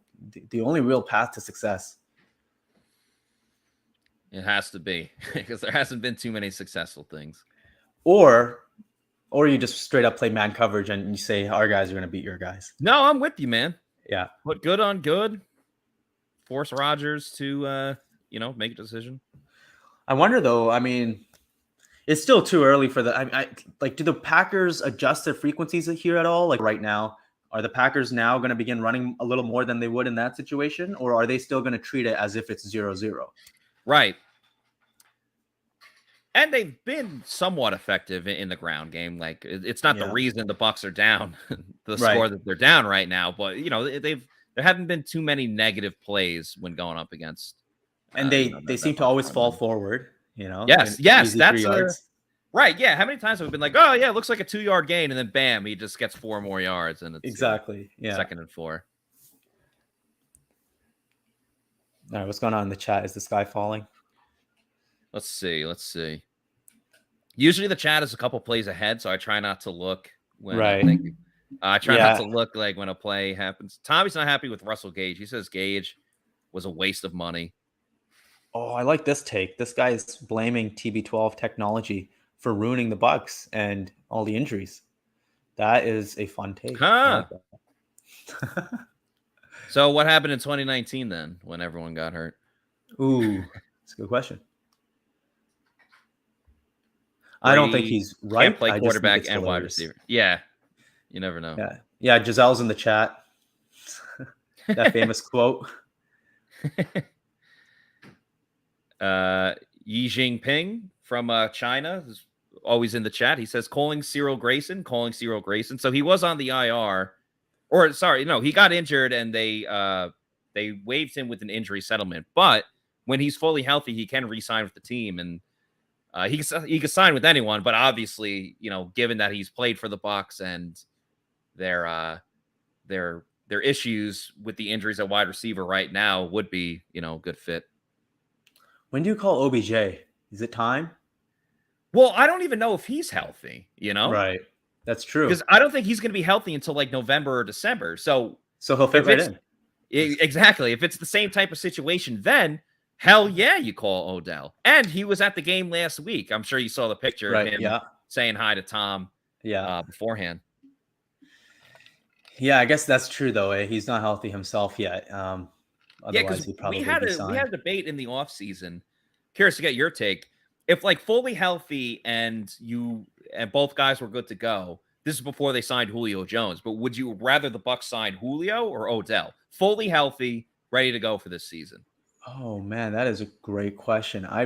only real path to success. It has to be, because there hasn't been too many successful things. Or you just straight up play man coverage and you say our guys are going to beat your guys. No, I'm with you, man. Yeah. Put good on good. Force Rodgers to, make a decision. I wonder, though, I mean, it's still too early for the – do the Packers adjust their frequencies here at all? Like right now, are the Packers now going to begin running a little more than they would in that situation? Or are they still going to treat it as if it's 0-0? Right. And they've been somewhat effective in the ground game. Like it's not the reason the Bucs are down the score that they're down right now, but there haven't been too many negative plays when going up against. And they seem to always fall forward. Yes, that's right. Yeah, how many times have we been like, oh yeah, it looks like a 2-yard gain, and then bam, he just gets 4 more yards, and it's exactly 2nd and 4. All right, what's going on in the chat? Is the sky falling? Let's see. Usually the chat is a couple plays ahead, so I try not to look when I'm thinking. I try not to look like when a play happens. Tommy's not happy with Russell Gage. He says Gage was a waste of money. Oh, I like this take. This guy is blaming TB12 technology for ruining the Bucs and all the injuries. That is a fun take. Huh. So what happened in 2019 then when everyone got hurt? Ooh, that's a good question. I don't think he's right. Can't play quarterback and wide receiver. Yeah. You never know. Yeah. Giselle's in the chat. That famous quote. Yi Jinping from China is always in the chat. He says calling Cyril Grayson. So he was on the IR. Or sorry, no, he got injured and they They waived him with an injury settlement, but when he's fully healthy, he can re-sign with the team, and he can sign with anyone. But obviously, given that he's played for the Bucs and their issues with the injuries at wide receiver right now would be, a good fit. When do you call OBJ? Is it time? Well, I don't even know if he's healthy, Right. That's true. Because I don't think he's going to be healthy until like November or December. So he'll fit right in. Exactly. If it's the same type of situation, then hell yeah, you call Odell. And he was at the game last week. I'm sure you saw the picture of him saying hi to Tom beforehand. Yeah, I guess that's true, though. He's not healthy himself yet. Because we had a debate in the offseason. Curious to get your take. If like fully healthy and both guys were good to go, this is before they signed Julio Jones, but would you rather the Bucs sign Julio or Odell? Fully healthy, ready to go for this season. Oh man, that is a great question. I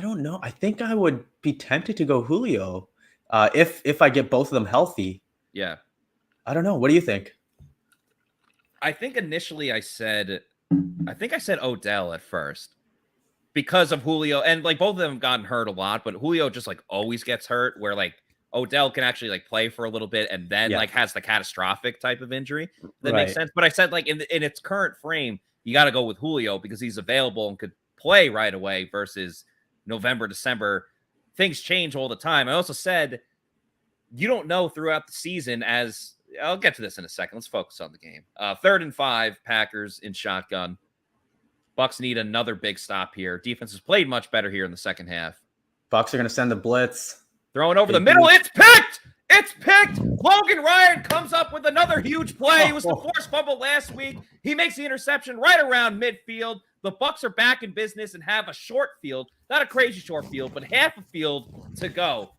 don't know. I think I would be tempted to go Julio if I get both of them healthy. Yeah. I don't know. What do you think? I think initially I said Odell at first because of Julio, and like both of them have gotten hurt a lot, but Julio just like always gets hurt, where like Odell can actually like play for a little bit and then like has the catastrophic type of injury. That makes sense. But I said like in its current frame, you got to go with Julio because he's available and could play right away versus November, December. Things change all the time. I also said you don't know throughout the season, as I'll get to this in a second. Let's focus on the game. 3rd and 5, Packers in shotgun. Bucs need another big stop here. Defense has played much better here in the second half. Bucs are going to send the blitz. Throwing over the middle. It's picked. It's picked. Logan Ryan comes up with another huge play. It was the forced fumble last week. He makes the interception right around midfield. The Bucs are back in business and have a short field. Not a crazy short field, but half a field to go.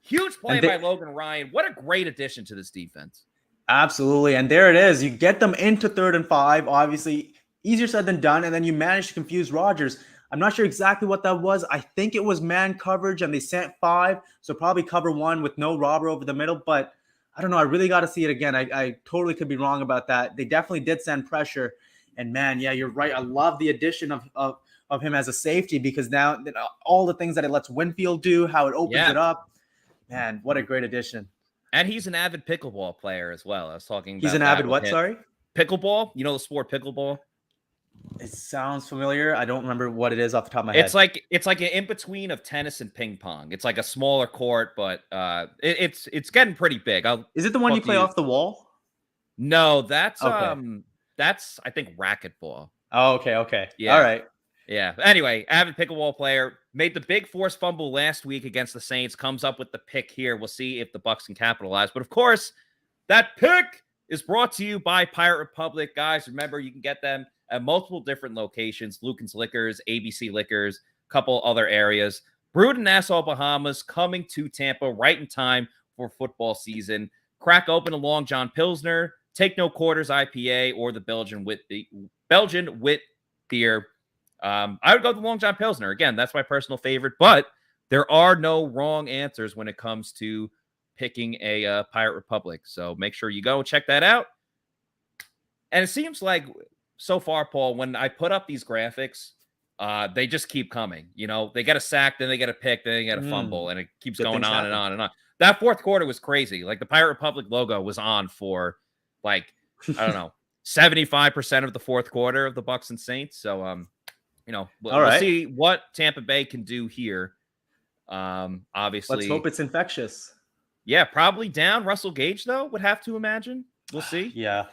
Huge play by Logan Ryan. What a great addition to this defense. Absolutely. And there it is. You get them into 3rd and 5. Obviously, easier said than done. And then you manage to confuse Rodgers. I'm not sure exactly what that was. I think it was man coverage, and they sent 5. So probably cover 1 with no robber over the middle. But I don't know. I really got to see it again. I totally could be wrong about that. They definitely did send pressure. And man, yeah, you're right. I love the addition of him as a safety, because now all the things that it lets Winfield do, how it opens it up. Man, what a great addition. And he's an avid pickleball player as well. I was talking about He's an avid what, sorry? Pickleball. You know the sport pickleball? It sounds familiar. I don't remember what it is off the top of my head. It's like an in-between of tennis and ping pong. It's like a smaller court, but it's getting pretty big. Is it the one you play off the wall? No, that's I think racquetball. Oh, okay. Yeah. All right. Yeah. Anyway, avid pickleball player. Made the big forced fumble last week against the Saints. Comes up with the pick here. We'll see if the Bucs can capitalize. But of course, that pick is brought to you by Pirate Republic. Guys, remember, you can get them at multiple different locations. Lucan's Liquors, ABC Liquors, a couple other areas. Brewed in Nassau, Bahamas, coming to Tampa right in time for football season. Crack open a Long John Pilsner. Take no quarters IPA or the Belgian wit beer. I would go with the Long John Pilsner. Again, that's my personal favorite, but there are no wrong answers when it comes to picking a Pirate Republic. So make sure you go check that out. And it seems like so far, Paul, when I put up these graphics, they just keep coming. You know, they get a sack, then they get a pick, then they get a fumble, and it keeps going on and on and on. That fourth quarter was crazy. Like the Pirate Republic logo was on for like, I don't know, 75% of the fourth quarter of the Bucs and Saints. So, we'll see what Tampa Bay can do here. Obviously, let's hope it's infectious. Yeah, probably down. Russell Gage, though, would have to imagine. We'll see. Yeah,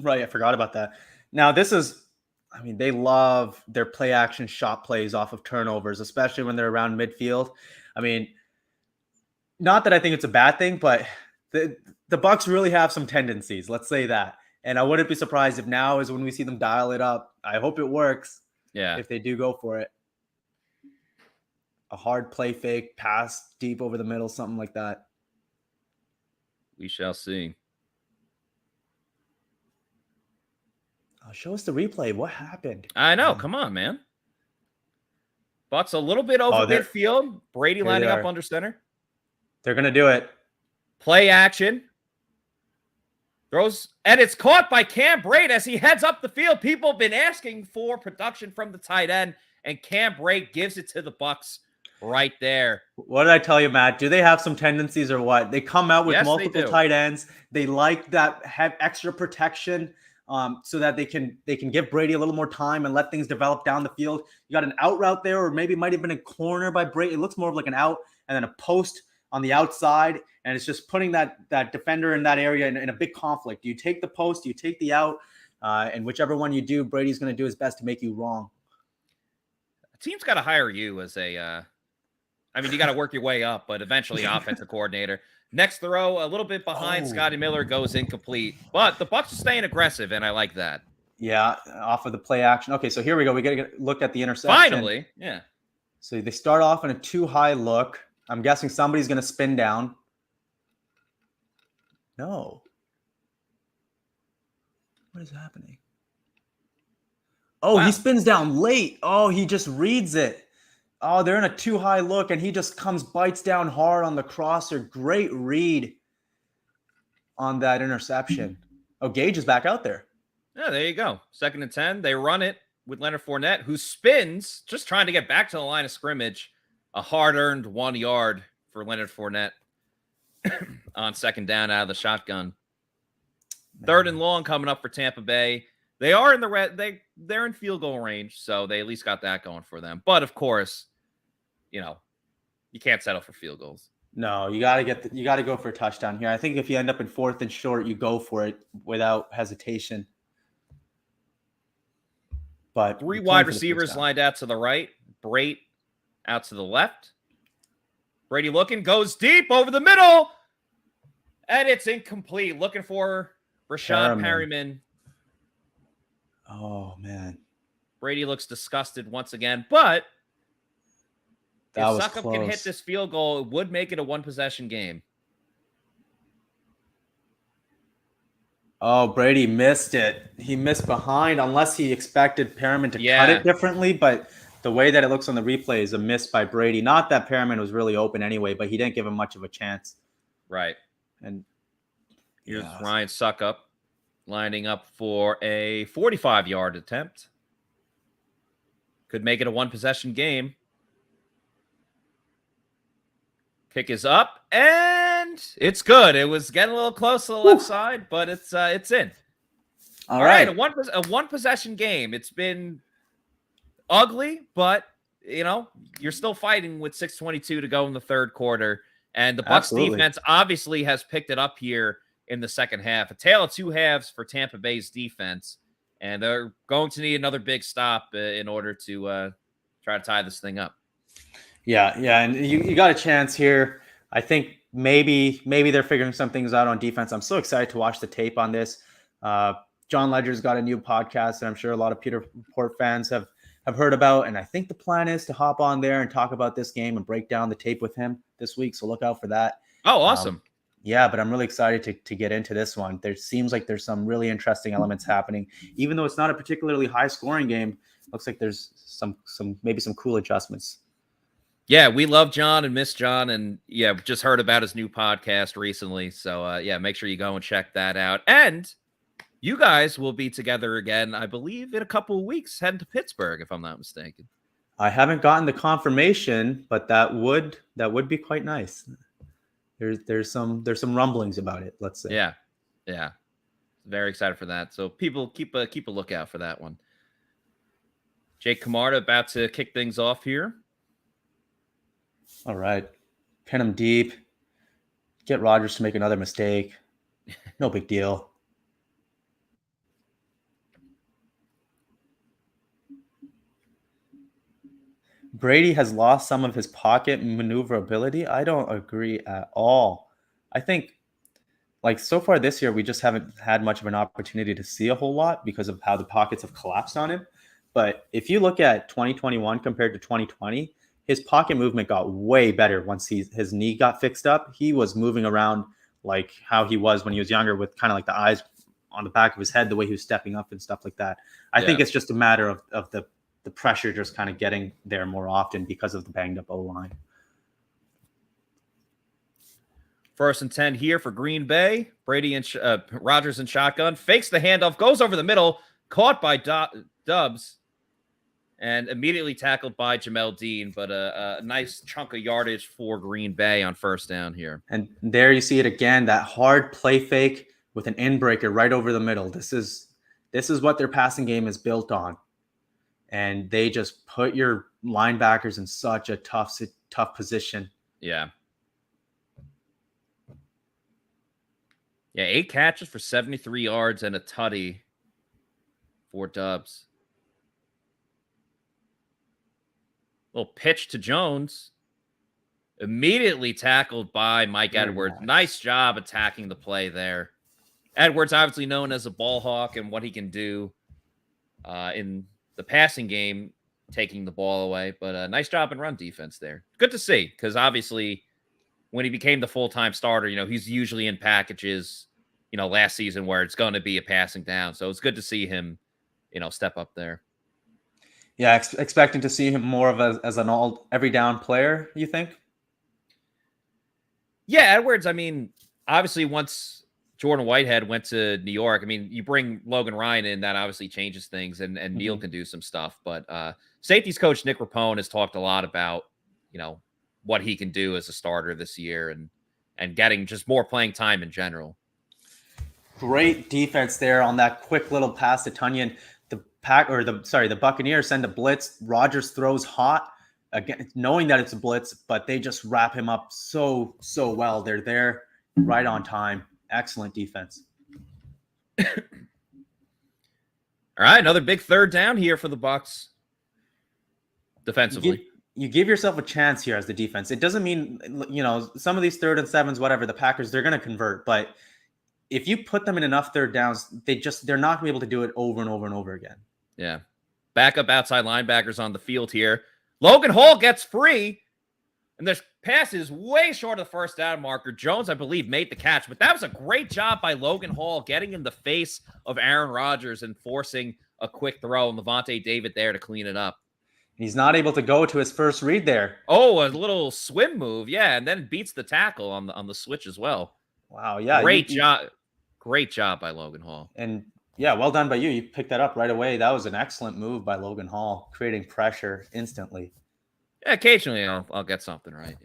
right. I forgot about that. Now, they love their play action shot plays off of turnovers, especially when they're around midfield. I mean, not that I think it's a bad thing, but the Bucs really have some tendencies. Let's say that. And I wouldn't be surprised if now is when we see them dial it up. I hope it works. Yeah. If they do go for it. A hard play fake, pass deep over the middle, something like that. We shall see. Show us the replay. What happened? I know. Come on, man. Bucs a little bit over midfield. Brady lining up under center. They're going to do it. Play action. Throws, and it's caught by Cam Brate as he heads up the field. People have been asking for production from the tight end, and Cam Brate gives it to the Bucs right there. What did I tell you, Matt? Do they have some tendencies or what? They come out with multiple tight ends. They like that, have extra protection so that they can give Brady a little more time and let things develop down the field. You got an out route there, or maybe it might have been a corner by Brady. It looks more of like an out, and then a post on the outside, and it's just putting that defender in that area in a big conflict. Do you take the post? Do you take the out? And whichever one you do, Brady's going to do his best to make you wrong. A team's got to hire you as a you got to work your way up, but eventually offensive coordinator. Next throw, a little bit behind Scotty Miller, goes incomplete. But the Bucs are staying aggressive, and I like that. Yeah, off of the play action. Okay, so here we go. We got to look at the interception. Finally, yeah. So they start off in a too high look. I'm guessing somebody's going to spin down. No. What is happening? Oh, wow. He spins down late. Oh, he just reads it. Oh, they're in a too high look, and he just bites down hard on the crosser. Great read on that interception. Oh, Gage is back out there. Yeah, there you go. 2nd and 10. They run it with Leonard Fournette, who spins, just trying to get back to the line of scrimmage. A hard-earned 1 yard for Leonard Fournette on 2nd down out of the shotgun. 3rd and long coming up for Tampa Bay. They are in the red. They're in field goal range, so they at least got that going for them. But of course, you can't settle for field goals. No, you got to go for a touchdown here. I think if you end up in 4th and short, you go for it without hesitation. But 3 wide receivers lined out to the right. Brate out to the left. Brady looking, goes deep over the middle, and it's incomplete. Looking for Rashad Perryman. Oh, man. Brady looks disgusted once again, but if That was Suckup close. can hit this field goal, it would make it a 1-possession game. Oh, Brady missed it. He missed behind, unless he expected Perriman to cut it differently, but the way that it looks on the replay is a miss by Brady. Not that Perriman was really open anyway, but he didn't give him much of a chance. Right. And here's Ryan Suckup lining up for a 45-yard attempt. Could make it a 1-possession game. Kick is up, and it's good. It was getting a little close to the left side, but it's in. All right, a one-possession game. It's been ugly, but you're still fighting with 6:22 to go in the 3rd quarter, and the Bucs defense obviously has picked it up here in the 2nd half. A tale of 2 halves for Tampa Bay's defense, and they're going to need another big stop in order to try to tie this thing up. Yeah, and you got a chance here. I think maybe they're figuring some things out on defense. I'm so excited to watch the tape on this. John Ledger's got a new podcast, and I'm sure a lot of Pewter Report fans have heard about. And I think the plan is to hop on there and talk about this game and break down the tape with him this week. So look out for that. Oh, awesome. Yeah, but I'm really excited to get into this one. There seems like there's some really interesting elements happening. Even though it's not a particularly high-scoring game, looks like there's some cool adjustments. Yeah, we love John and miss John, and just heard about his new podcast recently. So make sure you go and check that out. And you guys will be together again, I believe, in a couple of weeks, heading to Pittsburgh, if I'm not mistaken. I haven't gotten the confirmation, but that would be quite nice. There's some rumblings about it, let's say. Yeah. Very excited for that. So people keep a lookout for that one. Jake Camarda about to kick things off here. All right. Pin him deep. Get Rodgers to make another mistake. No big deal. Brady has lost some of his pocket maneuverability. I don't agree at all. I think, so far this year, we just haven't had much of an opportunity to see a whole lot because of how the pockets have collapsed on him. But if you look at 2021 compared to 2020, his pocket movement got way better once his knee got fixed up. He was moving around like how he was when he was younger, with kind of like the eyes on the back of his head, the way he was stepping up and stuff like that. I think it's just a matter of the pressure just kind of getting there more often because of the banged up O-line. 1st and 10 here for Green Bay. Brady and Rodgers in shotgun. Fakes the handoff. Goes over the middle. Caught by Dubs. And immediately tackled by Jamel Dean. But a nice chunk of yardage for Green Bay on 1st down here. And there you see it again. That hard play fake with an in-breaker right over the middle. This is what their passing game is built on. And they just put your linebackers in such a tough position. Yeah. Yeah, 8 catches for 73 yards and a tutty for Dubs. Little pitch to Jones. Immediately tackled by Mike Edwards. Nice job attacking the play there. Edwards obviously known as a ball hawk and what he can do in the passing game, taking the ball away. But a nice job in run defense there. Good to see, because obviously when he became the full-time starter, he's usually in packages, last season where it's going to be a passing down. So it's good to see him, step up there. Yeah, expecting to see him more of as an all every down player, you think? Yeah, Edwards, obviously once Jordan Whitehead went to New York, you bring Logan Ryan in, that obviously changes things, and Neal can do some stuff. But safeties coach Nick Rapone has talked a lot about, what he can do as a starter this year and getting just more playing time in general. Great defense there on that quick little pass to Tunyon. The Buccaneers send a blitz. Rodgers throws hot, again, knowing that it's a blitz, but they just wrap him up so well. They're there right on time. Excellent defense. All right, another big 3rd down here for the Bucs defensively. You give yourself a chance here as the defense. It doesn't mean, some of these 3rd and 7s, whatever, the Packers, they're going to convert. But if you put them in enough 3rd downs, they're not going to be able to do it over and over and over again. Yeah. Backup outside linebackers on the field here. Logan Hall gets free. And this pass is way short of the 1st down marker. Jones, I believe, made the catch. But that was a great job by Logan Hall getting in the face of Aaron Rodgers and forcing a quick throw. And Lavonte David there to clean it up. He's not able to go to his first read there. Oh, a little swim move. Yeah, and then beats the tackle on the switch as well. Wow, yeah. Great job. Great job by Logan Hall. And yeah, well done by you. You picked that up right away. That was an excellent move by Logan Hall, creating pressure instantly. Yeah, occasionally I'll get something right.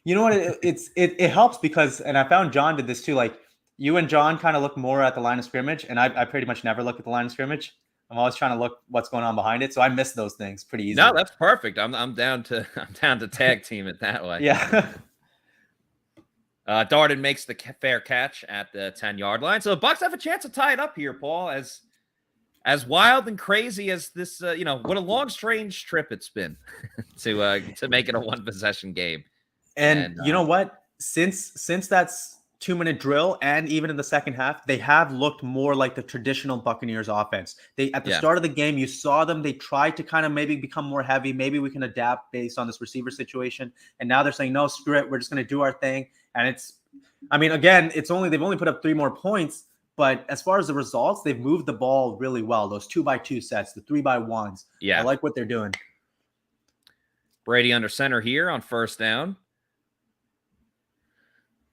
You know what? It helps because, and I found John did this too. Like you and John kind of look more at the line of scrimmage, and I pretty much never look at the line of scrimmage. I'm always trying to look what's going on behind it, so I miss those things pretty easily. No, that's perfect. I'm down to tag team it that way. Yeah. Darden makes the fair catch at the 10-yard line. So the Bucs have a chance to tie it up here, Paul. As wild and crazy as this, what a long, strange trip it's been to make it a 1-possession game. And you know what? Since that's 2-minute drill, and even in the second half, they have looked more like the traditional Buccaneers offense. At the start of the game, you saw them. They tried to kind of maybe become more heavy. Maybe we can adapt based on this receiver situation. And now they're saying, no, screw it. We're just going to do our thing. And they've only put up 3 more points, but as far as the results, they've moved the ball really well. Those 2x2 sets, the 3x1s. Yeah. I like what they're doing. Brady under center here on 1st down.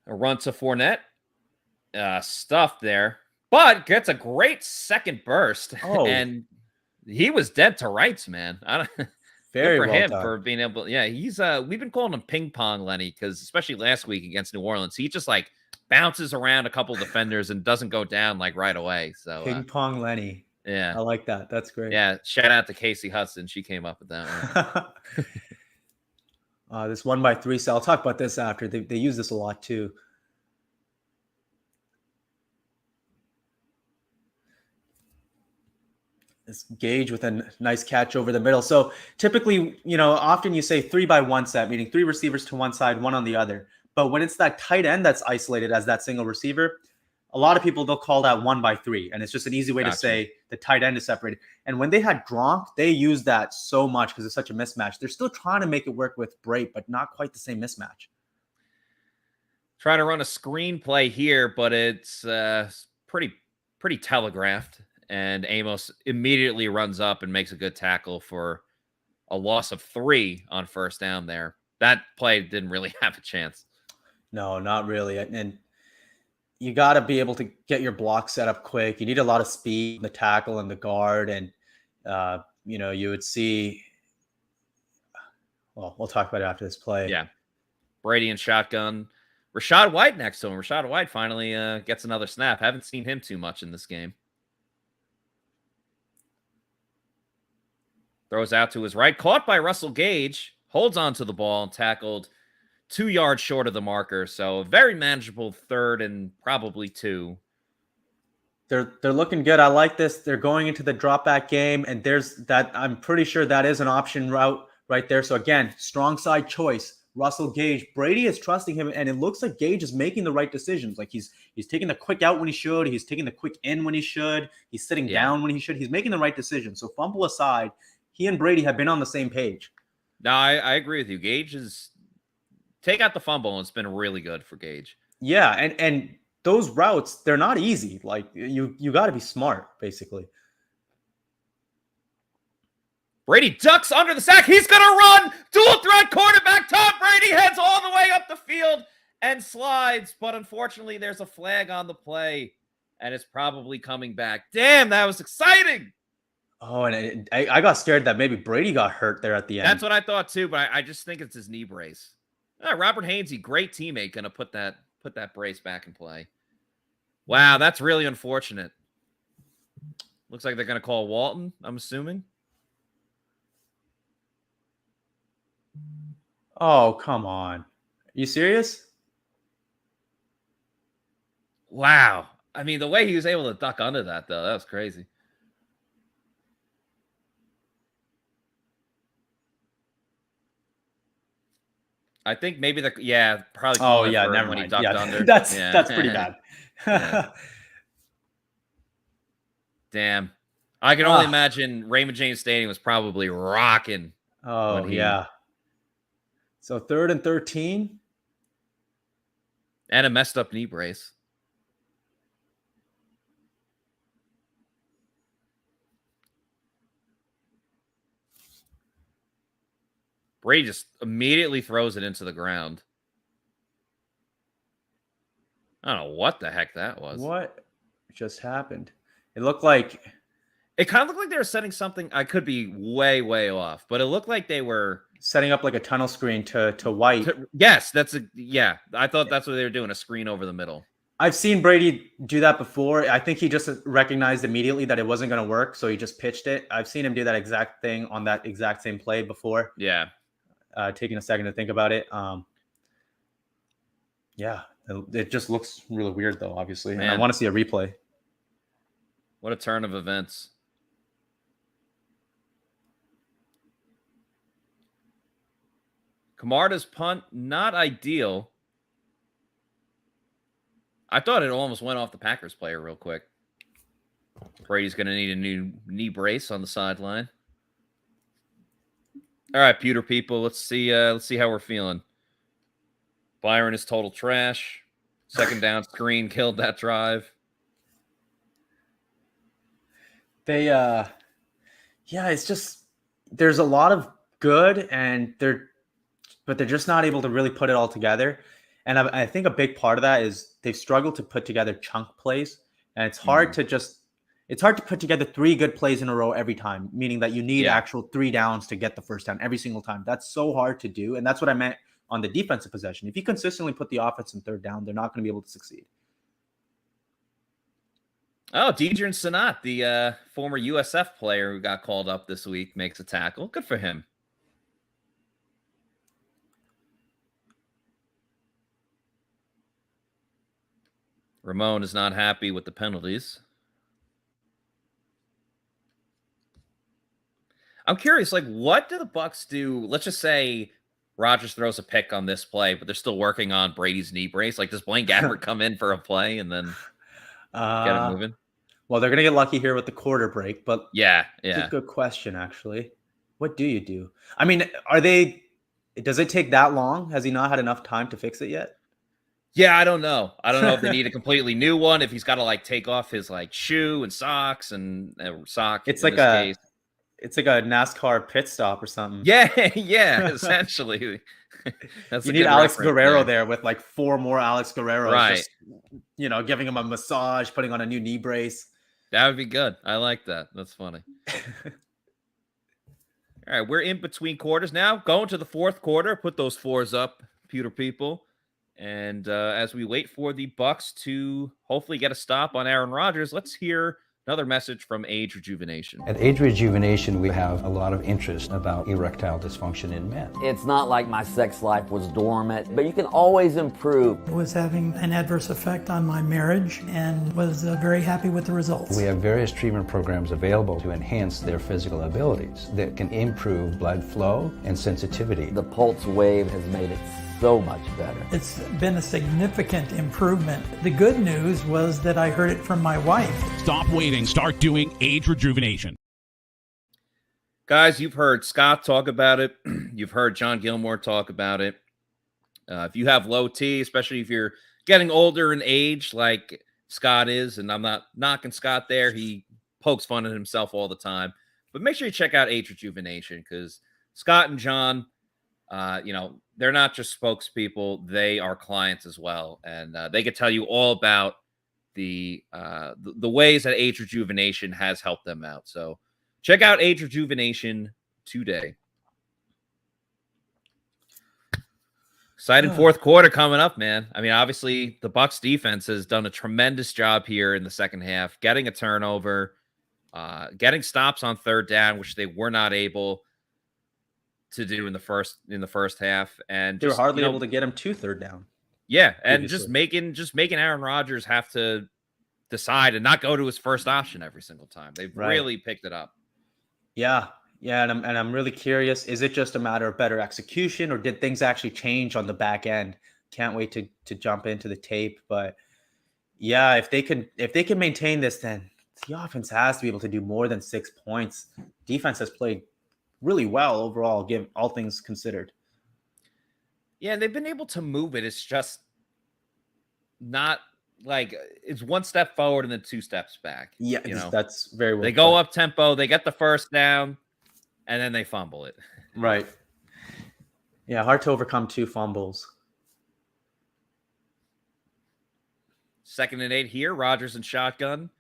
A run to Fournette. Stuffed there, but gets a great second burst. Oh. And he was dead to rights, man. Very good for well him done. for being able. Yeah, he's we've been calling him ping pong Lenny, because especially last week against New Orleans, he just like bounces around a couple defenders and doesn't go down like right away. So Ping pong Lenny. Yeah, I like that. That's great. Yeah, shout out to Casey Hudson. She came up with that one. This 1x3 cell. I'll talk about this after. They use this a lot too. This Gage with a nice catch over the middle. So typically, often you say 3x1 set, meaning 3 receivers to one side, 1 on the other. But when it's that tight end that's isolated as that single receiver, a lot of people, they'll call that 1x3. And it's just an easy way to say the tight end is separated. And when they had Gronk, they used that so much because it's such a mismatch. They're still trying to make it work with Brady, but not quite the same mismatch. Trying to run a screenplay here, but it's pretty telegraphed. And Amos immediately runs up and makes a good tackle for a loss of 3 on 1st down there. That play didn't really have a chance. No, not really. And you got to be able to get your block set up quick. You need a lot of speed in the tackle and the guard. And, you would see, well, we'll talk about it after this play. Yeah. Brady and shotgun. Rachaad White next to him. Rachaad White finally gets another snap. Haven't seen him too much in this game. Throws out to his right. Caught by Russell Gage. Holds on to the ball and tackled 2 yards short of the marker. So a very manageable 3rd and probably 2. They're looking good. I like this. They're going into the drop back game, and there's that. I'm pretty sure that is an option route right there. So again, strong side choice. Russell Gage. Brady is trusting him, and it looks like Gage is making the right decisions. Like he's taking the quick out when he should. He's taking the quick in when he should. He's sitting down when he should. He's making the right decision. So fumble aside, he and Brady have been on the same page. No, I agree with you. Gage is take out the fumble, and it's been really good for Gage. Yeah, and those routes, they're not easy. Like you got to be smart, basically. Brady ducks under the sack. He's going to run. Dual threat quarterback. Tom Brady heads all the way up the field and slides. But unfortunately, there's a flag on the play, and it's probably coming back. Damn, that was exciting. Oh, and I got scared that maybe Brady got hurt there at the end. That's what I thought too, but I just think it's his knee brace. Robert Hainsey, great teammate, going to put that brace back in play. Wow, that's really unfortunate. Looks like they're going to call Walton, I'm assuming. Oh, come on. Are you serious? Wow. I mean, the way he was able to duck under that, though, that was crazy. I think maybe probably. Oh yeah, never when mind. He ducked under. That's pretty bad. Yeah. Damn, I can only imagine Raymond James Stadium was probably rocking. Oh yeah. So 3rd and 13, and a messed up knee brace. Brady just immediately throws it into the ground. I don't know what the heck that was. What just happened? It looked like... It kind of looked like they were setting something... I could be way, way off, but it looked like they were... setting up like a tunnel screen to White. Yes, yeah. I thought that's what they were doing, a screen over the middle. I've seen Brady do that before. I think he just recognized immediately that it wasn't going to work, so he just pitched it. I've seen him do that exact thing on that exact same play before. Yeah. Taking a second to think about it. Yeah, it just looks really weird, though, obviously. Man. And I want to see a replay. What a turn of events. Camarda's punt, not ideal. I thought it almost went off the Packers player real quick. Brady's going to need a new knee brace on the sideline. All right, Pewter people, let's see how we're feeling. Byron is total trash. 2nd down screen killed that drive. Yeah, it's just there's a lot of good, and but they're just not able to really put it all together. And I think a big part of that is they've struggled to put together chunk plays, and it's hard to put together 3 good plays in a row every time, meaning that you need actual 3 downs to get the first down every single time. That's so hard to do, and that's what I meant on the defensive possession. If you consistently put the offense in 3rd down, they're not going to be able to succeed. Oh, Deidre Sanat, the former USF player who got called up this week, makes a tackle. Good for him. Ramon is not happy with the penalties. I'm curious, like, what do the Bucs do? Let's just say Rodgers throws a pick on this play, but they're still working on Brady's knee brace. Like, does Blaine Gabbert come in for a play and then get it moving? Well, they're going to get lucky here with the quarter break, but yeah. It's a good question, actually. What do you do? I mean, does it take that long? Has he not had enough time to fix it yet? Yeah, I don't know. I don't know if they need a completely new one, if he's got to, like, take off his, like, shoe and socks and sock. It's It's like a NASCAR pit stop or something. Yeah, yeah, essentially. That's You a need good Alex reference Guerrero there with like 4 more Alex Guerreros, Right. just, giving him a massage, putting on a new knee brace. That would be good. I like that. That's funny. All right, we're in between quarters now. Going to the fourth quarter. Put those 4s up, Pewter people. And as we wait for the Bucs to hopefully get a stop on Aaron Rodgers, let's hear another message from Age Rejuvenation. At Age Rejuvenation, we have a lot of interest about erectile dysfunction in men. It's not like my sex life was dormant, but you can always improve. It was having an adverse effect on my marriage and was very happy with the results. We have various treatment programs available to enhance their physical abilities that can improve blood flow and sensitivity. The Pulse Wave has made it so much better. It's been a significant improvement. The good news was that I heard it from my wife. Stop waiting. Start doing Age Rejuvenation. Guys, you've heard Scott talk about it. You've heard John Gilmore talk about it. If you have low T, especially if you're getting older in age like Scott is, and I'm not knocking Scott there. He pokes fun at himself all the time. But make sure you check out Age Rejuvenation because Scott and John, they're not just spokespeople; they are clients as well, and they could tell you all about the ways that Age Rejuvenation has helped them out. So check out Age Rejuvenation today. Exciting fourth quarter coming up, man. I mean, obviously the Bucs defense has done a tremendous job here in the second half, getting a turnover, getting stops on third down, which they were not able to do in the first half, and they were hardly able to get him to third down. Yeah, and just making Aaron Rodgers have to decide and not go to his first option every single time. They've really picked it up. Yeah, and I'm really curious. Is it just a matter of better execution, or did things actually change on the back end? Can't wait to jump into the tape, but yeah, if they can maintain this, then the offense has to be able to do more than 6 points. Defense has played really well overall, give all things considered. Yeah, they've been able to move it. It's just not like it's 1 step forward and then 2 steps back. Yeah, that's very well. They go up tempo, they get the first down, and then they fumble it. Right. Yeah, hard to overcome 2 fumbles. 2nd and 8 here. Rodgers and shotgun.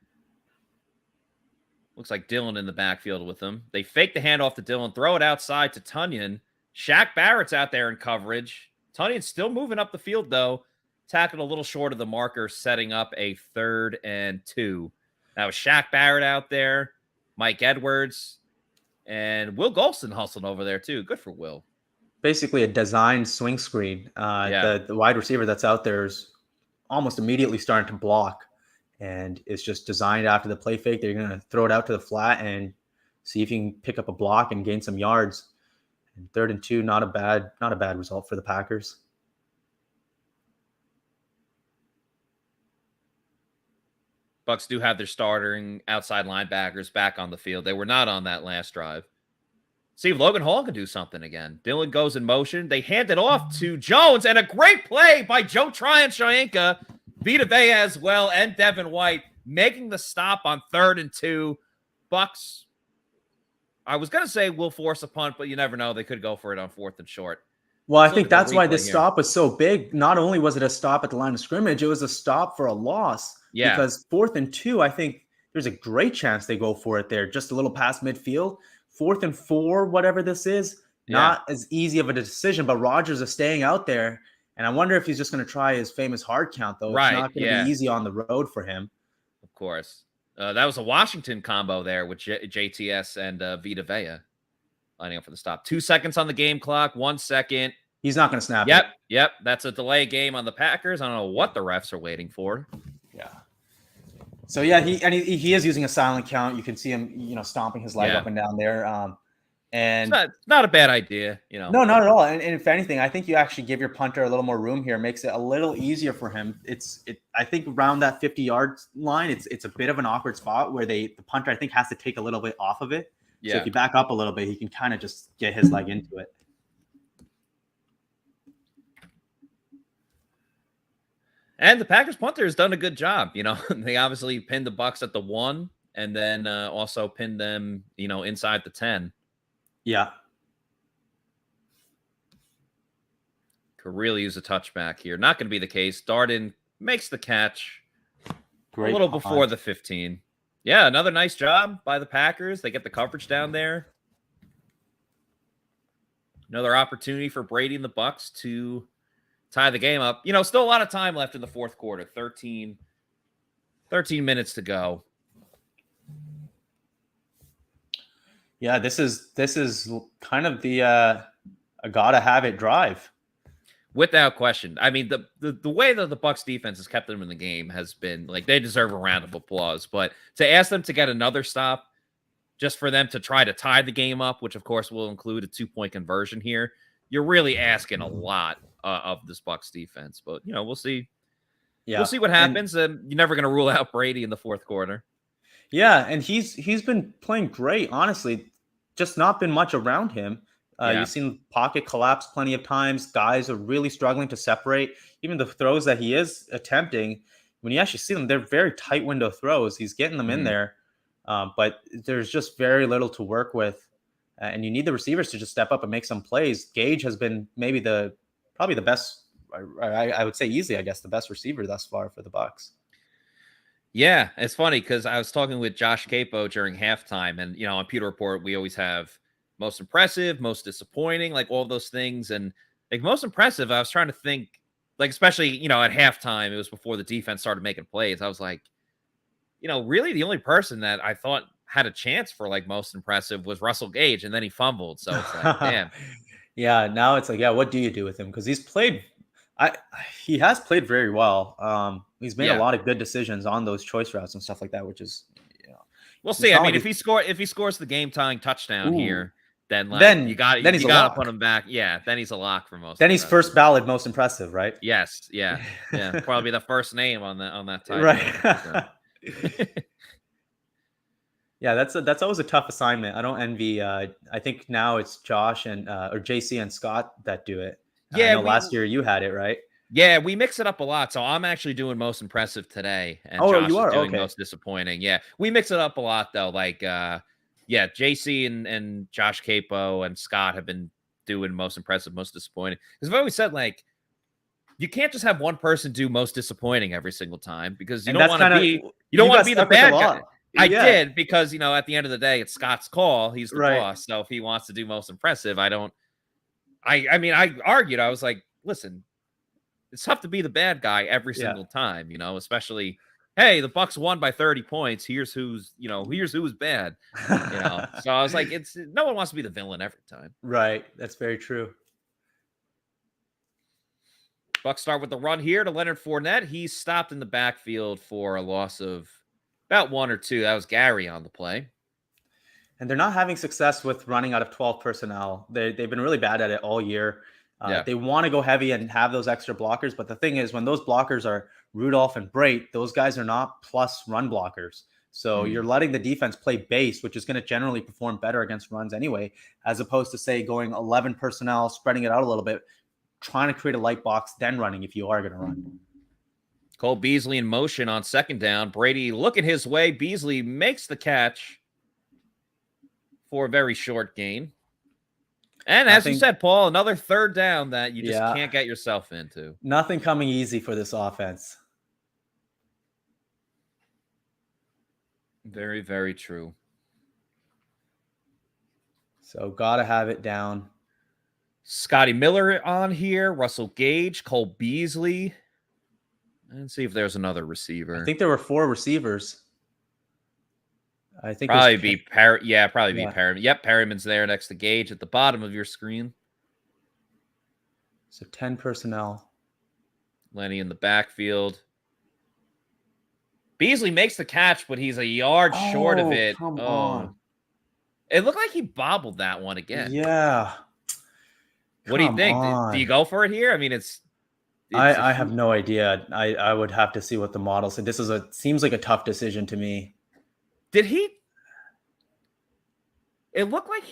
Looks like Dillon in the backfield with them. They fake the handoff to Dillon, throw it outside to Tunyon. Shaq Barrett's out there in coverage. Tunyon's still moving up the field, though. Tackled a little short of the marker, setting up a 3rd and 2. Now, Shaq Barrett out there, Mike Edwards, and Will Golston hustling over there, too. Good for Will. Basically a designed swing screen. The wide receiver that's out there is almost immediately starting to block. And it's just designed after the play fake. They're going to throw it out to the flat and see if you can pick up a block and gain some yards. And 3rd and 2, not a bad result for the Packers. Bucs do have their starting outside linebackers back on the field. They were not on that last drive. See if Logan Hall can do something again. Dillon goes in motion. They hand it off to Jones, and a great play by Joe Tryon-Shoyinka. Vita as well, and Devin White making the stop on 3rd and 2. Bucs, I was going to say will force a punt, but you never know. They could go for it on 4th and short. Well, I think that's why this stop was so big. Not only was it a stop at the line of scrimmage, it was a stop for a loss. Yeah. Because 4th and 2, I think there's a great chance they go for it there. Just a little past midfield. 4th and 4, whatever this is, not as easy of a decision, but Rodgers is staying out there. And I wonder if he's just going to try his famous hard count, though. Right, It's not going to be easy on the road for him. Of course. That was a Washington combo there with JTS and Vita Vea lining up for the stop. 2 seconds on the game clock, 1 second. He's not going to snap it. Yep. That's a delay game on the Packers. I don't know what the refs are waiting for. Yeah. So, yeah, he is using a silent count. You can see him, stomping his leg up and down there. And it's not a bad idea, No, not at all. And if anything, I think you actually give your punter a little more room here. It makes it a little easier for him. I think around that 50-yard line, it's a bit of an awkward spot where the punter, I think, has to take a little bit off of it. Yeah. So if you back up a little bit, he can kind of just get his leg into it. And the Packers punter has done a good job. They obviously pinned the Bucs at the 1. and then also pin them, inside the 10. Yeah. Could really use a touchback here. Not going to be the case. Darden makes the catch Great a little punt. before the 15. Yeah, another nice job by the Packers. They get the coverage down there. Another opportunity for Brady and the Bucs to tie the game up. Still a lot of time left in the fourth quarter. 13 minutes to go. Yeah, this is kind of the a gotta have it drive. Without question. I mean, the way that the Bucs defense has kept them in the game has been like they deserve a round of applause. But to ask them to get another stop just for them to try to tie the game up, which of course will include a 2-point conversion here, you're really asking a lot of this Bucs defense. But we'll see. Yeah, we'll see what happens. And you're never going to rule out Brady in the fourth quarter. Yeah, and he's been playing great. Honestly, just not been much around him. You've seen pocket collapse plenty of times. Guys are really struggling to separate. Even the throws that he is attempting, when you actually see them, they're very tight window throws. He's getting them in there, but there's just very little to work with. And you need the receivers to just step up and make some plays. Gage has been maybe probably the best, I would say easily, I guess, the best receiver thus far for the Bucs. Yeah, it's funny because I was talking with Josh Queipo during halftime, and on Pewter Report we always have most impressive, most disappointing, like all those things. And like most impressive, I was trying to think, like especially at halftime, it was before the defense started making plays. I was like, really the only person that I thought had a chance for like most impressive was Russell Gage, and then he fumbled. So it's like, damn. Yeah, now it's like, what do you do with him? Because he has played very well. He's made a lot of good decisions on those choice routes and stuff like that, which is, we'll see. I mean, if he scores the game tying touchdown here, then you got to put him back. Yeah, then he's a lock for most. Then he's first ballot most impressive, right? Yes, yeah. Probably the first name on that title. Right. Yeah, that's always a tough assignment. I don't envy. I think now it's Josh and or JC and Scott that do it. Yeah, I know last year you had it, right? Yeah, we mix it up a lot. So I'm actually doing most impressive today, and Josh is doing most disappointing. Yeah, we mix it up a lot though. Like, JC and Josh Queipo and Scott have been doing most impressive, most disappointing. Because I've always said, like, you can't just have one person do most disappointing every single time because you don't want to be the bad guy. I did because at the end of the day, it's Scott's call. He's the boss. So if he wants to do most impressive, I mean, I argued. I was like, listen, it's tough to be the bad guy every single time, especially, hey, the Bucs won by 30 points. Here's who's bad. So I was like, no one wants to be the villain every time. Right. That's very true. Bucs start with the run here to Leonard Fournette. He's stopped in the backfield for a loss of about 1 or 2. That was Gary on the play. And they're not having success with running out of 12 personnel. They've been really bad at it all year. They want to go heavy and have those extra blockers. But the thing is, when those blockers are Rudolph and Brate, those guys are not plus run blockers. So you're letting the defense play base, which is going to generally perform better against runs anyway, as opposed to, say, going 11 personnel, spreading it out a little bit, trying to create a light box, then running if you are going to run. Cole Beasley in motion on second down. Brady looking his way. Beasley makes the catch for a very short gain. And as you said, Paul, another third down that you just can't get yourself into. Nothing coming easy for this offense. Very, very true. So got to have it down. Scotty Miller on here. Russell Gage, Cole Beasley. And see if there's another receiver. I think there were 4 receivers. I think probably be Perryman. Yep, Perryman's there next to Gage at the bottom of your screen. So 10 personnel. Lenny in the backfield. Beasley makes the catch, but he's a yard short of it. Come on. It looked like he bobbled that one again. Yeah. What do you think? Do you go for it here? I mean, I have no idea. I would have to see what the model said. This seems like a tough decision to me. Did he? It looked like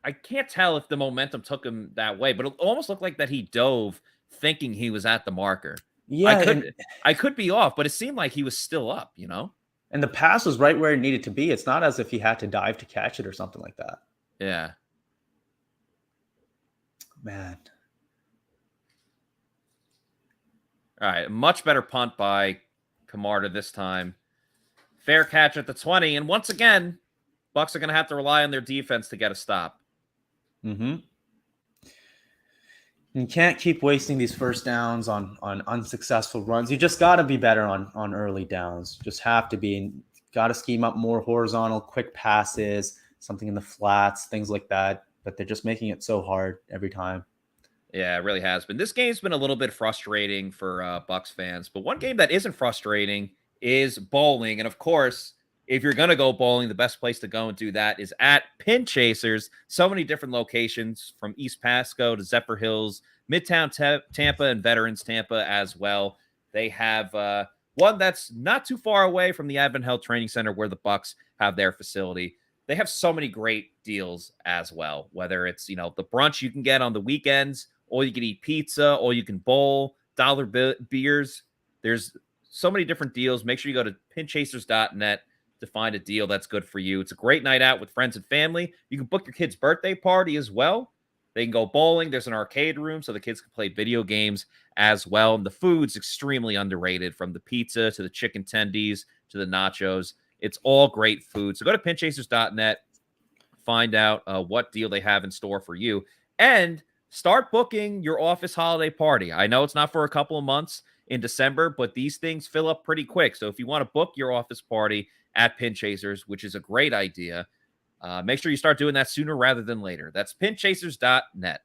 I can't tell if the momentum took him that way, but it almost looked like that he dove thinking he was at the marker. Yeah. I could be off, but it seemed like he was still up, And the pass was right where it needed to be. It's not as if he had to dive to catch it or something like that. Yeah. Man. All right, much better punt by Camarda this time. Fair catch at the 20, and once again, Bucs are going to have to rely on their defense to get a stop. Mm-hmm. You can't keep wasting these first downs on unsuccessful runs. You just got to be better on early downs. Just have to be. Got to scheme up more horizontal, quick passes, something in the flats, things like that. But they're just making it so hard every time. Yeah, it really has been. This game's been a little bit frustrating for Bucs fans, but one game that isn't frustrating is bowling. And of course, if you're going to go bowling, the best place to go and do that is at Pin Chasers. So many different locations from East Pasco to Zephyr Hills, Midtown Tampa, and Veterans Tampa as well. They have one that's not too far away from the Advent Health Training Center where the Bucs have their facility. They have so many great deals as well, whether it's, the brunch you can get on the weekends, or you can eat pizza, or you can bowl, dollar beers. There's so many different deals. Make sure you go to pinchasers.net to find a deal that's good for you. It's a great night out with friends and family. You can book your kid's birthday party as well. They can go bowling. There's an arcade room so the kids can play video games as well. And the food's extremely underrated, from the pizza to the chicken tendies to the nachos. It's all great food. So go to pinchasers.net, find out what deal they have in store for you, and start booking your office holiday party. I know it's not for a couple of months in December, but these things fill up pretty quick. So if you want to book your office party at Pin Chasers, which is a great idea, make sure you start doing that sooner rather than later. That's pinchasers.net.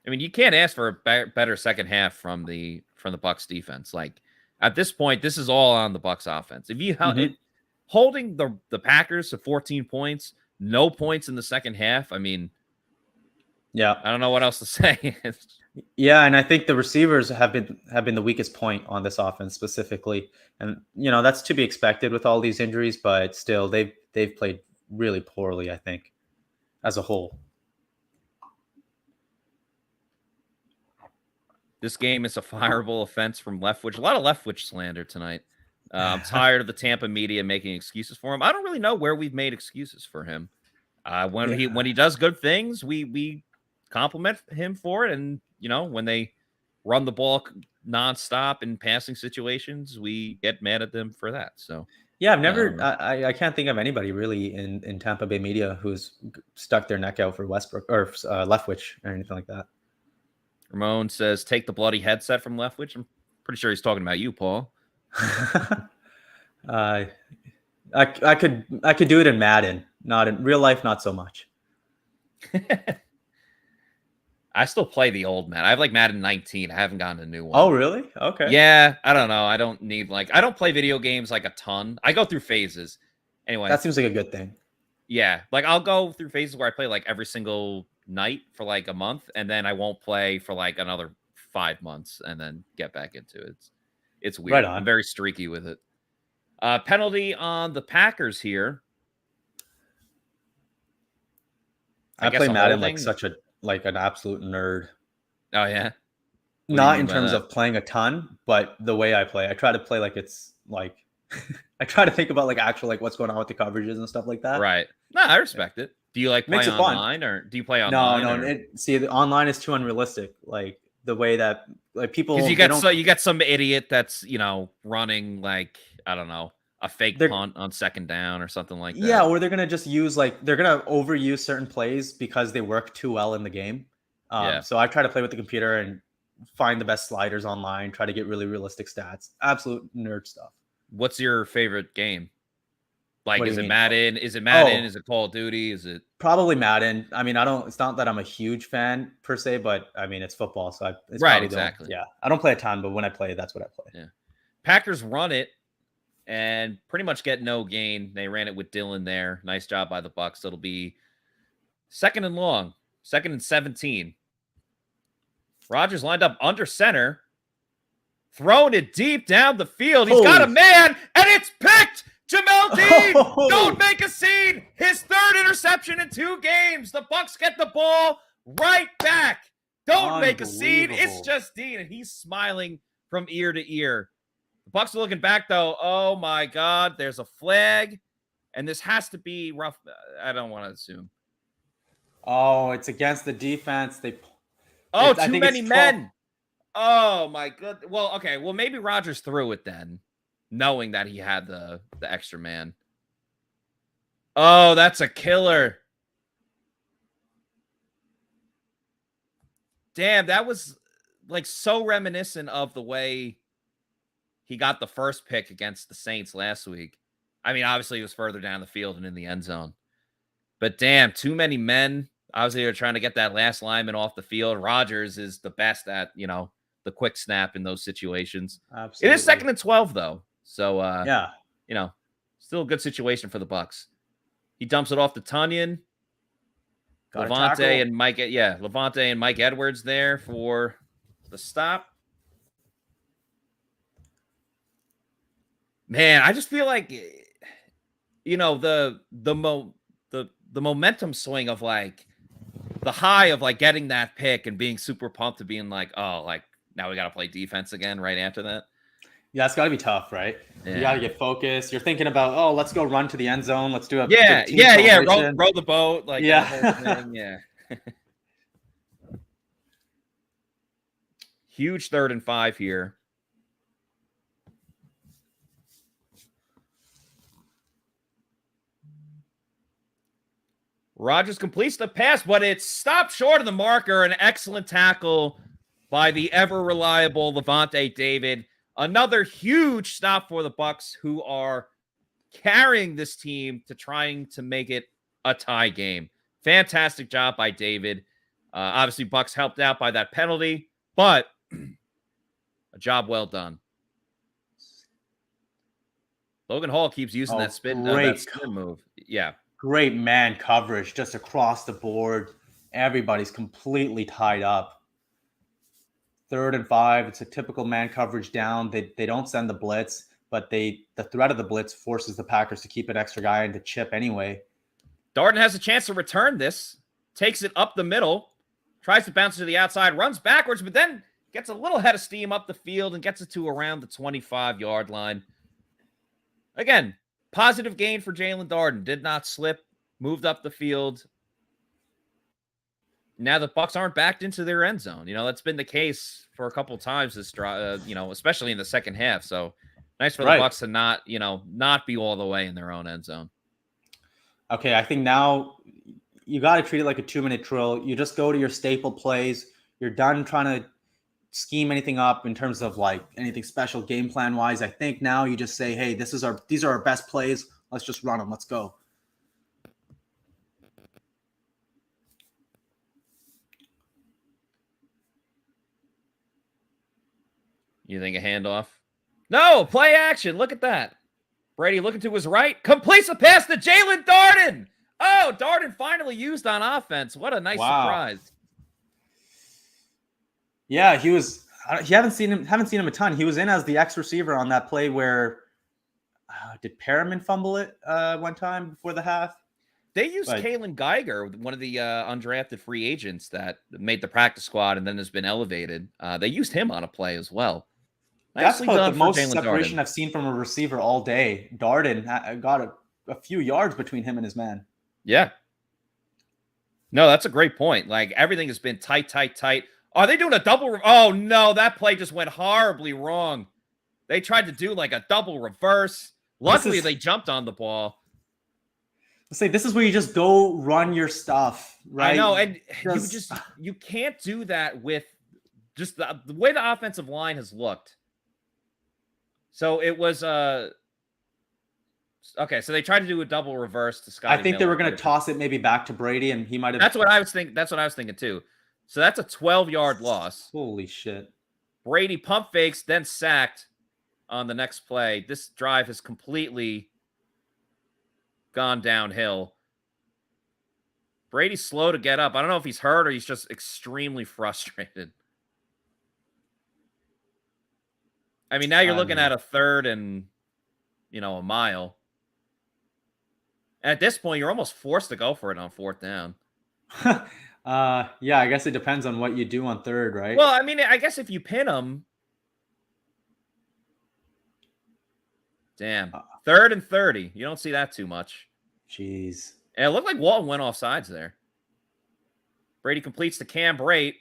I mean, you can't ask for a better second half from the Bucs defense. Like, at this point, this is all on the Bucs offense. If you holding the Packers to 14 points, no points in the second half, I mean, yeah, I don't know what else to say. Yeah, and I think the receivers have been the weakest point on this offense specifically, and that's to be expected with all these injuries. But still, they've played really poorly, I think, as a whole. This game is a fireable offense from Leftwich. A lot of Leftwich slander tonight. I'm tired of the Tampa media making excuses for him. I don't really know where we've made excuses for him. When he does good things, we compliment him for it, and when they run the ball nonstop in passing situations, we get mad at them for that. So yeah, I've never I can't think of anybody really in Tampa Bay media who's stuck their neck out for Westbrook or Leftwich or anything like that. Ramon says, take the bloody headset from Leftwich. I'm pretty sure he's talking about you, Paul. I could do it in Madden, not in real life, not so much. I still play the old Madden. I have like Madden 19. I haven't gotten a new one. Oh, really? Okay. Yeah, I don't know. I don't need I don't play video games like a ton. I go through phases. Anyway, that seems like a good thing. Yeah, like I'll go through phases where I play like every single night for like a month, and then I won't play for like another 5 months, and then get back into it. It's weird. Right on. I'm very streaky with it. Penalty on the Packers here. I play Madden like an absolute nerd. Oh yeah. Not in terms of playing a ton, but the way I play. I try to play like it's like I try to think about like actual like what's going on with the coverages and stuff like that. Right. No, I respect it. Do you like play online or do you play online? No. The online is too unrealistic. Like the way that like people because you got some idiot that's running like I don't know a fake punt on second down or something like that. Yeah, or they're gonna just use they're gonna overuse certain plays because they work too well in the game. So I try to play with the computer and find the best sliders online. Try to get really realistic stats. Absolute nerd stuff. What's your favorite game? Like, is it Madden? Is it Madden? Is it Call of Duty? Is it probably Madden? I mean, it's not that I'm a huge fan per se, but I mean, it's football. So it's right. Exactly. Yeah. I don't play a ton, but when I play, that's what I play. Yeah. Packers run it and pretty much get no gain. They ran it with Dillon there. Nice job by the Bucs. It'll be 2nd and long, 2nd and 17. Rodgers lined up under center, throwing it deep down the field. He's got a man, and it's picked. Jamel Dean, don't make a scene. His 3rd interception in 2 games. The Bucs get the ball right back. Don't make a scene. It's just Dean, and he's smiling from ear to ear. The Bucs are looking back, though. Oh, my God. There's a flag, and this has to be rough. I don't want to assume. Oh, it's against the defense. Too many men. Oh, my God. Well, okay. Well, maybe Rodgers threw it then, knowing that he had the extra man. Oh, that's a killer. Damn, that was like so reminiscent of the way he got the first pick against the Saints last week. I mean, obviously, he was further down the field and in the end zone. But damn, too many men. Obviously, they're trying to get that last lineman off the field. Rodgers is the best at, the quick snap in those situations. Absolutely. It is 2nd and 12, though. So, yeah, still a good situation for the Bucs. He dumps it off to Tunyon. Got Lavonte and Lavonte and Mike Edwards there for the stop. Man, I just feel like, the momentum swing of like the high of like getting that pick and being super pumped to being like, oh, like now we got to play defense again right after that. Yeah, it's got to be tough, right? Yeah. You got to get focused. You're thinking about, oh, let's go run to the end zone. Let's do a row the boat, like that whole thing. Yeah. Huge 3rd and 5 here. Rodgers completes the pass, but it's stopped short of the marker. An excellent tackle by the ever-reliable Lavonte David. Another huge stop for the Bucs, who are carrying this team to trying to make it a tie game. Fantastic job by David. Obviously, Bucs helped out by that penalty, but a job well done. Logan Hall keeps using that spin move. Yeah. Great man coverage just across the board. Everybody's completely tied up. 3rd and 5. It's a typical man coverage down. They don't send the blitz, but the threat of the blitz forces the Packers to keep an extra guy and to chip anyway. Darden has a chance to return this. Takes it up the middle. Tries to bounce it to the outside. Runs backwards, but then gets a little head of steam up the field and gets it to around the 25-yard line. Again, positive gain for Jalen Darden. Did not slip. Moved up the field. Now the Bucs aren't backed into their end zone. That's been the case for a couple times this drive, especially in the second half. So nice for the Bucs to not be all the way in their own end zone. Okay, I think now you got to treat it like a 2-minute drill. You just go to your staple plays. You're done trying to scheme anything up in terms of like anything special game plan wise. I think now you just say, hey, these are our best plays. Let's just run them. Let's go. You think a handoff? No, play action. Look at that. Brady looking to his right. Completes a pass to Jalen Darden. Oh, Darden finally used on offense. What a nice surprise. Yeah, he was. Haven't seen him a ton. He was in as the X receiver on that play where did Perriman fumble it one time before the half? They used Kalen Geiger, one of the undrafted free agents that made the practice squad and then has been elevated. They used him on a play as well. That's about the most separation I've seen from a receiver all day. Darden got a few yards between him and his man. Yeah. No, that's a great point. Like, everything has been tight. Are they doing a double? Oh, no, that play just went horribly wrong. They tried to do like a double reverse. Luckily, they jumped on the ball. Let's say this is where you just go run your stuff, right? I know, and you can't do that with just the way the offensive line has looked. So it was okay. So they tried to do a double reverse to Scotty. I think they were going to toss it maybe back to Brady, and he might have. That's what I was thinking too. So that's a 12-yard loss. Holy shit! Brady pump fakes, then sacked on the next play. This drive has completely gone downhill. Brady's slow to get up. I don't know if he's hurt or he's just extremely frustrated. I mean, now you're looking at a 3rd and, a mile. At this point, you're almost forced to go for it on 4th down. Yeah, I guess it depends on what you do on 3rd, right? Well, I mean, I guess if you pin them, Damn. 3rd and 30. You don't see that too much. Jeez. And it looked like Walton went off sides there. Brady completes the Cam Brate.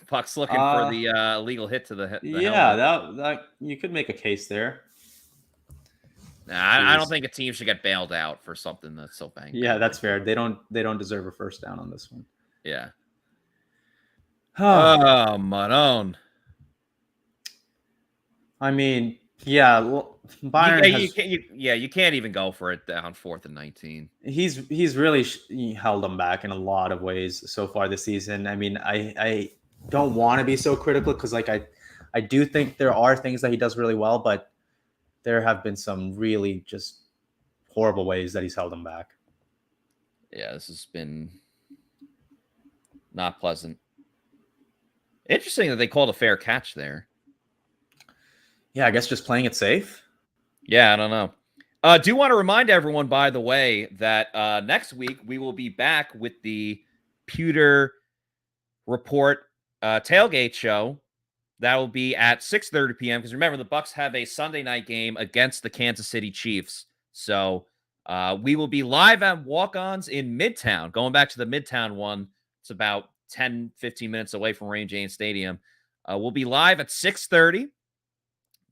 Bucs looking for the illegal hit to the helmet. That you could make a case there. Nah, I don't think a team should get bailed out for something that's so banged. Yeah, that's fair. They don't deserve a first down on this one. Yeah. Oh, Manon. I mean, yeah, Byron. You can't even go for it down 4th and 19. He's really held them back in a lot of ways so far this season. I mean, I don't want to be so critical because like I do think there are things that he does really well, but there have been some really just horrible ways that he's held them back. Yeah, this has been not pleasant. Interesting that they called a fair catch there. Yeah, I guess just playing it safe. Yeah, I don't know. Do want to remind everyone, by the way, that next week we will be back with the Pewter Report tailgate show. That will be at 6:30 p.m. Because remember, the Bucs have a Sunday night game against the Kansas City Chiefs. So we will be live at Walk-Ons in Midtown. Going back to the Midtown one, it's about 10, 15 minutes away from Rain James Stadium. We'll be live at 6:30.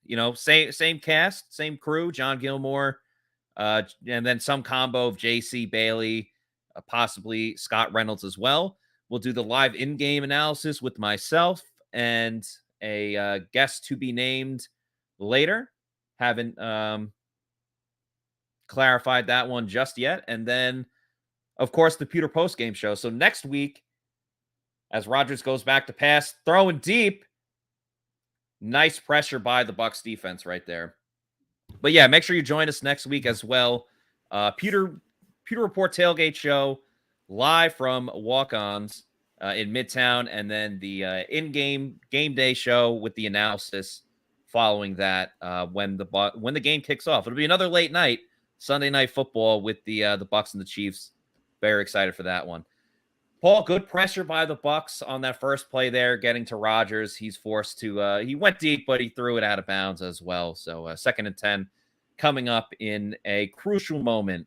You know, same cast, same crew, John Gilmore, and then some combo of JC Bailey, possibly Scott Reynolds as well. We'll do the live in-game analysis with myself and a guest to be named later. Haven't clarified that one just yet. And then, of course, the Pewter post-game show. So next week, as Rodgers goes back to pass, throwing deep, nice pressure by the Bucs defense right there. But yeah, make sure you join us next week as well. Pewter Report tailgate show live from Walk-Ons in Midtown, and then the in-game game day show with the analysis following that when the game kicks off. It'll be another late night Sunday Night Football with the Bucs and the Chiefs. Very excited for that one. Paul, good pressure by the Bucs on that first play there, getting to Rodgers. He's forced to he went deep, but he threw it out of bounds as well. So 2nd and 10 coming up in a crucial moment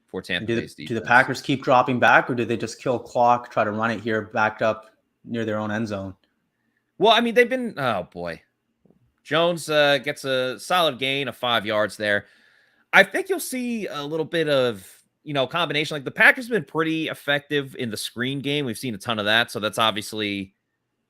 for Tampa Bay's defense. Do the Packers keep dropping back, or do they just kill clock, try to run it here backed up near their own end zone? Well, I mean, they've been, oh boy. Jones gets a solid gain of 5 yards there. I think you'll see a little bit of, combination. Like the Packers have been pretty effective in the screen game. We've seen a ton of that. So that's obviously,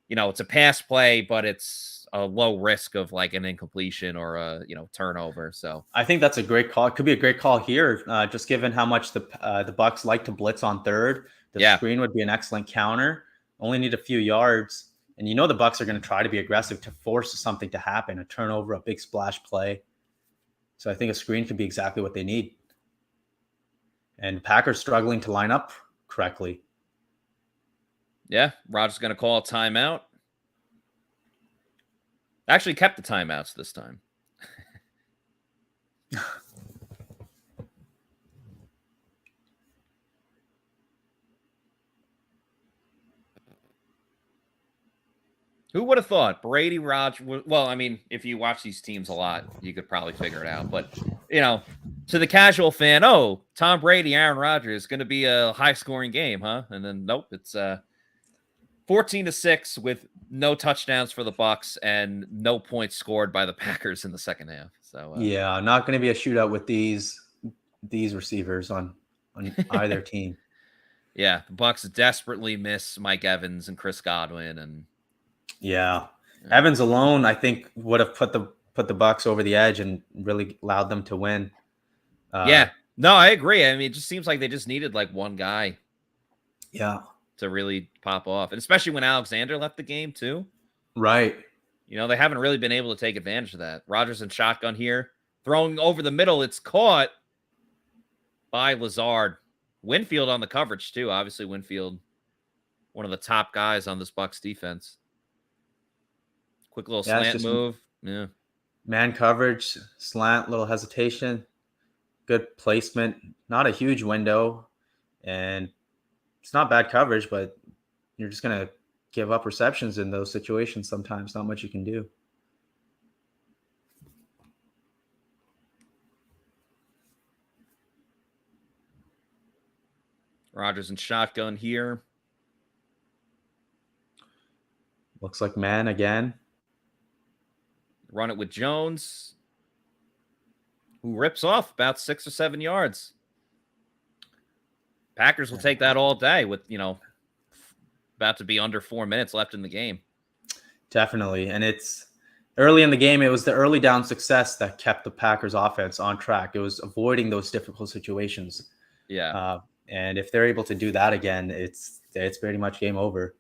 it's a pass play, but it's a low risk of like an incompletion or a, turnover. So I think that's a great call. It could be a great call here, just given how much the Bucs like to blitz on third. The screen would be an excellent counter. Only need a few yards. And the Bucs are going to try to be aggressive to force something to happen, a turnover, a big splash play. So I think a screen could be exactly what they need. And Packers struggling to line up correctly. Yeah, Rodgers going to call a timeout. Actually kept the timeouts this time. Who would have thought Brady, Rodgers? Well, I mean, if you watch these teams a lot, you could probably figure it out. But, to the casual fan, Tom Brady, Aaron Rodgers, going to be a high-scoring game, huh? And then, nope, it's 14-6 with no touchdowns for the Bucs and no points scored by the Packers in the second half. So yeah, not going to be a shootout with these receivers on either team. Yeah, the Bucs desperately miss Mike Evans and Chris Godwin, and yeah, Evans alone, I think, would have put the Bucs over the edge and really allowed them to win. No, I agree. I mean, it just seems like they just needed like one guy. Yeah. To really pop off. And especially when Alexander left the game too. Right. They haven't really been able to take advantage of that. Rodgers in shotgun here. Throwing over the middle. It's caught by Lazard. Winfield on the coverage too. Obviously Winfield, one of the top guys on this Bucs defense. Quick little slant move. Yeah. Man coverage, slant, little hesitation. Good placement. Not a huge window. And it's not bad coverage, but you're just going to give up receptions in those situations sometimes. Not much you can do. Rodgers and shotgun here. Looks like man again. Run it with Jones, who rips off about 6 or 7 yards. Packers will take that all day with, about to be under 4 minutes left in the game. Definitely. And it's early in the game, it was the early down success that kept the Packers offense on track. It was avoiding those difficult situations. Yeah. And if they're able to do that again, it's pretty much game over.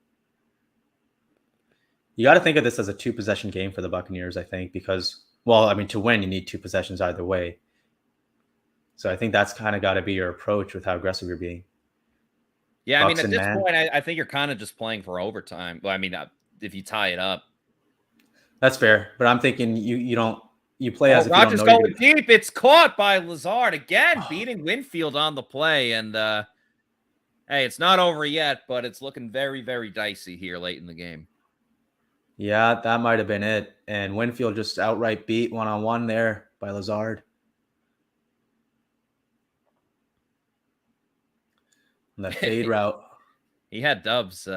You got to think of this as a 2-possession game for the Buccaneers, I think, because, to win, you need 2 possessions either way. So I think that's kind of got to be your approach with how aggressive you're being. Yeah, at this point, I think you're kind of just playing for overtime. Well, if you tie it up. That's fair, but I'm thinking you play as if Rodgers you don't know going deep. It's caught by Lazard again, beating Winfield on the play. And hey, it's not over yet, but it's looking very, very dicey here late in the game. Yeah, that might have been it. And Winfield just outright beat one-on-one there by Lazard. And that fade route. He had Dubs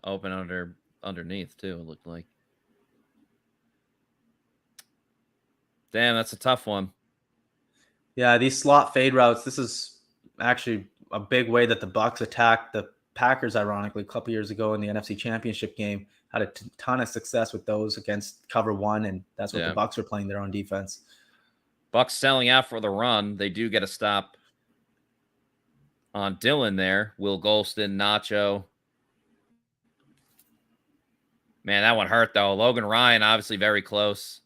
open underneath too, it looked like. Damn, that's a tough one. Yeah, these slot fade routes, this is actually a big way that the Bucs attacked the Packers, ironically, a couple years ago in the NFC Championship game. Had a ton of success with those against cover 1, and that's what the Bucs were playing their own defense. Bucs selling out for the run. They do get a stop on Dylan there. Will Golston, Nacho. Man, that one hurt, though. Logan Ryan, obviously very close.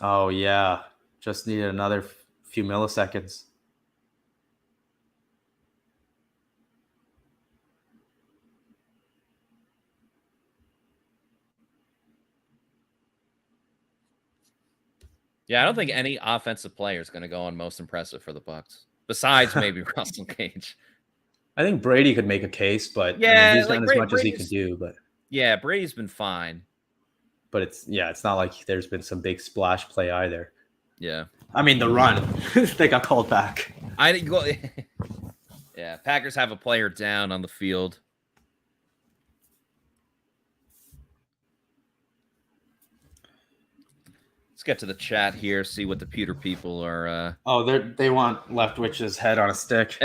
Oh, yeah. Just needed another few milliseconds. Yeah, I don't think any offensive player is going to go on most impressive for the Bucs, besides maybe Russell Gage. I think Brady could make a case, but yeah, he's done as much as he could do. But yeah, Brady's been fine. But it's not like there's been some big splash play either. Yeah, the run they got called back. I didn't go. Yeah, Packers have a player down on the field. Let's get to the chat here, see what the Pewter people are. They want Leftwich's head on a stick.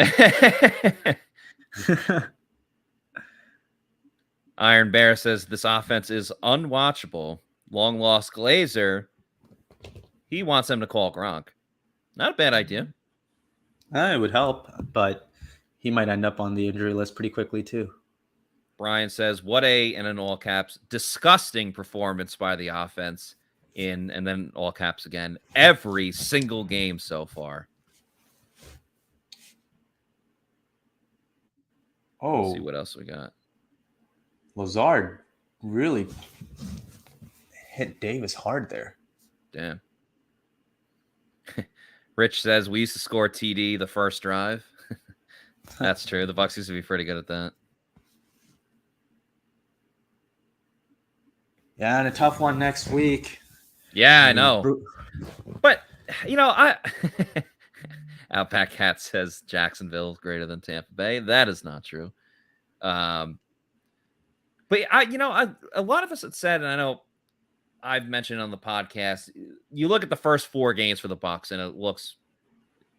Iron Bear says this offense is unwatchable. Long lost Glazer. He wants them to call Gronk. Not a bad idea. It would help, but he might end up on the injury list pretty quickly too. Brian says, what a, and in all caps, disgusting performance by the offense. And then all caps again, every single game so far. Let's see what else we got. Lazard really hit Davis hard there. Damn. Rich says we used to score TD the first drive. That's true. The Bucs used to be pretty good at that. Yeah, and a tough one next week. Yeah, I know. But, Outback Cat says Jacksonville is greater than Tampa Bay. That is not true. But a lot of us had said, and I know I've mentioned on the podcast, you look at the first 4 games for the Bucs, and it looks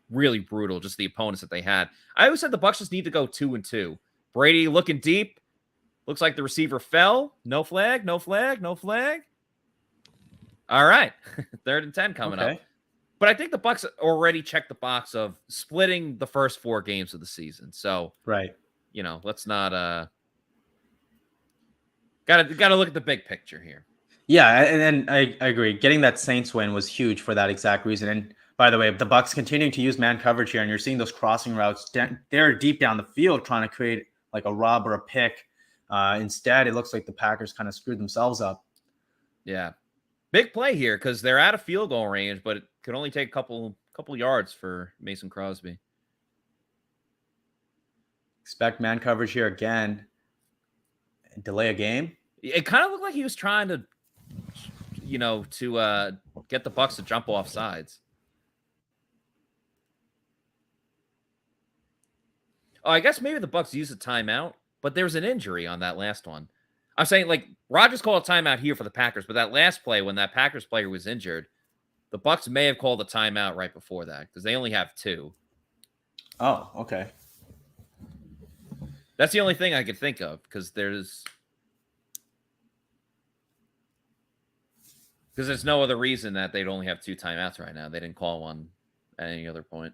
really brutal, just the opponents that they had. I always said the Bucs just need to go 2-2. Brady looking deep. Looks like the receiver fell. No flag, no flag, no flag. All right. 3rd and 10 coming up. But I think the Bucs already checked the box of splitting the first 4 games of the season. So, right. Let's not gotta look at the big picture here. Yeah, and I agree. Getting that Saints win was huge for that exact reason. And by the way, the Bucs continuing to use man coverage here, and you're seeing those crossing routes. They're deep down the field trying to create like a rob or a pick. Instead, it looks like the Packers kind of screwed themselves up. Yeah. Big play here because they're out of field goal range, but it could only take a couple yards for Mason Crosby. Expect man coverage here again. Delay a game. It kind of looked like he was trying to, get the Bucs to jump off sides. I guess maybe the Bucs used a timeout, but there was an injury on that last one. I'm saying, like, Rodgers called a timeout here for the Packers, but that last play, when that Packers player was injured, the Bucs may have called a timeout right before that because they only have 2. Oh, okay. That's the only thing I could think of because there's no other reason that they'd only have 2 timeouts right now. They didn't call one at any other point.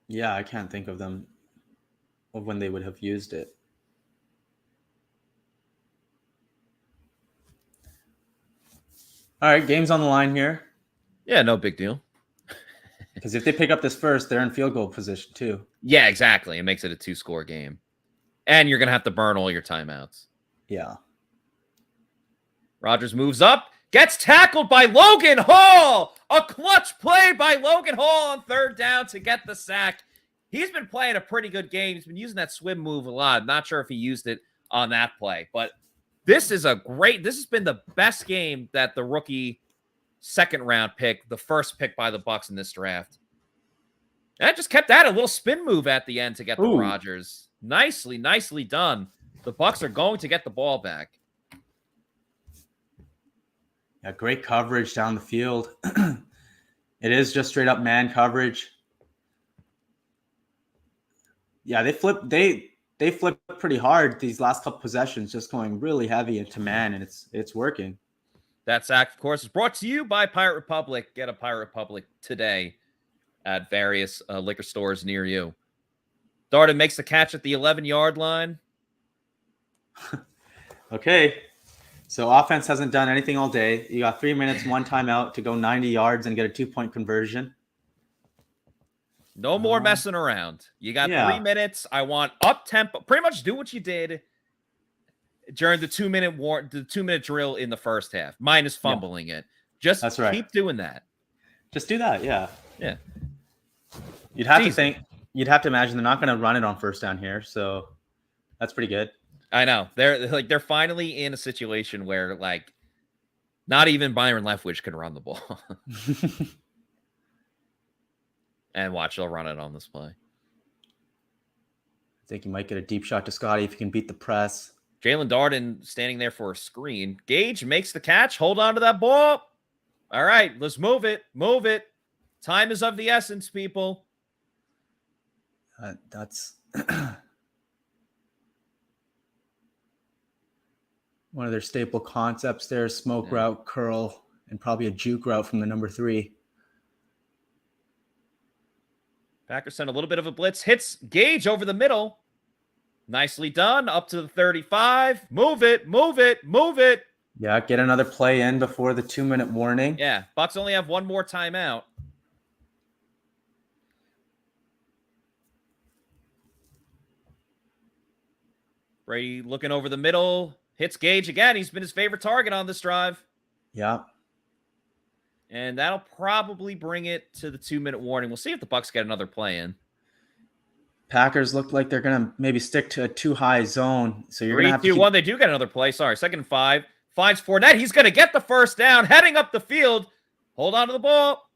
Yeah, I can't think of when they would have used it. All right, game's on the line here. Yeah, no big deal. Because if they pick up this first, they're in field goal position too. Yeah, exactly. It makes it a 2-score game. And you're going to have to burn all your timeouts. Yeah. Rodgers moves up, gets tackled by Logan Hall. A clutch play by Logan Hall on 3rd down to get the sack. He's been playing a pretty good game. He's been using that swim move a lot. Not sure if he used it on that play, but this has been the best game that the rookie 2nd round pick, the first pick by the Bucs in this draft. And I just kept that a little spin move at the end to get the Rodgers. Nicely done. The Bucs are going to get the ball back. Yeah, great coverage down the field. It is just straight up man coverage. Yeah, they flip pretty hard these last couple possessions, just going really heavy into man, and it's working. That sack, of course, is brought to you by Pirate Republic. Get a Pirate Republic today at various liquor stores near you. Darden makes the catch at the 11-yard line. Okay. So offense hasn't done anything all day. You got 3 minutes, 1 timeout to go 90 yards and get a 2-point conversion. No more messing around. You got 3 minutes. I want up tempo. Pretty much do what you did during the 2-minute drill in the first half, minus fumbling it. Just keep doing that. Just do that. Yeah. Yeah. You'd have to imagine they're not going to run it on 1st down here. So that's pretty good. I know. They're finally in a situation where like not even Byron Leftwich can run the ball. And watch, they'll run it on this play. I think you might get a deep shot to Scotty if you can beat the press. Jalen Darden standing there for a screen. Gage makes the catch. Hold on to that ball. All right, let's move it. Move it. Time is of the essence, people. That's one of their staple concepts there. Smoke route, curl, and probably a juke route from the number 3. Packers send a little bit of a blitz. Hits Gage over the middle. Nicely done. Up to the 35. Move it. Move it. Move it. Yeah, get another play in before the 2-minute warning. Yeah, Bucs only have 1 more timeout. Brady looking over the middle. Hits Gage again. He's been his favorite target on this drive. Yeah. And that'll probably bring it to the 2-minute warning. We'll see if the Bucs get another play in. Packers look like they're going to maybe stick to a too high zone. So you're going to have 3, 2, 1. They do get another play. Sorry, 2nd and 5. Finds Fournette. He's going to get the 1st down. Heading up the field. Hold on to the ball.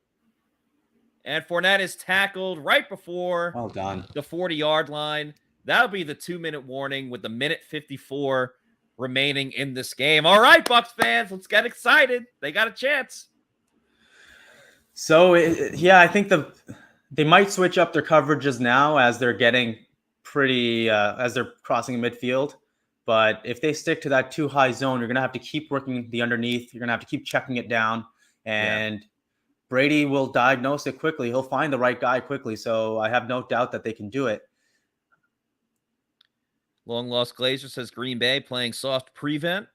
And Fournette is tackled right before well done. The 40-yard line. That'll be the 2-minute warning with the 1:54 remaining in this game. All right, Bucs fans, let's get excited. They got a chance. So, I think they might switch up their coverages now as they're getting pretty as they're crossing midfield. But if they stick to that too high zone, you're going to have to keep working the underneath. You're going to have to keep checking it down. And Brady will diagnose it quickly. He'll find the right guy quickly. So I have no doubt that they can do it. Long Lost Glazer says Green Bay playing soft prevent.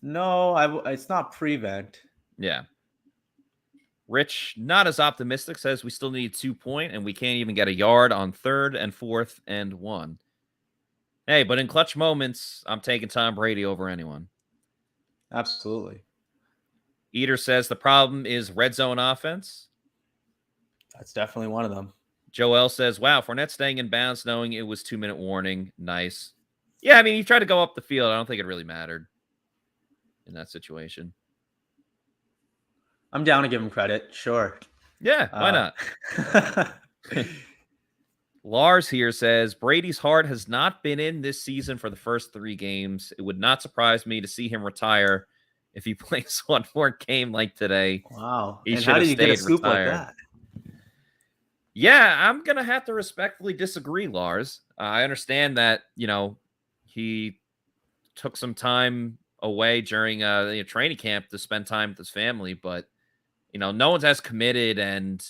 No, it's not prevent. Yeah. Rich, not as optimistic, says we still need 2-point and we can't even get a yard on 3rd and 4th and 1. Hey, but in clutch moments, I'm taking Tom Brady over anyone. Absolutely. Eater says the problem is red zone offense. That's definitely one of them. Joel says, wow, Fournette staying in bounds knowing it was 2-minute warning. Nice. Yeah, I mean, he tried to go up the field. I don't think it really mattered in that situation. I'm down to give him credit. Sure. Yeah, why not? Lars here says Brady's heart has not been in this season for the first 3 games. It would not surprise me to see him retire if he plays one more game like today. Wow. He and should how have do you get a stayed scoop retired. like that? Yeah, I'm going to have to respectfully disagree, Lars. I understand that, he took some time away during training camp to spend time with his family, but, no one's as committed and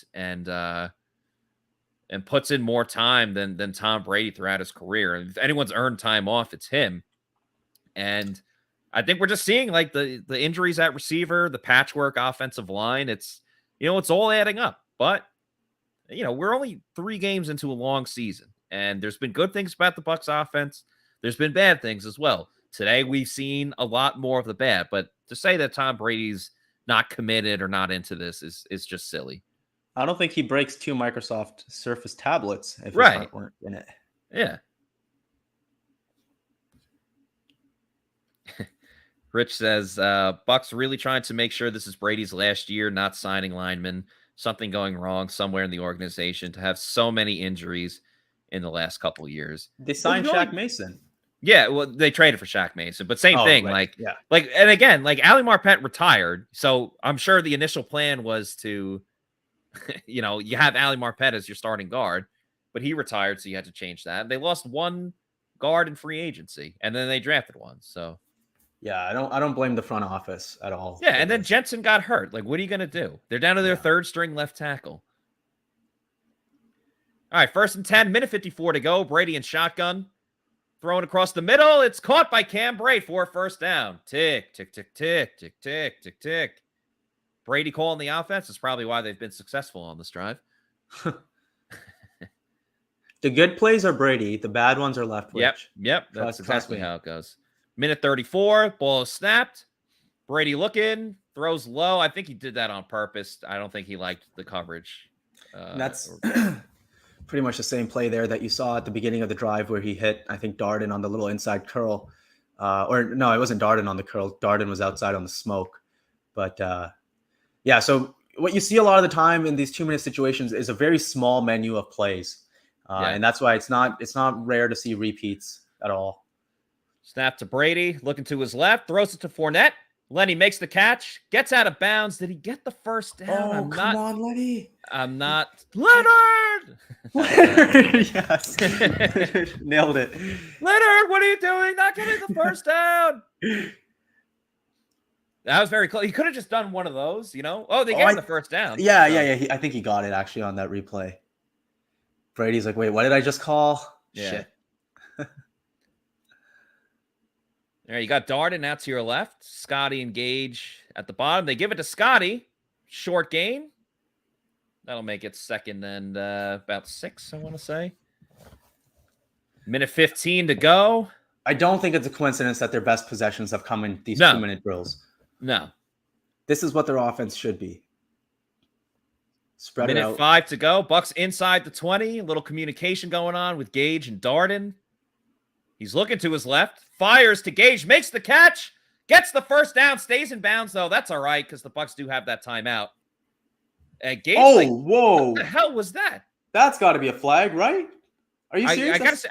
puts in more time than Tom Brady throughout his career. And if anyone's earned time off, it's him. And I think we're just seeing like the injuries at receiver, the patchwork offensive line. It's, it's all adding up, but we're only 3 games into a long season, and there's been good things about the Bucs offense. There's been bad things as well. Today, we've seen a lot more of the bad, but to say that Tom Brady's not committed or not into this is just silly. I don't think he breaks 2 Microsoft Surface tablets if his Right. heart weren't in it. Yeah. Rich says, Bucs really trying to make sure this is Brady's last year, not signing linemen. Something going wrong somewhere in the organization to have so many injuries in the last couple of years. They signed Shaq Mason. Yeah, well, they traded for Shaq Mason, but same thing. Right. And again, like Ali Marpet retired, so I'm sure the initial plan was to, you have Ali Marpet as your starting guard, but he retired, so you had to change that. They lost 1 guard in free agency, and then they drafted one. So, yeah, I don't blame the front office at all. Yeah, and then Jensen got hurt. Like, what are you going to do? They're down to their 3rd string left tackle. All right, 1st and 10, minute 54 to go. Brady and shotgun. Thrown across the middle. It's caught by Cam Brate for a first down. Tick, tick, tick, tick, tick, tick, tick, tick. Brady calling the offense is probably why they've been successful on this drive. The good plays are Brady. The bad ones are Leftwich. Yep. That's exactly how it goes. Minute 34. Ball is snapped. Brady looking. Throws low. I think he did that on purpose. I don't think he liked the coverage. That's pretty much the same play there that you saw at the beginning of the drive where he hit, I think, Darden on the little inside curl. Or no, it wasn't Darden on the curl. Darden was outside on the smoke. But yeah, so what you see a lot of the time in these 2-minute situations is a very small menu of plays. And that's why it's not rare to see repeats at all. Snap to Brady, looking to his left, throws it to Fournette. Lenny makes the catch, gets out of bounds. Did he get the first down? Oh, come on, Lenny. I'm not. Leonard! Yes. Nailed it. Leonard, what are you doing? Not getting the first down. That was very close. He could have just done one of those, Oh, they gave him the first down. Yeah. I think he got it actually on that replay. Brady's like, wait, what did I just call? Yeah. Shit. There, you got Darden out to your left. Scotty and Gage at the bottom. They give it to Scotty. Short gain. That'll make it 2nd and about 6, I want to say. Minute 15 to go. I don't think it's a coincidence that their best possessions have come in these 2-minute drills. No. This is what their offense should be. Spread it out. Minute 5 to go. Bucs inside the 20. A little communication going on with Gage and Darden. He's looking to his left. Fires to Gage. Makes the catch. Gets the first down. Stays in bounds, though. That's all right because the Bucs do have that timeout. Gage, whoa. What the hell was that? That's got to be a flag, right? Are you serious? I got to say,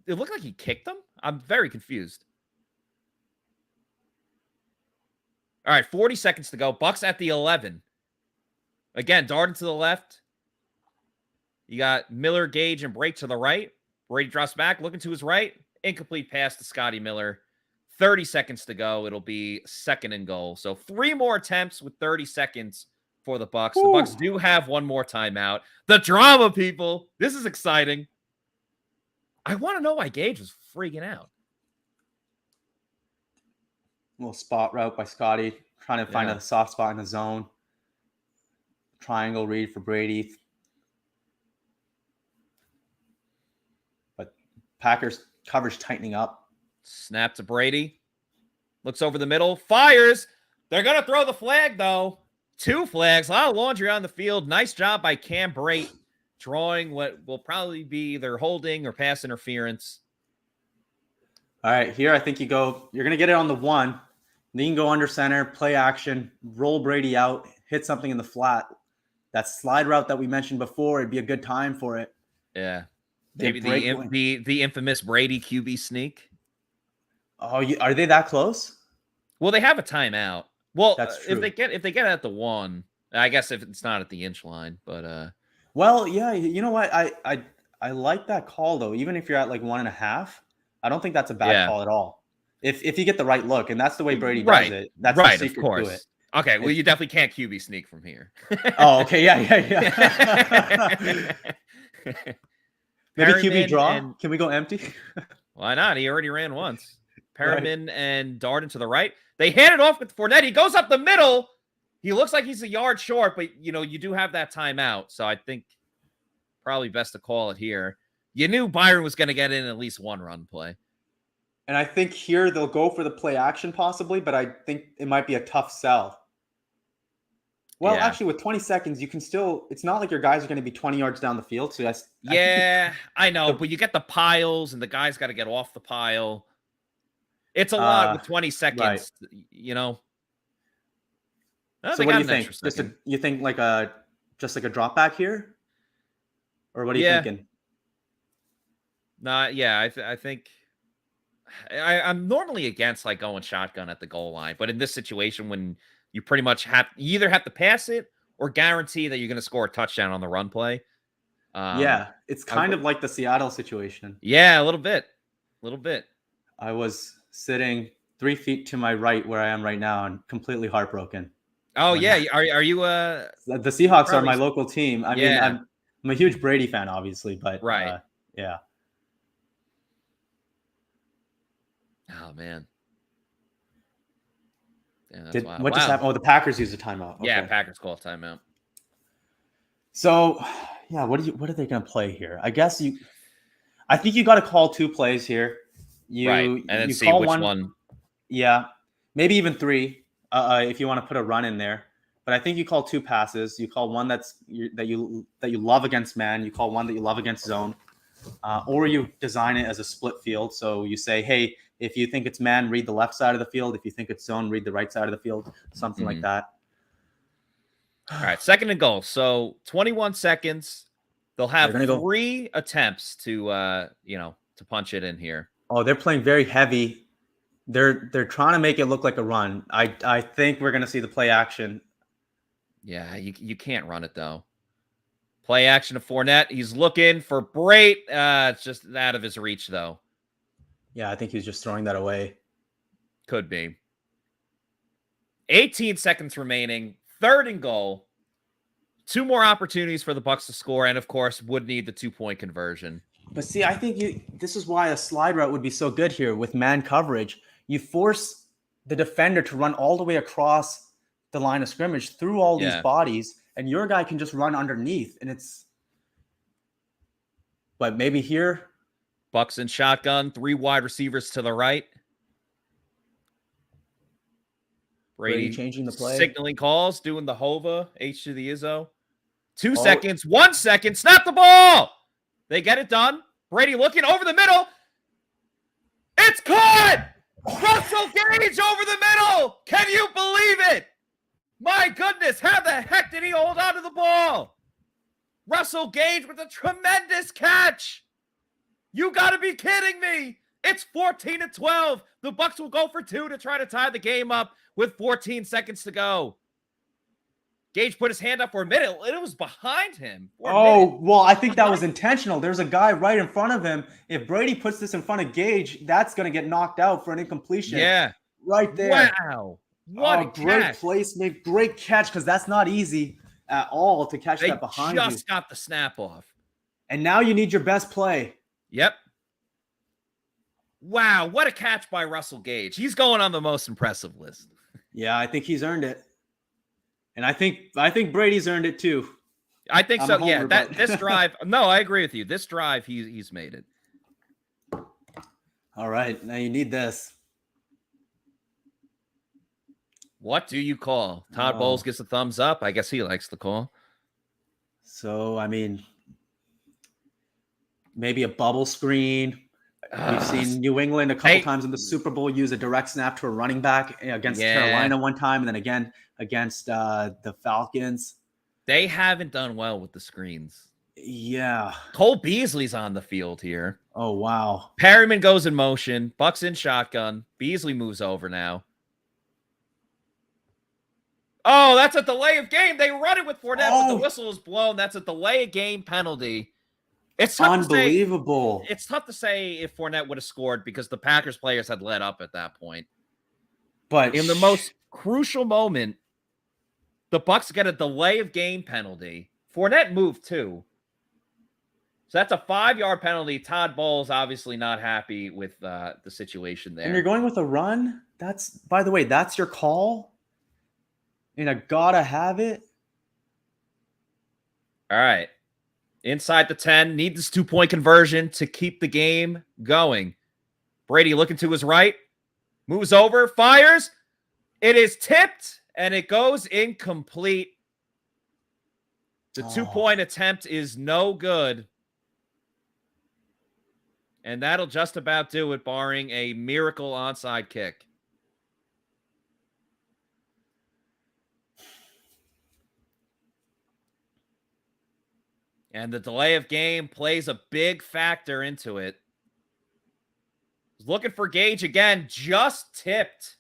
it looked like he kicked him. I'm very confused. All right, 40 seconds to go. Bucs at the 11. Again, Darden to the left. You got Miller, Gage, and Brate to the right. Brady drops back, looking to his right. Incomplete pass to Scotty Miller. 30 seconds to go. It'll be 2nd and goal. So 3 more attempts with 30 seconds for the Bucs. Ooh. The Bucs do have 1 more timeout. The drama, people. This is exciting. I want to know why Gage was freaking out. Little spot route by Scotty, trying to find a soft spot in the zone. Triangle read for Brady. But Packers coverage tightening up. Snap to Brady. Looks over the middle. Fires. They're going to throw the flag, though. 2 flags. A lot of laundry on the field. Nice job by Cam Brate, drawing what will probably be either holding or pass interference. All right, here I think you're going to get it on the 1. Then you can go under center, play action, roll Brady out, hit something in the flat. That slide route that we mentioned before, it'd be a good time for it. Yeah. Maybe the infamous Brady QB sneak. Oh, are they that close? Well, they have a timeout. Well, That's true. if they get at the 1, I guess if it's not at the inch line, but well, yeah, you know what? I like that call though. Even if you're at like 1.5, I don't think that's a bad call at all. If you get the right look, and that's the way Brady does it. That's the secret of course. to it. Okay, well, you definitely can't QB sneak from here. Oh, okay, yeah. Maybe QB draw. Can we go empty? Why not? He already ran once. Perriman and Darden to the right. They hand it off with Fournette. He goes up the middle. He looks like he's a yard short, but you do have that timeout. So I think probably best to call it here. You knew Byron was going to get in at least one run play. And I think here they'll go for the play action possibly, but I think it might be a tough sell. Well, actually, with 20 seconds, you can still. It's not like your guys are going to be 20 yards down the field. So I know, but you get the piles, and the guy's got to get off the pile. It's a lot with 20 seconds, right. Oh, so what do you think? You think like just like a drop back here, or what are you thinking? I think I'm normally against like going shotgun at the goal line, but in this situation, when you pretty much you either have to pass it or guarantee that you're going to score a touchdown on the run play. It's kind of like the Seattle situation. Yeah, a little bit. I was sitting 3 feet to my right where I am right now and completely heartbroken. Oh, yeah. Are you the Seahawks are my local team. I mean, I'm a huge Brady fan, obviously, but yeah. Oh, man. Yeah, what just happened? Oh, the Packers used a timeout. Okay. Yeah, Packers call a timeout. So, yeah, what are they going to play here? I think you got to call 2 plays here. And then see which one. Yeah, maybe even 3 if you want to put a run in there. But I think you call 2 passes. You call one that you love against man. You call one that you love against zone, or you design it as a split field. So you say, hey, if you think it's man, read the left side of the field. If you think it's zone, read the right side of the field. Something like that. All right, 2nd and goal. So 21 seconds. They'll have 3 attempts to punch it in here. Oh, they're playing very heavy. They're trying to make it look like a run. I think we're going to see the play action. Yeah, you can't run it, though. Play action to Fournette. He's looking for Brady. It's just out of his reach, though. Yeah, I think he's just throwing that away. Could be. 18 seconds remaining. 3rd and goal. 2 more opportunities for the Bucs to score, and, of course, would need the 2-point conversion. But see, I think this is why a slide route would be so good here with man coverage. You force the defender to run all the way across the line of scrimmage through all these bodies, and your guy can just run underneath. And but maybe here. Bucs in shotgun, 3 wide receivers to the right. Brady changing the play. Signaling calls, doing the Hova, H to the Izzo. 2 seconds, 1 second, snap the ball. They get it done. Brady looking over the middle. It's caught! Russell Gage over the middle! Can you believe it? My goodness, how the heck did he hold on to the ball? Russell Gage with a tremendous catch. You got to be kidding me. It's 14-12. The Bucs will go for 2 to try to tie the game up with 14 seconds to go. Gage put his hand up for a minute. It was behind him. Well, I think that was intentional. There's a guy right in front of him. If Brady puts this in front of Gage, that's going to get knocked out for an incompletion. Yeah. Right there. Wow. What a great catch. placement. Great catch, because that's not easy at all to catch that behind you. They just got the snap off. And now you need your best play. Yep. Wow, what a catch by Russell Gage. He's going on the most impressive list. Yeah, I think he's earned it. And I think Brady's earned it too. I think so. Yeah, this drive. No, I agree with you. This drive, he's made it. All right, now you need this. What do you call? Todd Bowles gets a thumbs up. I guess he likes the call. So, I mean, maybe a bubble screen. We've seen New England a couple times in the Super Bowl use a direct snap to a running back against Carolina one time, and then again against the Falcons. They haven't done well with the screens. Yeah. Cole Beasley's on the field here. Oh, wow. Perryman goes in motion. Bucs in shotgun. Beasley moves over now. Oh, that's a delay of game. They run it with Fournette, but the whistle is blown. That's a delay of game penalty. It's tough unbelievable. To say, it's tough to say if Fournette would have scored because the Packers players had let up at that point. But in the most crucial moment, the Bucs get a delay of game penalty. Fournette moved too. So that's a 5-yard penalty. Todd Bowles obviously not happy with the situation there. And you're going with a run? That's, by the way, that's your call? And I gotta have it? All right. Inside the 10. Need this 2-point conversion to keep the game going. Brady looking to his right. Moves over. Fires. It is tipped. And it goes incomplete. The 2-point attempt is no good. And that'll just about do it, barring a miracle onside kick. And the delay of game plays a big factor into it. Looking for Gage again, just tipped.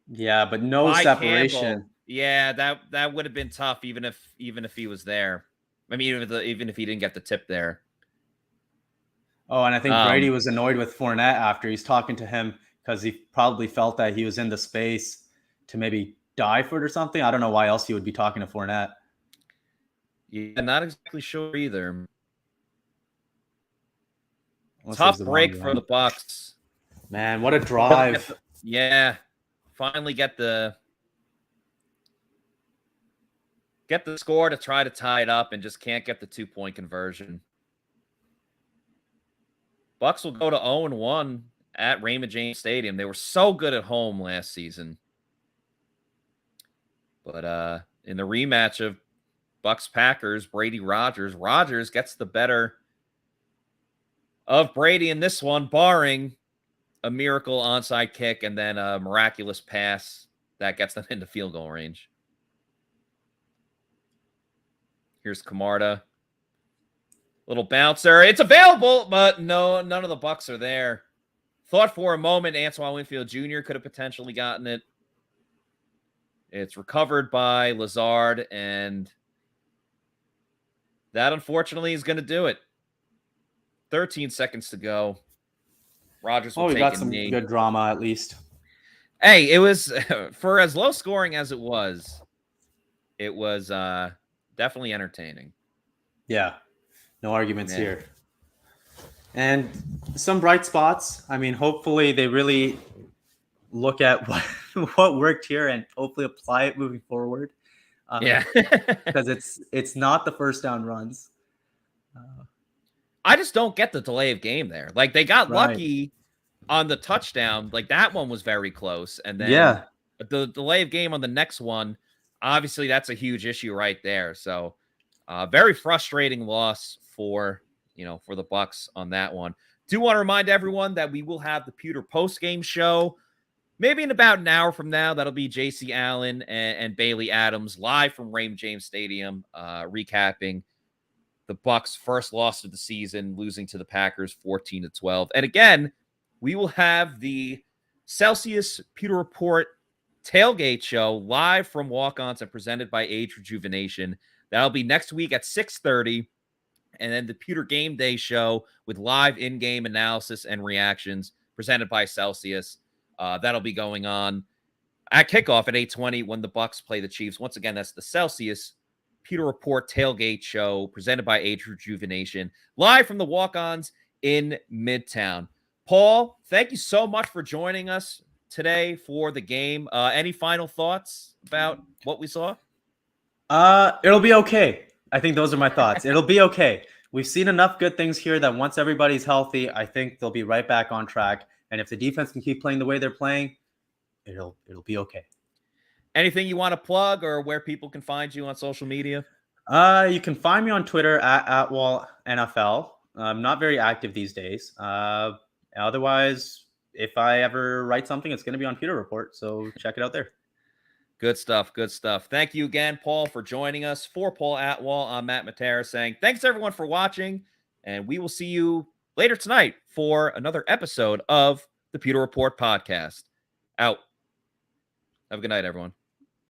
Yeah, but no separation. Campbell. Yeah, that would have been tough, even if he was there. I mean, even if he didn't get the tip there. Oh, and I think Brady was annoyed with Fournette after he's talking to him because he probably felt that he was in the space to maybe die for it or something. I don't know why else he would be talking to Fournette. Yeah, not exactly sure either. Tough break for the Bucs. Man, what a drive. Yeah. Finally get the score to try to tie it up and just can't get the 2-point conversion. Bucs will go to 0-1 at Raymond James Stadium. They were so good at home last season. But in the rematch of Bucs-Packers, Rodgers gets the better of Brady in this one, barring a miracle onside kick and then a miraculous pass that gets them into field goal range. Here's Camarda. Little bouncer. It's available, but no, none of the Bucs are there. Thought for a moment Antoine Winfield Jr. could have potentially gotten it. It's recovered by Lazard, and that unfortunately is going to do it. 13 seconds to go. Rodgers will take got some good drama at least. Hey, it was for as low scoring as it was definitely entertaining. Yeah. No arguments here. And some bright spots. I mean, hopefully they really look at what worked here and hopefully apply it moving forward. Because it's not the first down runs. I just don't get the delay of game there. Like, they got lucky on the touchdown. Like, that one was very close. And then the delay of game on the next one, obviously that's a huge issue right there. So very frustrating loss for the Bucs on that one. Do want to remind everyone that we will have the Pewter post-game show maybe in about an hour from now. That'll be JC Allen and Bailey Adams live from Raymond James Stadium, recapping the Bucs' first loss of the season, losing to the Packers 14-12. And again, we will have the Celsius Pewter Report tailgate show live from Walk-Ons and presented by Age Rejuvenation. That'll be next week at 6:30. And then the Pewter Game Day show with live in-game analysis and reactions presented by Celsius. That'll be going on at kickoff at 8:20 when the Bucs play the Chiefs. Once again, that's the Celsius Pewter Report tailgate show presented by Age Rejuvenation, live from the Walk-Ons in Midtown. Paul, thank you so much for joining us today for the game. Any final thoughts about what we saw? It'll be okay. I think those are my thoughts. It'll be okay. We've seen enough good things here that once everybody's healthy, I think they'll be right back on track. And if the defense can keep playing the way they're playing, it'll be okay. Anything you want to plug or where people can find you on social media? You can find me on Twitter at Atwal NFL. I'm not very active these days. Otherwise, if I ever write something, it's going to be on Pewter Report. So check it out there. Good stuff. Good stuff. Thank you again, Paul, for joining us. For Paul Atwal, I'm Matt Matera saying thanks, everyone, for watching, and we will see you later tonight for another episode of the Pewter Report podcast. Out. Have a good night, everyone.